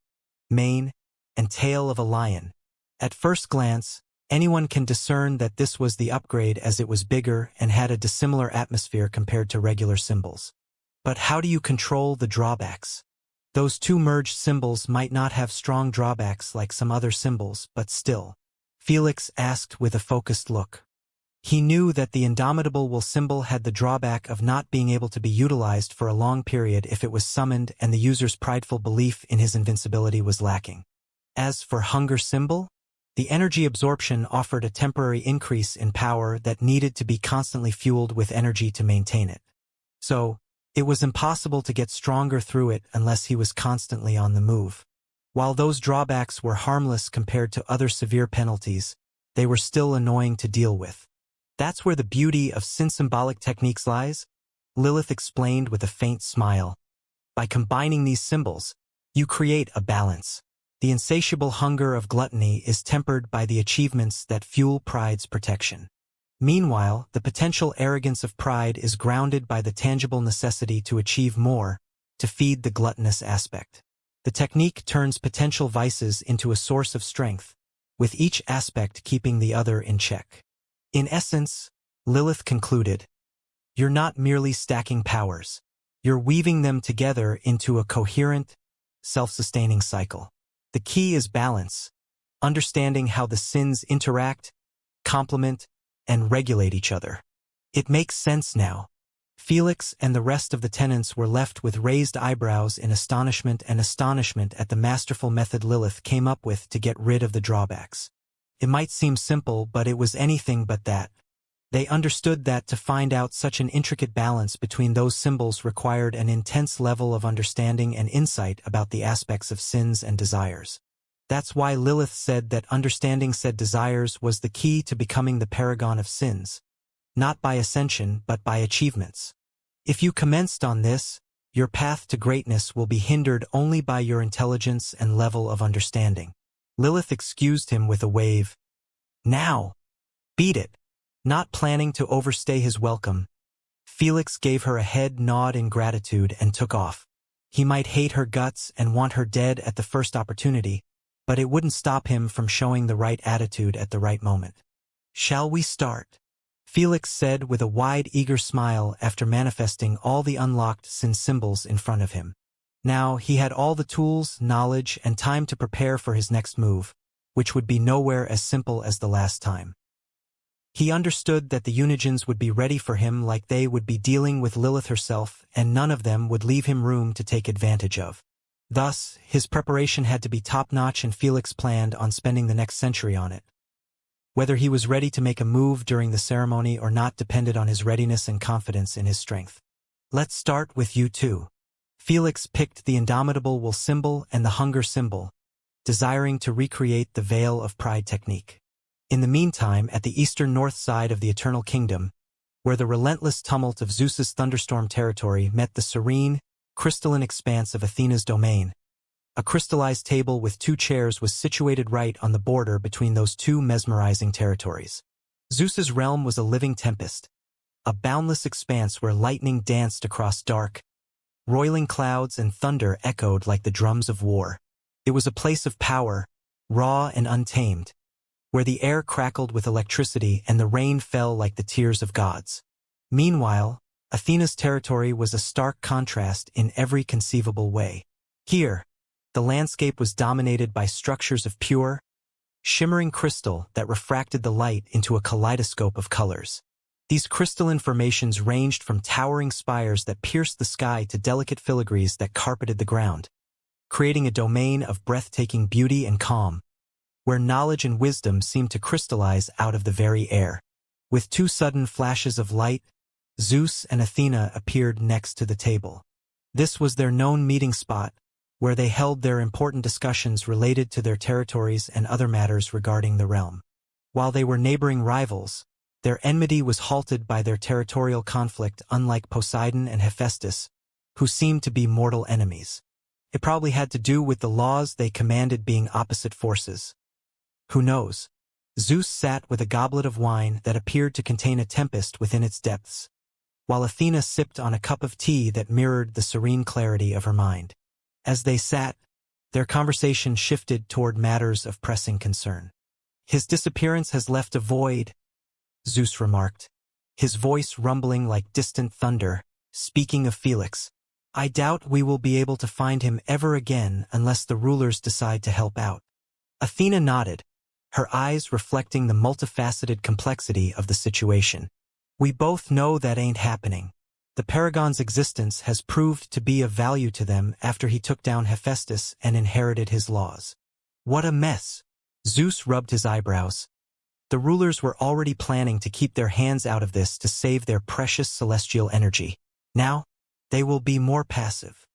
mane, and tail of a lion. At first glance, anyone can discern that this was the upgrade as it was bigger and had a dissimilar atmosphere compared to regular symbols. But how do you control the drawbacks? Those 2 merged symbols might not have strong drawbacks like some other symbols, but still. Felix asked with a focused look. He knew that the indomitable will symbol had the drawback of not being able to be utilized for a long period if it was summoned and the user's prideful belief in his invincibility was lacking. As for hunger symbol, the energy absorption offered a temporary increase in power that needed to be constantly fueled with energy to maintain it. So, it was impossible to get stronger through it unless he was constantly on the move. While those drawbacks were harmless compared to other severe penalties, they were still annoying to deal with. That's where the beauty of symbolic techniques lies, Lilith explained with a faint smile. By combining these symbols, you create a balance. The insatiable hunger of gluttony is tempered by the achievements that fuel pride's protection. Meanwhile, the potential arrogance of pride is grounded by the tangible necessity to achieve more, to feed the gluttonous aspect. The technique turns potential vices into a source of strength, with each aspect keeping the other in check. In essence, Lilith concluded, you're not merely stacking powers. You're weaving them together into a coherent, self-sustaining cycle. The key is balance, understanding how the sins interact, complement, and regulate each other. It makes sense now. Felix and the rest of the tenants were left with raised eyebrows in astonishment at the masterful method Lilith came up with to get rid of the drawbacks. It might seem simple, but it was anything but that. They understood that to find out such an intricate balance between those symbols required an intense level of understanding and insight about the aspects of sins and desires. That's why Lilith said that understanding said desires was the key to becoming the paragon of sins, not by ascension but by achievements. If you commenced on this, your path to greatness will be hindered only by your intelligence and level of understanding. Lilith excused him with a wave. Now! Beat it! Not planning to overstay his welcome, Felix gave her a head nod in gratitude and took off. He might hate her guts and want her dead at the first opportunity, but it wouldn't stop him from showing the right attitude at the right moment. Shall we start? Felix said with a wide, eager smile after manifesting all the unlocked sin symbols in front of him. Now he had all the tools, knowledge, and time to prepare for his next move, which would be nowhere as simple as the last time. He understood that the Unigens would be ready for him like they would be dealing with Lilith herself, and none of them would leave him room to take advantage of. Thus, his preparation had to be top-notch, and Felix planned on spending the next century on it. Whether he was ready to make a move during the ceremony or not depended on his readiness and confidence in his strength. Let's start with you two. Felix picked the indomitable will symbol and the hunger symbol, desiring to recreate the veil of pride technique. In the meantime, at the eastern north side of the Eternal Kingdom, where the relentless tumult of Zeus's thunderstorm territory met the serene, crystalline expanse of Athena's domain, a crystallized table with 2 chairs was situated right on the border between those 2 mesmerizing territories. Zeus's realm was a living tempest, a boundless expanse where lightning danced across dark, roiling clouds and thunder echoed like the drums of war. It was a place of power, raw and untamed, where the air crackled with electricity and the rain fell like the tears of gods. Meanwhile, Athena's territory was a stark contrast in every conceivable way. Here, the landscape was dominated by structures of pure, shimmering crystal that refracted the light into a kaleidoscope of colors. These crystalline formations ranged from towering spires that pierced the sky to delicate filigrees that carpeted the ground, creating a domain of breathtaking beauty and calm, where knowledge and wisdom seemed to crystallize out of the very air. With 2 sudden flashes of light, Zeus and Athena appeared next to the table. This was their known meeting spot, where they held their important discussions related to their territories and other matters regarding the realm. While they were neighboring rivals, their enmity was halted by their territorial conflict, unlike Poseidon and Hephaestus, who seemed to be mortal enemies. It probably had to do with the laws they commanded being opposite forces. Who knows? Zeus sat with a goblet of wine that appeared to contain a tempest within its depths, while Athena sipped on a cup of tea that mirrored the serene clarity of her mind. As they sat, their conversation shifted toward matters of pressing concern. "His disappearance has left a void," Zeus remarked, his voice rumbling like distant thunder. "Speaking of Felix, I doubt we will be able to find him ever again unless the rulers decide to help out." Athena nodded, her eyes reflecting the multifaceted complexity of the situation. "We both know that ain't happening. The Paragon's existence has proved to be of value to them after he took down Hephaestus and inherited his laws." "What a mess!" Zeus rubbed his eyebrows. The rulers were already planning to keep their hands out of this to save their precious celestial energy. Now, they will be more passive.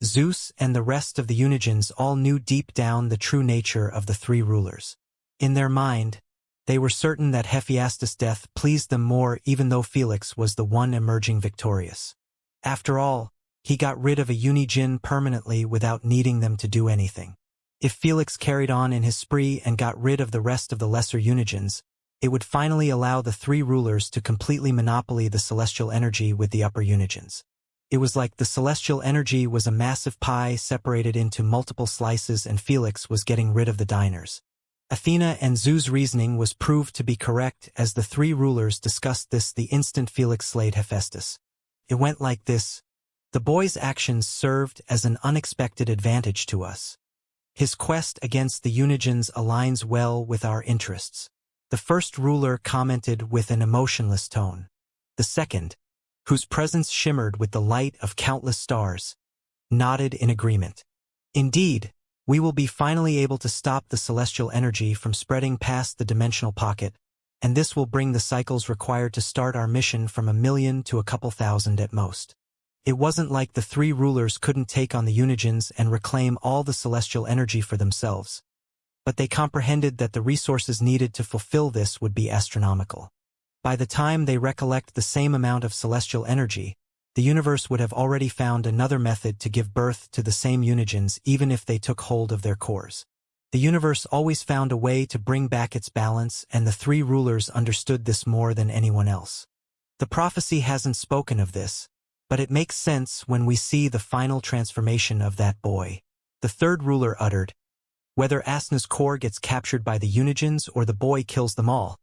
Zeus and the rest of the Unigens all knew deep down the true nature of the 3 rulers. In their mind, they were certain that Hephaestus' death pleased them more, even though Felix was the one emerging victorious. After all, he got rid of a Unigen permanently without needing them to do anything. If Felix carried on in his spree and got rid of the rest of the lesser Unigens, it would finally allow the 3 rulers to completely monopoly the celestial energy with the upper Unigens. It was like the celestial energy was a massive pie separated into multiple slices and Felix was getting rid of the diners. Athena and Zeus' reasoning was proved to be correct as the 3 rulers discussed this the instant Felix slayed Hephaestus. It went like this: "The boy's actions served as an unexpected advantage to us. His quest against the Unigens aligns well with our interests." The first ruler commented with an emotionless tone. The second, whose presence shimmered with the light of countless stars, nodded in agreement. "Indeed, we will be finally able to stop the celestial energy from spreading past the dimensional pocket, and this will bring the cycles required to start our mission from 1,000,000 to a couple thousand at most." It wasn't like the 3 rulers couldn't take on the Unigens and reclaim all the celestial energy for themselves, but they comprehended that the resources needed to fulfill this would be astronomical. By the time they recollect the same amount of celestial energy, the universe would have already found another method to give birth to the same Unigens even if they took hold of their cores. The universe always found a way to bring back its balance, and the 3 rulers understood this more than anyone else. The prophecy hasn't spoken of this, but it makes sense when we see the final transformation of that boy. The third ruler uttered, "Whether Asna's core gets captured by the Unigens or the boy kills them all,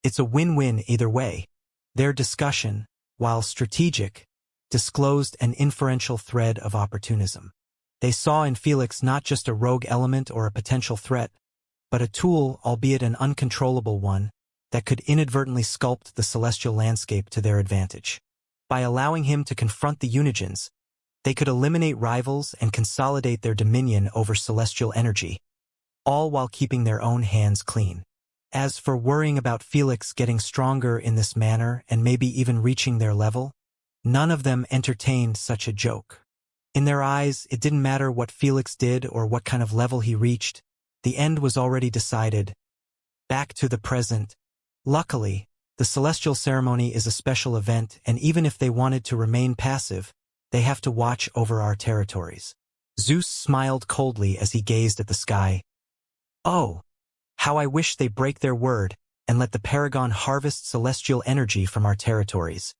it's a win-win either way." Their discussion, while strategic, disclosed an inferential thread of opportunism. They saw in Felix not just a rogue element or a potential threat, but a tool, albeit an uncontrollable one, that could inadvertently sculpt the celestial landscape to their advantage. By allowing him to confront the Unigens, they could eliminate rivals and consolidate their dominion over celestial energy, all while keeping their own hands clean. As for worrying about Felix getting stronger in this manner and maybe even reaching their level, none of them entertained such a joke. In their eyes, it didn't matter what Felix did or what kind of level he reached. The end was already decided. Back to the present. Luckily, the celestial ceremony is a special event, and even if they wanted to remain passive, they have to watch over our territories. Zeus smiled coldly as he gazed at the sky. Oh, how I wish they break their word and let the Paragon harvest celestial energy from our territories.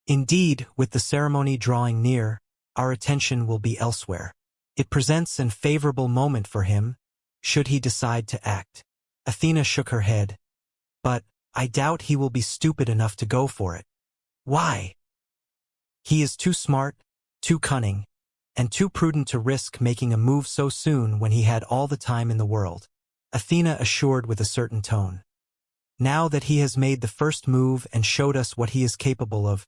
Indeed, with the ceremony drawing near, our attention will be elsewhere. It presents an favorable moment for him, should he decide to act. Athena shook her head. But I doubt he will be stupid enough to go for it. Why? He is too smart, too cunning, and too prudent to risk making a move so soon when he had all the time in the world. Athena assured with a certain tone. Now that he has made the first move and showed us what he is capable of,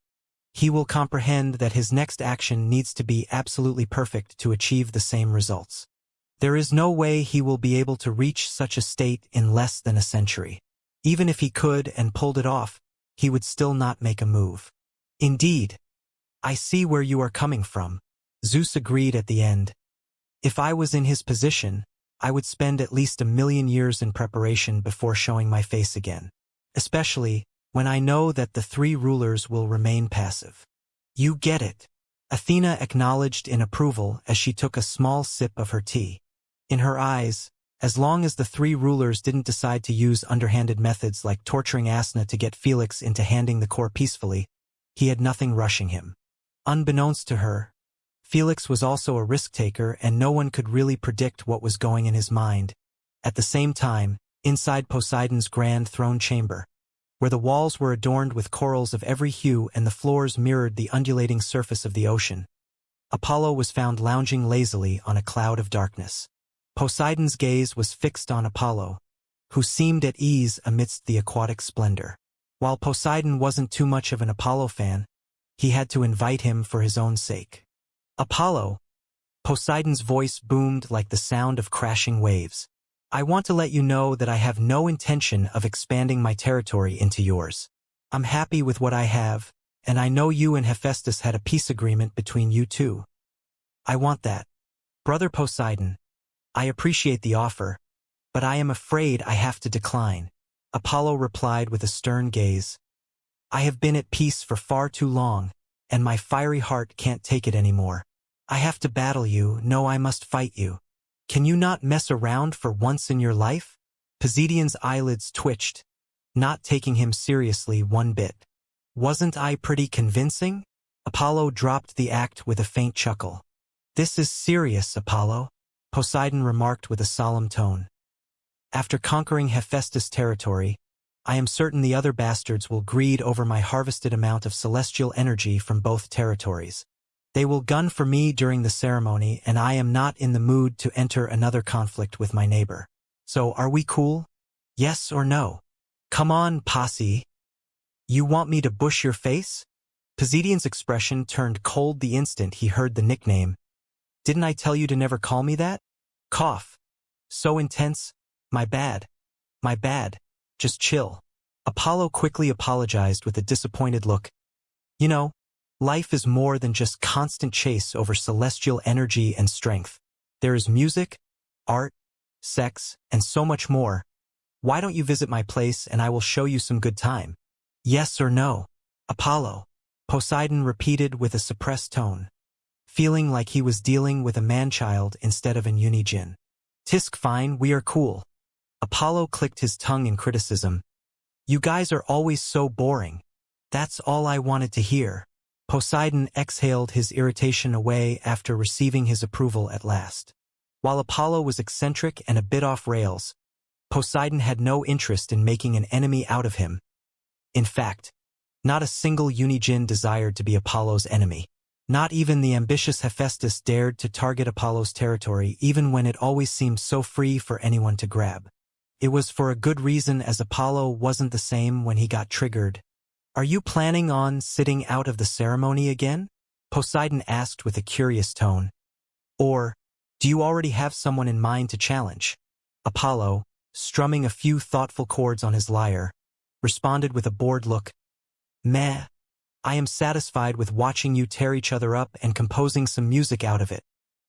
he will comprehend that his next action needs to be absolutely perfect to achieve the same results. There is no way he will be able to reach such a state in less than a century. Even if he could and pulled it off, he would still not make a move. Indeed, I see where you are coming from, Zeus agreed at the end. If I was in his position, I would spend at least 1,000,000 years in preparation before showing my face again. Especially when I know that the three rulers will remain passive. You get it. Athena acknowledged in approval as she took a small sip of her tea. In her eyes, as long as the three rulers didn't decide to use underhanded methods like torturing Asna to get Felix into handing the core peacefully, he had nothing rushing him. Unbeknownst to her, Felix was also a risk-taker and no one could really predict what was going in his mind. At the same time, inside Poseidon's grand throne chamber, where the walls were adorned with corals of every hue and the floors mirrored the undulating surface of the ocean, Apollo was found lounging lazily on a cloud of darkness. Poseidon's gaze was fixed on Apollo, who seemed at ease amidst the aquatic splendor. While Poseidon wasn't too much of an Apollo fan, he had to invite him for his own sake. Apollo, Poseidon's voice boomed like the sound of crashing waves. I want to let you know that I have no intention of expanding my territory into yours. I'm happy with what I have, and I know you and Hephaestus had a peace agreement between you two. I want that. Brother Poseidon, I appreciate the offer, but I am afraid I have to decline. Apollo replied with a stern gaze. I have been at peace for far too long, and my fiery heart can't take it anymore. I have to battle you, no, I must fight you. Can you not mess around for once in your life? Poseidon's eyelids twitched, not taking him seriously one bit. Wasn't I pretty convincing? Apollo dropped the act with a faint chuckle. This is serious, Apollo, Poseidon remarked with a solemn tone. After conquering Hephaestus' territory, I am certain the other bastards will greed over my harvested amount of celestial energy from both territories. They will gun for me during the ceremony, and I am not in the mood to enter another conflict with my neighbor. So are we cool? Yes or no? Come on, posse. You want me to bush your face? Poseidon's expression turned cold the instant he heard the nickname. Didn't I tell you to never call me that? Cough. So intense. My bad. My bad. Just chill. Apollo quickly apologized with a disappointed look. You know, life is more than just constant chase over celestial energy and strength. There is music, art, sex, and so much more. Why don't you visit my place and I will show you some good time? Yes or no? Apollo, Poseidon repeated with a suppressed tone, feeling like he was dealing with a man-child instead of an unijin. Tisk fine, we are cool. Apollo clicked his tongue in criticism. You guys are always so boring. That's all I wanted to hear. Poseidon exhaled his irritation away after receiving his approval at last. While Apollo was eccentric and a bit off rails, Poseidon had no interest in making an enemy out of him. In fact, not a single unijin desired to be Apollo's enemy. Not even the ambitious Hephaestus dared to target Apollo's territory, even when it always seemed so free for anyone to grab. It was for a good reason, as Apollo wasn't the same when he got triggered. Are you planning on sitting out of the ceremony again? Poseidon asked with a curious tone. Or, do you already have someone in mind to challenge? Apollo, strumming a few thoughtful chords on his lyre, responded with a bored look. Meh. I am satisfied with watching you tear each other up and composing some music out of it.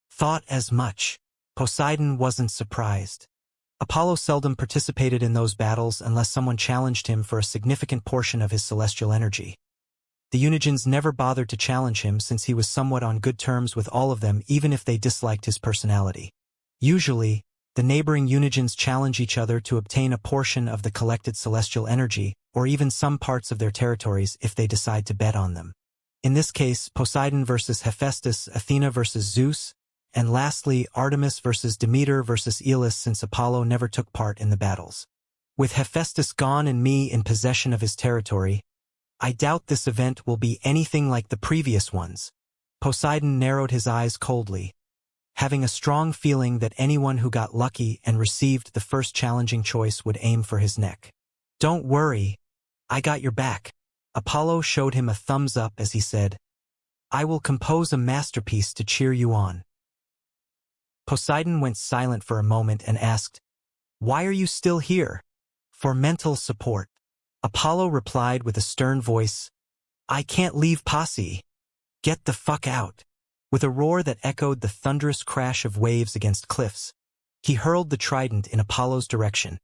Thought as much. Poseidon wasn't surprised. Apollo seldom participated in those battles unless someone challenged him for a significant portion of his celestial energy. The Unigens never bothered to challenge him since he was somewhat on good terms with all of them even if they disliked his personality. Usually, the neighboring Unigens challenge each other to obtain a portion of the collected celestial energy, or even some parts of their territories if they decide to bet on them. In this case, Poseidon versus Hephaestus, Athena versus Zeus, and lastly, Artemis versus Demeter versus Aeolus since Apollo never took part in the battles. With Hephaestus gone and me in possession of his territory, I doubt this event will be anything like the previous ones. Poseidon narrowed his eyes coldly, having a strong feeling that anyone who got lucky and received the first challenging choice would aim for his neck. Don't worry, I got your back. Apollo showed him a thumbs up as he said, I will compose a masterpiece to cheer you on. Poseidon went silent for a moment and asked, Why are you still here? For mental support. Apollo replied with a stern voice, I can't leave Posse. Get the fuck out. With a roar that echoed the thunderous crash of waves against cliffs, he hurled the trident in Apollo's direction,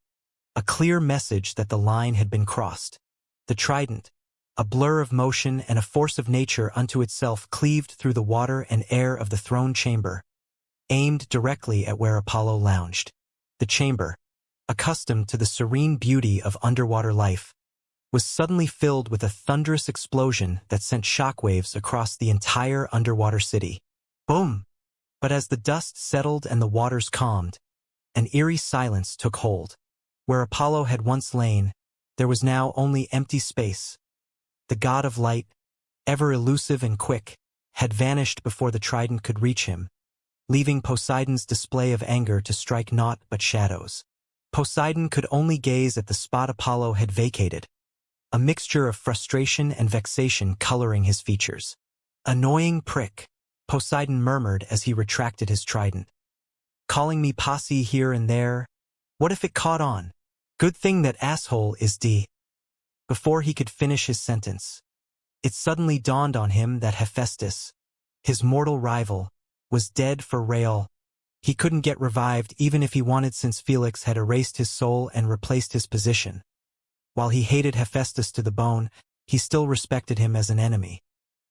a clear message that the line had been crossed. The trident, a blur of motion and a force of nature unto itself, cleaved through the water and air of the throne chamber, aimed directly at where Apollo lounged. The chamber, accustomed to the serene beauty of underwater life, was suddenly filled with a thunderous explosion that sent shockwaves across the entire underwater city. Boom! But as the dust settled and the waters calmed, an eerie silence took hold. Where Apollo had once lain, there was now only empty space. The god of light, ever elusive and quick, had vanished before the trident could reach him, leaving Poseidon's display of anger to strike naught but shadows. Poseidon could only gaze at the spot Apollo had vacated, a mixture of frustration and vexation coloring his features. Annoying prick, Poseidon murmured as he retracted his trident. Calling me Posse here and there, what if it caught on? Good thing that asshole is D. Before he could finish his sentence, it suddenly dawned on him that Hephaestus, his mortal rival, was dead for real. He couldn't get revived even if he wanted since Felix had erased his soul and replaced his position. While he hated Hephaestus to the bone, he still respected him as an enemy.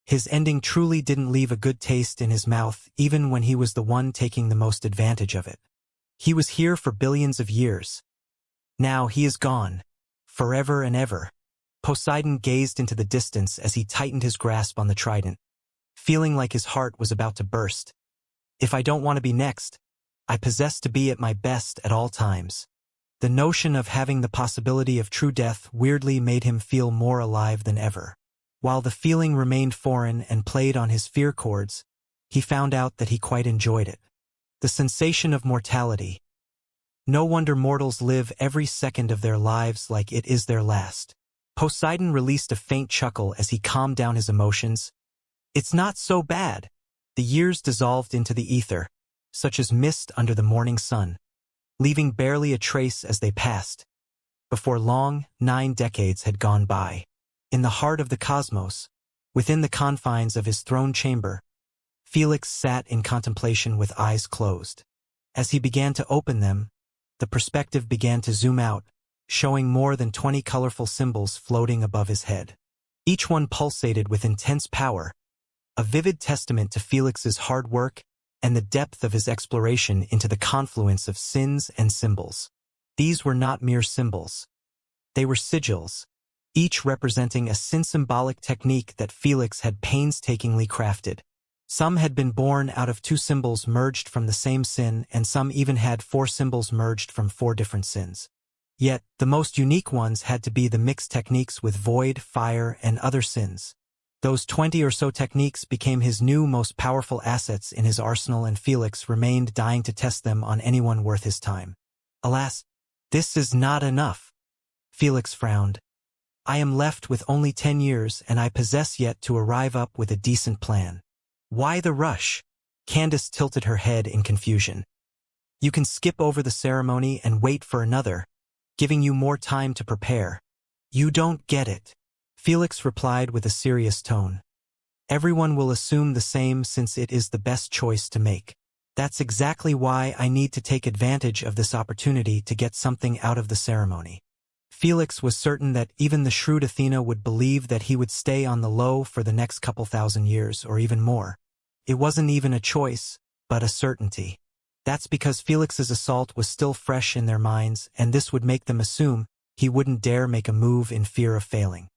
His ending truly didn't leave a good taste in his mouth even when he was the one taking the most advantage of it. He was here for billions of years. Now he is gone, forever and ever. Poseidon gazed into the distance as he tightened his grasp on the trident, feeling like his heart was about to burst. If I don't want to be next, I possess to be at my best at all times. The notion of having the possibility of true death weirdly made him feel more alive than ever. While the feeling remained foreign and played on his fear chords, he found out that he quite enjoyed it. The sensation of mortality. No wonder mortals live every second of their lives like it is their last. Poseidon released a faint chuckle as he calmed down his emotions. It's not so bad. The years dissolved into the ether, such as mist under the morning sun, leaving barely a trace as they passed. Before long, 9 decades had gone by. In the heart of the cosmos, within the confines of his throne chamber, Felix sat in contemplation with eyes closed. As he began to open them, the perspective began to zoom out, showing more than 20 colorful symbols floating above his head. Each one pulsated with intense power, a vivid testament to Felix's hard work and the depth of his exploration into the confluence of sins and symbols. These were not mere symbols. They were sigils, each representing a sin-symbolic technique that Felix had painstakingly crafted. Some had been born out of 2 symbols merged from the same sin, and some even had 4 symbols merged from 4 different sins. Yet, the most unique ones had to be the mixed techniques with void, fire, and other sins. Those 20 or so techniques became his new most powerful assets in his arsenal, and Felix remained dying to test them on anyone worth his time. Alas, this is not enough. Felix frowned. I am left with only 10 years, and I possess yet to arrive up with a decent plan. Why the rush? Candace tilted her head in confusion. You can skip over the ceremony and wait for another, giving you more time to prepare. You don't get it. Felix replied with a serious tone. Everyone will assume the same since it is the best choice to make. That's exactly why I need to take advantage of this opportunity to get something out of the ceremony. Felix was certain that even the shrewd Athena would believe that he would stay on the low for the next couple thousand years or even more. It wasn't even a choice, but a certainty. That's because Felix's assault was still fresh in their minds, and this would make them assume he wouldn't dare make a move in fear of failing.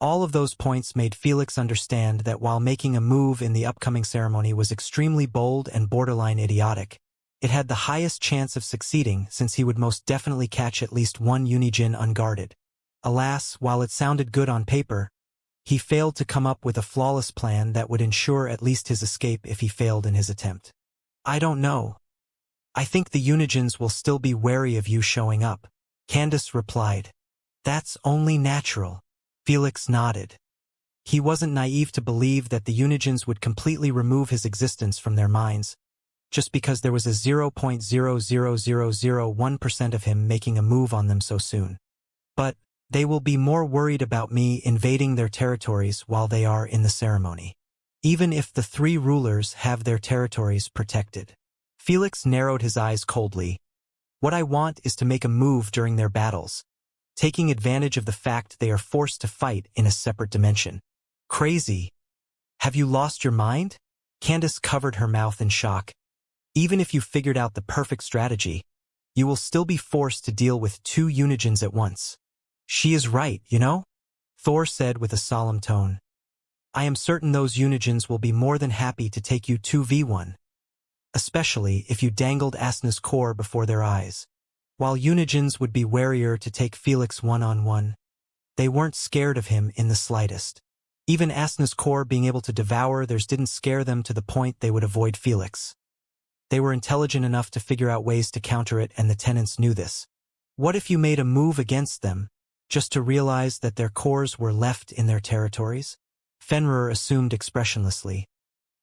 All of those points made Felix understand that while making a move in the upcoming ceremony was extremely bold and borderline idiotic, it had the highest chance of succeeding since he would most definitely catch at least one Unijin unguarded. Alas, while it sounded good on paper, he failed to come up with a flawless plan that would ensure at least his escape if he failed in his attempt. I don't know. I think the Unijins will still be wary of you showing up, Candace replied. That's only natural. Felix nodded. He wasn't naive to believe that the Unijins would completely remove his existence from their minds, just because there was a 0.00001% of him making a move on them so soon. But they will be more worried about me invading their territories while they are in the ceremony, even if the three rulers have their territories protected. Felix narrowed his eyes coldly. What I want is to make a move during their battles, taking advantage of the fact they are forced to fight in a separate dimension. Crazy. Have you lost your mind? Candace covered her mouth in shock. Even if you figured out the perfect strategy, you will still be forced to deal with two Unijins at once. She is right, you know? Thor said with a solemn tone. I am certain those Unijins will be more than happy to take you 2v1. Especially if you dangled Asna's core before their eyes. While Unijins would be warier to take Felix one-on-one, they weren't scared of him in the slightest. Even Asna's core being able to devour theirs didn't scare them to the point they would avoid Felix. They were intelligent enough to figure out ways to counter it, and the tenants knew this. What if you made a move against them, just to realize that their cores were left in their territories? Fenrir assumed expressionlessly.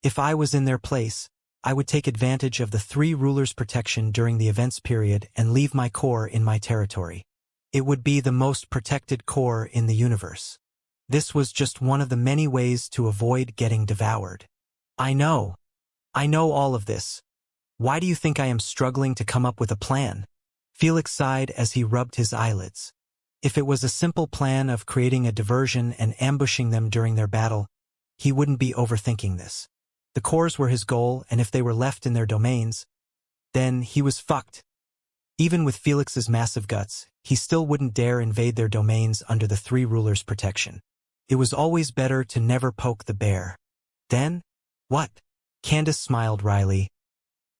If I was in their place, I would take advantage of the three rulers' protection during the events period and leave my core in my territory. It would be the most protected core in the universe. This was just one of the many ways to avoid getting devoured. I know all of this. Why do you think I am struggling to come up with a plan? Felix sighed as he rubbed his eyelids. If it was a simple plan of creating a diversion and ambushing them during their battle, he wouldn't be overthinking this. The cores were his goal, and if they were left in their domains, then he was fucked. Even with Felix's massive guts, he still wouldn't dare invade their domains under the three rulers' protection. It was always better to never poke the bear. Then? What? Candace smiled wryly.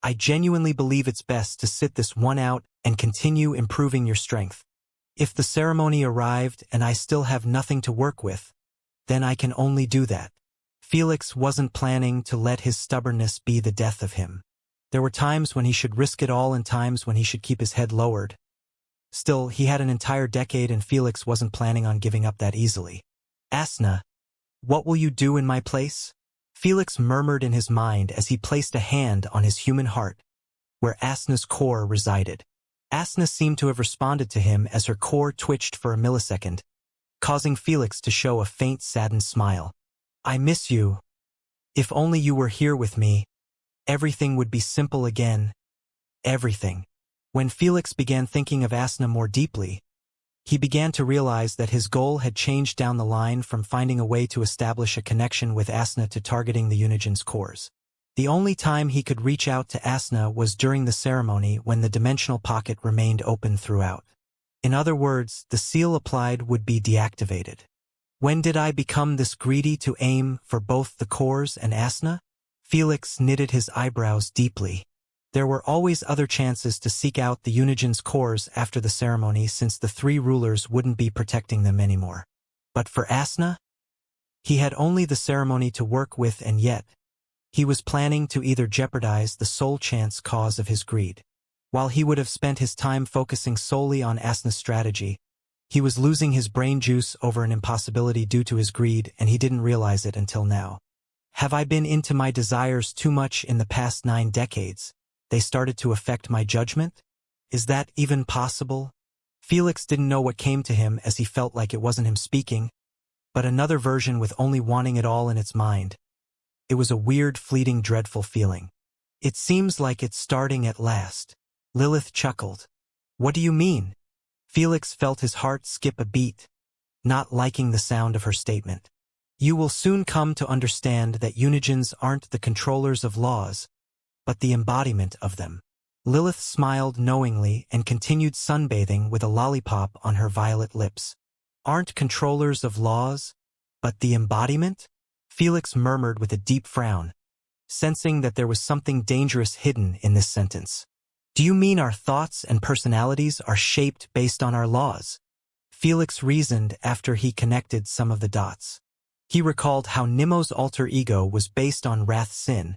I genuinely believe it's best to sit this one out and continue improving your strength. If the ceremony arrived and I still have nothing to work with, then I can only do that. Felix wasn't planning to let his stubbornness be the death of him. There were times when he should risk it all and times when he should keep his head lowered. Still, he had an entire decade and Felix wasn't planning on giving up that easily. Asna, what will you do in my place? Felix murmured in his mind as he placed a hand on his human heart, where Asna's core resided. Asna seemed to have responded to him as her core twitched for a millisecond, causing Felix to show a faint saddened smile. I miss you. If only you were here with me, everything would be simple again. Everything. When Felix began thinking of Asna more deeply, he began to realize that his goal had changed down the line from finding a way to establish a connection with Asna to targeting the Unijin's cores. The only time he could reach out to Asna was during the ceremony when the dimensional pocket remained open throughout. In other words, the seal applied would be deactivated. When did I become this greedy to aim for both the cores and Asna? Felix knitted his eyebrows deeply. There were always other chances to seek out the Unijin's cores after the ceremony since the three rulers wouldn't be protecting them anymore. But for Asna? He had only the ceremony to work with, and yet he was planning to either jeopardize the sole chance cause of his greed. While he would have spent his time focusing solely on Asna's strategy, he was losing his brain juice over an impossibility due to his greed, and he didn't realize it until now. Have I been into my desires too much in the past 9 decades? They started to affect my judgment? Is that even possible? Felix didn't know what came to him as he felt like it wasn't him speaking, but another version with only wanting it all in its mind. It was a weird, fleeting, dreadful feeling. It seems like it's starting at last. Lilith chuckled. What do you mean? Felix felt his heart skip a beat, not liking the sound of her statement. You will soon come to understand that Unigens aren't the controllers of laws, but the embodiment of them. Lilith smiled knowingly and continued sunbathing with a lollipop on her violet lips. Aren't controllers of laws, but the embodiment? Felix murmured with a deep frown, sensing that there was something dangerous hidden in this sentence. Do you mean our thoughts and personalities are shaped based on our laws? Felix reasoned after he connected some of the dots. He recalled how Nemo's alter ego was based on wrath sin,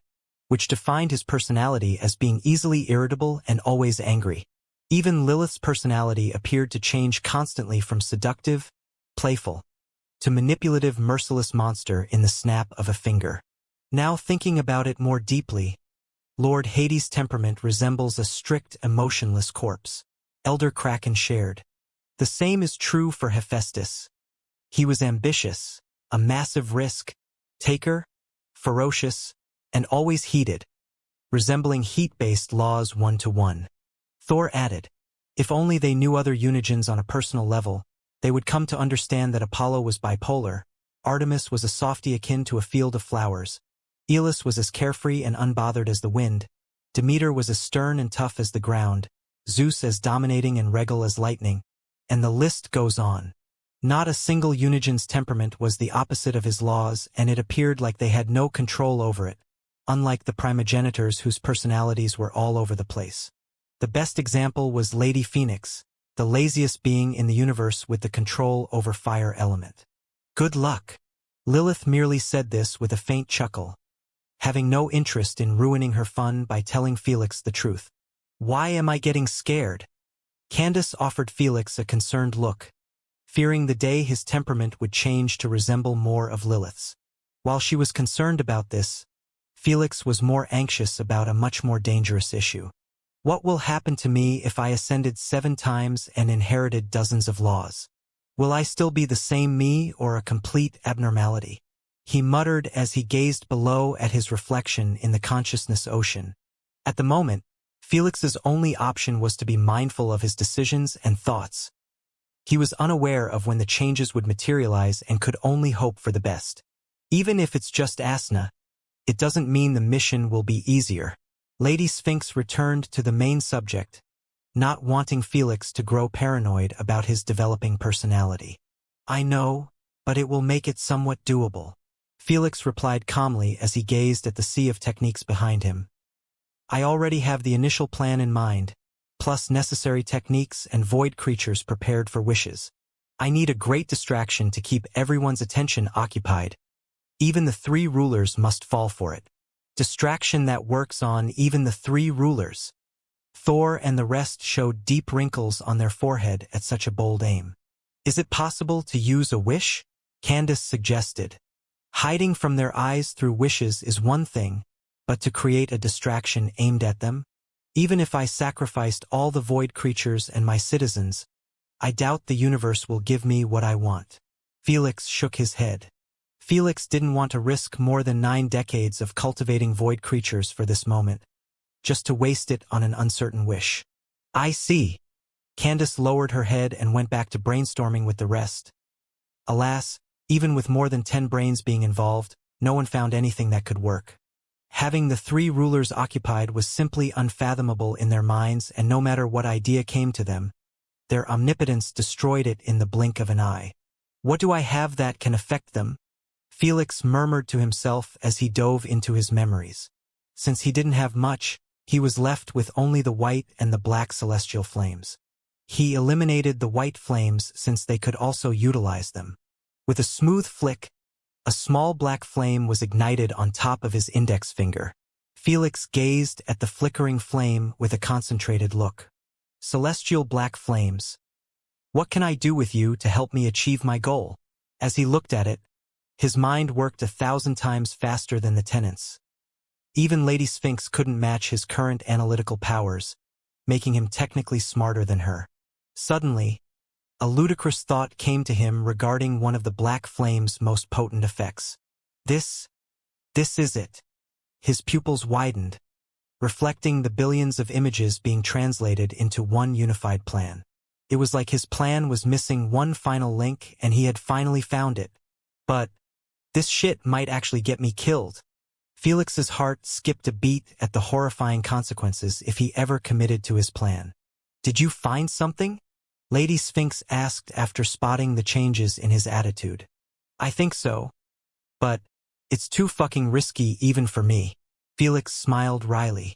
which defined his personality as being easily irritable and always angry. Even Lilith's personality appeared to change constantly from seductive, playful, to manipulative, merciless monster in the snap of a finger. Now thinking about it more deeply, Lord Hades' temperament resembles a strict, emotionless corpse. Elder Kraken shared. The same is true for Hephaestus. He was ambitious, a massive risk-taker, ferocious, and always heated, resembling heat-based laws one-to-one. Thor added, if only they knew other Unigens on a personal level, they would come to understand that Apollo was bipolar, Artemis was a softy akin to a field of flowers, Aeolus was as carefree and unbothered as the wind, Demeter was as stern and tough as the ground, Zeus as dominating and regal as lightning, and the list goes on. Not a single Unigen's temperament was the opposite of his laws, and it appeared like they had no control over it, unlike the primogenitors whose personalities were all over the place. The best example was Lady Phoenix, the laziest being in the universe with the control over fire element. Good luck. Lilith merely said this with a faint chuckle, having no interest in ruining her fun by telling Felix the truth. Why am I getting scared? Candace offered Felix a concerned look, fearing the day his temperament would change to resemble more of Lilith's. While she was concerned about this, Felix was more anxious about a much more dangerous issue. What will happen to me if I ascended 7 times and inherited dozens of laws? Will I still be the same me or a complete abnormality? He muttered as he gazed below at his reflection in the consciousness ocean. At the moment, Felix's only option was to be mindful of his decisions and thoughts. He was unaware of when the changes would materialize and could only hope for the best. Even if it's just Asna, it doesn't mean the mission will be easier. Lady Sphinx returned to the main subject, not wanting Felix to grow paranoid about his developing personality. I know, but it will make it somewhat doable. Felix replied calmly as he gazed at the sea of techniques behind him. I already have the initial plan in mind, plus necessary techniques and void creatures prepared for wishes. I need a great distraction to keep everyone's attention occupied. Even the 3 rulers must fall for it. Distraction that works on even the 3 rulers. Thor and the rest showed deep wrinkles on their forehead at such a bold aim. Is it possible to use a wish? Candace suggested. Hiding from their eyes through wishes is one thing, but to create a distraction aimed at them? Even if I sacrificed all the void creatures and my citizens, I doubt the universe will give me what I want. Felix shook his head. Felix didn't want to risk more than 9 decades of cultivating void creatures for this moment, just to waste it on an uncertain wish. I see. Candace lowered her head and went back to brainstorming with the rest. Alas, even with more than 10 brains being involved, no one found anything that could work. Having the 3 rulers occupied was simply unfathomable in their minds, and no matter what idea came to them, their omnipotence destroyed it in the blink of an eye. What do I have that can affect them? Felix murmured to himself as he dove into his memories. Since he didn't have much, he was left with only the white and the black celestial flames. He eliminated the white flames since they could also utilize them. With a smooth flick, a small black flame was ignited on top of his index finger. Felix gazed at the flickering flame with a concentrated look. Celestial black flames. What can I do with you to help me achieve my goal? As he looked at it, his mind worked 1,000 times faster than the tenants. Even Lady Sphinx couldn't match his current analytical powers, making him technically smarter than her. Suddenly, A ludicrous thought came to him regarding one of the black flame's most potent effects. This is it. His pupils widened, reflecting the billions of images being translated into one unified plan. It was like his plan was missing one final link and he had finally found it. But this shit might actually get me killed. Felix's heart skipped a beat at the horrifying consequences if he ever committed to his plan. Did you find something? Lady Sphinx asked after spotting the changes in his attitude. I think so. But it's too fucking risky even for me. Felix smiled wryly.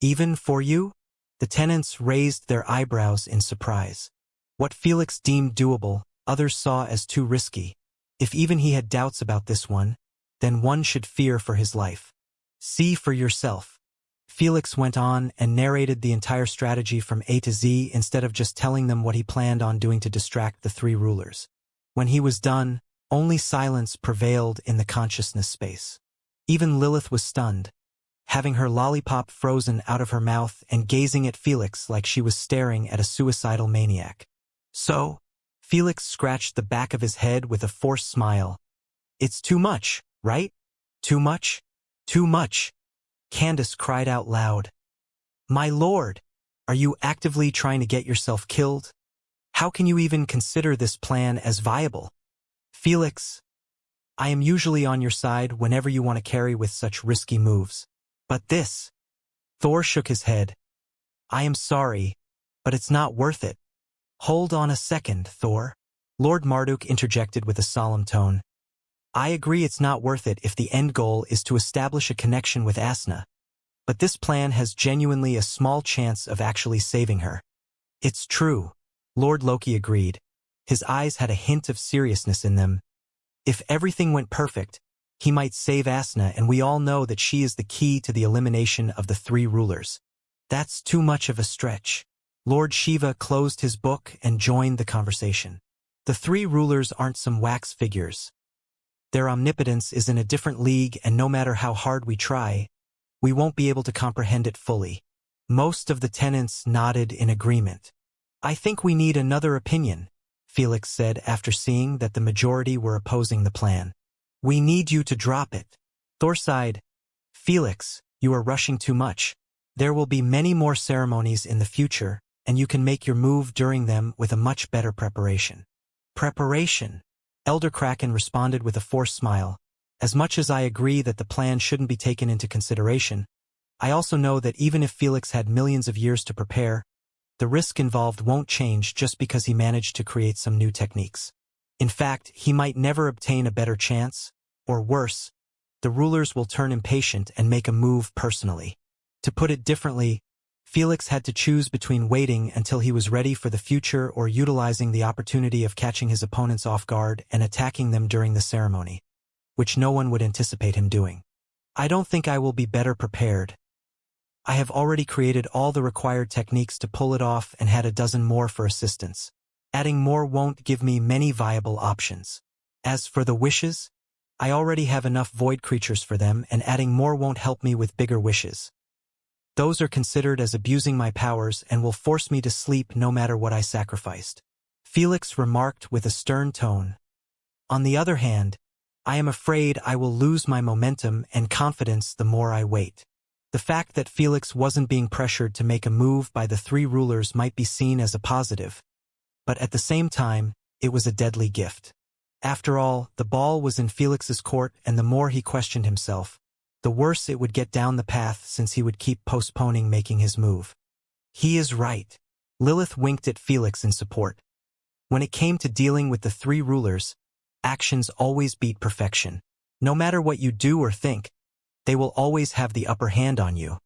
Even for you? The tenants raised their eyebrows in surprise. What Felix deemed doable, others saw as too risky. If even he had doubts about this one, then one should fear for his life. See for yourself. Felix went on and narrated the entire strategy from A to Z instead of just telling them what he planned on doing to distract the three rulers. When he was done, only silence prevailed in the consciousness space. Even Lilith was stunned, having her lollipop frozen out of her mouth and gazing at Felix like she was staring at a suicidal maniac. So, Felix scratched the back of his head with a forced smile. It's too much, right? Too much? Too much. Candace cried out loud. My lord, are you actively trying to get yourself killed? How can you even consider this plan as viable? Felix, I am usually on your side whenever you want to carry with such risky moves. But this... Thor shook his head. I am sorry, but it's not worth it. Hold on a second, Thor. Lord Marduk interjected with a solemn tone. I agree it's not worth it if the end goal is to establish a connection with Asna. But this plan has genuinely a small chance of actually saving her. It's true, Lord Loki agreed. His eyes had a hint of seriousness in them. If everything went perfect, he might save Asna, and we all know that she is the key to the elimination of the three rulers. That's too much of a stretch. Lord Shiva closed his book and joined the conversation. The three rulers aren't some wax figures. Their omnipotence is in a different league, and no matter how hard we try, we won't be able to comprehend it fully. Most of the tenants nodded in agreement. I think we need another opinion, Felix said after seeing that the majority were opposing the plan. We need you to drop it. Thor sighed. Felix, you are rushing too much. There will be many more ceremonies in the future, and you can make your move during them with a much better preparation. Preparation? Elder Kraken responded with a forced smile. As much as I agree that the plan shouldn't be taken into consideration, I also know that even if Felix had millions of years to prepare, the risk involved won't change just because he managed to create some new techniques. In fact, he might never obtain a better chance, or worse, the rulers will turn impatient and make a move personally. To put it differently, Felix had to choose between waiting until he was ready for the future or utilizing the opportunity of catching his opponents off guard and attacking them during the ceremony, which no one would anticipate him doing. I don't think I will be better prepared. I have already created all the required techniques to pull it off and had a dozen more for assistance. Adding more won't give me many viable options. As for the wishes, I already have enough void creatures for them, and adding more won't help me with bigger wishes. Those are considered as abusing my powers and will force me to sleep no matter what I sacrificed. Felix remarked with a stern tone. On the other hand, I am afraid I will lose my momentum and confidence the more I wait. The fact that Felix wasn't being pressured to make a move by the three rulers might be seen as a positive, but at the same time, it was a deadly gift. After all, the ball was in Felix's court, and the more he questioned himself, the worse it would get down the path, since he would keep postponing making his move. He is right. Lilith winked at Felix in support. When it came to dealing with the three rulers, actions always beat perfection. No matter what you do or think, they will always have the upper hand on you.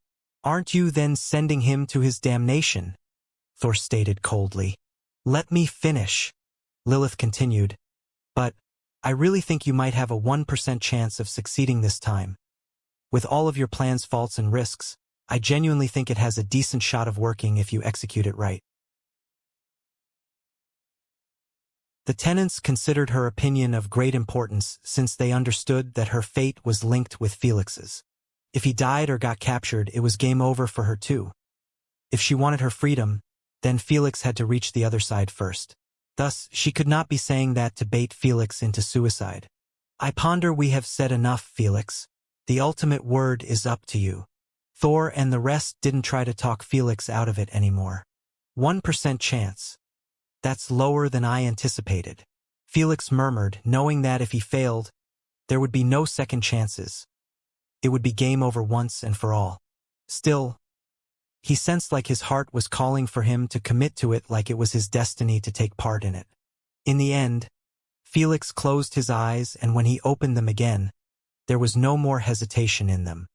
Aren't you then sending him to his damnation? Thor stated coldly. Let me finish, Lilith continued. But I really think you might have a 1% chance of succeeding this time. With all of your plan's faults and risks, I genuinely think it has a decent shot of working if you execute it right. The tenants considered her opinion of great importance, since they understood that her fate was linked with Felix's. If he died or got captured, it was game over for her too. If she wanted her freedom, then Felix had to reach the other side first. Thus, she could not be saying that to bait Felix into suicide. I ponder we have said enough, Felix. The ultimate word is up to you. Thor and the rest didn't try to talk Felix out of it anymore. 1% chance. That's lower than I anticipated. Felix murmured, knowing that if he failed, there would be no second chances. It would be game over once and for all. Still, he sensed like his heart was calling for him to commit to it, like it was his destiny to take part in it. In the end, Felix closed his eyes, and when he opened them again, there was no more hesitation in them.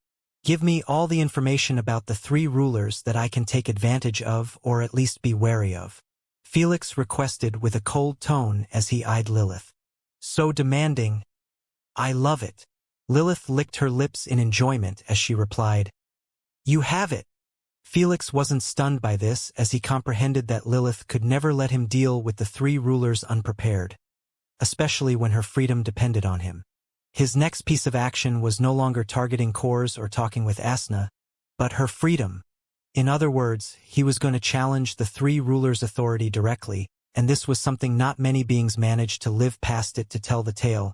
Give me all the information about the three rulers that I can take advantage of, or at least be wary of, Felix requested with a cold tone as he eyed Lilith. So demanding. I love it. Lilith licked her lips in enjoyment as she replied, You have it. Felix wasn't stunned by this, as he comprehended that Lilith could never let him deal with the three rulers unprepared, especially when her freedom depended on him. His next piece of action was no longer targeting Kors or talking with Asna, but her freedom. In other words, he was going to challenge the three rulers' authority directly, and this was something not many beings managed to live past it to tell the tale.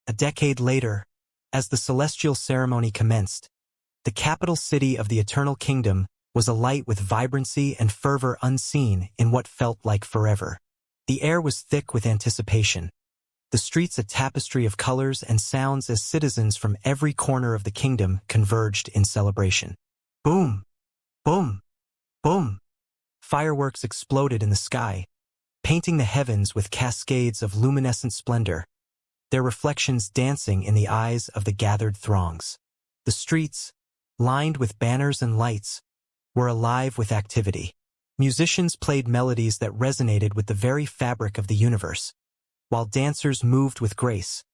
A decade later, as the celestial ceremony commenced, the capital city of the Eternal Kingdom was alight with vibrancy and fervor unseen in what felt like forever. The air was thick with anticipation, the streets a tapestry of colors and sounds as citizens from every corner of the kingdom converged in celebration. Boom! Boom! Boom! Fireworks exploded in the sky, painting the heavens with cascades of luminescent splendor, their reflections dancing in the eyes of the gathered throngs. The streets, lined with banners and lights, were alive with activity. Musicians played melodies that resonated with the very fabric of the universe, while dancers moved with grace,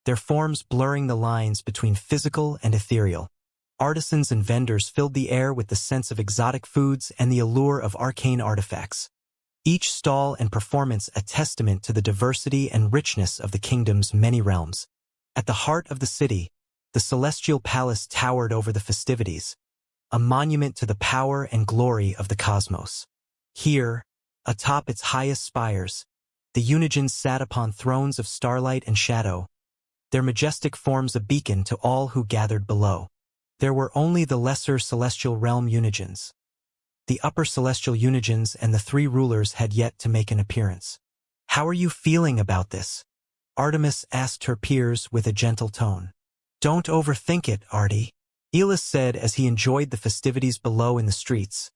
their forms blurring the lines between physical and ethereal. Artisans and vendors filled the air with the sense of exotic foods and the allure of arcane artifacts. Each stall and performance a testament to the diversity and richness of the kingdom's many realms. At the heart of the city, the celestial palace towered over the festivities, a monument to the power and glory of the cosmos. Here, atop its highest spires, the Unigens sat upon thrones of starlight and shadow, their majestic forms a beacon to all who gathered below. There were only the lesser celestial realm Unigens. The upper celestial Unigens and the three rulers had yet to make an appearance. How are you feeling about this? Artemis asked her peers with a gentle tone. Don't overthink it, Artie, Elis said as he enjoyed the festivities below in the streets.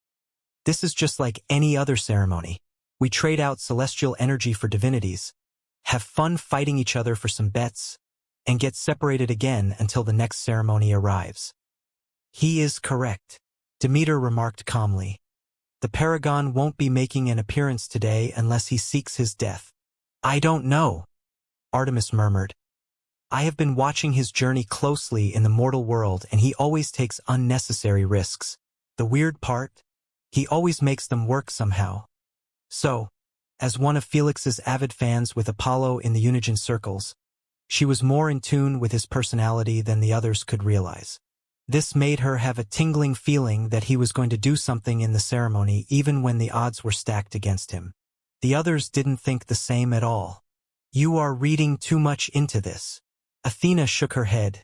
This is just like any other ceremony. We trade out celestial energy for divinities, have fun fighting each other for some bets, and get separated again until the next ceremony arrives. He is correct, Demeter remarked calmly. The Paragon won't be making an appearance today unless he seeks his death. I don't know, Artemis murmured. I have been watching his journey closely in the mortal world, and he always takes unnecessary risks. The weird part? He always makes them work somehow. So, as one of Felix's avid fans with Apollo in the Unigen circles, she was more in tune with his personality than the others could realize. This made her have a tingling feeling that he was going to do something in the ceremony even when the odds were stacked against him. The others didn't think the same at all. You are reading too much into this. Athena shook her head.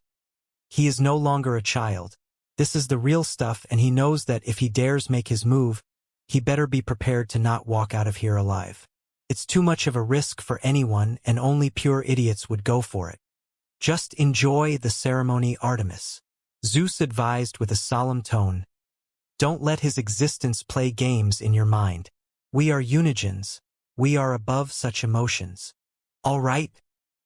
He is no longer a child. This is the real stuff, and he knows that if he dares make his move, he better be prepared to not walk out of here alive. It's too much of a risk for anyone, and only pure idiots would go for it. Just enjoy the ceremony, Artemis, Zeus advised with a solemn tone. Don't let his existence play games in your mind. We are Unigens. We are above such emotions. All right?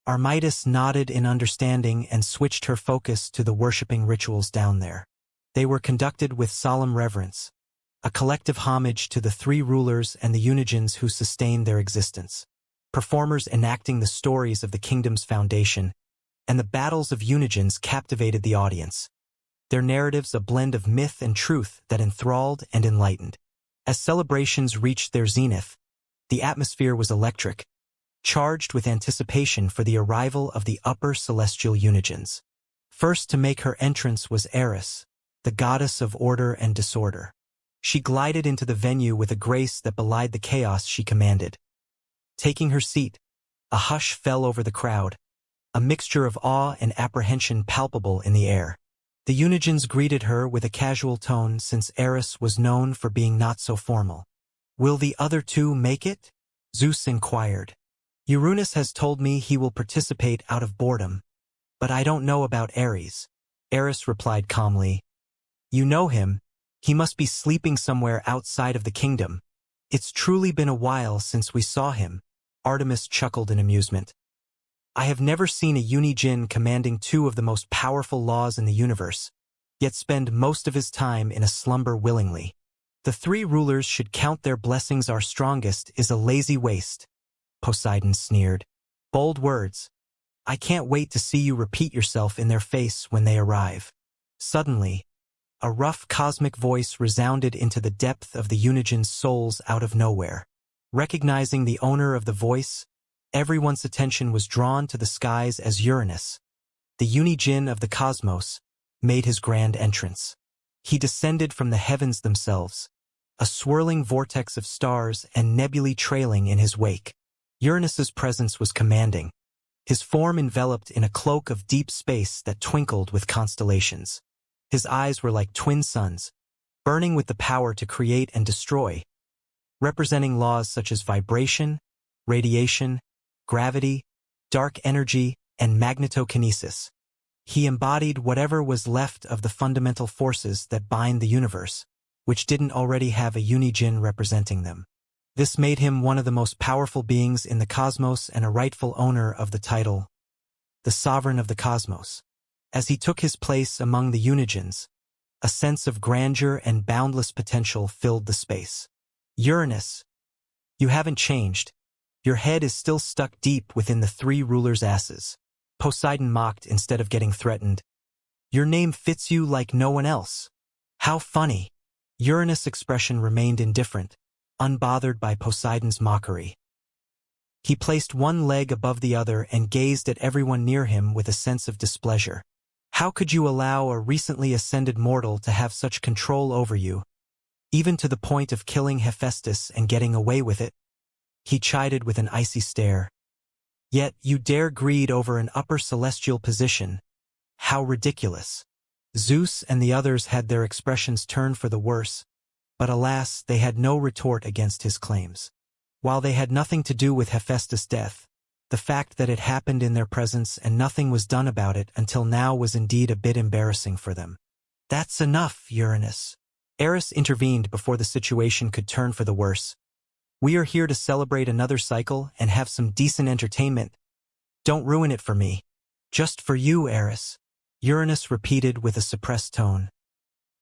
Armidas nodded in understanding and switched her focus to the worshipping rituals down there. They were conducted with solemn reverence, a collective homage to the three rulers and the Unigens who sustained their existence. Performers enacting the stories of the kingdom's foundation, and the battles of Unigens captivated the audience, their narratives a blend of myth and truth that enthralled and enlightened. As celebrations reached their zenith, the atmosphere was electric, charged with anticipation for the arrival of the upper celestial Unigens. First to make her entrance was Eris, the goddess of order and disorder. She glided into the venue with a grace that belied the chaos she commanded. Taking her seat, a hush fell over the crowd, a mixture of awe and apprehension palpable in the air. The Unigens greeted her with a casual tone since Eris was known for being not so formal. "Will the other two make it?" Zeus inquired. "Uranus has told me he will participate out of boredom, but I don't know about Ares," Eris replied calmly. "You know him. He must be sleeping somewhere outside of the kingdom. It's truly been a while since we saw him." Artemis chuckled in amusement. "I have never seen a Unijin commanding two of the most powerful laws in the universe, yet spend most of his time in a slumber willingly. The three rulers should count their blessings our strongest is a lazy waste," Poseidon sneered. "Bold words. I can't wait to see you repeat yourself in their face when they arrive." Suddenly, a rough cosmic voice resounded into the depth of the Unigen's souls out of nowhere. Recognizing the owner of the voice, everyone's attention was drawn to the skies as Uranus, the Unijin of the cosmos, made his grand entrance. He descended from the heavens themselves, a swirling vortex of stars and nebulae trailing in his wake. Uranus's presence was commanding, his form enveloped in a cloak of deep space that twinkled with constellations. His eyes were like twin suns, burning with the power to create and destroy, representing laws such as vibration, radiation, gravity, dark energy, and magnetokinesis. He embodied whatever was left of the fundamental forces that bind the universe, which didn't already have a Unijin representing them. This made him one of the most powerful beings in the cosmos and a rightful owner of the title, the Sovereign of the Cosmos. As he took his place among the Unigens, a sense of grandeur and boundless potential filled the space. "Uranus, you haven't changed. Your head is still stuck deep within the three rulers' asses," Poseidon mocked instead of getting threatened. "Your name fits you like no one else." "How funny." Uranus' expression remained indifferent, unbothered by Poseidon's mockery. He placed one leg above the other and gazed at everyone near him with a sense of displeasure. "How could you allow a recently ascended mortal to have such control over you, even to the point of killing Hephaestus and getting away with it?" He chided with an icy stare. "Yet you dare greed over an upper celestial position. How ridiculous." Zeus and the others had their expressions turned for the worse, but alas, they had no retort against his claims. While they had nothing to do with Hephaestus' death, the fact that it happened in their presence and nothing was done about it until now was indeed a bit embarrassing for them. "That's enough, Uranus." Eris intervened before the situation could turn for the worse. "We are here to celebrate another cycle and have some decent entertainment. Don't ruin it for me." "Just for you, Eris," Uranus repeated with a suppressed tone.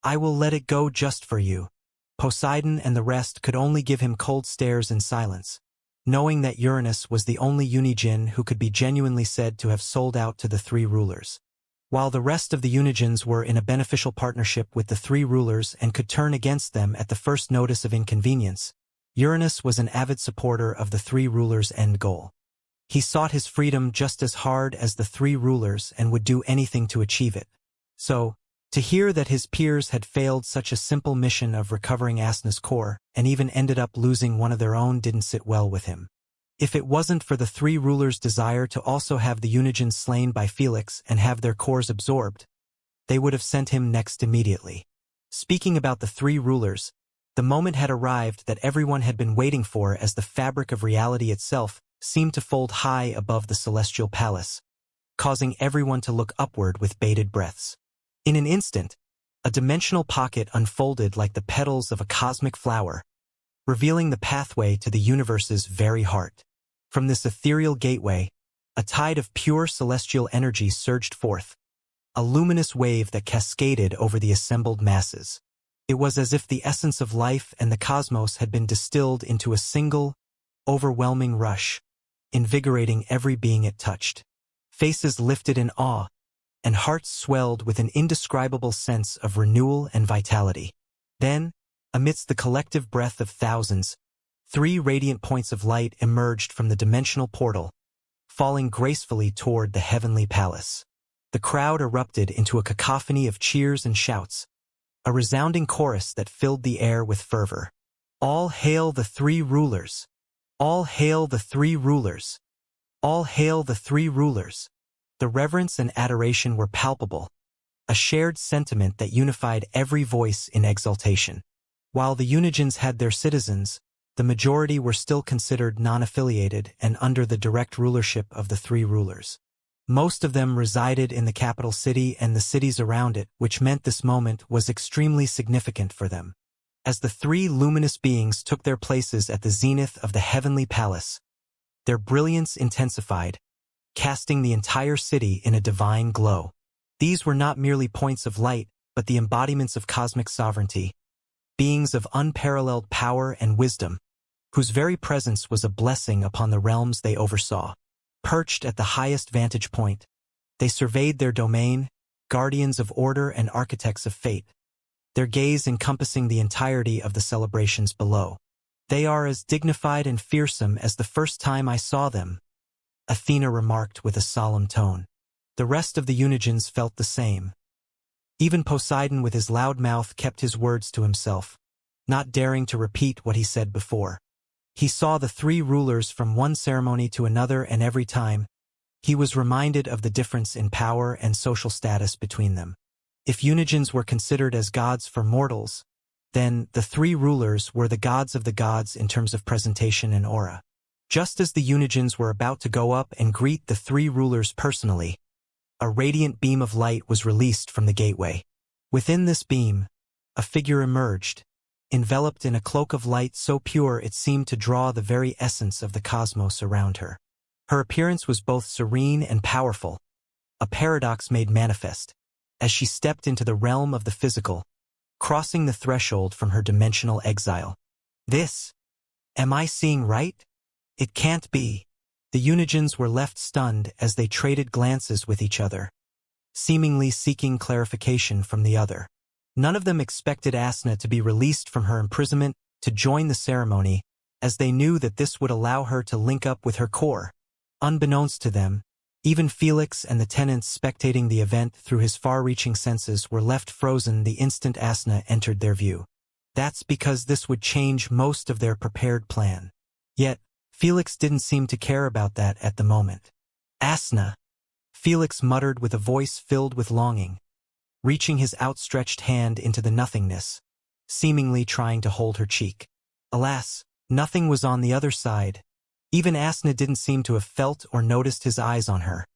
"I will let it go just for you." Poseidon and the rest could only give him cold stares in silence, knowing that Uranus was the only Unijin who could be genuinely said to have sold out to the three rulers. While the rest of the Unigens were in a beneficial partnership with the three rulers and could turn against them at the first notice of inconvenience, Uranus was an avid supporter of the three rulers' end goal. He sought his freedom just as hard as the three rulers and would do anything to achieve it. So, to hear that his peers had failed such a simple mission of recovering Asna's core and even ended up losing one of their own didn't sit well with him. If it wasn't for the three rulers' desire to also have the Unigens slain by Felix and have their cores absorbed, they would have sent him next immediately. Speaking about the three rulers, the moment had arrived that everyone had been waiting for as the fabric of reality itself seemed to fold high above the celestial palace, causing everyone to look upward with bated breaths. In an instant, a dimensional pocket unfolded like the petals of a cosmic flower, revealing the pathway to the universe's very heart. From this ethereal gateway, a tide of pure celestial energy surged forth, a luminous wave that cascaded over the assembled masses. It was as if the essence of life and the cosmos had been distilled into a single, overwhelming rush, invigorating every being it touched. Faces lifted in awe, and hearts swelled with an indescribable sense of renewal and vitality. Then, amidst the collective breath of thousands, 3 radiant points of light emerged from the dimensional portal, falling gracefully toward the heavenly palace. The crowd erupted into a cacophony of cheers and shouts, a resounding chorus that filled the air with fervor. "All hail the 3 rulers!" All hail the three rulers! All hail the three rulers! The reverence and adoration were palpable, a shared sentiment that unified every voice in exultation. While the Unigens had their citizens, the majority were still considered non-affiliated and under the direct rulership of the three rulers. Most of them resided in the capital city and the cities around it, which meant this moment was extremely significant for them. As the three luminous beings took their places at the zenith of the heavenly palace, their brilliance intensified, casting the entire city in a divine glow. These were not merely points of light, but the embodiments of cosmic sovereignty, beings of unparalleled power and wisdom, whose very presence was a blessing upon the realms they oversaw. Perched at the highest vantage point, they surveyed their domain, guardians of order and architects of fate, their gaze encompassing the entirety of the celebrations below. They are as dignified and fearsome as the first time I saw them, Athena remarked with a solemn tone. The rest of the Unigens felt the same. Even Poseidon with his loud mouth kept his words to himself, not daring to repeat what he said before. He saw the three rulers from one ceremony to another, and every time, he was reminded of the difference in power and social status between them. If Unigens were considered as gods for mortals, then the three rulers were the gods of the gods in terms of presentation and aura. Just as the Unigens were about to go up and greet the three rulers personally, a radiant beam of light was released from the gateway. Within this beam, a figure emerged, enveloped in a cloak of light so pure it seemed to draw the very essence of the cosmos around her. Her appearance was both serene and powerful, a paradox made manifest, as she stepped into the realm of the physical, crossing the threshold from her dimensional exile. This? Am I seeing right? It can't be. The Unigens were left stunned as they traded glances with each other, seemingly seeking clarification from the other. None of them expected Asna to be released from her imprisonment to join the ceremony, as they knew that this would allow her to link up with her core. Unbeknownst to them, even Felix and the tenants spectating the event through his far-reaching senses were left frozen the instant Asna entered their view. That's because this would change most of their prepared plan. Yet, Felix didn't seem to care about that at the moment. Asna, Felix muttered with a voice filled with longing, reaching his outstretched hand into the nothingness, seemingly trying to hold her cheek. Alas, nothing was on the other side. Even Asna didn't seem to have felt or noticed his eyes on her.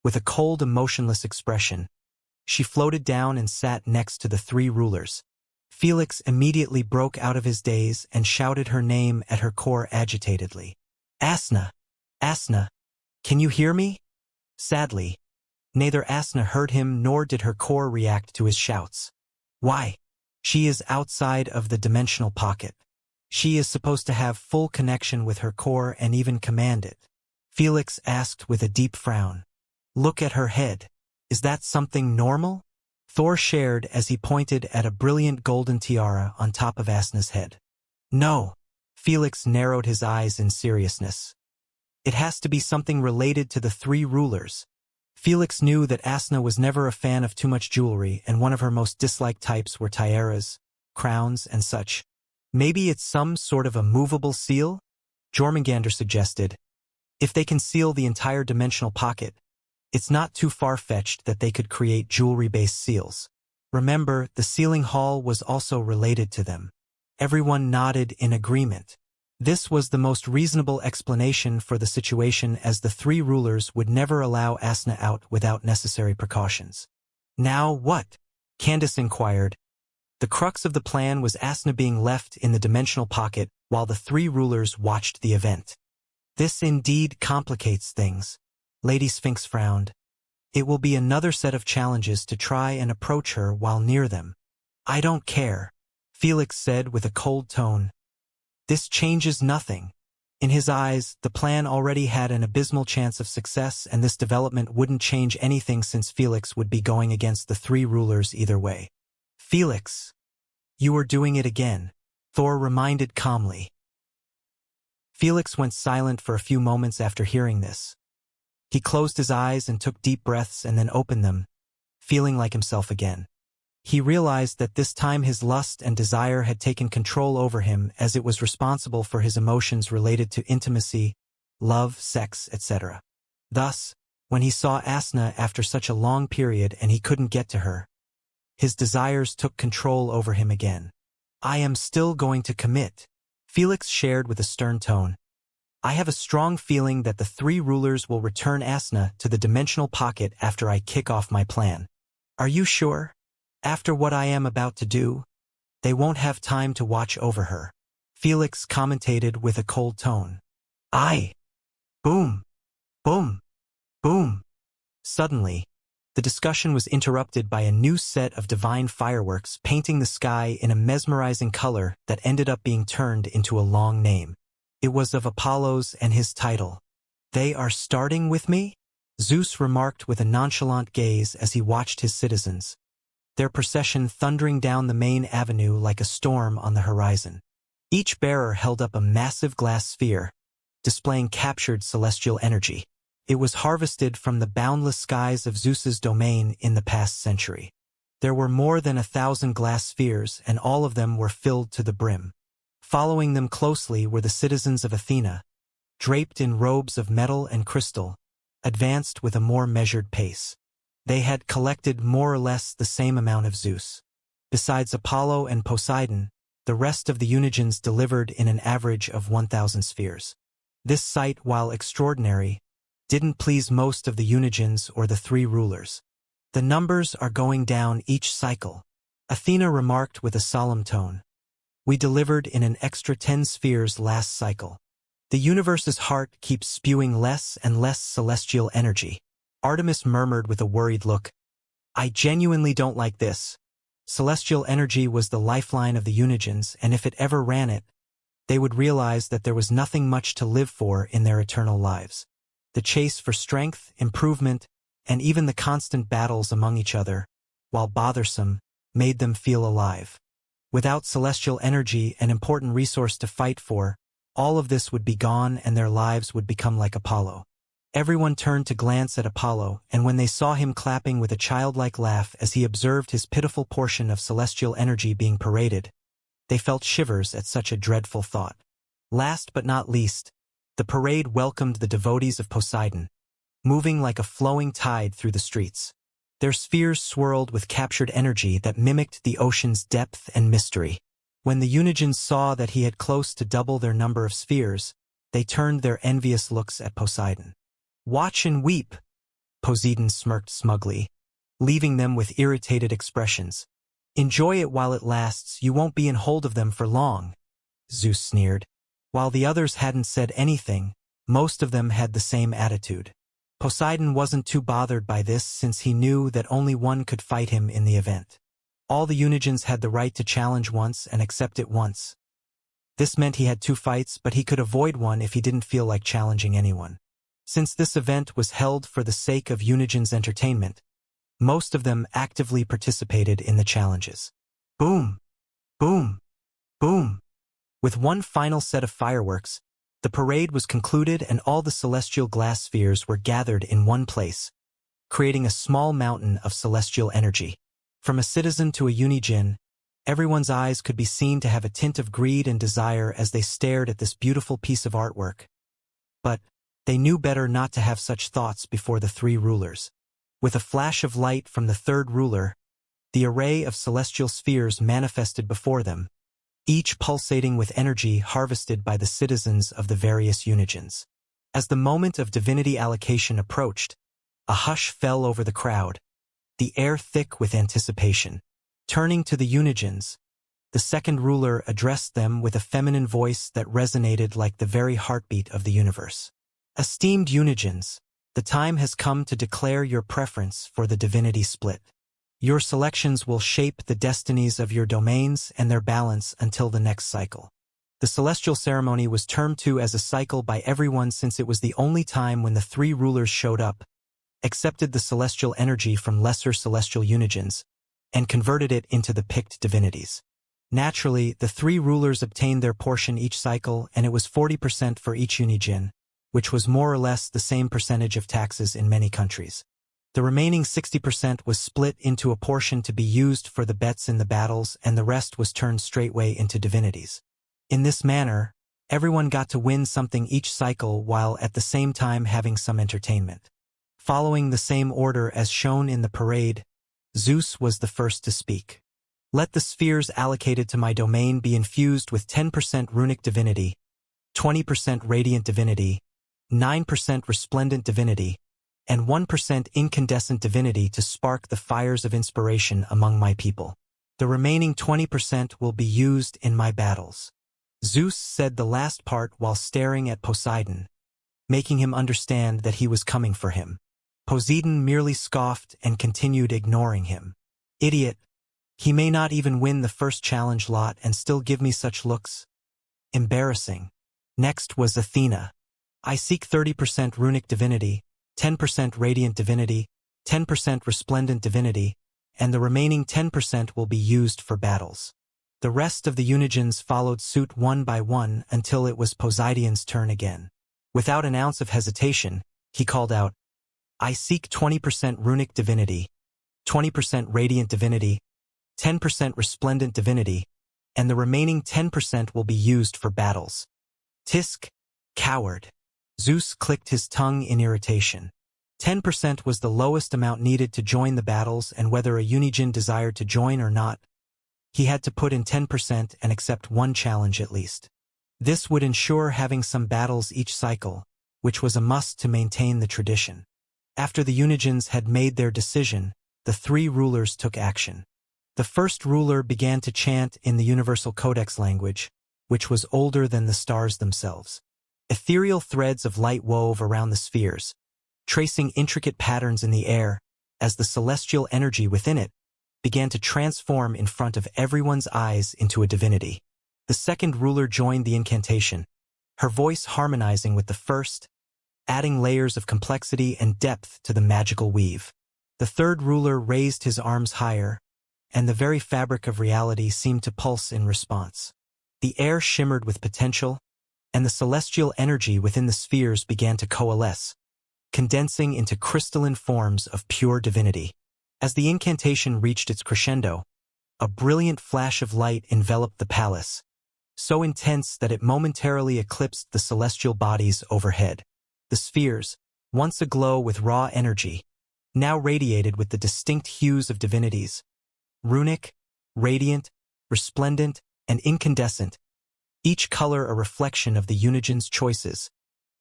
With a cold, emotionless expression, she floated down and sat next to the three rulers. Felix immediately broke out of his daze and shouted her name at her core agitatedly. Asna! Asna! Can you hear me? Sadly, neither Asna heard him nor did her core react to his shouts. Why? She is outside of the dimensional pocket. She is supposed to have full connection with her core and even command it. Felix asked with a deep frown. Look at her head. Is that something normal? Thor shared as he pointed at a brilliant golden tiara on top of Asna's head. No. Felix narrowed his eyes in seriousness. It has to be something related to the three rulers. Felix knew that Asna was never a fan of too much jewelry, and one of her most disliked types were tiaras, crowns, and such. Maybe it's some sort of a movable seal? Jormungandr suggested. If they can seal the entire dimensional pocket, it's not too far-fetched that they could create jewelry-based seals. Remember, the sealing hall was also related to them. Everyone nodded in agreement. This was the most reasonable explanation for the situation, as the three rulers would never allow Asna out without necessary precautions. Now what? Candace inquired. The crux of the plan was Asna being left in the dimensional pocket while the three rulers watched the event. This indeed complicates things. Lady Sphinx frowned. It will be another set of challenges to try and approach her while near them. I don't care, Felix said with a cold tone. This changes nothing. In his eyes, the plan already had an abysmal chance of success, and this development wouldn't change anything since Felix would be going against the three rulers either way. Felix, you are doing it again, Thor reminded calmly. Felix went silent for a few moments after hearing this. He closed his eyes and took deep breaths and then opened them, feeling like himself again. He realized that this time his lust and desire had taken control over him, as it was responsible for his emotions related to intimacy, love, sex, etc. Thus, when he saw Asna after such a long period and he couldn't get to her, his desires took control over him again. "I am still going to commit," Felix shared with a stern tone. "I have a strong feeling that the three rulers will return Asna to the dimensional pocket after I kick off my plan." "Are you sure? After what I am about to do, they won't have time to watch over her," Felix commentated with a cold tone. "Aye." Boom, boom, boom. Suddenly, the discussion was interrupted by a new set of divine fireworks painting the sky in a mesmerizing color that ended up being turned into a long name. It was of Apollo's and his title. "They are starting with me?" Zeus remarked with a nonchalant gaze as he watched his citizens, their procession thundering down the main avenue like a storm on the horizon. Each bearer held up a massive glass sphere, displaying captured celestial energy. It was harvested from the boundless skies of Zeus's domain in the past century. There were more than 1,000 glass spheres, and all of them were filled to the brim. Following them closely were the citizens of Athena, draped in robes of metal and crystal, advanced with a more measured pace. They had collected more or less the same amount of Zeus. Besides Apollo and Poseidon, the rest of the Unigens delivered in an average of 1,000 spheres. This sight, while extraordinary, didn't please most of the Unigens or the three rulers. "The numbers are going down each cycle," Athena remarked with a solemn tone. "We delivered in an extra 10 spheres last cycle. The universe's heart keeps spewing less and less celestial energy." Artemis murmured with a worried look. "I genuinely don't like this. Celestial energy was the lifeline of the Unigens, and if it ever ran it, they would realize that there was nothing much to live for in their eternal lives. The chase for strength, improvement, and even the constant battles among each other, while bothersome, made them feel alive. Without celestial energy, an important resource to fight for, all of this would be gone and their lives would become like Apollo." Everyone turned to glance at Apollo, and when they saw him clapping with a childlike laugh as he observed his pitiful portion of celestial energy being paraded, they felt shivers at such a dreadful thought. Last but not least, the parade welcomed the devotees of Poseidon, moving like a flowing tide through the streets. Their spheres swirled with captured energy that mimicked the ocean's depth and mystery. When the Unigens saw that he had close to double their number of spheres, they turned their envious looks at Poseidon. "Watch and weep," Poseidon smirked smugly, leaving them with irritated expressions. "Enjoy it while it lasts, you won't be in hold of them for long," Zeus sneered. While the others hadn't said anything, most of them had the same attitude. Poseidon wasn't too bothered by this since he knew that only one could fight him in the event. All the Unigens had the right to challenge once and accept it once. This meant he had 2 fights, but he could avoid one if he didn't feel like challenging anyone. Since this event was held for the sake of Unigens' entertainment, most of them actively participated in the challenges. Boom! Boom! Boom! With one final set of fireworks, the parade was concluded and all the celestial glass spheres were gathered in one place, creating a small mountain of celestial energy. From a citizen to a Unigen, everyone's eyes could be seen to have a tint of greed and desire as they stared at this beautiful piece of artwork. But they knew better not to have such thoughts before the 3 rulers. With a flash of light from the 3rd ruler, the array of celestial spheres manifested before them, each pulsating with energy harvested by the citizens of the various Unigens. As the moment of divinity allocation approached, a hush fell over the crowd, the air thick with anticipation. Turning to the Unigens, the 2nd ruler addressed them with a feminine voice that resonated like the very heartbeat of the universe. "Esteemed Unigens, the time has come to declare your preference for the divinity split. Your selections will shape the destinies of your domains and their balance until the next cycle." The celestial ceremony was termed to as a cycle by everyone since it was the only time when the 3 rulers showed up, accepted the celestial energy from lesser celestial Unigens, and converted it into the picked divinities. Naturally, the 3 rulers obtained their portion each cycle, and it was 40% for each Unigen, which was more or less the same percentage of taxes in many countries. The remaining 60% was split into a portion to be used for the bets in the battles, and the rest was turned straightway into divinities. In this manner, everyone got to win something each cycle while at the same time having some entertainment. Following the same order as shown in the parade, Zeus was the first to speak. Let the spheres allocated to my domain be infused with 10% runic divinity, 20% radiant divinity, 9% resplendent divinity, and 1% incandescent divinity to spark the fires of inspiration among my people. The remaining 20% will be used in my battles. Zeus said the last part while staring at Poseidon, making him understand that he was coming for him. Poseidon merely scoffed and continued ignoring him. Idiot, he may not even win the first challenge lot and still give me such looks. Embarrassing. Next was Athena. I seek 30% runic divinity, 10% radiant divinity, 10% resplendent divinity, and the remaining 10% will be used for battles. The rest of the Unigens followed suit one by one until it was Poseidon's turn again. Without an ounce of hesitation, he called out, I seek 20% runic divinity, 20% radiant divinity, 10% resplendent divinity, and the remaining 10% will be used for battles. Tisk, coward. Zeus clicked his tongue in irritation. 10% was the lowest amount needed to join the battles, and whether a Unigen desired to join or not, he had to put in 10% and accept one challenge at least. This would ensure having some battles each cycle, which was a must to maintain the tradition. After the Unigens had made their decision, the three rulers took action. The first ruler began to chant in the Universal Codex language, which was older than the stars themselves. Ethereal threads of light wove around the spheres, tracing intricate patterns in the air, as the celestial energy within it began to transform in front of everyone's eyes into a divinity. The second ruler joined the incantation, her voice harmonizing with the first, adding layers of complexity and depth to the magical weave. The third ruler raised his arms higher, and the very fabric of reality seemed to pulse in response. The air shimmered with potential, and the celestial energy within the spheres began to coalesce, condensing into crystalline forms of pure divinity. As the incantation reached its crescendo, a brilliant flash of light enveloped the palace, so intense that it momentarily eclipsed the celestial bodies overhead. The spheres, once aglow with raw energy, now radiated with the distinct hues of divinities: runic, radiant, resplendent, and incandescent, each color a reflection of the Unigens' choices,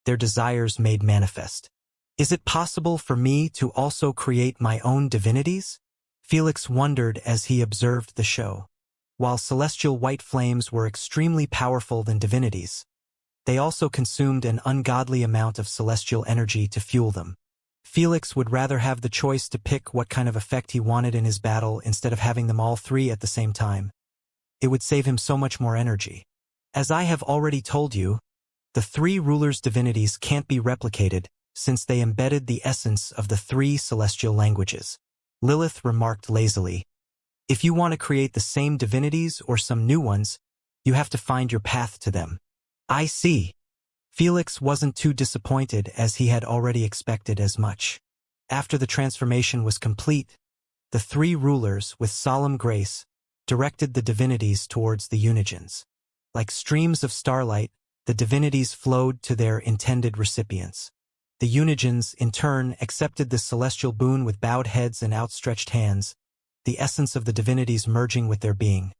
their desires made manifest. Is it possible for me to also create my own divinities? Felix wondered as he observed the show. While celestial white flames were extremely powerful than divinities, they also consumed an ungodly amount of celestial energy to fuel them. Felix would rather have the choice to pick what kind of effect he wanted in his battle instead of having them all three at the same time. It would save him so much more energy. As I have already told you, the three rulers' divinities can't be replicated since they embedded the essence of the three celestial languages. Lilith remarked lazily, if you want to create the same divinities or some new ones, you have to find your path to them. I see. Felix wasn't too disappointed as he had already expected as much. After the transformation was complete, the three rulers, with solemn grace, directed the divinities towards the Unigens. Like streams of starlight, the divinities flowed to their intended recipients. The Unigens, in turn, accepted this celestial boon with bowed heads and outstretched hands, the essence of the divinities merging with their being.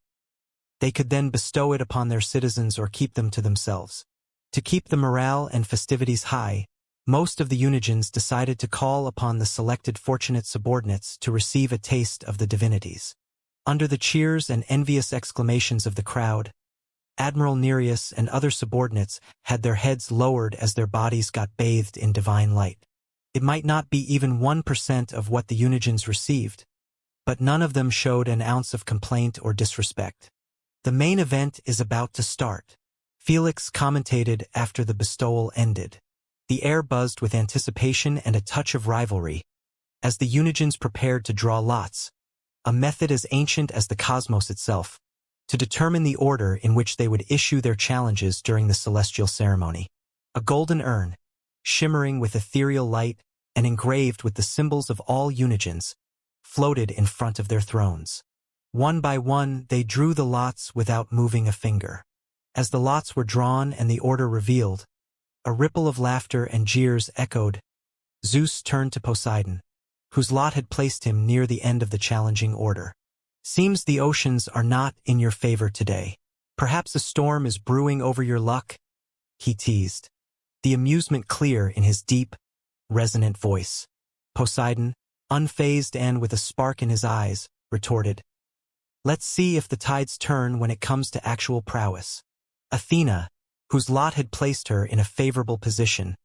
They could then bestow it upon their citizens or keep them to themselves. To keep the morale and festivities high, most of the Unigens decided to call upon the selected fortunate subordinates to receive a taste of the divinities. Under the cheers and envious exclamations of the crowd, Admiral Nereus and other subordinates had their heads lowered as their bodies got bathed in divine light. It might not be even 1% of what the Unigens received, but none of them showed an ounce of complaint or disrespect. The main event is about to start, Felix commentated after the bestowal ended. The air buzzed with anticipation and a touch of rivalry, as the Unigens prepared to draw lots, a method as ancient as the cosmos itself, to determine the order in which they would issue their challenges during the celestial ceremony. A golden urn, shimmering with ethereal light, and engraved with the symbols of all Unigens, floated in front of their thrones. One by one, they drew the lots without moving a finger. As the lots were drawn and the order revealed, a ripple of laughter and jeers echoed. Zeus turned to Poseidon, whose lot had placed him near the end of the challenging order. "Seems the oceans are not in your favor today. Perhaps a storm is brewing over your luck?" he teased, the amusement clear in his deep, resonant voice. Poseidon, unfazed and with a spark in his eyes, retorted, "Let's see if the tides turn when it comes to actual prowess." Athena, whose lot had placed her in a favorable position,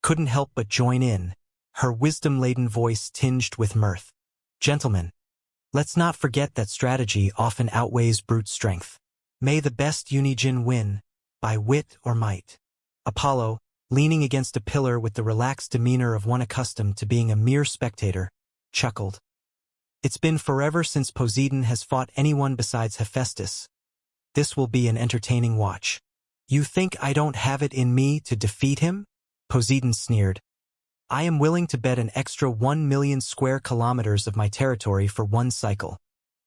couldn't help but join in, her wisdom-laden voice tinged with mirth. "Gentlemen, let's not forget that strategy often outweighs brute strength. May the best Unigen win, by wit or might." Apollo, leaning against a pillar with the relaxed demeanor of one accustomed to being a mere spectator, chuckled. "It's been forever since Poseidon has fought anyone besides Hephaestus. This will be an entertaining watch." "You think I don't have it in me to defeat him?" Poseidon sneered. "I am willing to bet an extra 1,000,000 square kilometers of my territory for one cycle.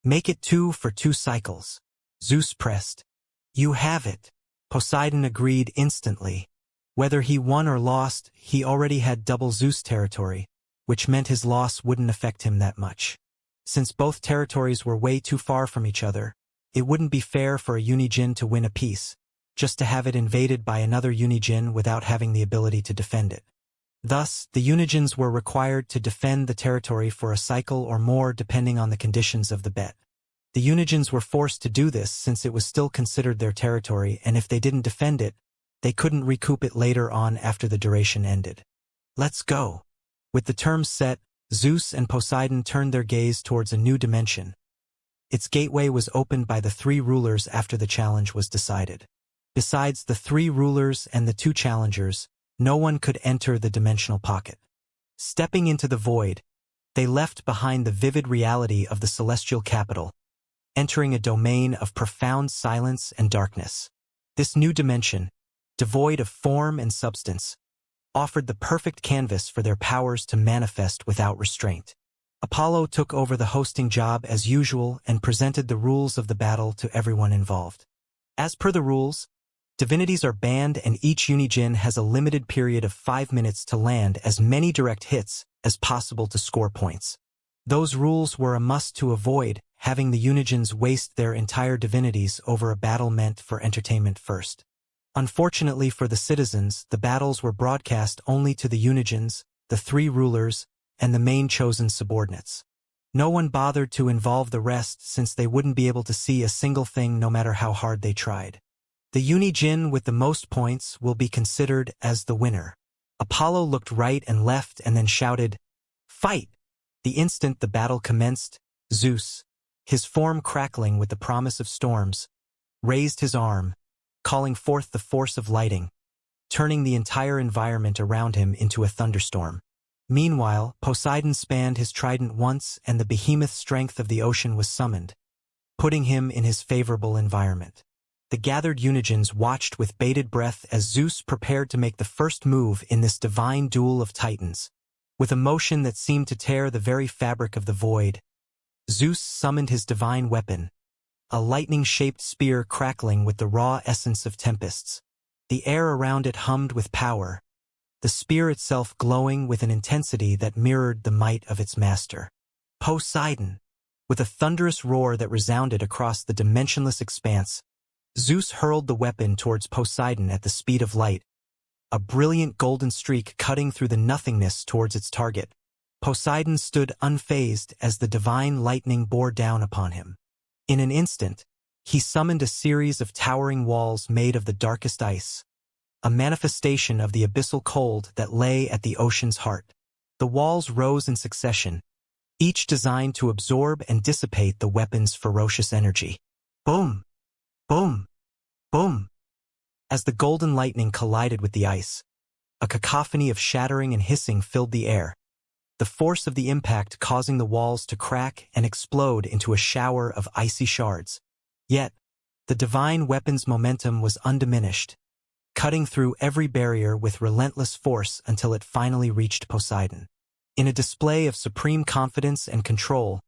Make it 2 for 2 cycles." Zeus pressed. "You have it." Poseidon agreed instantly. Whether he won or lost, he already had double Zeus territory, which meant his loss wouldn't affect him that much. Since both territories were way too far from each other, it wouldn't be fair for a Unigen to win a piece, just to have it invaded by another Unigen without having the ability to defend it. Thus, the Unigens were required to defend the territory for a cycle or more depending on the conditions of the bet. The Unigens were forced to do this since it was still considered their territory, and if they didn't defend it, they couldn't recoup it later on after the duration ended. "Let's go." With the terms set, Zeus and Poseidon turned their gaze towards a new dimension. Its gateway was opened by the 3 rulers after the challenge was decided. Besides the 3 rulers and the 2 challengers, no one could enter the dimensional pocket. Stepping into the void, they left behind the vivid reality of the celestial capital, entering a domain of profound silence and darkness. This new dimension, devoid of form and substance, offered the perfect canvas for their powers to manifest without restraint. Apollo took over the hosting job as usual and presented the rules of the battle to everyone involved. As per the rules, divinities are banned and each Unigen has a limited period of 5 minutes to land as many direct hits as possible to score points. Those rules were a must to avoid having the Unigens waste their entire divinities over a battle meant for entertainment first. Unfortunately for the citizens, the battles were broadcast only to the Unigens, the 3 rulers, and the main chosen subordinates. No one bothered to involve the rest since they wouldn't be able to see a single thing no matter how hard they tried. The Unigen with the most points will be considered as the winner. Apollo looked right and left and then shouted, "Fight!" The instant the battle commenced, Zeus, his form crackling with the promise of storms, raised his arm, calling forth the force of lighting, turning the entire environment around him into a thunderstorm. Meanwhile, Poseidon spanned his trident once and the behemoth strength of the ocean was summoned, putting him in his favorable environment. The gathered Unigens watched with bated breath as Zeus prepared to make the first move in this divine duel of titans. With a motion that seemed to tear the very fabric of the void, Zeus summoned his divine weapon, a lightning-shaped spear crackling with the raw essence of tempests. The air around it hummed with power, the spear itself glowing with an intensity that mirrored the might of its master. Poseidon! With a thunderous roar that resounded across the dimensionless expanse, Zeus hurled the weapon towards Poseidon at the speed of light, a brilliant golden streak cutting through the nothingness towards its target. Poseidon stood unfazed as the divine lightning bore down upon him. In an instant, he summoned a series of towering walls made of the darkest ice, a manifestation of the abyssal cold that lay at the ocean's heart. The walls rose in succession, each designed to absorb and dissipate the weapon's ferocious energy. Boom! Boom! Boom! As the golden lightning collided with the ice, a cacophony of shattering and hissing filled the air, the force of the impact causing the walls to crack and explode into a shower of icy shards. Yet, the divine weapon's momentum was undiminished, cutting through every barrier with relentless force until it finally reached Poseidon. In a display of supreme confidence and control,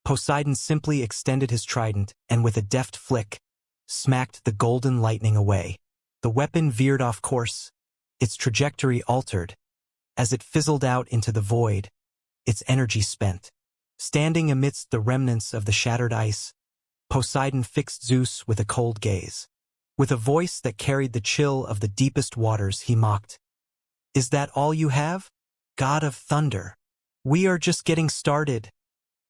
Poseidon simply extended his trident and with a deft flick, smacked the golden lightning away. The weapon veered off course, its trajectory altered. As it fizzled out into the void, its energy spent. Standing amidst the remnants of the shattered ice, Poseidon fixed Zeus with a cold gaze. With a voice that carried the chill of the deepest waters, he mocked, "Is that all you have, God of thunder? We are just getting started,"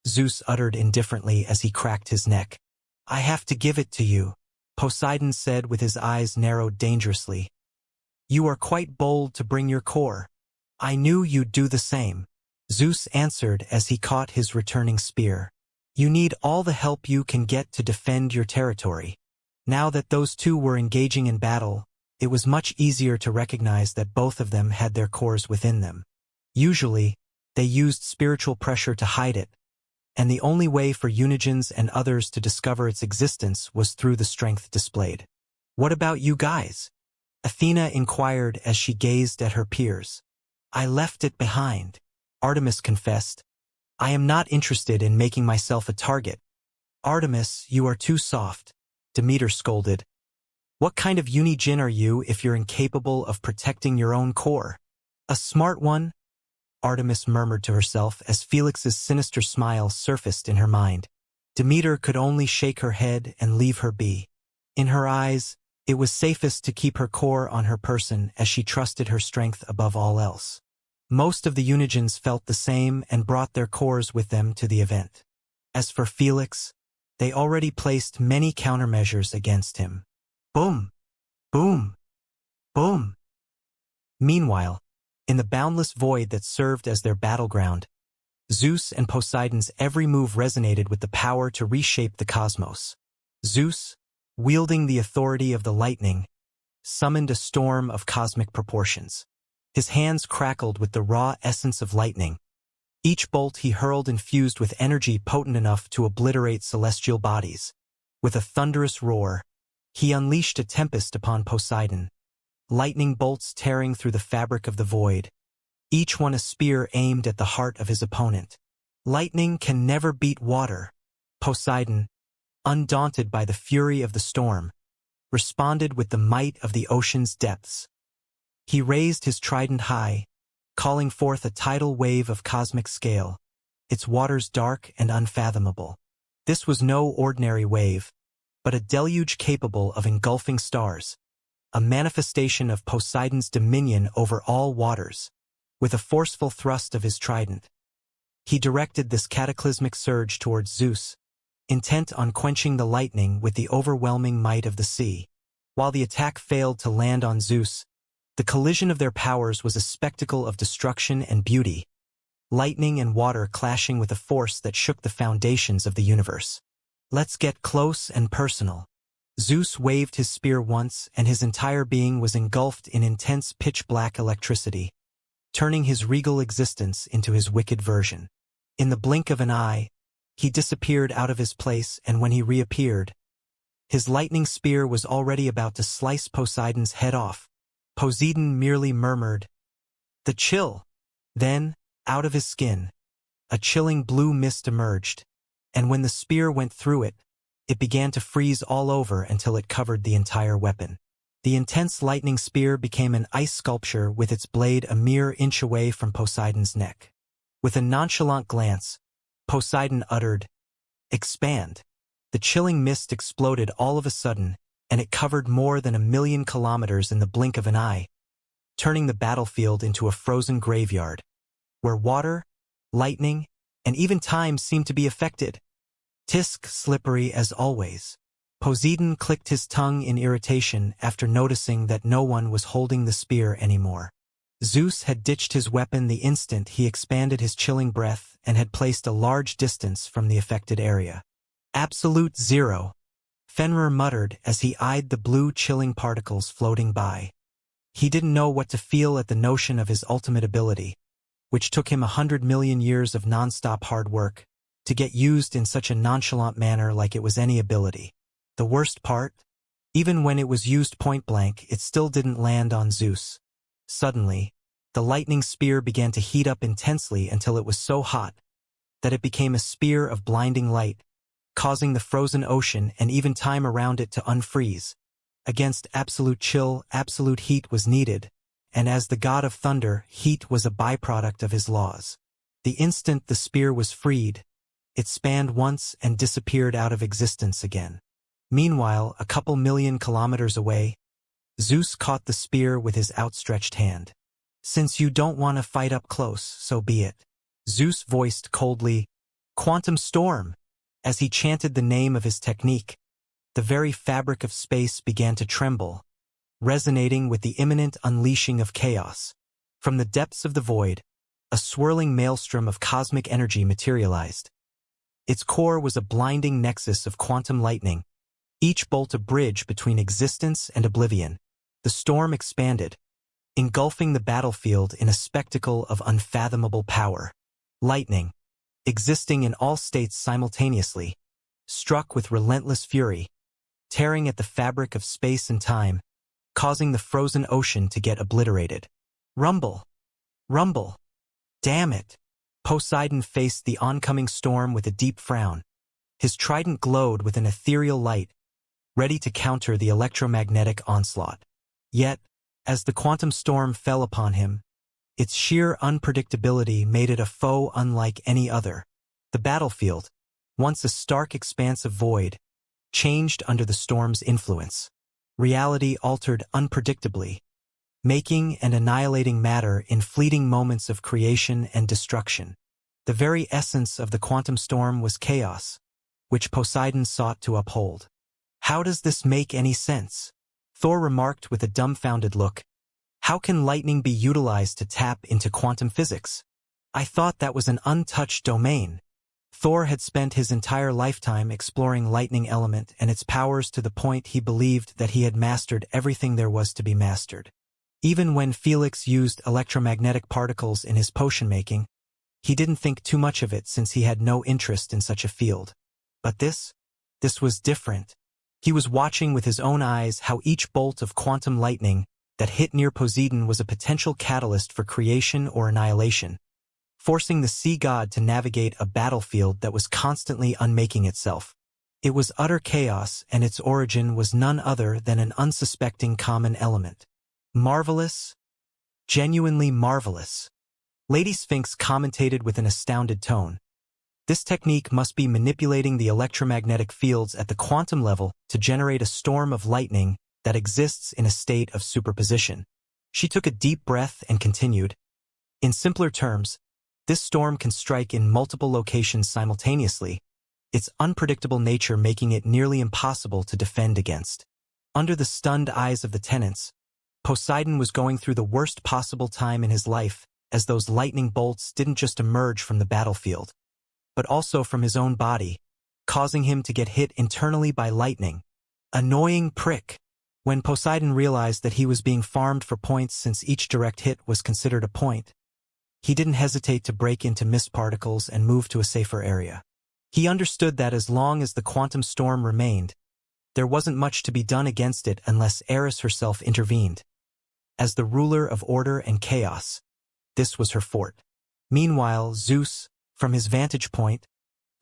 Zeus uttered indifferently as he cracked his neck. "I have to give it to you," Poseidon said with his eyes narrowed dangerously. "You are quite bold to bring your core. I knew you'd do the same," Zeus answered as he caught his returning spear. "You need all the help you can get to defend your territory." Now that those two were engaging in battle, it was much easier to recognize that both of them had their cores within them. Usually, they used spiritual pressure to hide it, and the only way for Unigens and others to discover its existence was through the strength displayed. "What about you guys?" Athena inquired as she gazed at her peers. "I left it behind," Artemis confessed. "I am not interested in making myself a target." "Artemis, you are too soft," Demeter scolded. "What kind of Unigin are you if you're incapable of protecting your own core?" "A smart one," Artemis murmured to herself as Felix's sinister smile surfaced in her mind. Demeter could only shake her head and leave her be. In her eyes, it was safest to keep her core on her person as she trusted her strength above all else. Most of the Unigens felt the same and brought their cores with them to the event. As for Felix, they already placed many countermeasures against him. Boom! Boom! Boom! Meanwhile, in the boundless void that served as their battleground, Zeus and Poseidon's every move resonated with the power to reshape the cosmos. Zeus, wielding the authority of the lightning, summoned a storm of cosmic proportions. His hands crackled with the raw essence of lightning. Each bolt he hurled infused with energy potent enough to obliterate celestial bodies. With a thunderous roar, he unleashed a tempest upon Poseidon, lightning bolts tearing through the fabric of the void, each one a spear aimed at the heart of his opponent. Lightning can never beat water. Poseidon, undaunted by the fury of the storm, responded with the might of the ocean's depths. He raised his trident high, calling forth a tidal wave of cosmic scale, its waters dark and unfathomable. This was no ordinary wave, but a deluge capable of engulfing stars, a manifestation of Poseidon's dominion over all waters. With a forceful thrust of his trident, he directed this cataclysmic surge towards Zeus, intent on quenching the lightning with the overwhelming might of the sea. While the attack failed to land on Zeus, the collision of their powers was a spectacle of destruction and beauty, lightning and water clashing with a force that shook the foundations of the universe. "Let's get close and personal." Zeus waved his spear once, and his entire being was engulfed in intense pitch-black electricity, turning his regal existence into his wicked version. In the blink of an eye, he disappeared out of his place, and when he reappeared, his lightning spear was already about to slice Poseidon's head off. Poseidon merely murmured, "The chill." Then, out of his skin, a chilling blue mist emerged, and when the spear went through it, it began to freeze all over until it covered the entire weapon. The intense lightning spear became an ice sculpture with its blade a mere inch away from Poseidon's neck. With a nonchalant glance, Poseidon uttered, "Expand." The chilling mist exploded all of a sudden, and it covered more than 1,000,000 kilometers in the blink of an eye, turning the battlefield into a frozen graveyard, where water, lightning, and even time seemed to be affected. Tisk slippery as always. Poseidon clicked his tongue in irritation after noticing that no one was holding the spear anymore. Zeus had ditched his weapon the instant he expanded his chilling breath and had placed a large distance from the affected area. "Absolute zero," Fenrir muttered as he eyed the blue chilling particles floating by. He didn't know what to feel at the notion of his ultimate ability, which took him 100 million years of non-stop hard work, to get used in such a nonchalant manner like it was any ability. The worst part? Even when it was used point-blank, it still didn't land on Zeus. Suddenly, The lightning spear began to heat up intensely until it was so hot that it became a spear of blinding light, causing the frozen ocean and even time around it to unfreeze. Against absolute chill, absolute heat was needed, and as the god of thunder, heat was a byproduct of his laws. The instant the spear was freed, it spanned once and disappeared out of existence again. Meanwhile, a couple million kilometers away, Zeus caught the spear with his outstretched hand. "Since you don't want to fight up close, so be it." Zeus voiced coldly, "Quantum storm!" As he chanted the name of his technique, the very fabric of space began to tremble, resonating with the imminent unleashing of chaos. From the depths of the void, a swirling maelstrom of cosmic energy materialized. Its core was a blinding nexus of quantum lightning, each bolt a bridge between existence and oblivion. The storm expanded, engulfing the battlefield in a spectacle of unfathomable power. Lightning, existing in all states simultaneously, struck with relentless fury, tearing at the fabric of space and time, causing the frozen ocean to get obliterated. Rumble! Rumble! Damn it! Poseidon faced the oncoming storm with a deep frown. His trident glowed with an ethereal light, ready to counter the electromagnetic onslaught. Yet, as the quantum storm fell upon him, its sheer unpredictability made it a foe unlike any other. The battlefield, once a stark expanse of void, changed under the storm's influence. Reality altered unpredictably, making and annihilating matter in fleeting moments of creation and destruction. The very essence of the quantum storm was chaos, which Poseidon sought to uphold. "How does this make any sense?" Thor remarked with a dumbfounded look. "How can lightning be utilized to tap into quantum physics? I thought that was an untouched domain." Thor had spent his entire lifetime exploring lightning element and its powers to the point he believed that he had mastered everything there was to be mastered. Even when Felix used electromagnetic particles in his potion making, he didn't think too much of it since he had no interest in such a field. But this was different. He was watching with his own eyes how each bolt of quantum lightning that hit near Poseidon was a potential catalyst for creation or annihilation, forcing the sea god to navigate a battlefield that was constantly unmaking itself. It was utter chaos, and its origin was none other than an unsuspecting common element. Marvelous, genuinely marvelous. Lady Sphinx commentated with an astounded tone. This technique must be manipulating the electromagnetic fields at the quantum level to generate a storm of lightning that exists in a state of superposition. She took a deep breath and continued. In simpler terms, this storm can strike in multiple locations simultaneously, its unpredictable nature making it nearly impossible to defend against. Under the stunned eyes of the tenants, Poseidon was going through the worst possible time in his life, as those lightning bolts didn't just emerge from the battlefield, but also from his own body, causing him to get hit internally by lightning. Annoying prick. When Poseidon realized that he was being farmed for points since each direct hit was considered a point, he didn't hesitate to break into mist particles and move to a safer area. He understood that as long as the quantum storm remained, there wasn't much to be done against it unless Eris herself intervened. As the ruler of order and chaos, this was her fort. Meanwhile, Zeus, from his vantage point,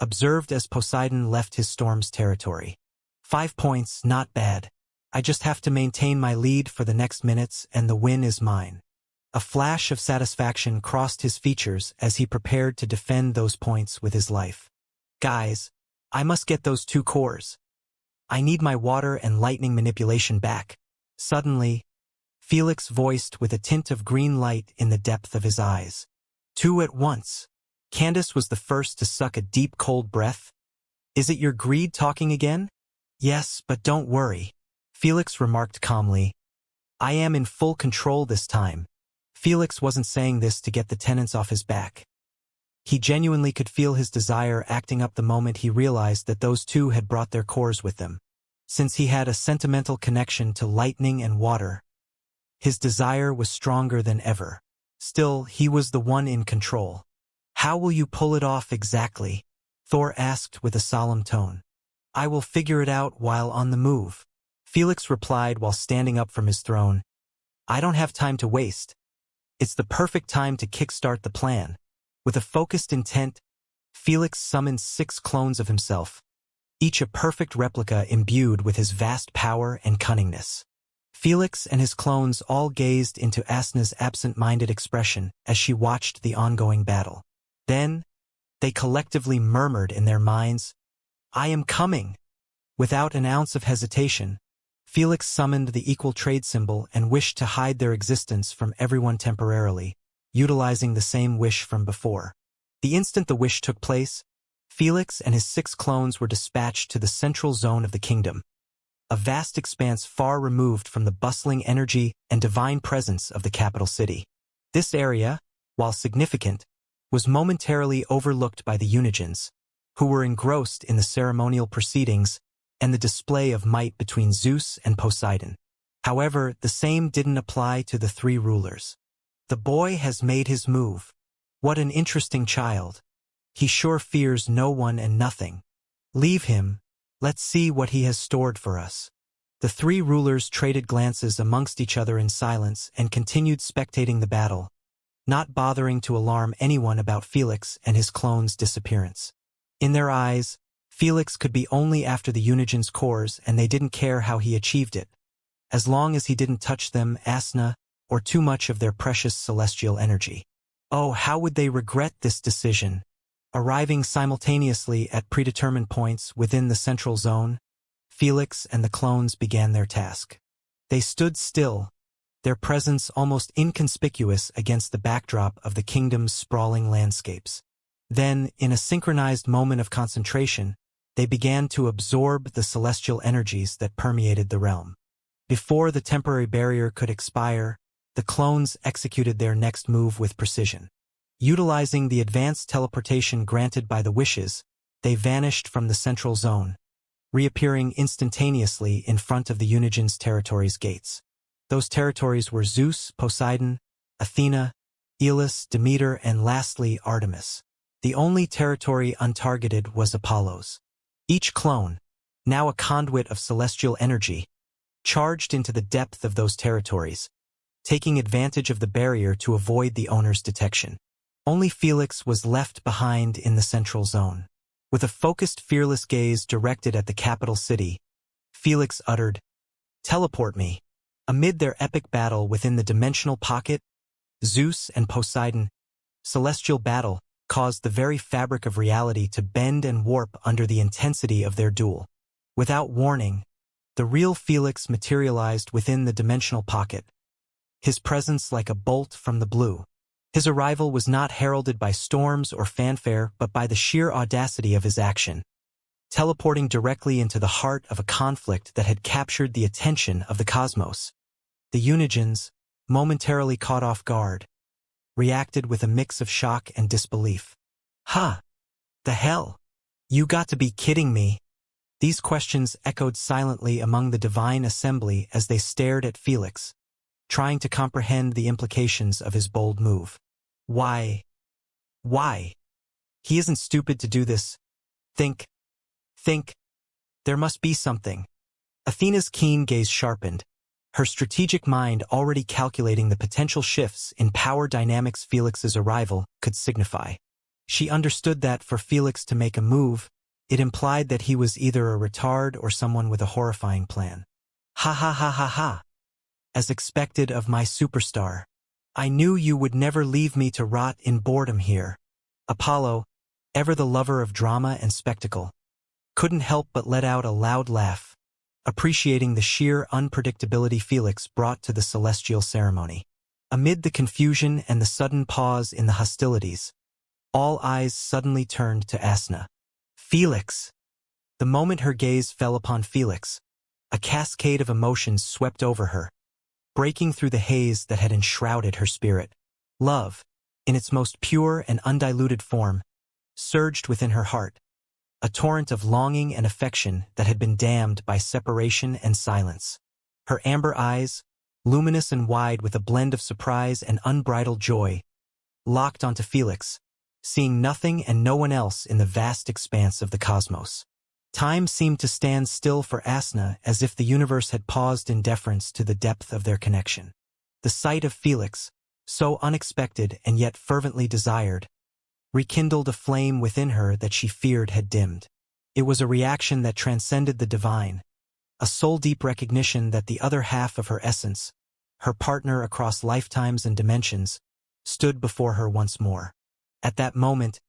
observed as Poseidon left his storm's territory. 5 points, not bad. I just have to maintain my lead for the next minutes and the win is mine. A flash of satisfaction crossed his features as he prepared to defend those points with his life. Guys, I must get those 2 cores. I need my water and lightning manipulation back. Suddenly, Felix voiced with a tint of green light in the depth of his eyes. 2 at once. Candace was the first to suck a deep cold breath. Is it your greed talking again? Yes, but don't worry, Felix remarked calmly. I am in full control this time. Felix wasn't saying this to get the tenants off his back. He genuinely could feel his desire acting up the moment he realized that those 2 had brought their cores with them. Since he had a sentimental connection to lightning and water, his desire was stronger than ever. Still, he was the one in control. How will you pull it off exactly? Thor asked with a solemn tone. I will figure it out while on the move, Felix replied while standing up from his throne. I don't have time to waste. It's the perfect time to kickstart the plan. With a focused intent, Felix summoned 6 clones of himself, each a perfect replica imbued with his vast power and cunningness. Felix and his clones all gazed into Asna's absent-minded expression as she watched the ongoing battle. Then, they collectively murmured in their minds, "I am coming!" Without an ounce of hesitation, Felix summoned the equal trade symbol and wished to hide their existence from everyone temporarily, utilizing the same wish from before. The instant the wish took place, Felix and his 6 clones were dispatched to the central zone of the kingdom, a vast expanse far removed from the bustling energy and divine presence of the capital city. This area, while significant, was momentarily overlooked by the Unigens, who were engrossed in the ceremonial proceedings and the display of might between Zeus and Poseidon. However, the same didn't apply to the 3 rulers. "The boy has made his move. What an interesting child. He sure fears no one and nothing. Leave him. Let's see what he has stored for us." The 3 rulers traded glances amongst each other in silence and continued spectating the battle, not bothering to alarm anyone about Felix and his clone's disappearance. In their eyes, Felix could be only after the Unigen's cores, and they didn't care how he achieved it, as long as he didn't touch them, Asna, or too much of their precious celestial energy. Oh, how would they regret this decision? Arriving simultaneously at predetermined points within the central zone, Felix and the clones began their task. They stood still, their presence almost inconspicuous against the backdrop of the kingdom's sprawling landscapes. Then, in a synchronized moment of concentration, they began to absorb the celestial energies that permeated the realm. Before the temporary barrier could expire, the clones executed their next move with precision. Utilizing the advanced teleportation granted by the wishes, they vanished from the central zone, reappearing instantaneously in front of the Unigen's territory's gates. Those territories were Zeus, Poseidon, Athena, Elis, Demeter, and lastly Artemis. The only territory untargeted was Apollo's. Each clone, now a conduit of celestial energy, charged into the depth of those territories, taking advantage of the barrier to avoid the owner's detection. Only Felix was left behind in the central zone. With a focused, fearless gaze directed at the capital city, Felix uttered, "Teleport me." Amid their epic battle within the dimensional pocket, Zeus and Poseidon, celestial battle, caused the very fabric of reality to bend and warp under the intensity of their duel. Without warning, the real Felix materialized within the dimensional pocket, his presence like a bolt from the blue. His arrival was not heralded by storms or fanfare, but by the sheer audacity of his action, teleporting directly into the heart of a conflict that had captured the attention of the cosmos. The Unigens, momentarily caught off guard, reacted with a mix of shock and disbelief. "Ha! The hell? You got to be kidding me!" These questions echoed silently among the divine assembly as they stared at Felix, trying to comprehend the implications of his bold move. Why? He isn't stupid to do this. Think. There must be something. Athena's keen gaze sharpened, her strategic mind already calculating the potential shifts in power dynamics Felix's arrival could signify. She understood that for Felix to make a move, it implied that he was either a retard or someone with a horrifying plan. "Ha ha ha ha ha. As expected of my superstar. I knew you would never leave me to rot in boredom here." Apollo, ever the lover of drama and spectacle, couldn't help but let out a loud laugh, appreciating the sheer unpredictability Felix brought to the celestial ceremony. Amid the confusion and the sudden pause in the hostilities, all eyes suddenly turned to Asna. Felix! The moment her gaze fell upon Felix, a cascade of emotions swept over her, breaking through the haze that had enshrouded her spirit. Love, in its most pure and undiluted form, surged within her heart, a torrent of longing and affection that had been dammed by separation and silence. Her amber eyes, luminous and wide with a blend of surprise and unbridled joy, locked onto Felix, seeing nothing and no one else in the vast expanse of the cosmos. Time seemed to stand still for Asna, as if the universe had paused in deference to the depth of their connection. The sight of Felix, so unexpected and yet fervently desired, rekindled a flame within her that she feared had dimmed. It was a reaction that transcended the divine, a soul-deep recognition that the other half of her essence, her partner across lifetimes and dimensions, stood before her once more. At that moment,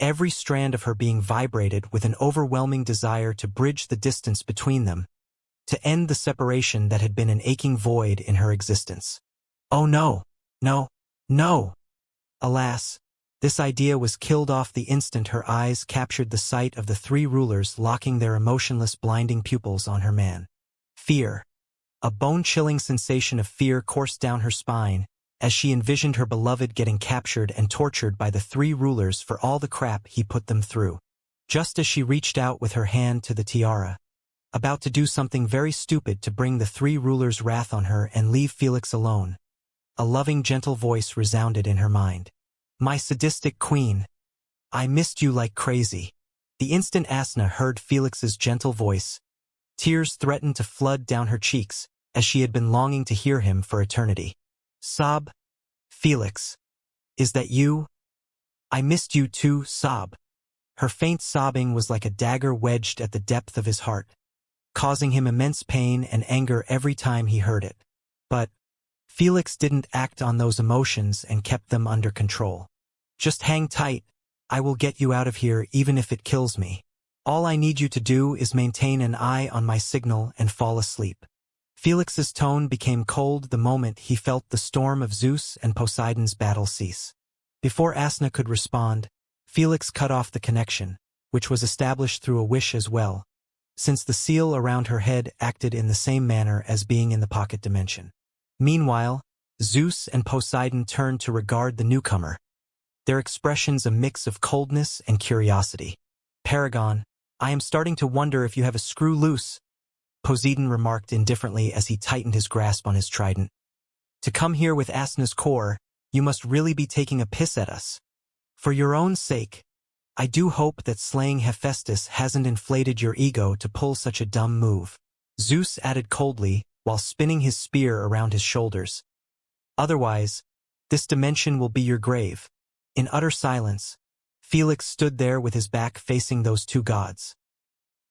every strand of her being vibrated with an overwhelming desire to bridge the distance between them, to end the separation that had been an aching void in her existence. Oh no, no, no! Alas, this idea was killed off the instant her eyes captured the sight of the three rulers locking their emotionless, blinding pupils on her man. Fear. A bone-chilling sensation of fear coursed down her spine as she envisioned her beloved getting captured and tortured by the three rulers for all the crap he put them through. Just as she reached out with her hand to the tiara, about to do something very stupid to bring the three rulers' wrath on her and leave Felix alone, a loving, gentle voice resounded in her mind. My sadistic queen, I missed you like crazy. The instant Asna heard Felix's gentle voice, tears threatened to flood down her cheeks as she had been longing to hear him for eternity. Sob. Felix. Is that you? I missed you too, sob. Her faint sobbing was like a dagger wedged at the depth of his heart, causing him immense pain and anger every time he heard it. But Felix didn't act on those emotions and kept them under control. Just hang tight, I will get you out of here even if it kills me. All I need you to do is maintain an eye on my signal and fall asleep. Felix's tone became cold the moment he felt the storm of Zeus and Poseidon's battle cease. Before Asna could respond, Felix cut off the connection, which was established through a wish as well, since the seal around her head acted in the same manner as being in the pocket dimension. Meanwhile, Zeus and Poseidon turned to regard the newcomer, their expressions a mix of coldness and curiosity. Paragon, I am starting to wonder if you have a screw loose, Poseidon remarked indifferently as he tightened his grasp on his trident. To come here with Asna's core, you must really be taking a piss at us. For your own sake, I do hope that slaying Hephaestus hasn't inflated your ego to pull such a dumb move, Zeus added coldly while spinning his spear around his shoulders. Otherwise, this dimension will be your grave. In utter silence, Felix stood there with his back facing those two gods.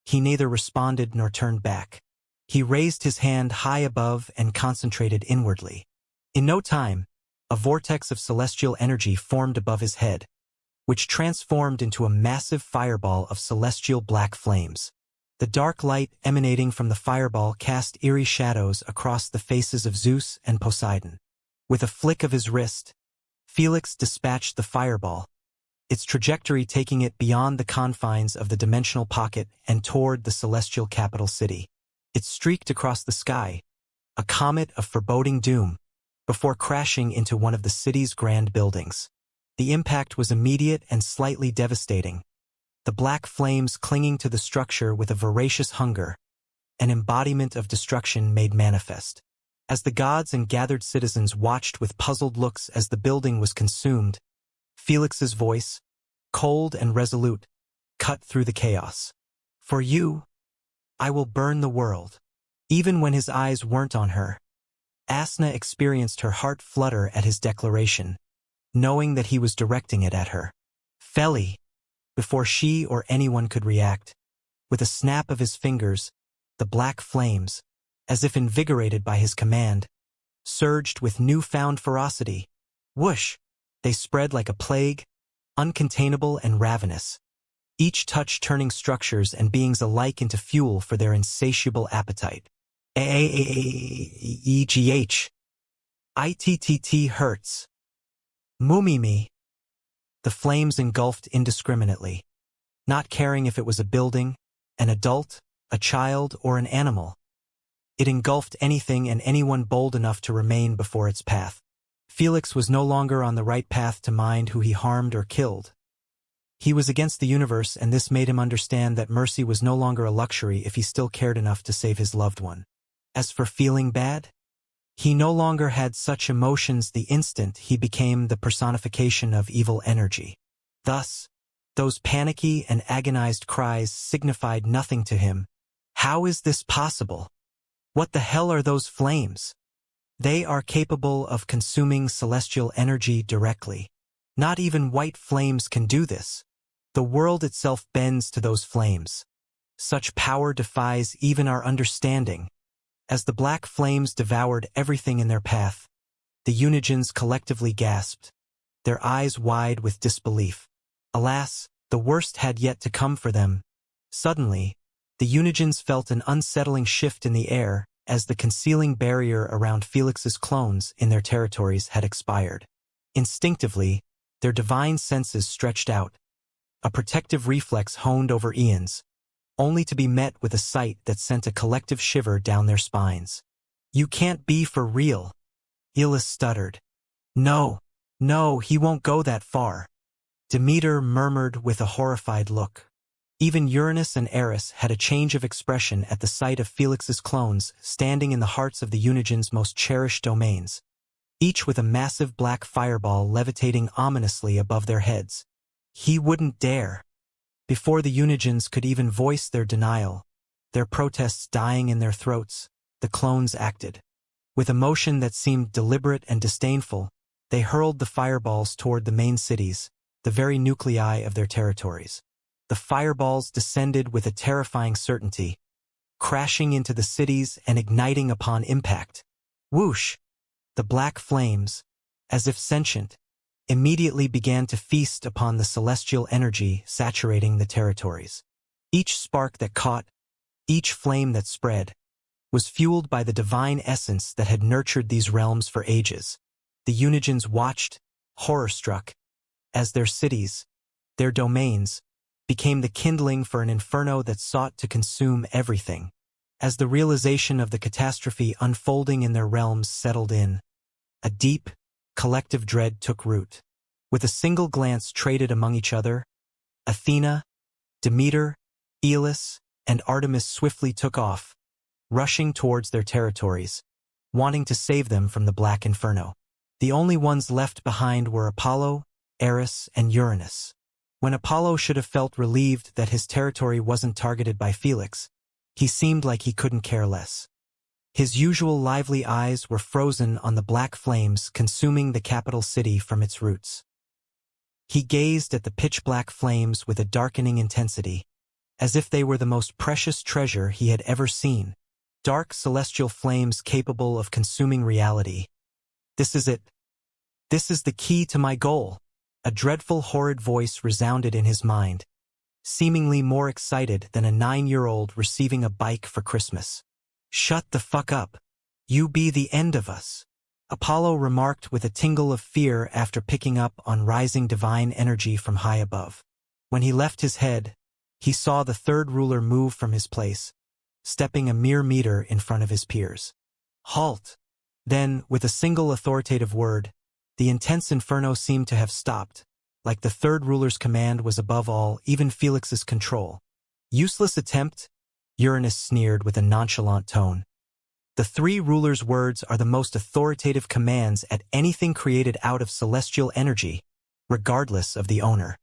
He neither responded nor turned back. He raised his hand high above and concentrated inwardly. In no time, a vortex of celestial energy formed above his head, which transformed into a massive fireball of celestial black flames. The dark light emanating from the fireball cast eerie shadows across the faces of Zeus and Poseidon. With a flick of his wrist, Felix dispatched the fireball, its trajectory taking it beyond the confines of the dimensional pocket and toward the celestial capital city. It streaked across the sky, a comet of foreboding doom, before crashing into one of the city's grand buildings. The impact was immediate and slightly devastating, the black flames clinging to the structure with a voracious hunger, an embodiment of destruction made manifest. As the gods and gathered citizens watched with puzzled looks as the building was consumed, Felix's voice, cold and resolute, cut through the chaos. For you, I will burn the world. Even when his eyes weren't on her, Asna experienced her heart flutter at his declaration, knowing that he was directing it at her. Feli, before she or anyone could react, with a snap of his fingers, the black flames, as if invigorated by his command, surged with newfound ferocity. Whoosh! They spread like a plague, uncontainable and ravenous, each touch turning structures and beings alike into fuel for their insatiable appetite. Egh. Ittt hurts. Mumimi. The flames engulfed indiscriminately, not caring if it was a building, an adult, a child, or an animal. It engulfed anything and anyone bold enough to remain before its path. Felix was no longer on the right path to mind who he harmed or killed. He was against the universe, and this made him understand that mercy was no longer a luxury if he still cared enough to save his loved one. As for feeling bad, he no longer had such emotions the instant he became the personification of evil energy. Thus, those panicky and agonized cries signified nothing to him. How is this possible? What the hell are those flames? They are capable of consuming celestial energy directly. Not even white flames can do this. The world itself bends to those flames. Such power defies even our understanding. As the black flames devoured everything in their path, the Unigens collectively gasped, their eyes wide with disbelief. Alas, the worst had yet to come for them. Suddenly, the Unigens felt an unsettling shift in the air as the concealing barrier around Felix's clones in their territories had expired. Instinctively, their divine senses stretched out. A protective reflex honed over Ian's, only to be met with a sight that sent a collective shiver down their spines. "You can't be for real," Elis stuttered. No, he won't go that far," Demeter murmured with a horrified look. Even Uranus and Eris had a change of expression at the sight of Felix's clones standing in the hearts of the Unigens' most cherished domains, each with a massive black fireball levitating ominously above their heads. He wouldn't dare. Before the Unigens could even voice their denial, their protests dying in their throats, the clones acted. With emotion that seemed deliberate and disdainful, they hurled the fireballs toward the main cities, the very nuclei of their territories. The fireballs descended with a terrifying certainty, crashing into the cities and igniting upon impact. Whoosh! The black flames, as if sentient, immediately began to feast upon the celestial energy saturating the territories. Each spark that caught, each flame that spread, was fueled by the divine essence that had nurtured these realms for ages. The Unigens watched, horror-struck, as their cities, their domains, became the kindling for an inferno that sought to consume everything. As the realization of the catastrophe unfolding in their realms settled in, a deep, collective dread took root. With a single glance traded among each other, Athena, Demeter, Elis, and Artemis swiftly took off, rushing towards their territories, wanting to save them from the black inferno. The only ones left behind were Apollo, Eris, and Uranus. When Apollo should have felt relieved that his territory wasn't targeted by Felix, he seemed like he couldn't care less. His usual lively eyes were frozen on the black flames consuming the capital city from its roots. He gazed at the pitch-black flames with a darkening intensity, as if they were the most precious treasure he had ever seen. Dark celestial flames capable of consuming reality. This is it. This is the key to my goal. A dreadful, horrid voice resounded in his mind, seemingly more excited than a 9-year-old receiving a bike for Christmas. "Shut the fuck up. You be the end of us," Apollo remarked with a tingle of fear after picking up on rising divine energy from high above. When he left his head, he saw the third ruler move from his place, stepping a mere meter in front of his peers. "Halt!" Then, with a single authoritative word, the intense inferno seemed to have stopped, like the third ruler's command was above all, even Felix's control. "Useless attempt," Uranus sneered with a nonchalant tone. "The three rulers' words are the most authoritative commands at anything created out of celestial energy, regardless of the owner.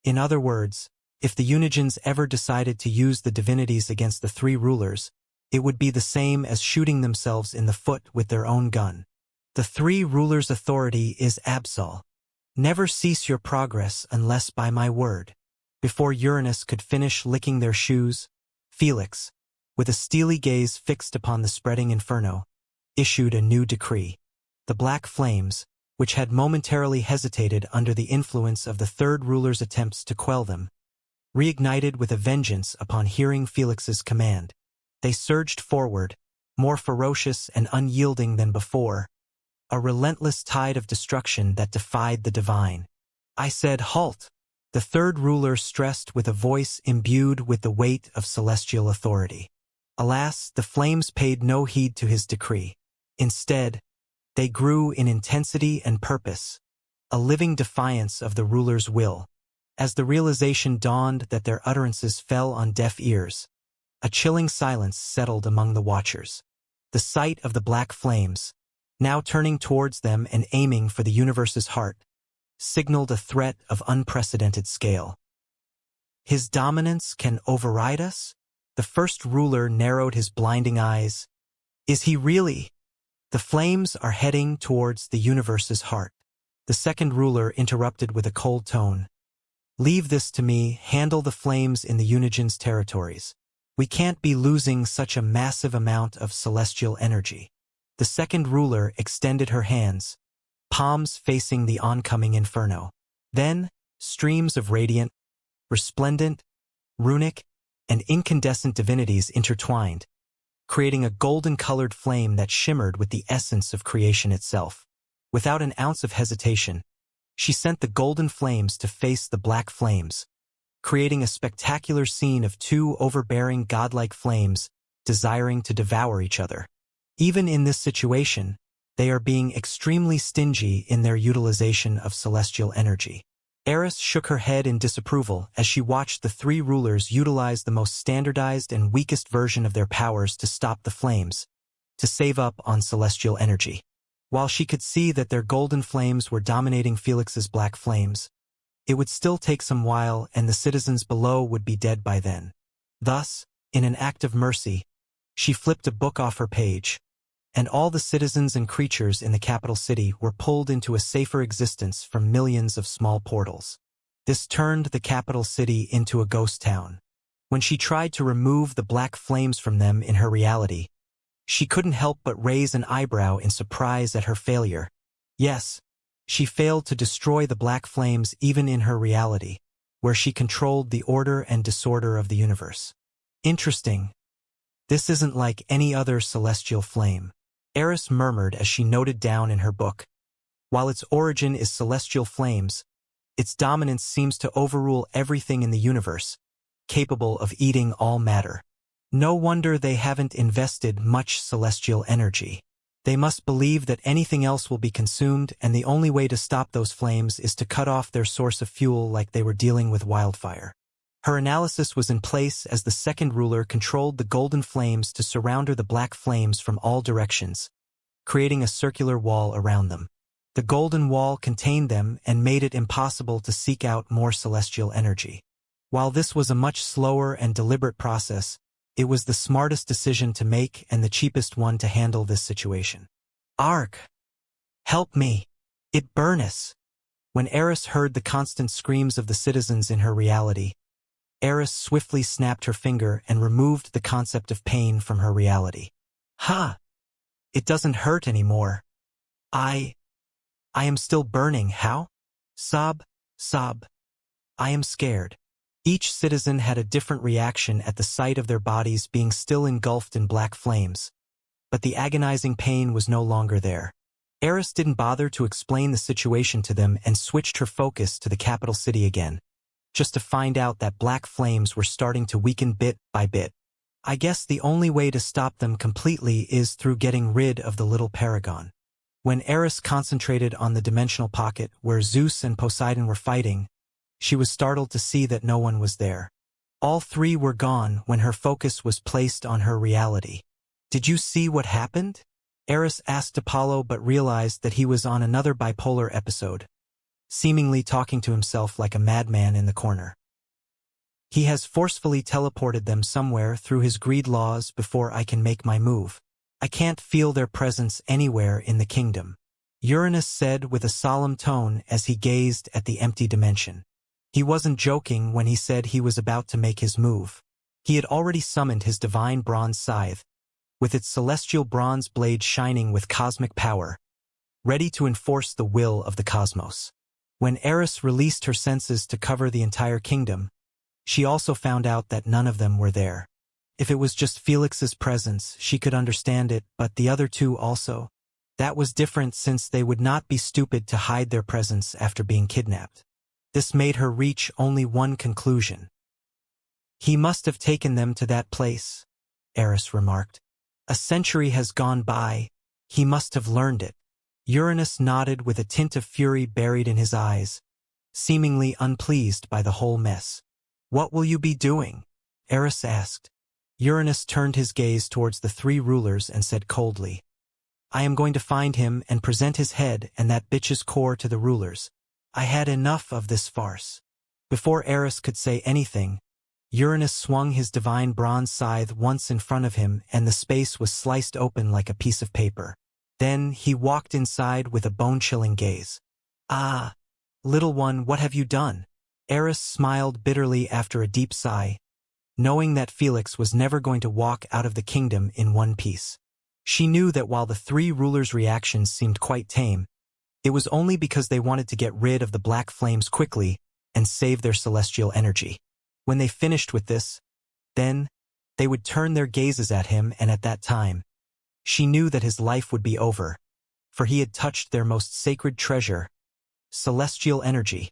In other words, if the Unigens ever decided to use the divinities against the three rulers, it would be the same as shooting themselves in the foot with their own gun. The three rulers' authority is absol. Never cease your progress unless by my word." Before Uranus could finish licking their shoes, Felix, with a steely gaze fixed upon the spreading inferno, issued a new decree. The black flames, which had momentarily hesitated under the influence of the third ruler's attempts to quell them, reignited with a vengeance upon hearing Felix's command. They surged forward, more ferocious and unyielding than before, a relentless tide of destruction that defied the divine. "I said halt," the third ruler stressed with a voice imbued with the weight of celestial authority. Alas, the flames paid no heed to his decree. Instead, they grew in intensity and purpose, a living defiance of the ruler's will. As the realization dawned that their utterances fell on deaf ears, a chilling silence settled among the watchers. The sight of the black flames, now turning towards them and aiming for the universe's heart, signaled a threat of unprecedented scale. "His dominance can override us?" The first ruler narrowed his blinding eyes. "Is he really?" The flames are heading towards the universe's heart. The second ruler interrupted with a cold tone. Leave this to me, handle the flames in the Unigen's territories. We can't be losing such a massive amount of celestial energy. The second ruler extended her hands, palms facing the oncoming inferno. Then, streams of radiant, resplendent, runic, and incandescent divinities intertwined, creating a golden-colored flame that shimmered with the essence of creation itself. Without an ounce of hesitation, she sent the golden flames to face the black flames, creating a spectacular scene of two overbearing godlike flames desiring to devour each other. Even in this situation, they are being extremely stingy in their utilization of celestial energy. Eris shook her head in disapproval as she watched the three rulers utilize the most standardized and weakest version of their powers to stop the flames, to save up on celestial energy. While she could see that their golden flames were dominating Felix's black flames, it would still take some while and the citizens below would be dead by then. Thus, in an act of mercy, she flipped a book off her page, and all the citizens and creatures in the capital city were pulled into a safer existence from millions of small portals. This turned the capital city into a ghost town. When she tried to remove the black flames from them in her reality, she couldn't help but raise an eyebrow in surprise at her failure. Yes, she failed to destroy the black flames even in her reality, where she controlled the order and disorder of the universe. Interesting. This isn't like any other celestial flame, Eris murmured as she noted down in her book. While its origin is celestial flames, its dominance seems to overrule everything in the universe, capable of eating all matter. No wonder they haven't invested much celestial energy. They must believe that anything else will be consumed, and the only way to stop those flames is to cut off their source of fuel like they were dealing with wildfire. Her analysis was in place as the second ruler controlled the golden flames to surround the black flames from all directions, creating a circular wall around them. The golden wall contained them and made it impossible to seek out more celestial energy. While this was a much slower and deliberate process, it was the smartest decision to make and the cheapest one to handle this situation. Ark! Help me! It burns! When Eris heard the constant screams of the citizens in her reality, Eris swiftly snapped her finger and removed the concept of pain from her reality. Ha! It doesn't hurt anymore. I am still burning, how? Sob, sob. I am scared. Each citizen had a different reaction at the sight of their bodies being still engulfed in black flames, but the agonizing pain was no longer there. Eris didn't bother to explain the situation to them and switched her focus to the capital city again, just to find out that black flames were starting to weaken bit by bit. I guess the only way to stop them completely is through getting rid of the little paragon. When Eris concentrated on the dimensional pocket where Zeus and Poseidon were fighting, she was startled to see that no one was there. All three were gone when her focus was placed on her reality. Did you see what happened? Eris asked Apollo but realized that he was on another bipolar episode, seemingly talking to himself like a madman in the corner. He has forcefully teleported them somewhere through his greed laws before I can make my move. I can't feel their presence anywhere in the kingdom, Uranus said with a solemn tone as he gazed at the empty dimension. He wasn't joking when he said he was about to make his move. He had already summoned his divine bronze scythe, with its celestial bronze blade shining with cosmic power, ready to enforce the will of the cosmos. When Eris released her senses to cover the entire kingdom, she also found out that none of them were there. If it was just Felix's presence, she could understand it, but the other two also. That was different since they would not be stupid to hide their presence after being kidnapped. This made her reach only one conclusion. He must have taken them to that place, Eris remarked. A century has gone by. He must have learned it. Uranus nodded with a tint of fury buried in his eyes, seemingly unpleased by the whole mess. What will you be doing? Eris asked. Uranus turned his gaze towards the three rulers and said coldly, I am going to find him and present his head and that bitch's core to the rulers. I had enough of this farce. Before Eris could say anything, Uranus swung his divine bronze scythe once in front of him and the space was sliced open like a piece of paper. Then he walked inside with a bone-chilling gaze. "Ah, little one, what have you done?" Eris smiled bitterly after a deep sigh, knowing that Felix was never going to walk out of the kingdom in one piece. She knew that while the three rulers' reactions seemed quite tame, it was only because they wanted to get rid of the black flames quickly and save their celestial energy. When they finished with this, then they would turn their gazes at him, and at that time, she knew that his life would be over, for he had touched their most sacred treasure, celestial energy.